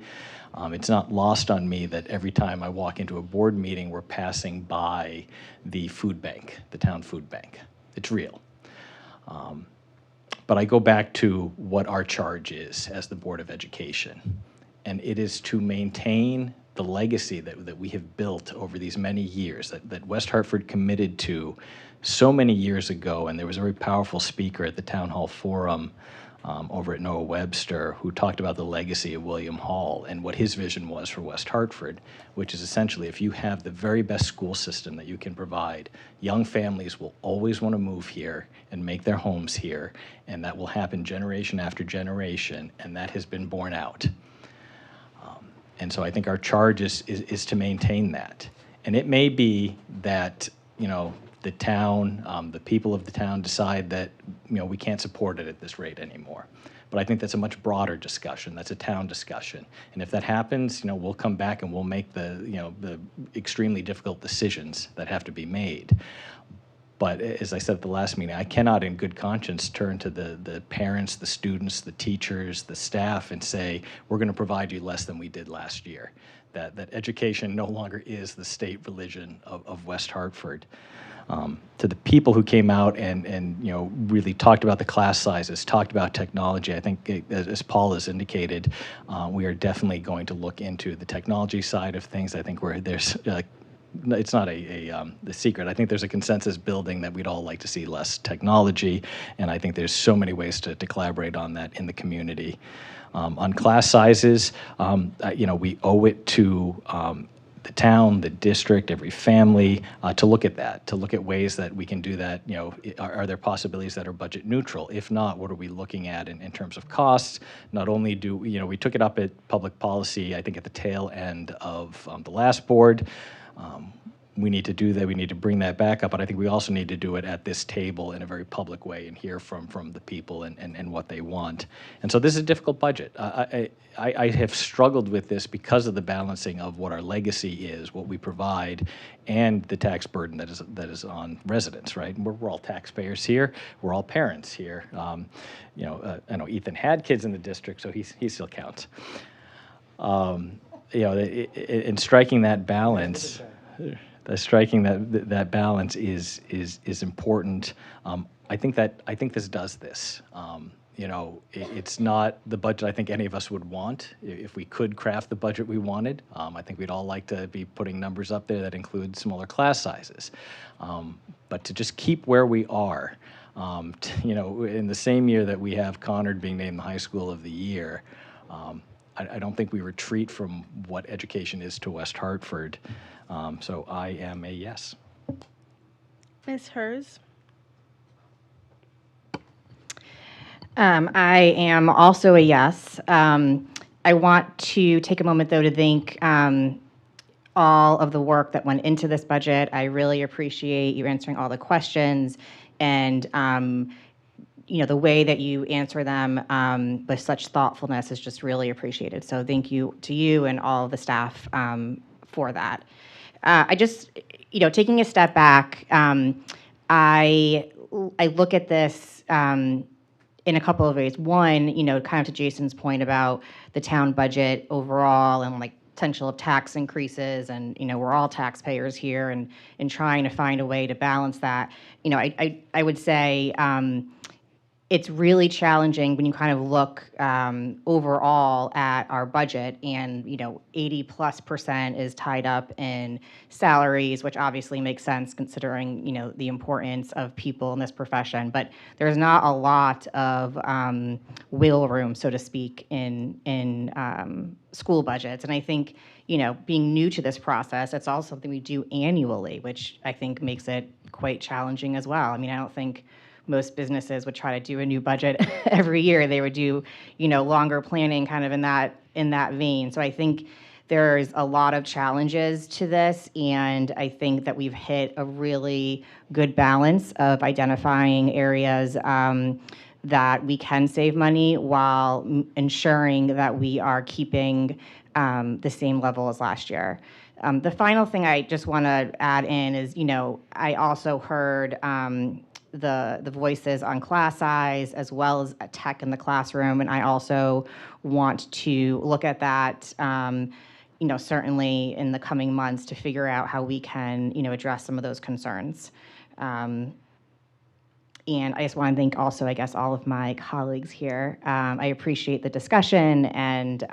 It's not lost on me that every time I walk into a board meeting, we're passing by the food bank, the town food bank. It's real. But I go back to what our charge is as the Board of Education, and it is to maintain the legacy that we have built over these many years, that West Hartford committed to so many years ago. And there was a very powerful speaker at the Town Hall Forum over at Noah Webster who talked about the legacy of William Hall and what his vision was for West Hartford, which is essentially if you have the very best school system that you can provide, young families will always want to move here and make their homes here, and that will happen generation after generation, and that has been borne out. And so I think our charge is to maintain that. And it may be that, the town, the people of the town decide that, we can't support it at this rate anymore. But I think that's a much broader discussion. That's a town discussion. And if that happens, we'll come back and we'll make the extremely difficult decisions that have to be made. But as I said at the last meeting, I cannot in good conscience turn to the parents, the students, the teachers, the staff and say, we're going to provide you less than we did last year. That education no longer is the state religion of West Hartford. To the people who came out and really talked about the class sizes, talked about technology, I think as Paul has indicated, we are definitely going to look into the technology side of things. I think there's it's not the secret. I think there's a consensus building that we'd all like to see less technology, and I think there's so many ways to collaborate on that in the community. On class sizes, we owe it to the town, the district, every family to look at that, to look at ways that we can do that. Are there possibilities that are budget neutral? If not, what are we looking at in terms of costs? Not only do we took it up at public policy, I think at the tail end of the last board. We need to do that. We need to bring that back up, but I think we also need to do it at this table in a very public way and hear from the people and what they want. And so this is a difficult budget. I have struggled with this because of the balancing of what our legacy is, what we provide, and the tax burden that is on residents, right? We're all taxpayers here. We're all parents here. I know Ethan had kids in the district, so he still counts. In striking that balance, that balance is important. I think this does this. It's not the budget I think any of us would want. If we could craft the budget we wanted, I think we'd all like to be putting numbers up there that include smaller class sizes. But to just keep where we are, in the same year that we have Conard being named the high school of the year, I don't think we retreat from what education is to West Hartford. So I am a yes. Ms. Hers? I am also a yes. I want to take a moment, though, to thank all of the work that went into this budget. I really appreciate you answering all the questions and the way that you answer them with such thoughtfulness is just really appreciated. So thank you to you and all of the staff for that. I just, taking a step back, I look at this in in a couple of ways. One, kind of to Jason's point about the town budget overall and like potential of tax increases, and we're all taxpayers here, and trying to find a way to balance that. I would say it's really challenging when you kind of look overall at our budget, and 80+% is tied up in salaries, which obviously makes sense considering the importance of people in this profession. But there's not a lot of wiggle room, so to speak, in school budgets. And I think being new to this process, it's also something we do annually, which I think makes it quite challenging as well. I mean, I don't think most businesses would try to do a new budget every year. They would do, longer planning kind of in that vein. So I think there's a lot of challenges to this, and I think that we've hit a really good balance of identifying areas that we can save money while ensuring that we are keeping the same level as last year. The final thing I just want to add in is, I also heard the voices on class size as well as tech in the classroom, and I also want to look at that certainly in the coming months to figure out how we can address some of those concerns. And I just want to thank also, I guess, all of my colleagues here. I appreciate the discussion and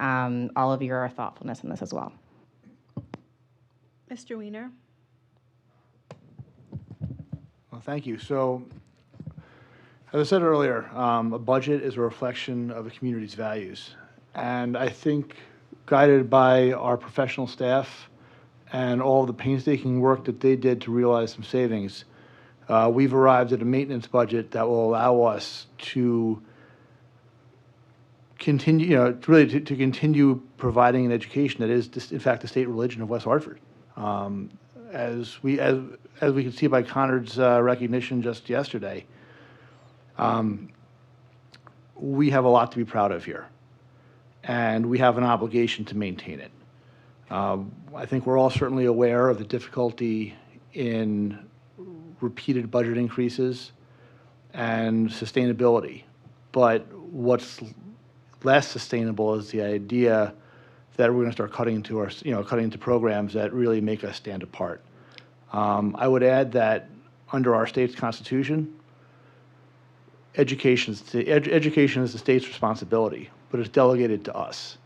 all of your thoughtfulness in this as well. Mr. Weiner. Well, thank you. So, as I said earlier, a budget is a reflection of a community's values. And I think guided by our professional staff and all the painstaking work that they did to realize some savings, we've arrived at a maintenance budget that will allow us to continue, to continue providing an education that is, in fact, the state religion of West Hartford. As we can see by Conard's recognition just yesterday, we have a lot to be proud of here, and we have an obligation to maintain it. I think we're all certainly aware of the difficulty in repeated budget increases and sustainability, but what's less sustainable is the idea that we're going to start cutting into programs that really make us stand apart. I would add that under our state's constitution, education is the state's responsibility, but it's delegated to us.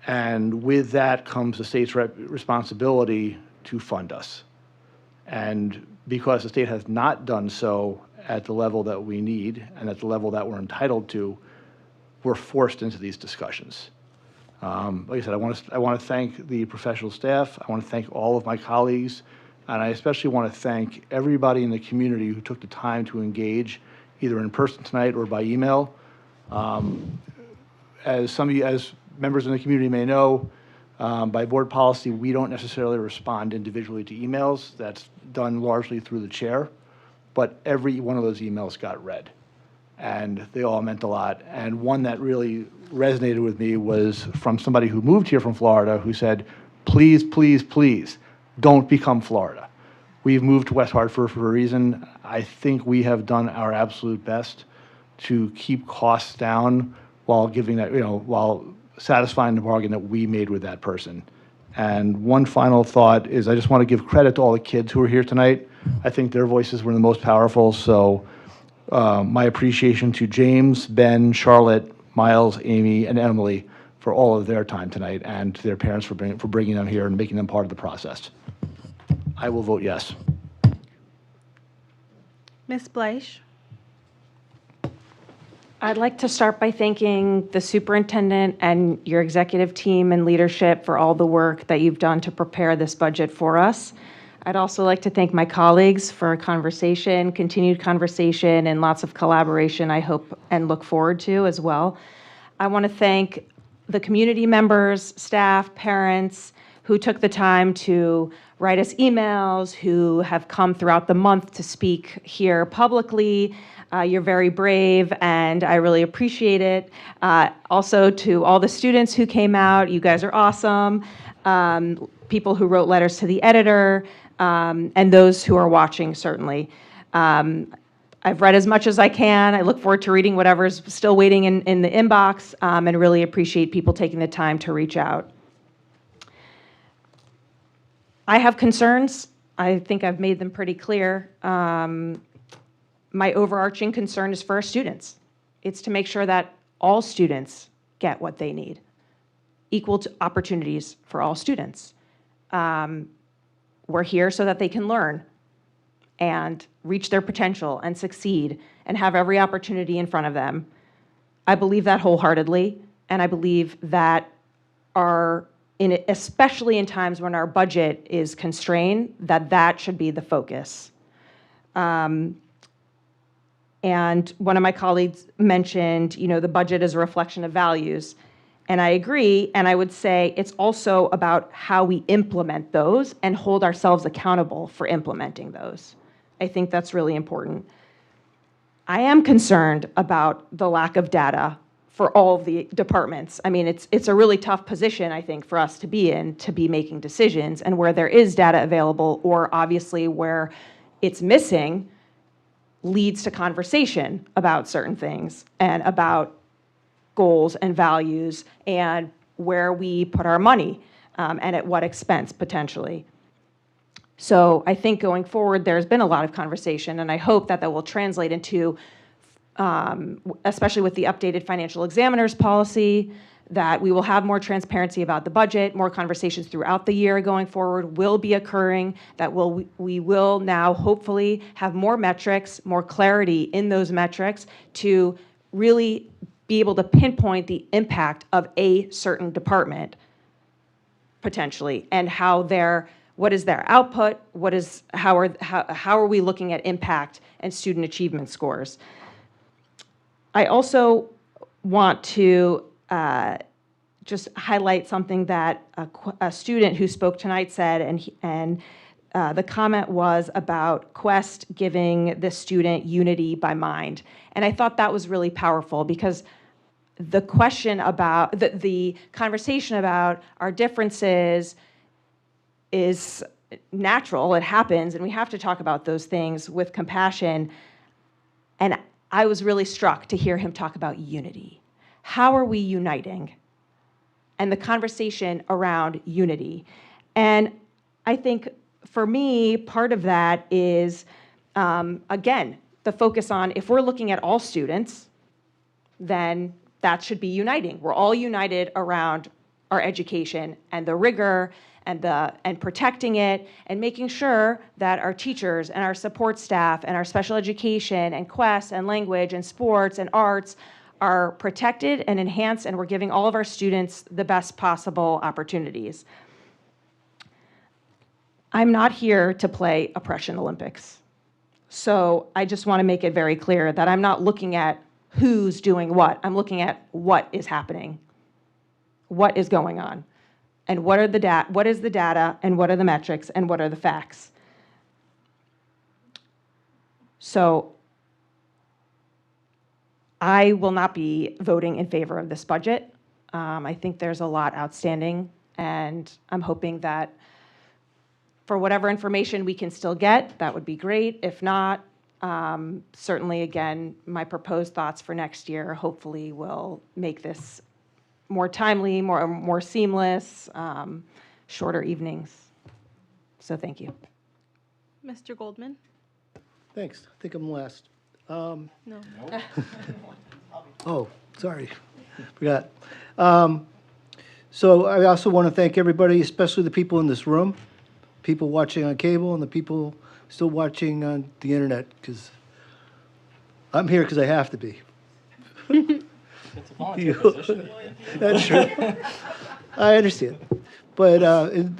And with that comes the state's responsibility to fund us. And because the state has not done so at the level that we need and at the level that we're entitled to, we're forced into these discussions. Like I said, I want to thank the professional staff. I want to thank all of my colleagues, and I especially want to thank everybody in the community who took the time to engage, either in person tonight or by email. As some of you, as members in the community may know, by board policy, we don't necessarily respond individually to emails. That's done largely through the chair, but every one of those emails got read, and they all meant a lot. And one that really resonated with me was from somebody who moved here from Florida who said, please, please, please, don't become Florida. We've moved to West Hartford for a reason. I think we have done our absolute best to keep costs down while giving that, while satisfying the bargain that we made with that person. And one final thought is I just want to give credit to all the kids who are here tonight. I think their voices were the most powerful. So my appreciation to James, Ben, Charlotte, Miles, Amy, and Emily for all of their time tonight, and to their parents for bringing them here and making them part of the process. I will vote yes. Ms. Bleish. I'd like to start by thanking the superintendent and your executive team and leadership for all the work that you've done to prepare this budget for us. I'd also like to thank my colleagues for a continued conversation, and lots of collaboration I hope and look forward to as well. I want to thank the community members, staff, parents who took the time to write us emails, who have come throughout the month to speak here publicly. You're very brave, and I really appreciate it. Also to all the students who came out, you guys are awesome. People who wrote letters to the editor, and those who are watching, certainly. I've read as much as I can. I look forward to reading whatever's still waiting in the inbox, and really appreciate people taking the time to reach out. I have concerns. I think I've made them pretty clear. My overarching concern is for our students. It's to make sure that all students get what they need, equal opportunities for all students. We're here so that they can learn and reach their potential and succeed and have every opportunity in front of them. I believe that wholeheartedly, and I believe that especially in times when our budget is constrained, that should be the focus. And one of my colleagues mentioned, the budget is a reflection of values. And I agree, and I would say it's also about how we implement those and hold ourselves accountable for implementing those. I think that's really important. I am concerned about the lack of data for all of the departments. I mean, it's a really tough position, I think, for us to be in, to be making decisions, and where there is data available, or obviously where it's missing, leads to conversation about certain things and about goals and values and where we put our money and at what expense potentially. So I think going forward, there's been a lot of conversation, and I hope that will translate into, especially with the updated financial examiners policy, that we will have more transparency about the budget, more conversations throughout the year going forward will be occurring, that we will now hopefully have more metrics, more clarity in those metrics to really be able to pinpoint the impact of a certain department potentially, and what is their output, how are we looking at impact and student achievement scores. I also want to just highlight something that a student who spoke tonight said, and the comment was about Quest giving the student unity by mind. And I thought that was really powerful, because the question about, the conversation about our differences is natural, it happens, and we have to talk about those things with compassion. And I was really struck to hear him talk about unity. How are we uniting? And the conversation around unity. And I think for me, part of that is, again, the focus on, if we're looking at all students, then that should be uniting. We're all united around our education and the rigor and protecting it, and making sure that our teachers and our support staff and our special education and Quest and language and sports and arts are protected and enhanced, and we're giving all of our students the best possible opportunities. I'm not here to play Oppression Olympics. So I just want to make it very clear that I'm not looking at who's doing what. I'm looking at what is happening, what is going on, and what is the data, and what are the metrics, and what are the facts. So I will not be voting in favor of this budget. I think there's a lot outstanding, and I'm hoping that for whatever information we can still get, that would be great. If not, certainly, again, my proposed thoughts for next year hopefully will make this more timely, more seamless, shorter evenings. So thank you. Mr. Goldman? Thanks. I think I'm last. No. Oh, sorry. Forgot. So I also want to thank everybody, especially the people in this room, people watching on cable, and the people still watching on the internet, because I'm here because I have to be. It's a volunteer position. That's true. I understand. But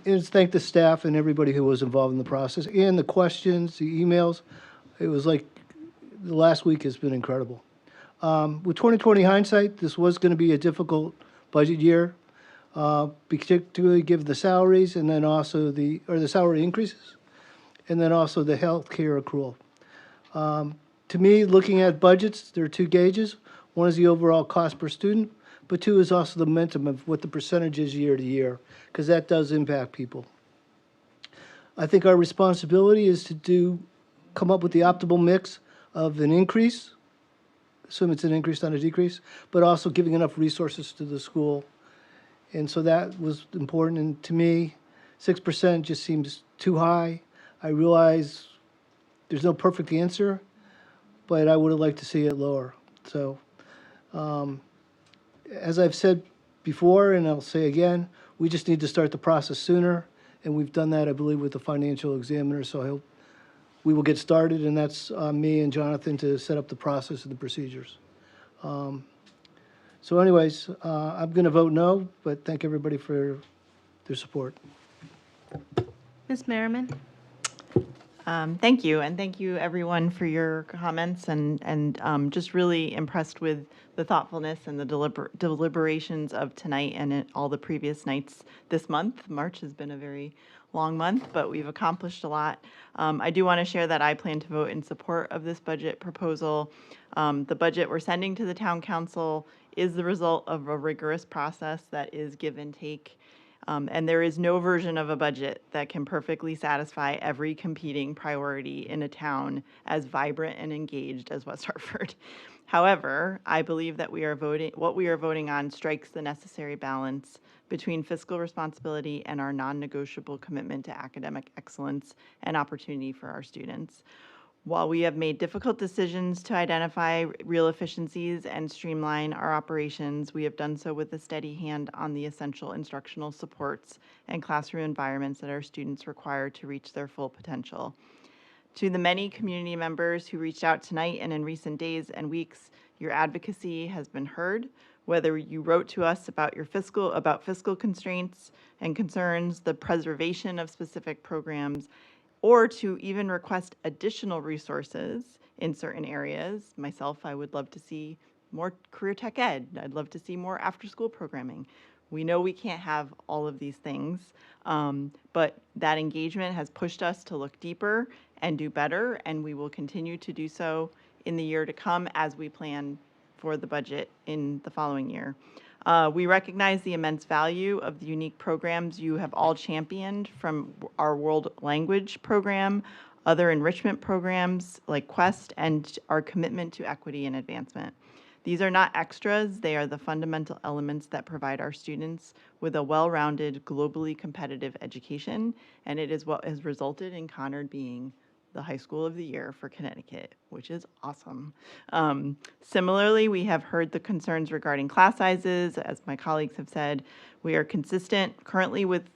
it's thank the staff and everybody who was involved in the process, and the questions, the emails. It was like the last week has been incredible. With 2020 hindsight, this was going to be a difficult budget year, particularly given the salaries, and then also the salary increases, and then also the health care accrual. To me, looking at budgets, there are two gauges. One is the overall cost per student, but two is also the momentum of what the percentage is year to year, because that does impact people. I think our responsibility is to come up with the optimal mix of an increase, assume it's an increase, not a decrease, but also giving enough resources to the school. And so that was important. And to me, 6% just seems too high. I realize there's no perfect answer, but I would have liked to see it lower. So, as I've said before, and I'll say again, we just need to start the process sooner. And we've done that, I believe, with the financial examiner. So I hope we will get started, and that's me and Jonathan to set up the process and the procedures. So anyways, I'm going to vote no, but thank everybody for their support. Ms. Merriman? Thank you, and thank you everyone for your comments, and just really impressed with the thoughtfulness and the deliberations of tonight and all the previous nights this month. March has been a very long month, but we've accomplished a lot. I do want to share that I plan to vote in support of this budget proposal. The budget we're sending to the town council is the result of a rigorous process that is give and take. And there is no version of a budget that can perfectly satisfy every competing priority in a town as vibrant and engaged as West Hartford. However, I believe that what we are voting on strikes the necessary balance between fiscal responsibility and our non-negotiable commitment to academic excellence and opportunity for our students. While we have made difficult decisions to identify real efficiencies and streamline our operations, we have done so with a steady hand on the essential instructional supports and classroom environments that our students require to reach their full potential. To the many community members who reached out tonight and in recent days and weeks, your advocacy has been heard. Whether you wrote to us about fiscal constraints and concerns, the preservation of specific programs, or to even request additional resources in certain areas. Myself, I would love to see more career tech ed. I'd love to see more after-school programming. We know we can't have all of these things, but that engagement has pushed us to look deeper and do better, and we will continue to do so in the year to come as we plan for the budget in the following year. We recognize the immense value of the unique programs you have all championed, from our world language program, other enrichment programs like Quest, and our commitment to equity and advancement. These are not extras, they are the fundamental elements that provide our students with a well-rounded, globally competitive education, and it is what has resulted in Conard being the high school of the year for Connecticut, which is awesome. Similarly, we have heard the concerns regarding class sizes. As my colleagues have said, we are consistent currently with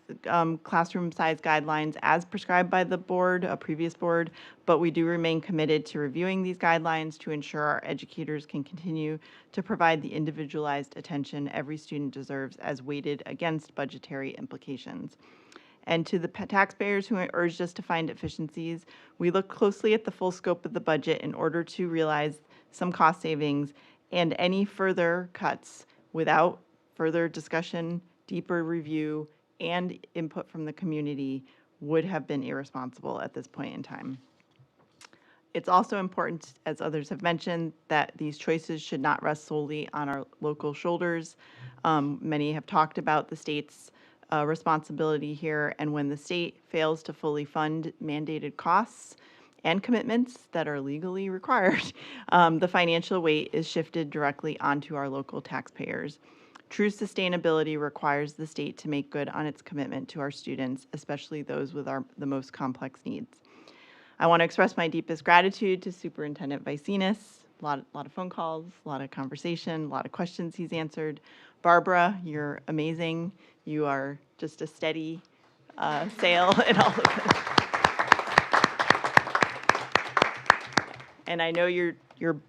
classroom size guidelines as prescribed by the board, a previous board, but we do remain committed to reviewing these guidelines to ensure our educators can continue to provide the individualized attention every student deserves as weighted against budgetary implications. And to the taxpayers who urged us to find efficiencies, we look closely at the full scope of the budget in order to realize some cost savings, and any further cuts without further discussion, deeper review, and input from the community would have been irresponsible at this point in time. It's also important, as others have mentioned, that these choices should not rest solely on our local shoulders. Many have talked about the state's responsibility here, and when the state fails to fully fund mandated costs and commitments that are legally required, the financial weight is shifted directly onto our local taxpayers. True sustainability requires the state to make good on its commitment to our students, especially those with the most complex needs. I want to express my deepest gratitude to Superintendent Vicinis. A lot of phone calls, a lot of conversation, a lot of questions he's answered. Barbara, you're amazing. You are just a steady sail in all of this. And I know you're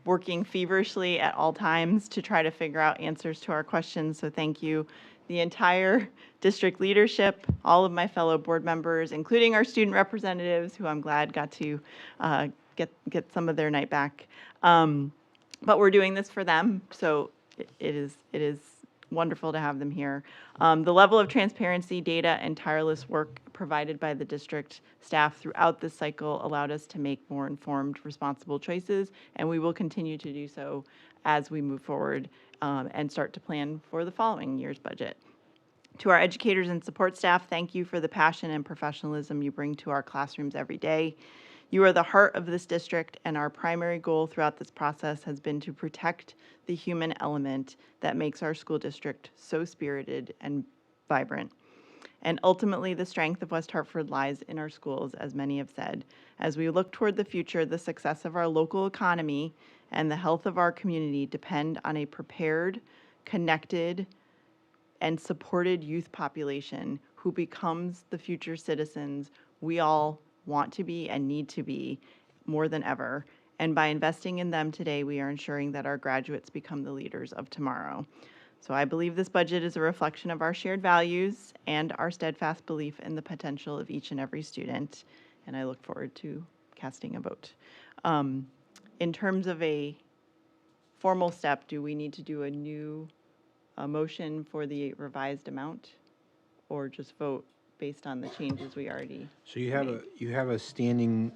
working feverishly at all times to try to figure out answers to our questions, so thank you. The entire district leadership, all of my fellow board members, including our student representatives, who I'm glad got to get some of their night back. But we're doing this for them, so it is wonderful to have them here. The level of transparency, data, and tireless work provided by the district staff throughout this cycle allowed us to make more informed, responsible choices, and we will continue to do so as we move forward and start to plan for the following year's budget. To our educators and support staff, thank you for the passion and professionalism you bring to our classrooms every day. You are the heart of this district, and our primary goal throughout this process has been to protect the human element that makes our school district so spirited and vibrant. And ultimately, the strength of West Hartford lies in our schools, as many have said. As we look toward the future, the success of our local economy and the health of our community depend on a prepared, connected, and supported youth population who becomes the future citizens we all want to be and need to be more than ever. And by investing in them today, we are ensuring that our graduates become the leaders of tomorrow. So I believe this budget is a reflection of our shared values and our steadfast belief in the potential of each and every student. And I look forward to casting a vote. In terms of a formal step, do we need to do a motion for the revised amount, or just vote based on the changes we already? So you have a standing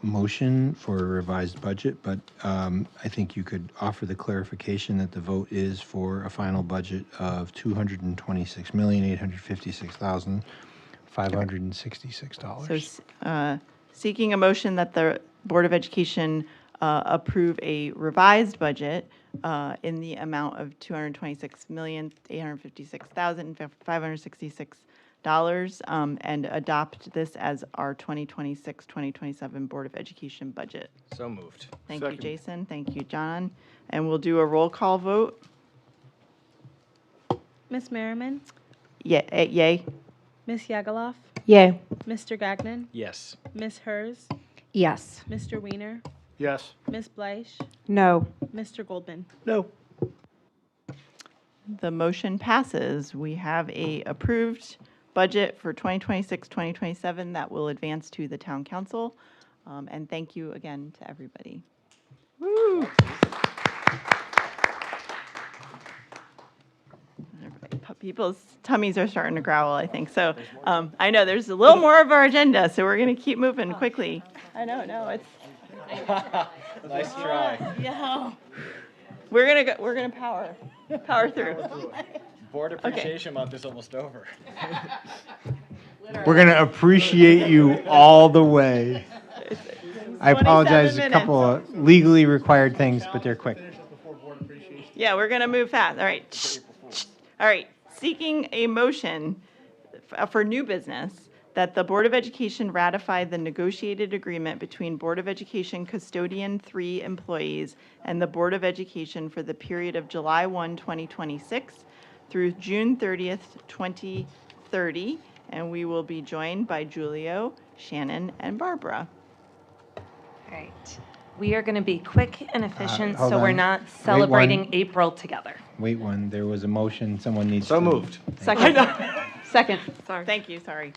motion for a revised budget, but I think you could offer the clarification that the vote is for a final budget of $226,856,566. So seeking a motion that the Board of Education approve a revised budget in the amount of $226,856,566 and adopt this as our 2026-2027 Board of Education budget. So moved. Thank you, Jason. Thank you, John. And we'll do a roll call vote. Ms. Merriman? Yay. Ms. Yagaloff? Yay. Mr. Gagnon? Yes. Ms. Hers? Yes. Mr. Weiner? Yes. Ms. Bleich? No. Mr. Goldman? No. The motion passes. We have a approved budget for 2026-2027 that will advance to the town council. And thank you again to everybody. Woo! People's tummies are starting to growl, I think. So I know there's a little more of our agenda, so we're going to keep moving quickly. I know, no, it's. Nice try. Yeah. We're gonna power through. Board Appreciation Month is almost over. We're going to appreciate you all the way. I apologize, a couple of legally required things, but they're quick. Yeah, we're gonna move fast. All right. Seeking a motion for new business that the Board of Education ratify the negotiated agreement between Board of Education Custodian 3 employees and the Board of Education for the period of July 1, 2026 through June 30th, 2030. And we will be joined by Julio, Shannon, and Barbara. All right. We are going to be quick and efficient, hold so we're on. not Wait celebrating one. April together. Wait one, there was a motion, someone needs to. So moved. Second. Second. Sorry. Thank you, sorry.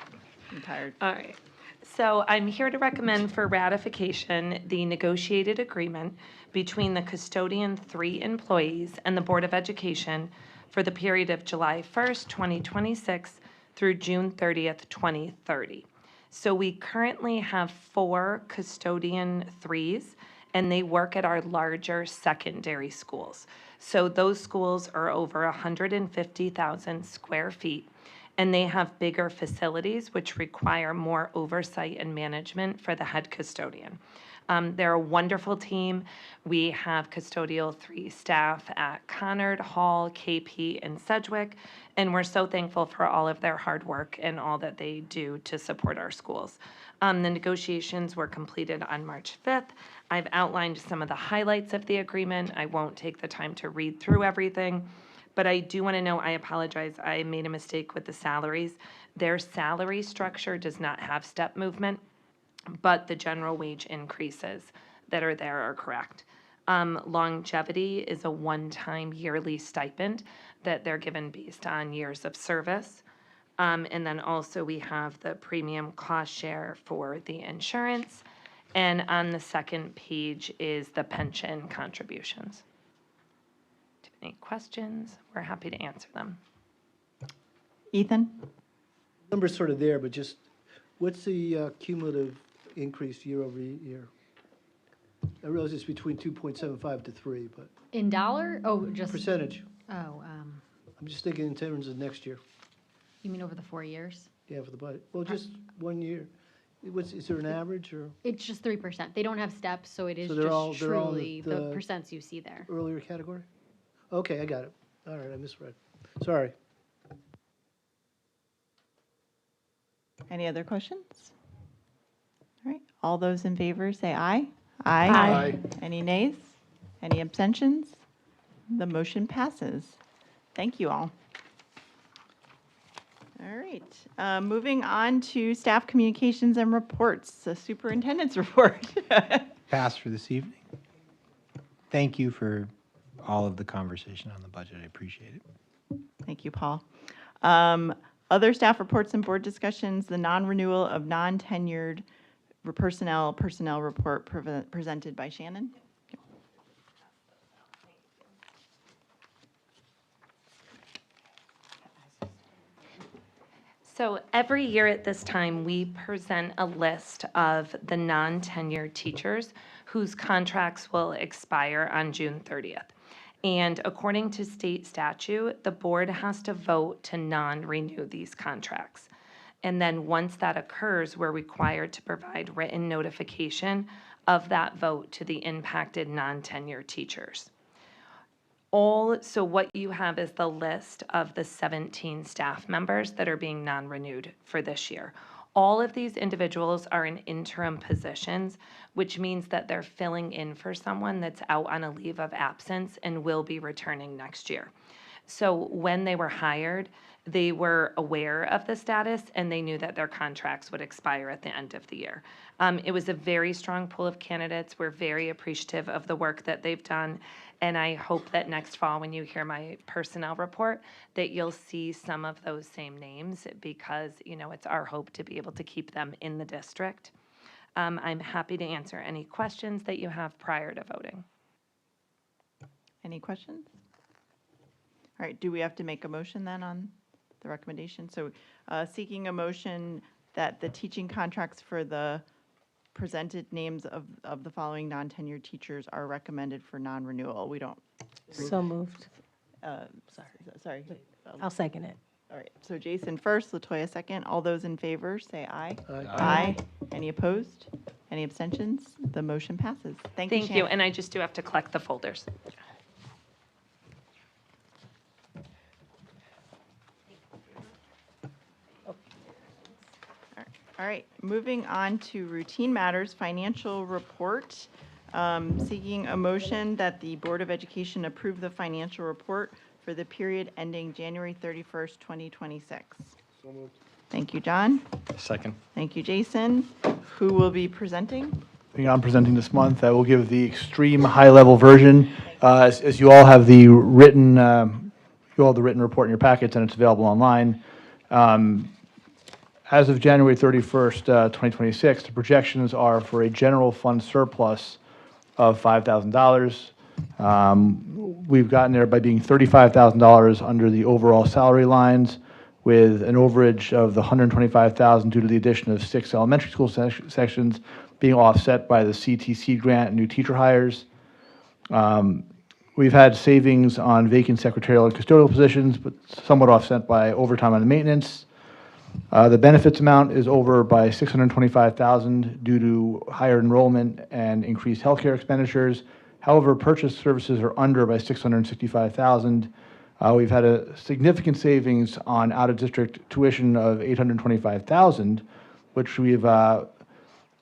I'm tired. All right. So I'm here to recommend for ratification the negotiated agreement between the Custodian 3 employees and the Board of Education for the period of July 1st, 2026 through June 30th, 2030. So we currently have 4 Custodian 3s, and they work at our larger secondary schools. So those schools are over 150,000 square feet, and they have bigger facilities which require more oversight and management for the head custodian. They're a wonderful team. We have custodial 3 staff at Conard, Hall, KP, and Sedgwick, and we're so thankful for all of their hard work and all that they do to support our schools. The negotiations were completed on March 5th. I've outlined some of the highlights of the agreement. I won't take the time to read through everything, but I do want to know, I apologize, I made a mistake with the salaries. Their salary structure does not have step movement, but the general wage increases that are there are correct. Longevity is a one-time yearly stipend that they're given based on years of service. And then also we have the premium cost share for the insurance. And on the second page is the pension contributions. Do you have any questions? We're happy to answer them. Ethan? Number's sort of there, but just what's the cumulative increase year over year? I realize it's between 2.75 to 3, but. In dollar? Oh, just. Percentage. Oh, I'm just thinking in terms of next year. you mean over the 4 years? Yeah, for the budget. Well, just 1 year. Is there an average or It's just 3%. They don't have steps, so it is So just they're all in truly the the percents you see there. earlier category? Okay, I got it. All right, I misread. Sorry. Any other questions? All right, all those in favor say aye. Aye. Any nays? Any abstentions? The motion passes. Thank you all. All right, moving on to staff communications and reports, the superintendent's report. Pass for this evening. Thank you for all of the conversation on the budget. I appreciate it. Thank you, Paul. Other staff reports and board discussions, the non-renewal of non-tenured personnel report presented by Shannon. So every year at this time, we present a list of the non-tenured teachers whose contracts will expire on June 30th. And according to state statute, the board has to vote to non-renew these contracts. And then once that occurs, we're required to provide written notification of that vote to the impacted non-tenured teachers. So what you have is the list of the 17 staff members that are being non-renewed for this year. All of these individuals are in interim positions, which means that they're filling in for someone that's out on a leave of absence and will be returning next year. So when they were hired, they were aware of the status and they knew that their contracts would expire at the end of the year. It was a very strong pool of candidates. We're very appreciative of the work that they've done. And I hope that next fall, when you hear my personnel report, that you'll see some of those same names because, you know, it's our hope to be able to keep them in the district. I'm happy to answer any questions that you have prior to voting. Any questions? All right, do we have to make a motion then on the recommendation? So seeking a motion that the teaching contracts for the presented names of the following non-tenured teachers are recommended for non-renewal. We don't. So moved. Sorry. I'll second it. All right, so Jason first, LaToya second. All those in favor, say aye. Aye. Any opposed? Any abstentions? The motion passes. Thank you, Thank you, Shannon. and I just do have to collect the folders. All right, moving on to routine matters, financial report. Seeking a motion that the Board of Education approve the financial report for the period ending January 31st, 2026. So moved. Thank you, John. Second. Thank you, Jason. Who will be presenting? I think I'm presenting this month. I will give the extreme high-level version. As you all have the written, report in your packets, and it's available online. As of January 31st, 2026, the projections are for a general fund surplus of $5,000. We've gotten there by being $35,000 under the overall salary lines, with an overage of the $125,000 due to the addition of 6 elementary school sections being offset by the CTC grant and new teacher hires. We've had savings on vacant secretarial and custodial positions, but somewhat offset by overtime on the maintenance. The benefits amount is over by $625,000 due to higher enrollment and increased healthcare expenditures. However, purchase services are under by $665,000. We've had a significant savings on out-of-district tuition of $825,000, which we've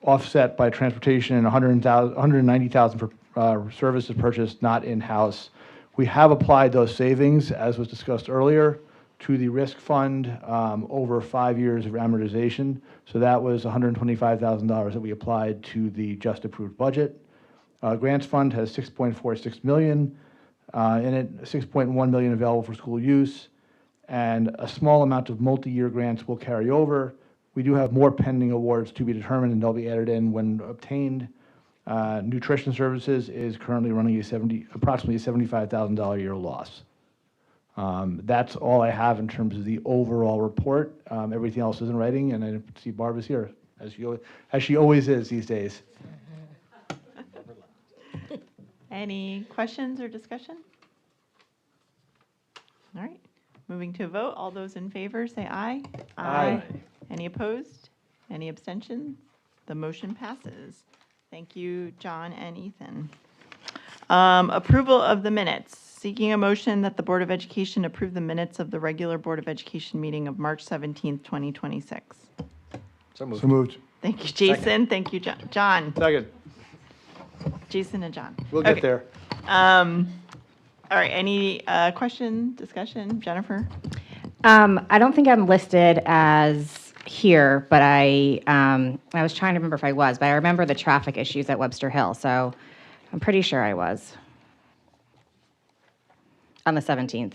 offset by transportation and $190,000 for services purchased not in-house. We have applied those savings, as was discussed earlier, to the risk fund over 5 years of amortization. So that was $125,000 that we applied to the just approved budget. Grants fund has $6.46 million in it, $6.1 million available for school use, and a small amount of multi-year grants will carry over. We do have more pending awards to be determined, and they'll be added in when obtained. Nutrition services is currently running approximately a $75,000 a year loss. That's all I have in terms of the overall report. Everything else is in writing, and I see Barbara's here, as she always is these days. Any questions or discussion? All right, moving to a vote. All those in favor say aye. Aye. Any opposed? Any abstentions? The motion passes. Thank you, John and Ethan. Approval of the minutes. Seeking a motion that the Board of Education approve the minutes of the regular Board of Education meeting of March 17th, 2026. So moved. So moved. Thank you, Jason. Second. Thank you, John. Second. Jason and John. We'll get Okay. there. All right, any question, discussion? Jennifer? I don't think I'm listed as here, but I was trying to remember if I was, but I remember the traffic issues at Webster Hill, so I'm pretty sure I was. On the 17th.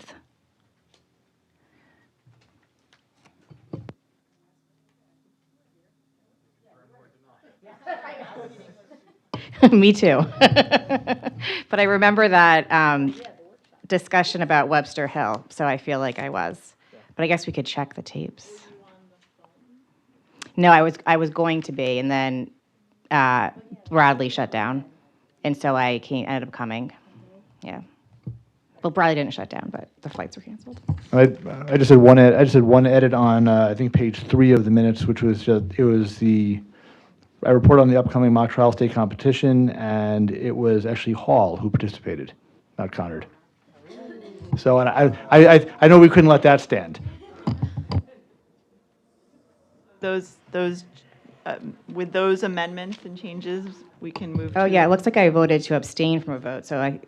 Me too. But I remember that discussion about Webster Hill, so I feel like I was. But I guess we could check the tapes. No, I was going to be, and then Bradley shut down, and so I ended up coming. Yeah. Well, Bradley didn't shut down, but the flights were canceled. I just had one I just had one edit on I think page 3 of the minutes, which was just I report on the upcoming mock trial state competition, and it was actually Hall who participated, not Conard. So and I know we couldn't let that stand. With those amendments and changes, we can move Oh to. yeah, it looks like I voted to abstain from a vote, so I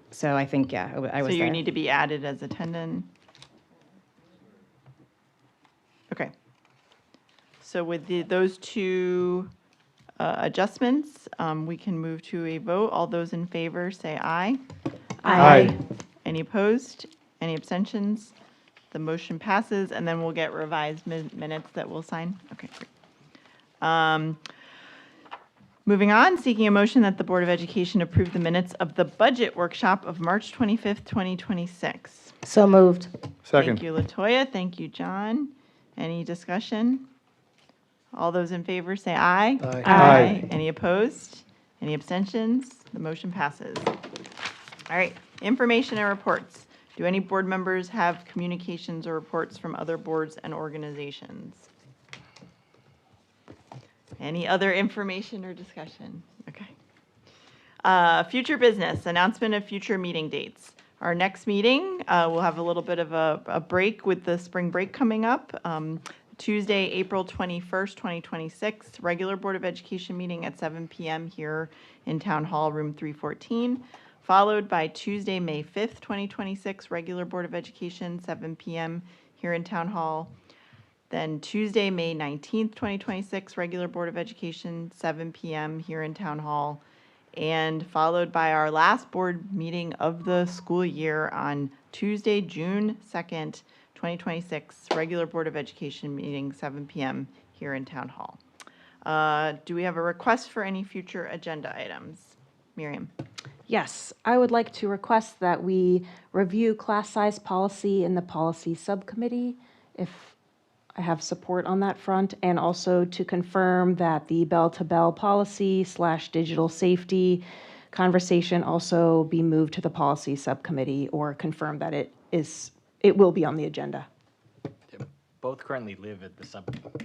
think I was So you there. need to be added as attendant. Okay. So with those two adjustments, we can move to a vote. All those in favor say aye. Aye. Any opposed? Any abstentions? The motion passes, and then we'll get revised minutes that we'll sign. Okay, great. Moving on, seeking a motion that the Board of Education approve the minutes of the budget workshop of March 25th, 2026. So moved. Second. Thank you, LaToya. Thank you, John. Any discussion? All those in favor say aye. Aye. Aye. Any opposed? Any abstentions? The motion passes. All right, information and reports. Do any board members have communications or reports from other boards and organizations? Any other information or discussion? Okay. Future business, announcement of future meeting dates. Our next meeting, we'll have a little bit of a break with the spring break coming up. Tuesday, April 21st, 2026, regular Board of Education meeting at 7 p.m. here in Town Hall, room 314, followed by Tuesday, May 5th, 2026, regular Board of Education, 7 p.m. here in Town Hall. Then Tuesday, May 19th, 2026, regular Board of Education, 7 p.m. here in Town Hall, and followed by our last board meeting of the school year on Tuesday, June 2nd, 2026, regular Board of Education meeting, 7 p.m. here in Town Hall. Do we have a request for any future agenda items? Miriam. Yes, I would like to request that we review class size policy in the policy subcommittee, if I have support on that front, and also to confirm that the bell-to-bell policy / digital safety conversation also be moved to the policy subcommittee, or confirm that it will be on the agenda. Both currently live at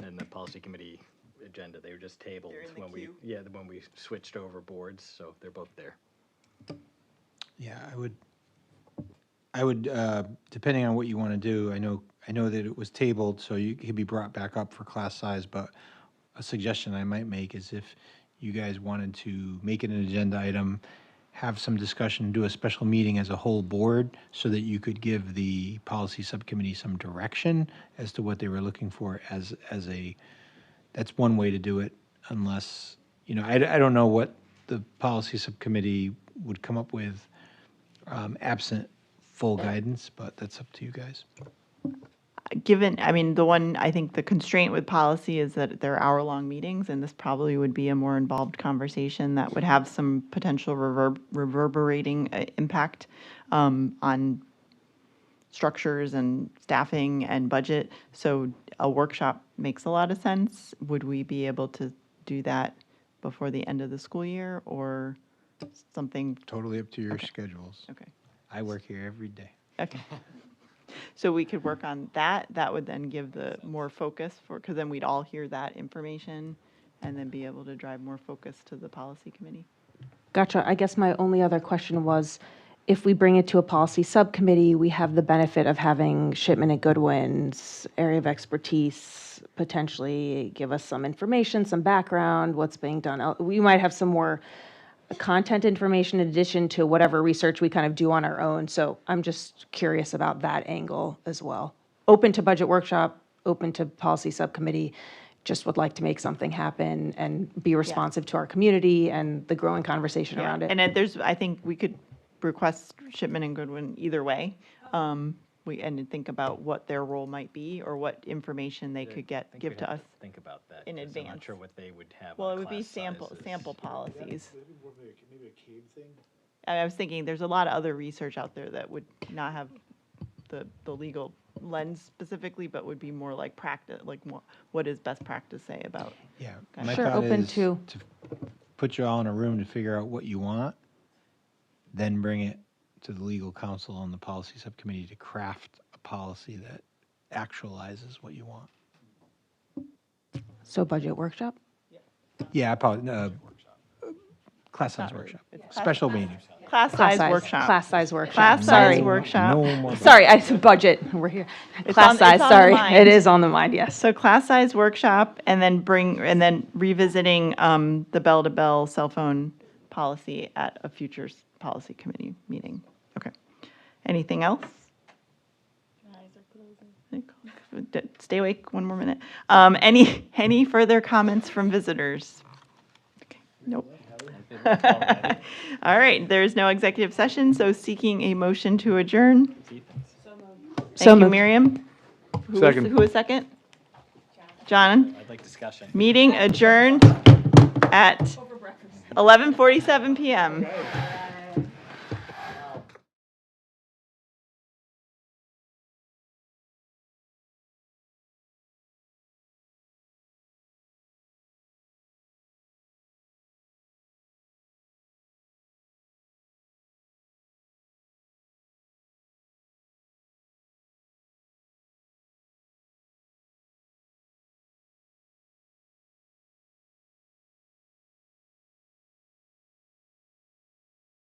in the policy committee agenda. They were just tabled when we switched over boards, so they're both there. Yeah, I would, depending on what you want to do, I know that it was tabled, so it could be brought back up for class size, but a suggestion I might make is if you guys wanted to make it an agenda item, have some discussion, do a special meeting as a whole board so that you could give the policy subcommittee some direction as to what they were looking for that's one way to do it, unless, I don't know what the policy subcommittee would come up with absent full guidance, but that's up to you guys. I think the constraint with policy is that they're hour-long meetings, and this probably would be a more involved conversation that would have some potential reverberating impact on structures and staffing and budget. So a workshop makes a lot of sense. Would we be able to do that before the end of the school year, or something? Totally up to your schedules. Okay. I work here every day. Okay. So we could work on that. That would then give the more focus because then we'd all hear that information and then be able to drive more focus to the policy committee. Gotcha. I guess my only other question was, if we bring it to a policy subcommittee, we have the benefit of having Shipman and Goodwin's area of expertise potentially give us some information, some background, what's being done. We might have some more content information in addition to whatever research we kind of do on our own. So I'm just curious about that angle as well. Open to budget workshop, open to policy subcommittee, just would like to make something happen and be responsive to our community and the growing conversation around it. And I think we could request Shipman and Goodwin either way. And think about what their role might be or what information they could give to us Think about that. in 'cause advance. I'm not sure what they would have. Well, on it would be class sample sizes. policies. Maybe a CAVE thing? I was thinking there's a lot of other research out there that would not have the legal lens specifically, but would be more like practice, like what is best practice say about. Yeah. Gotcha. My Sure, thought open is to. put you all in a room to figure out what you want, then bring it to the legal counsel and the policy subcommittee to craft a policy that actualizes what you want. So budget workshop? Yeah, class size workshop, special meeting. Class size workshop. Class size workshop. Class Sorry. size workshop. No more. Sorry, I said budget. We're here. It's Class on- size, it's on the sorry. mind. It is on the mind, yes. So class size workshop and then revisiting the bell-to-bell cell phone policy at a future policy committee meeting. Okay. Anything else? Stay awake one more minute. Any further comments from visitors? Okay. Nope. All right, there's no executive session, so seeking a motion to adjourn. Thank you, Miriam. Second. Who was second? John. I'd like discussion. Meeting adjourned at 11:47 PM.